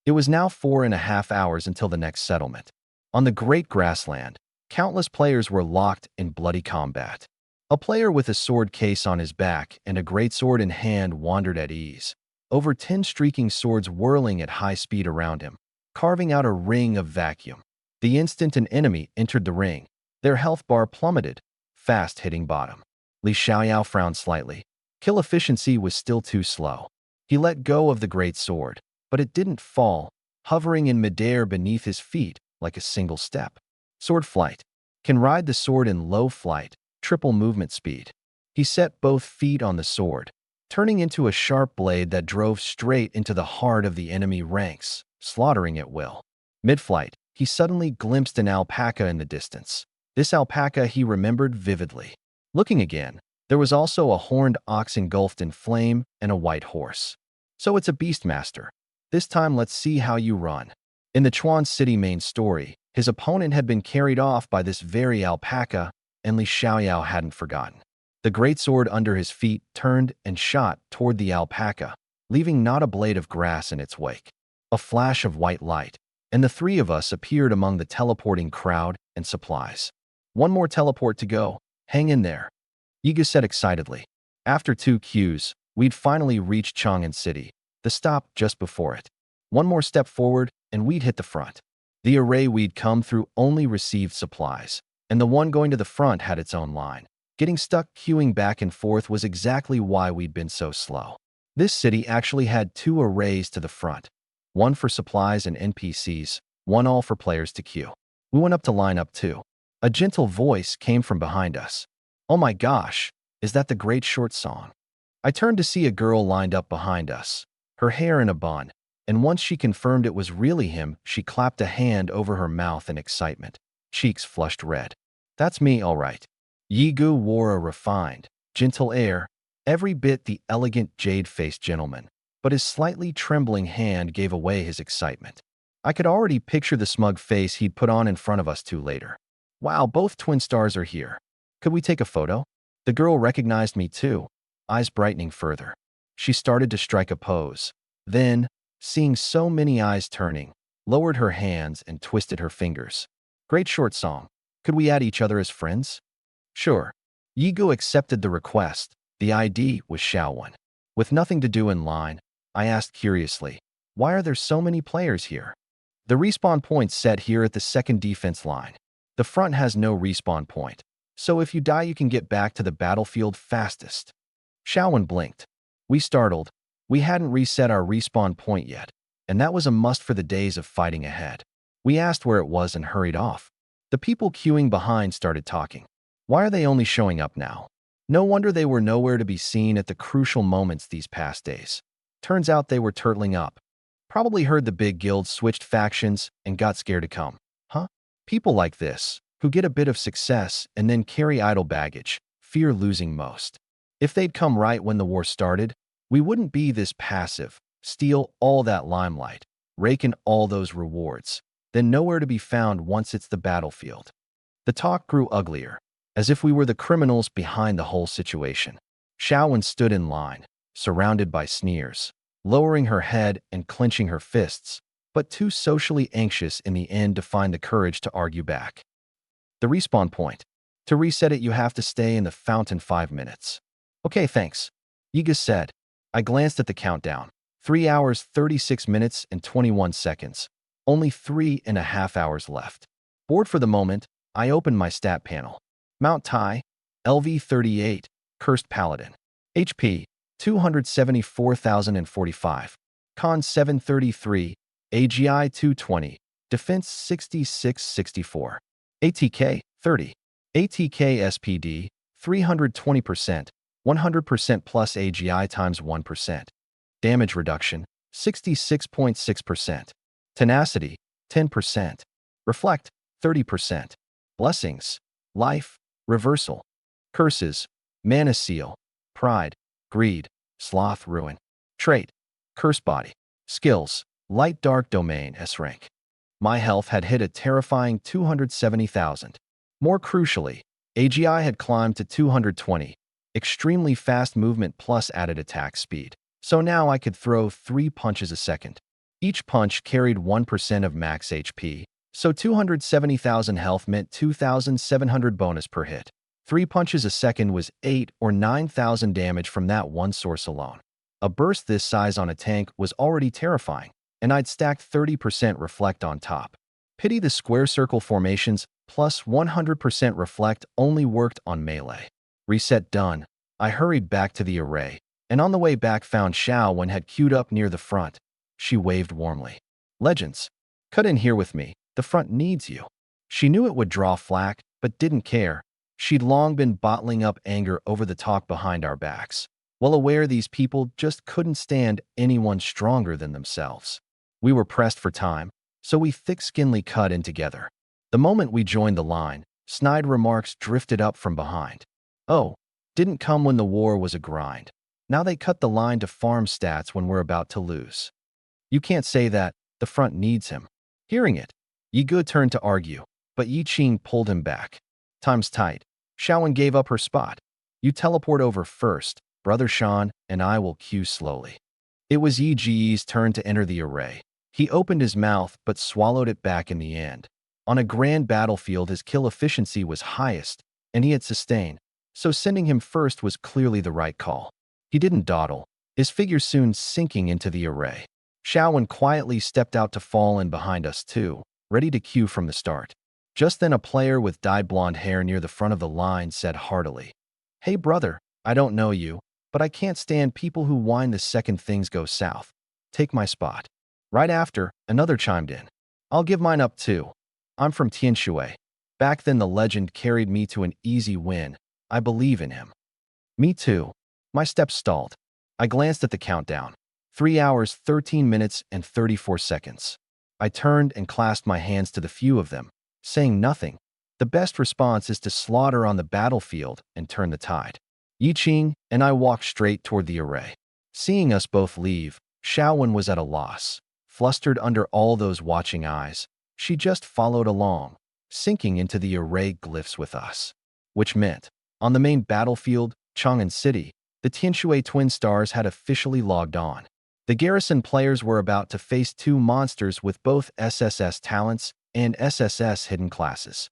S1: It was now 4.5 hours until the next settlement. On the great grassland, countless players were locked in bloody combat. A player with a sword case on his back and a greatsword in hand wandered at ease, over 10 streaking swords whirling at high speed around him, carving out a ring of vacuum. The instant an enemy entered the ring, their health bar plummeted, fast hitting bottom. Li Xiaoyao frowned slightly. Kill efficiency was still too slow. He let go of the great sword, but it didn't fall, hovering in midair beneath his feet like a single step. Sword flight. Can ride the sword in low flight, triple movement speed. He set both feet on the sword, turning into a sharp blade that drove straight into the heart of the enemy ranks, slaughtering at will. Mid-flight, he suddenly glimpsed an alpaca in the distance. This alpaca he remembered vividly. Looking again, There was also a horned ox engulfed in flame and a white horse. So it's a beastmaster. This time let's see how you run. In the Chuan City main story, his opponent had been carried off by this very alpaca, and Li Xiaoyao hadn't forgotten. The greatsword under his feet turned and shot toward the alpaca, leaving not a blade of grass in its wake. A flash of white light, and the three of us appeared among the teleporting crowd and supplies. One more teleport to go. Hang in there, Yiga said excitedly. After 2 queues, we'd finally reached Chang'an City, the stop just before it. One more step forward, and we'd hit the front. The array we'd come through only received supplies, and the one going to the front had its own line. Getting stuck queuing back and forth was exactly why we'd been so slow. This city actually had 2 arrays to the front, one for supplies and NPCs, one all for players to queue. We went up to line up too. A gentle voice came from behind us. Oh my gosh, is that the great short song? I turned to see a girl lined up behind us, her hair in a bun, and once she confirmed it was really him, she clapped a hand over her mouth in excitement. Cheeks flushed red. That's me, all right. Yigu wore a refined, gentle air, every bit the elegant jade-faced gentleman, but his slightly trembling hand gave away his excitement. I could already picture the smug face he'd put on in front of us two later. Wow, both twin stars are here. Could we take a photo? The girl recognized me too, eyes brightening further. She started to strike a pose. Then, seeing so many eyes turning, lowered her hands and twisted her fingers. Great short song. Could we add each other as friends? Sure. Yigu accepted the request. The ID was Shiaoan. With nothing to do in line, I asked curiously, why are there so many players here? The respawn point's set here at the second defense line. The front has no respawn point, so if you die you can get back to the battlefield fastest. Shiaoan blinked. We startled. We hadn't reset our respawn point yet, and that was a must for the days of fighting ahead. We asked where it was and hurried off. The people queuing behind started talking. Why are they only showing up now? No wonder they were nowhere to be seen at the crucial moments these past days. Turns out they were turtling up. Probably heard the big guild switched factions and got scared to come. Huh? People like this, who get a bit of success and then carry idle baggage, fear losing most. If they'd come right when the war started, we wouldn't be this passive, steal all that limelight, rake in all those rewards, then nowhere to be found once it's the battlefield. The talk grew uglier, as if we were the criminals behind the whole situation. Shiaoan stood in line, surrounded by sneers, lowering her head and clenching her fists, but too socially anxious in the end to find the courage to argue back. The respawn point. To reset it, you have to stay in the fountain 5 minutes. Okay, thanks, Yiga said. I glanced at the countdown. 3 hours, 36 minutes, and 21 seconds. Only 3.5 hours left. Bored for the moment, I opened my stat panel. Mount Tai, LV 38, Cursed Paladin. HP, 274,045. Con 733, AGI 220, Defense 6664. ATK, 30. ATK SPD, 320%, 100% plus AGI times 1%. Damage reduction, 66.6%. Tenacity, 10%. Reflect, 30%. Blessings, life, reversal. Curses, mana seal, pride, greed, sloth, ruin. Trait, curse body. Skills, light dark domain S-rank. My health had hit a terrifying 270,000. More crucially, AGI had climbed to 220, extremely fast movement plus added attack speed. So now I could throw 3 punches a second. Each punch carried 1% of max HP, so 270,000 health meant 2,700 bonus per hit. 3 punches a second was 8 or 9,000 damage from that one source alone. A burst this size on a tank was already terrifying, and I'd stacked 30% reflect on top. Pity the square circle formations plus 100% reflect only worked on melee. Reset done. I hurried back to the array, and on the way back found Shiaoan had queued up near the front. She waved warmly. Legends, cut in here with me. The front needs you. She knew it would draw flack, but didn't care. She'd long been bottling up anger over the talk behind our backs, well aware these people just couldn't stand anyone stronger than themselves. We were pressed for time, so we thick-skinly cut in together. The moment we joined the line, snide remarks drifted up from behind. Oh, didn't come when the war was a grind. Now they cut the line to farm stats when we're about to lose. You can't say that. The front needs him. Hearing it, Yi Ge turned to argue, but Yi Qing pulled him back. Time's tight. Shiaoan gave up her spot. You teleport over first, Brother Shan, and I will queue slowly. It was Yi Ji's turn to enter the array. He opened his mouth but swallowed it back in the end. On a grand battlefield, his kill efficiency was highest, and he had sustained, so sending him first was clearly the right call. He didn't dawdle, his figure soon sinking into the array. Shiaoan quietly stepped out to fall in behind us too, ready to queue from the start. Just then a player with dyed blonde hair near the front of the line said heartily, "Hey brother, I don't know you, but I can't stand people who whine the second things go south. Take my spot." Right after, another chimed in. "I'll give mine up too. I'm from Tianshui. Back then the legend carried me to an easy win. I believe in him." Me too. My steps stalled. I glanced at the countdown. 3 hours, 13 minutes, and 34 seconds. I turned and clasped my hands to the few of them, saying nothing. The best response is to slaughter on the battlefield and turn the tide. Yi Qing and I walked straight toward the array. Seeing us both leave, Shiaoan was at a loss. Flustered under all those watching eyes, she just followed along, sinking into the array glyphs with us. Which meant, on the main battlefield, Chang'an City, the Tianshui twin stars had officially logged on. The garrison players were about to face two monsters with both SSS talents and SSS hidden classes.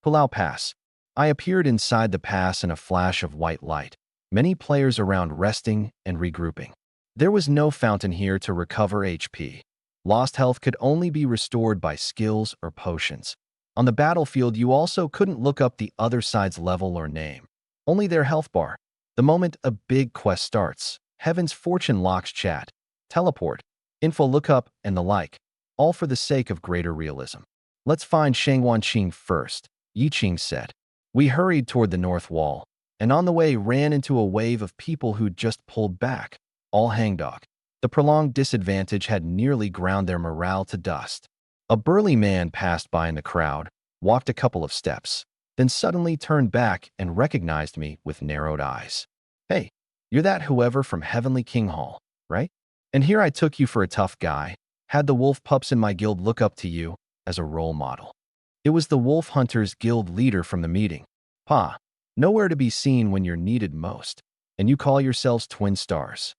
S1: Pulau Pass. I appeared inside the pass in a flash of white light, many players around resting and regrouping. There was no fountain here to recover HP. Lost health could only be restored by skills or potions. On the battlefield, you also couldn't look up the other side's level or name, only their health bar. The moment a big quest starts, Heaven's Fortune locks chat, teleport, info lookup, and the like, all for the sake of greater realism. "Let's find Shangwanqing first," Yi Qing said. We hurried toward the north wall, and on the way ran into a wave of people who'd just pulled back, all hangdog. The prolonged disadvantage had nearly ground their morale to dust. A burly man passed by in the crowd, walked a couple of steps, then suddenly turned back and recognized me with narrowed eyes. "Hey, you're that whoever from Heavenly King Hall, right? And here I took you for a tough guy, had the wolf pups in my guild look up to you as a role model." It was the Wolf Hunters Guild leader from the meeting. "Pa, nowhere to be seen when you're needed most, and you call yourselves twin stars."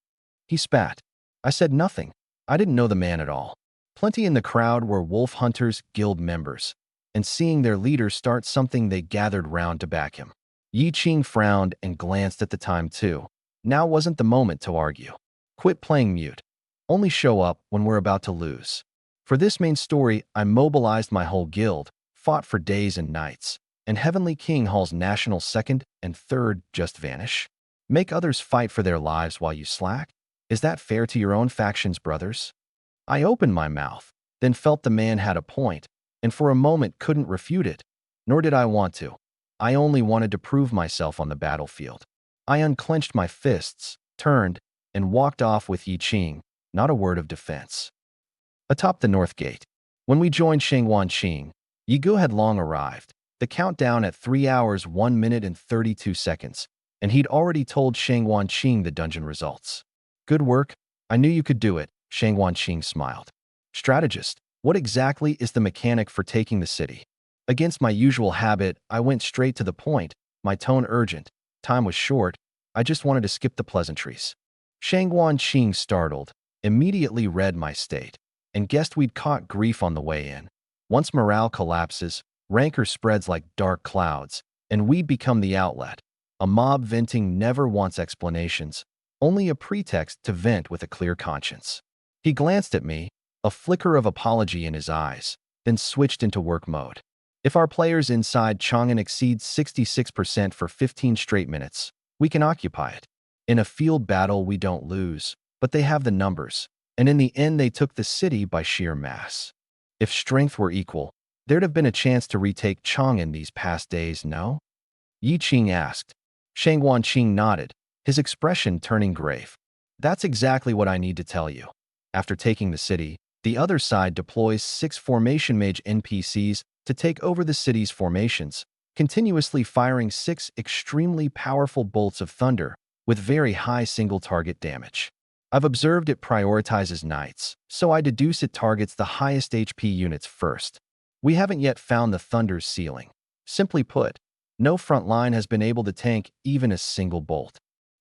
S1: He spat. I said nothing. I didn't know the man at all. Plenty in the crowd were Wolf Hunters Guild members, and seeing their leader start something, they gathered round to back him. Yi Qing frowned and glanced at the time too. Now wasn't the moment to argue. Quit playing mute. Only show up when we're about to lose. For this main story, I mobilized my whole guild, fought for days and nights, and Heavenly King Hall's national second and third just vanish? Make others fight for their lives while you slack? Is that fair to your own faction's brothers? I opened my mouth, then felt the man had a point, and for a moment couldn't refute it, nor did I want to. I only wanted to prove myself on the battlefield. I unclenched my fists, turned, and walked off with Yi Qing, not a word of defense. Atop the north gate, when we joined Shangwanqing, Yi Ge had long arrived, the countdown at 3 hours 1 minute and 32 seconds, and he'd already told Shangwanqing the dungeon results. "Good work, I knew you could do it," Shangwanqing smiled. "Strategist, what exactly is the mechanic for taking the city?" Against my usual habit, I went straight to the point, my tone urgent. Time was short, I just wanted to skip the pleasantries. Shangwanqing, startled, immediately read my state, and guessed we'd caught grief on the way in. Once morale collapses, rancor spreads like dark clouds, and we'd become the outlet. A mob venting never wants explanations, only a pretext to vent with a clear conscience. He glanced at me, a flicker of apology in his eyes, then switched into work mode. "If our players inside Chang'an exceed 66% for 15 straight minutes, we can occupy it. In a field battle, we don't lose, but they have the numbers, and in the end they took the city by sheer mass. If strength were equal, there'd have been a chance to retake Chang'an these past days, no?" Yi Qing asked. Shangwanqing nodded, his expression turning grave. "That's exactly what I need to tell you. After taking the city, the other side deploys 6 formation mage NPCs to take over the city's formations, continuously firing 6 extremely powerful bolts of thunder with very high single-target damage. I've observed it prioritizes knights, so I deduce it targets the highest HP units first. We haven't yet found the thunder's ceiling. Simply put, no front line has been able to tank even a single bolt.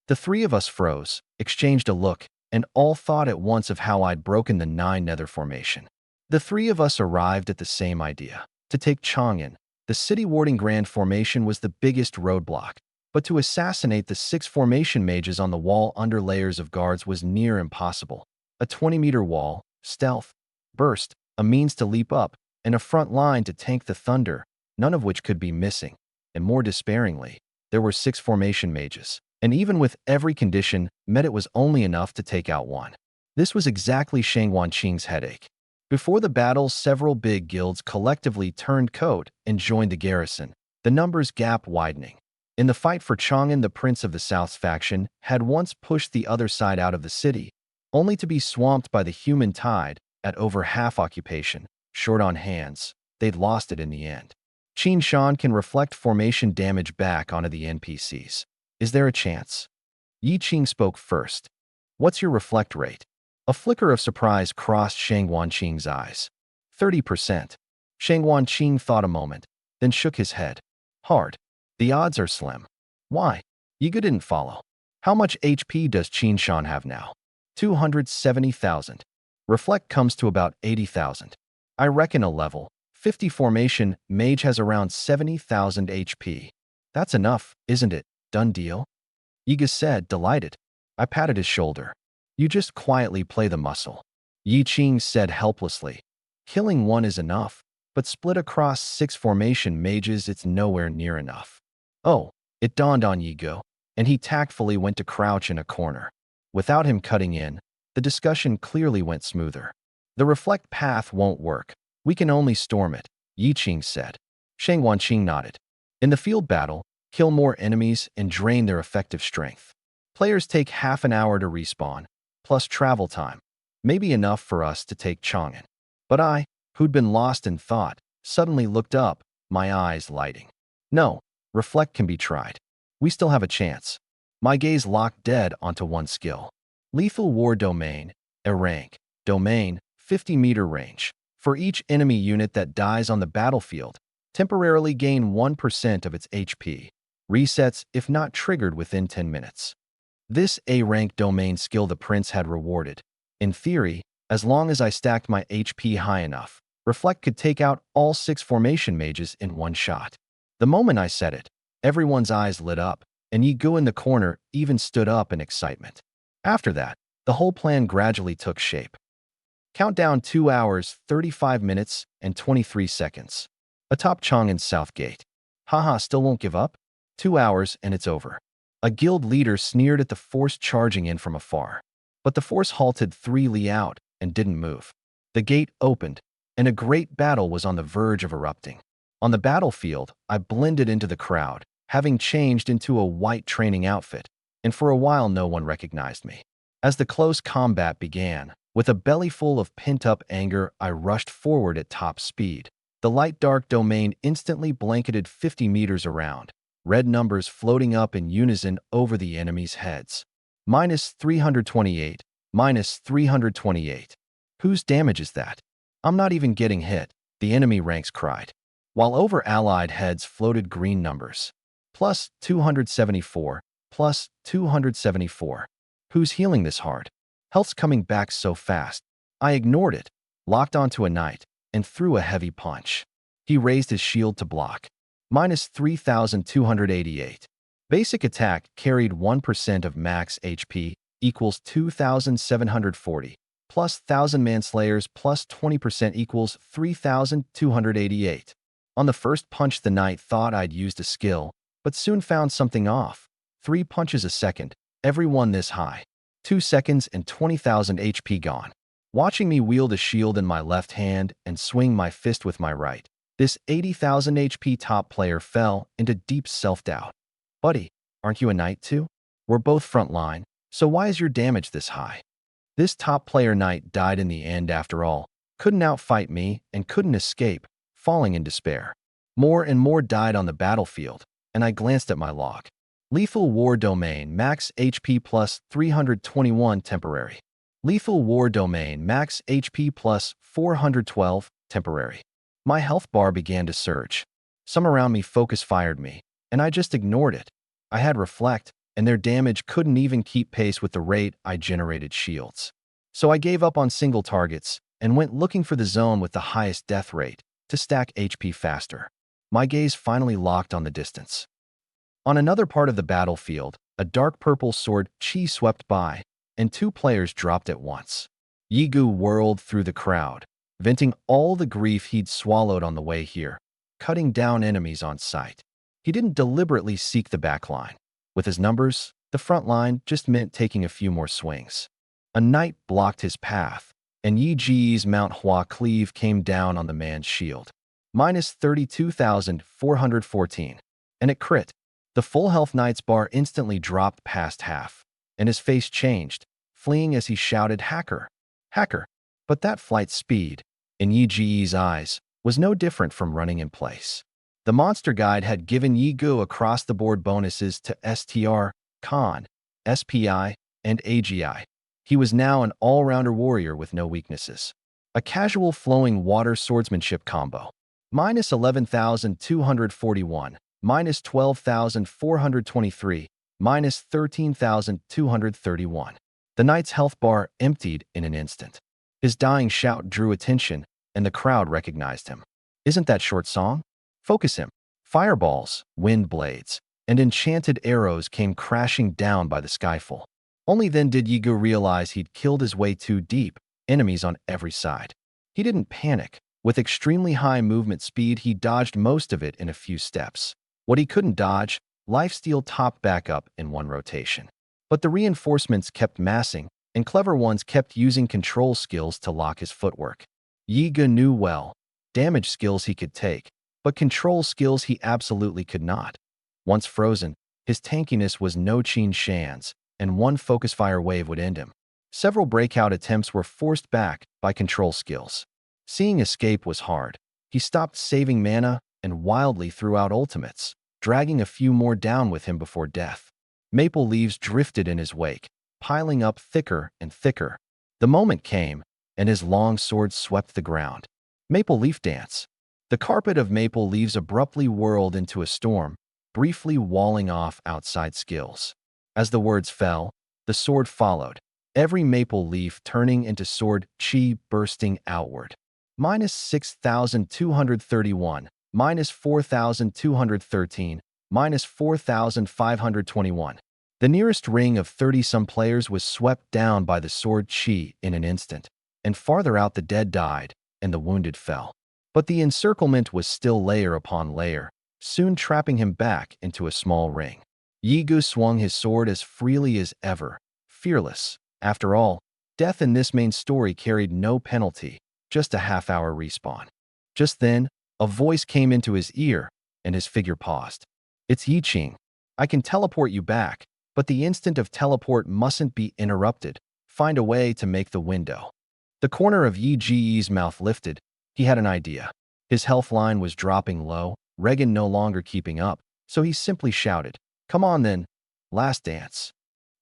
S1: The three of us froze, exchanged a look, and all thought at once of how I'd broken the 9 nether formation. The three of us arrived at the same idea. To take Chang'an, the city warding grand formation was the biggest roadblock, but to assassinate the 6 formation mages on the wall under layers of guards was near impossible. A 20-meter wall, stealth, burst, a means to leap up, and a front line to tank the thunder, none of which could be missing. And more despairingly, there were 6 formation mages, and even with every condition met it was only enough to take out one. This was exactly Shang Wanqing's headache. Before the battle, several big guilds collectively turned coat and joined the garrison, the numbers gap widening. In the fight for Chang'an, the Prince of the South's faction had once pushed the other side out of the city, only to be swamped by the human tide at over half occupation. Short on hands, they'd lost it in the end. Qin Shan can reflect formation damage back onto the NPCs. Is there a chance? Yi Qing spoke first. What's your reflect rate? A flicker of surprise crossed Shang Wanqing's eyes. 30%. Shang Wanqing thought a moment, then shook his head. Hard. The odds are slim. Why? Yiga didn't follow. How much HP does Qin Shan have now? 270,000. Reflect comes to about 80,000. I reckon a level 50 formation mage has around 70,000 HP. That's enough, isn't it? Done deal? Yiga said, delighted. I patted his shoulder. You just quietly play the muscle. Yi Qing said helplessly. Killing one is enough, but split across 6 formation mages it's nowhere near enough. Oh, it dawned on Yigo, and he tactfully went to crouch in a corner. Without him cutting in, the discussion clearly went smoother. The reflect path won't work. We can only storm it, Yi Qing said. Shang Wanqing nodded. In the field battle, kill more enemies and drain their effective strength. Players take half an hour to respawn, plus travel time. Maybe enough for us to take Chang'an. But I, who'd been lost in thought, suddenly looked up, my eyes lighting. No, reflect can be tried. We still have a chance. My gaze locked dead onto one skill. Lethal War Domain, a rank, domain, 50-meter range. For each enemy unit that dies on the battlefield, temporarily gain 1% of its HP. Resets if not triggered within 10 minutes. This A-rank domain skill the prince had rewarded. In theory, as long as I stacked my HP high enough, Reflect could take out all 6 formation mages in one shot. The moment I said it, everyone's eyes lit up, and Yigu in the corner even stood up in excitement. After that, the whole plan gradually took shape. Countdown 2 hours, 35 minutes, and 23 seconds. Atop Chang'an's south gate. Haha, still won't give up? 2 hours and it's over. A guild leader sneered at the force charging in from afar. But the force halted 3 li out and didn't move. The gate opened, and a great battle was on the verge of erupting. On the battlefield, I blended into the crowd, having changed into a white training outfit, and for a while no one recognized me. As the close combat began, with a belly full of pent-up anger, I rushed forward at top speed. The light-dark domain instantly blanketed 50 meters around, red numbers floating up in unison over the enemy's heads. -328, -328. Whose damage is that? I'm not even getting hit, the enemy ranks cried, while over allied heads floated green numbers. +274, +274. Who's healing this hard? Health's coming back so fast. I ignored it, locked onto a knight, and threw a heavy punch. He raised his shield to block. -3,288. Basic attack carried 1% of max HP equals 2,740. Plus 1,000 manslayers plus 20% equals 3,288. On the first punch, the knight thought I'd used a skill, but soon found something off. 3 punches a second, every one this high. 2 seconds and 20,000 HP gone. Watching me wield a shield in my left hand and swing my fist with my right, this 80,000 HP top player fell into deep self-doubt. Buddy, aren't you a knight too? We're both frontline, so why is your damage this high? This top player knight died in the end after all, couldn't outfight me and couldn't escape, falling in despair. More and more died on the battlefield, and I glanced at my log. Lethal War Domain, max HP plus 321 temporary. Lethal War Domain, max HP plus 412 temporary. My health bar began to surge. Some around me focus fired me, and I just ignored it. I had reflect, and their damage couldn't even keep pace with the rate I generated shields. So I gave up on single targets and went looking for the zone with the highest death rate to stack HP faster. My gaze finally locked on the distance. On another part of the battlefield, a dark purple sword chi swept by, and two players dropped at once. Yigu whirled through the crowd, venting all the grief he'd swallowed on the way here, cutting down enemies on sight. He didn't deliberately seek the backline. With his numbers, the front line just meant taking a few more swings. A knight blocked his path, and Yi Ji's manhwa cleave came down on the man's shield. Minus 32,414. And it crit. The full health knight's bar instantly dropped past half, and his face changed, fleeing as he shouted, "Hacker! Hacker!" But that flight speed, in Yi Ji's eyes, was no different from running in place. The monster guide had given Yi Gu across-the-board bonuses to STR, Con, SPI, and AGI. He was now an all-rounder warrior with no weaknesses. A casual flowing water swordsmanship combo. Minus 11,241. Minus 12,423, minus 13,231. The knight's health bar emptied in an instant. His dying shout drew attention, and the crowd recognized him. Isn't that short song? Focus him. Fireballs, wind blades, and enchanted arrows came crashing down by the skyfall. Only then did Yigu realize he'd killed his way too deep, enemies on every side. He didn't panic. With extremely high movement speed, he dodged most of it in a few steps. What he couldn't dodge, lifesteal topped back up in one rotation. But the reinforcements kept massing, and clever ones kept using control skills to lock his footwork. Yiga knew well, damage skills he could take, but control skills he absolutely could not. Once frozen, his tankiness was no Qin Shan's, and one focus fire wave would end him. Several breakout attempts were forced back by control skills. Seeing escape was hard. He stopped saving mana and wildly threw out ultimates, dragging a few more down with him before death. Maple leaves drifted in his wake, piling up thicker and thicker. The moment came, and his long sword swept the ground. Maple leaf dance. The carpet of maple leaves abruptly whirled into a storm, briefly walling off outside skills. As the words fell, the sword followed, every maple leaf turning into sword chi bursting outward. Minus 6,231. Minus 4,213, minus 4,521. The nearest ring of 30-some players was swept down by the sword chi in an instant, and farther out the dead died, and the wounded fell. But the encirclement was still layer upon layer, soon trapping him back into a small ring. Yigu swung his sword as freely as ever, fearless. After all, death in this main story carried no penalty, just a half-hour respawn. Just then, a voice came into his ear, and his figure paused. "It's Yi Qing. I can teleport you back, but the instant of teleport mustn't be interrupted. Find a way to make the window." The corner of Yi Ji's mouth lifted. He had an idea. His health line was dropping low, Regan no longer keeping up, so he simply shouted, "Come on then, last dance."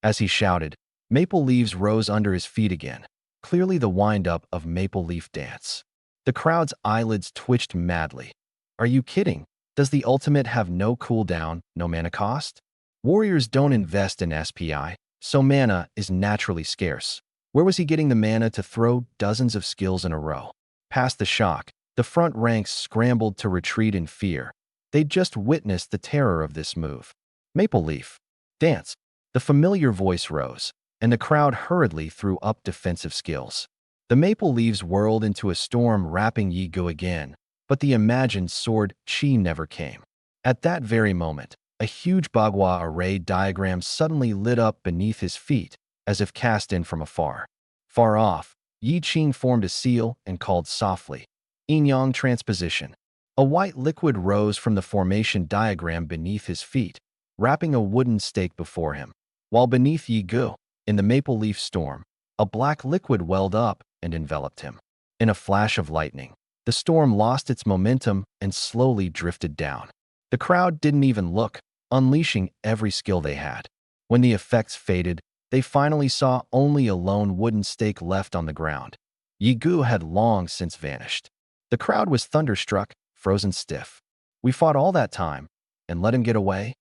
S1: As he shouted, maple leaves rose under his feet again, clearly the wind-up of Maple Leaf Dance. The crowd's eyelids twitched madly. Are you kidding? Does the ultimate have no cooldown, no mana cost? Warriors don't invest in SPI, so mana is naturally scarce. Where was he getting the mana to throw dozens of skills in a row? Past the shock, the front ranks scrambled to retreat in fear. They'd just witnessed the terror of this move. Maple Leaf Dance. The familiar voice rose, and the crowd hurriedly threw up defensive skills. The maple leaves whirled into a storm, wrapping Yigu again, but the imagined sword chi never came. At that very moment, a huge bagua array diagram suddenly lit up beneath his feet, as if cast in from afar. Far off, Yi Qing formed a seal and called softly, "Yin-yang transposition." A white liquid rose from the formation diagram beneath his feet, wrapping a wooden stake before him, while beneath Yigu, in the maple leaf storm, a black liquid welled up and enveloped him. In a flash of lightning, The storm lost its momentum and slowly drifted down. The crowd didn't even look, unleashing every skill they had. When the effects faded, they finally saw only a lone wooden stake left on the ground. Yigu had long since vanished. The crowd was thunderstruck, frozen stiff. We fought all that time, and let him get away?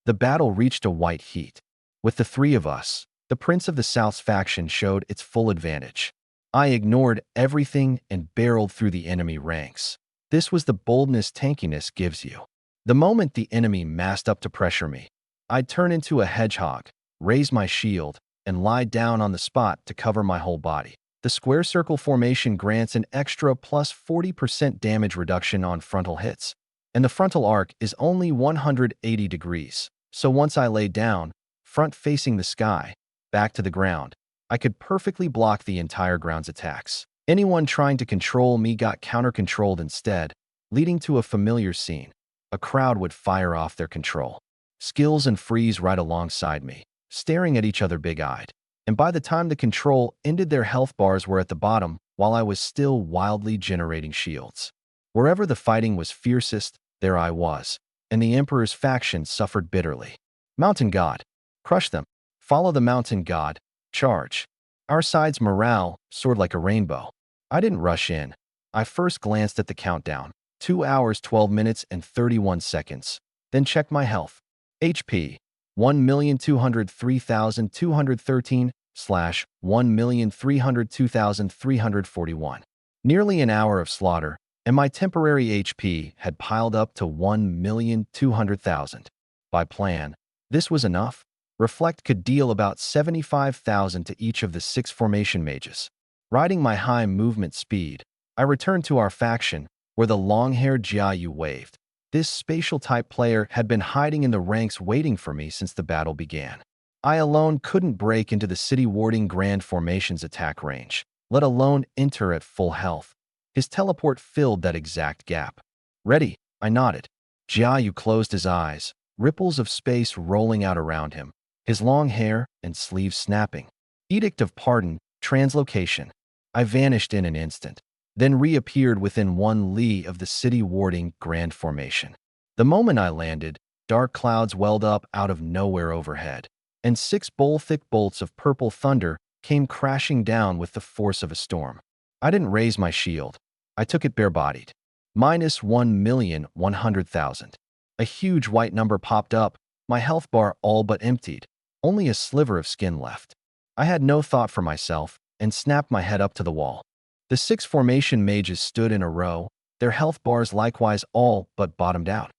S1: The battle reached a white heat. With the three of us, the Prince of the South's faction showed its full advantage. I ignored everything and barreled through the enemy ranks. This was the boldness tankiness gives you. The moment the enemy massed up to pressure me, I'd turn into a hedgehog, raise my shield, and lie down on the spot to cover my whole body. The square circle formation grants an extra plus 40% damage reduction on frontal hits, and the frontal arc is only 180 degrees. So once I lay down, front facing the sky, back to the ground, I could perfectly block the entire ground's attacks. Anyone trying to control me got counter-controlled instead, leading to a familiar scene. A crowd would fire off their control skills and freeze right alongside me, staring at each other big-eyed. And by the time the control ended, their health bars were at the bottom, while I was still wildly generating shields. Wherever the fighting was fiercest, there I was, and the Emperor's faction suffered bitterly. Mountain God. Crush them. Follow the Mountain God. Charge. Our side's morale soared like a rainbow. I didn't rush in. I first glanced at the countdown. 2 hours, 12 minutes, and 31 seconds. Then checked my health. HP. 1,203,213 / 1,302,341. Nearly an hour of slaughter, and my temporary HP had piled up to 1,200,000. By plan, this was enough. Reflect could deal about 75,000 to each of the 6 formation mages. Riding my high movement speed, I returned to our faction, where the long-haired Jiayu waved. This spatial-type player had been hiding in the ranks waiting for me since the battle began. I alone couldn't break into the city-warding Grand Formation's attack range, let alone enter at full health. His teleport filled that exact gap. Ready, I nodded. Jiayu closed his eyes, ripples of space rolling out around him, his long hair and sleeves snapping. Edict of Pardon, translocation. I vanished in an instant, then reappeared within 1 li of the city-warding Grand Formation. The moment I landed, dark clouds welled up out of nowhere overhead, and 6 thick bolts of purple thunder came crashing down with the force of a storm. I didn't raise my shield. I took it bare-bodied. Minus 1,100,000. A huge white number popped up, my health bar all but emptied, only a sliver of skin left. I had no thought for myself and snapped my head up to the wall. The 6 formation mages stood in a row, their health bars likewise all but bottomed out,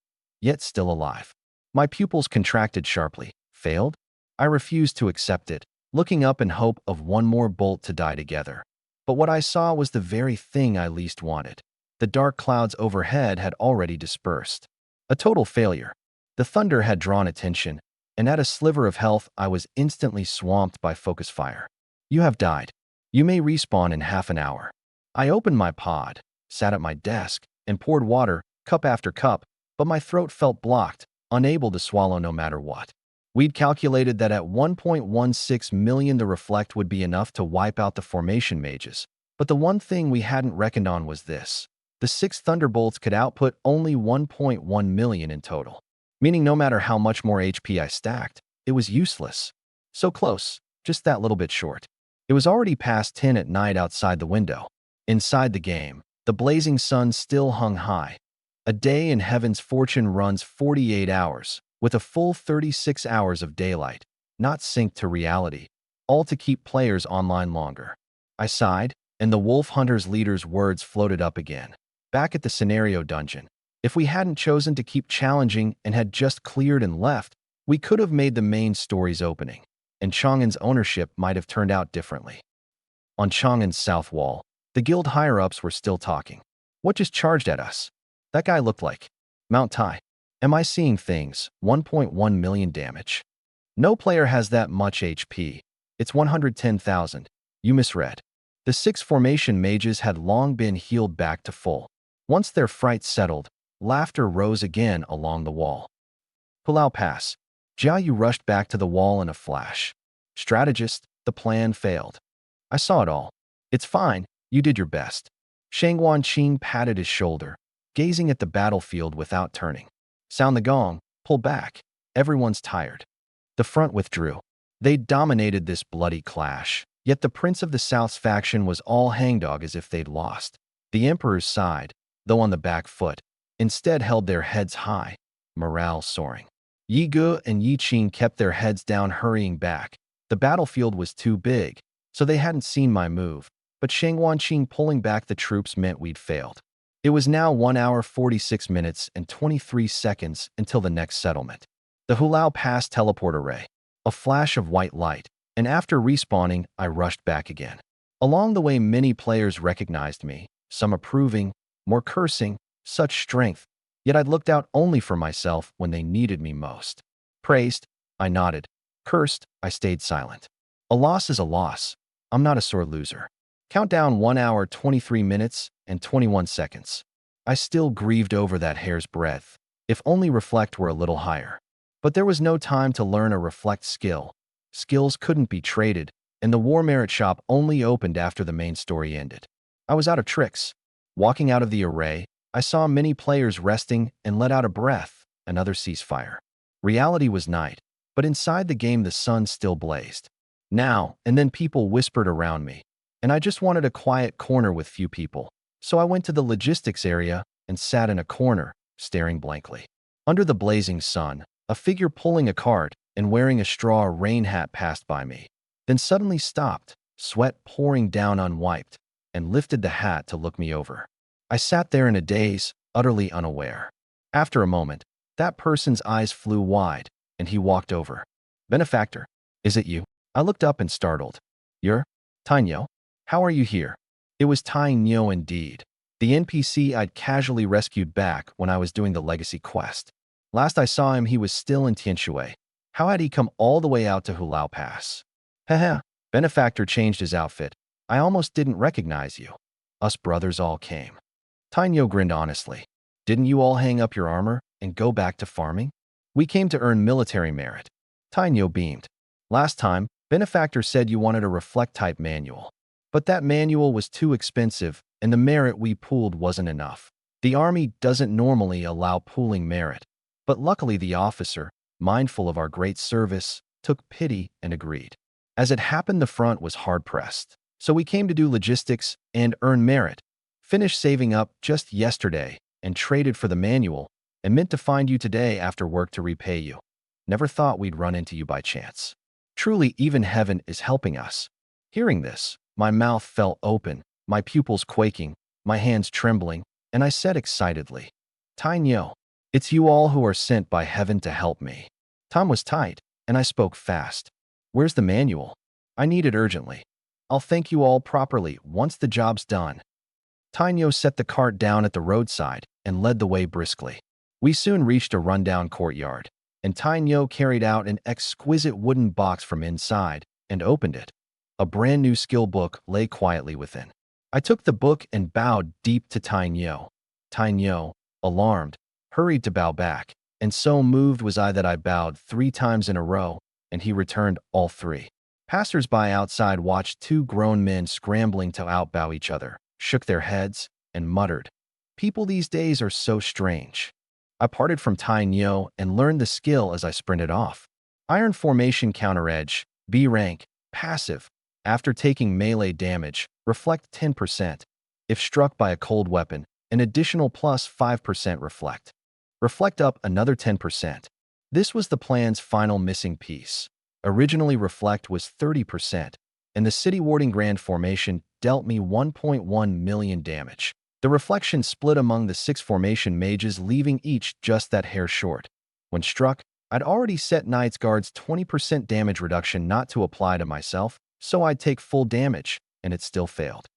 S1: yet still alive. My pupils contracted sharply. Failed? I refused to accept it, looking up in hope of one more bolt to die together. But what I saw was the very thing I least wanted. The dark clouds overhead had already dispersed. A total failure. The thunder had drawn attention, and at a sliver of health I was instantly swamped by focus fire. You have died. You may respawn in half an hour. I opened my pod, sat at my desk, and poured water, cup after cup, but my throat felt blocked, unable to swallow no matter what. We'd calculated that at 1.16 million the reflect would be enough to wipe out the formation mages, but the one thing we hadn't reckoned on was this. The 6 thunderbolts could output only 1.1 million in total, meaning no matter how much more HP I stacked, it was useless. So close, just that little bit short. It was already past 10 at night outside the window. Inside the game, the blazing sun still hung high. A day in Heaven's Fortune runs 48 hours, with a full 36 hours of daylight, not synced to reality, all to keep players online longer. I sighed, and the Wolf Hunter's leader's words floated up again. Back at the scenario dungeon, if we hadn't chosen to keep challenging and had just cleared and left, we could have made the main story's opening, and Chang'an's ownership might have turned out differently. On Chang'an's south wall, the guild higher-ups were still talking. What just charged at us? That guy looked like Mount Tai. Am I seeing things? 1.1 million damage. No player has that much HP. It's 110,000. You misread. The 6 formation mages had long been healed back to full. Once their fright settled, laughter rose again along the wall. Pulau Pass. Jiayu rushed back to the wall in a flash. Strategist, the plan failed. I saw it all. It's fine, you did your best. Shangguan Qing patted his shoulder, gazing at the battlefield without turning. Sound the gong, pull back. Everyone's tired. The front withdrew. They dominated this bloody clash, yet the Prince of the South's faction was all hangdog as if they'd lost. The Emperor's side, though on the back foot, instead held their heads high, morale soaring. Yi Ge and Yi Qing kept their heads down, hurrying back. The battlefield was too big, so they hadn't seen my move, but Shangguan Qing pulling back the troops meant we'd failed. It was now 1 hour 46 minutes and 23 seconds until the next settlement. The Hulao Pass teleport array. A flash of white light, and after respawning, I rushed back again. Along the way, many players recognized me, some approving, more cursing, such strength, yet I'd looked out only for myself when they needed me most. Praised, I nodded. Cursed, I stayed silent. A loss is a loss. I'm not a sore loser. Countdown 1 hour 23 minutes and 21 seconds. I still grieved over that hair's breadth. If only Reflect were a little higher. But there was no time to learn a Reflect skill. Skills couldn't be traded, and the War Merit shop only opened after the main story ended. I was out of tricks. Walking out of the array, I saw many players resting and let out a breath, another ceasefire. Reality was night, but inside the game the sun still blazed. Now and then people whispered around me, and I just wanted a quiet corner with few people. So I went to the logistics area and sat in a corner, staring blankly. Under the blazing sun, a figure pulling a cart and wearing a straw rain hat passed by me, then suddenly stopped, sweat pouring down unwiped, and lifted the hat to look me over. I sat there in a daze, utterly unaware. After a moment, that person's eyes flew wide, and he walked over. Benefactor, is it you? I looked up and startled. You're Tianyo? How are you here? It was Tianyo indeed, the NPC I'd casually rescued back when I was doing the legacy quest. Last I saw him, he was still in Tianshui. How had he come all the way out to Hulao Pass? Haha, Benefactor changed his outfit. I almost didn't recognize you. Us brothers all came. Tianyo grinned honestly. Didn't you all hang up your armor and go back to farming? We came to earn military merit. Tianyo beamed. Last time, Benefactor said you wanted a Reflect-type manual. But that manual was too expensive, and the merit we pooled wasn't enough. The army doesn't normally allow pooling merit, but luckily the officer, mindful of our great service, took pity and agreed. As it happened, the front was hard-pressed, so we came to do logistics and earn merit. Finished saving up just yesterday and traded for the manual, and meant to find you today after work to repay you. Never thought we'd run into you by chance. Truly, even heaven is helping us. Hearing this, my mouth fell open, my pupils quaking, my hands trembling, and I said excitedly, Tianyo, it's you all who are sent by heaven to help me. Time was tight, and I spoke fast. Where's the manual? I need it urgently. I'll thank you all properly once the job's done. Tianyo set the cart down at the roadside and led the way briskly. We soon reached a rundown courtyard, and Tianyo carried out an exquisite wooden box from inside and opened it. A brand new skill book lay quietly within. I took the book and bowed deep to Tianyo. Tianyo, alarmed, hurried to bow back, and so moved was I that I bowed 3 times in a row, and he returned all 3. Passers-by outside watched 2 grown men scrambling to outbow each other, shook their heads, and muttered, People these days are so strange. I parted from Tianyo and learned the skill as I sprinted off. Iron Formation Counter Edge, B rank, passive. After taking melee damage, reflect 10%. If struck by a cold weapon, an additional plus 5% reflect. Reflect up another 10%. This was the plan's final missing piece. Originally reflect was 30%, and the City Warding Grand Formation dealt me 1.1 million damage. The reflection split among the 6 formation mages, leaving each just that hair short. When struck, I'd already set Knight's Guard's 20% damage reduction not to apply to myself, so I'd take full damage, and it still failed.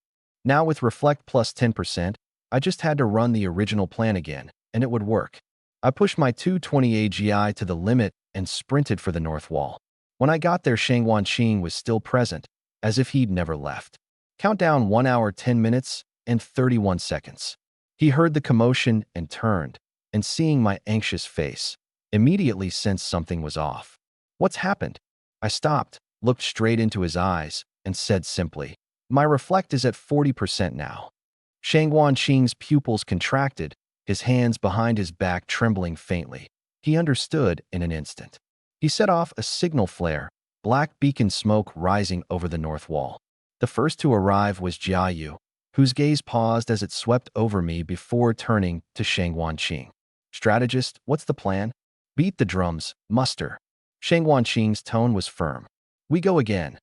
S1: Now with reflect plus 10%, I just had to run the original plan again, and it would work. I pushed my 220 AGI to the limit and sprinted for the north wall. When I got there, Shangguan Qing was still present, as if he'd never left. Countdown 1 hour 10 minutes and 31 seconds. He heard the commotion and turned, and seeing my anxious face, immediately sensed something was off. What's happened? I stopped, looked straight into his eyes, and said simply, My reflect is at 40% now. Shangguanqing's pupils contracted, his hands behind his back trembling faintly. He understood in an instant. He set off a signal flare, black beacon smoke rising over the north wall. The first to arrive was Jiayu, whose gaze paused as it swept over me before turning to Shangguanqing. Strategist, what's the plan? Beat the drums, muster. Shangguanqing's tone was firm. We go again.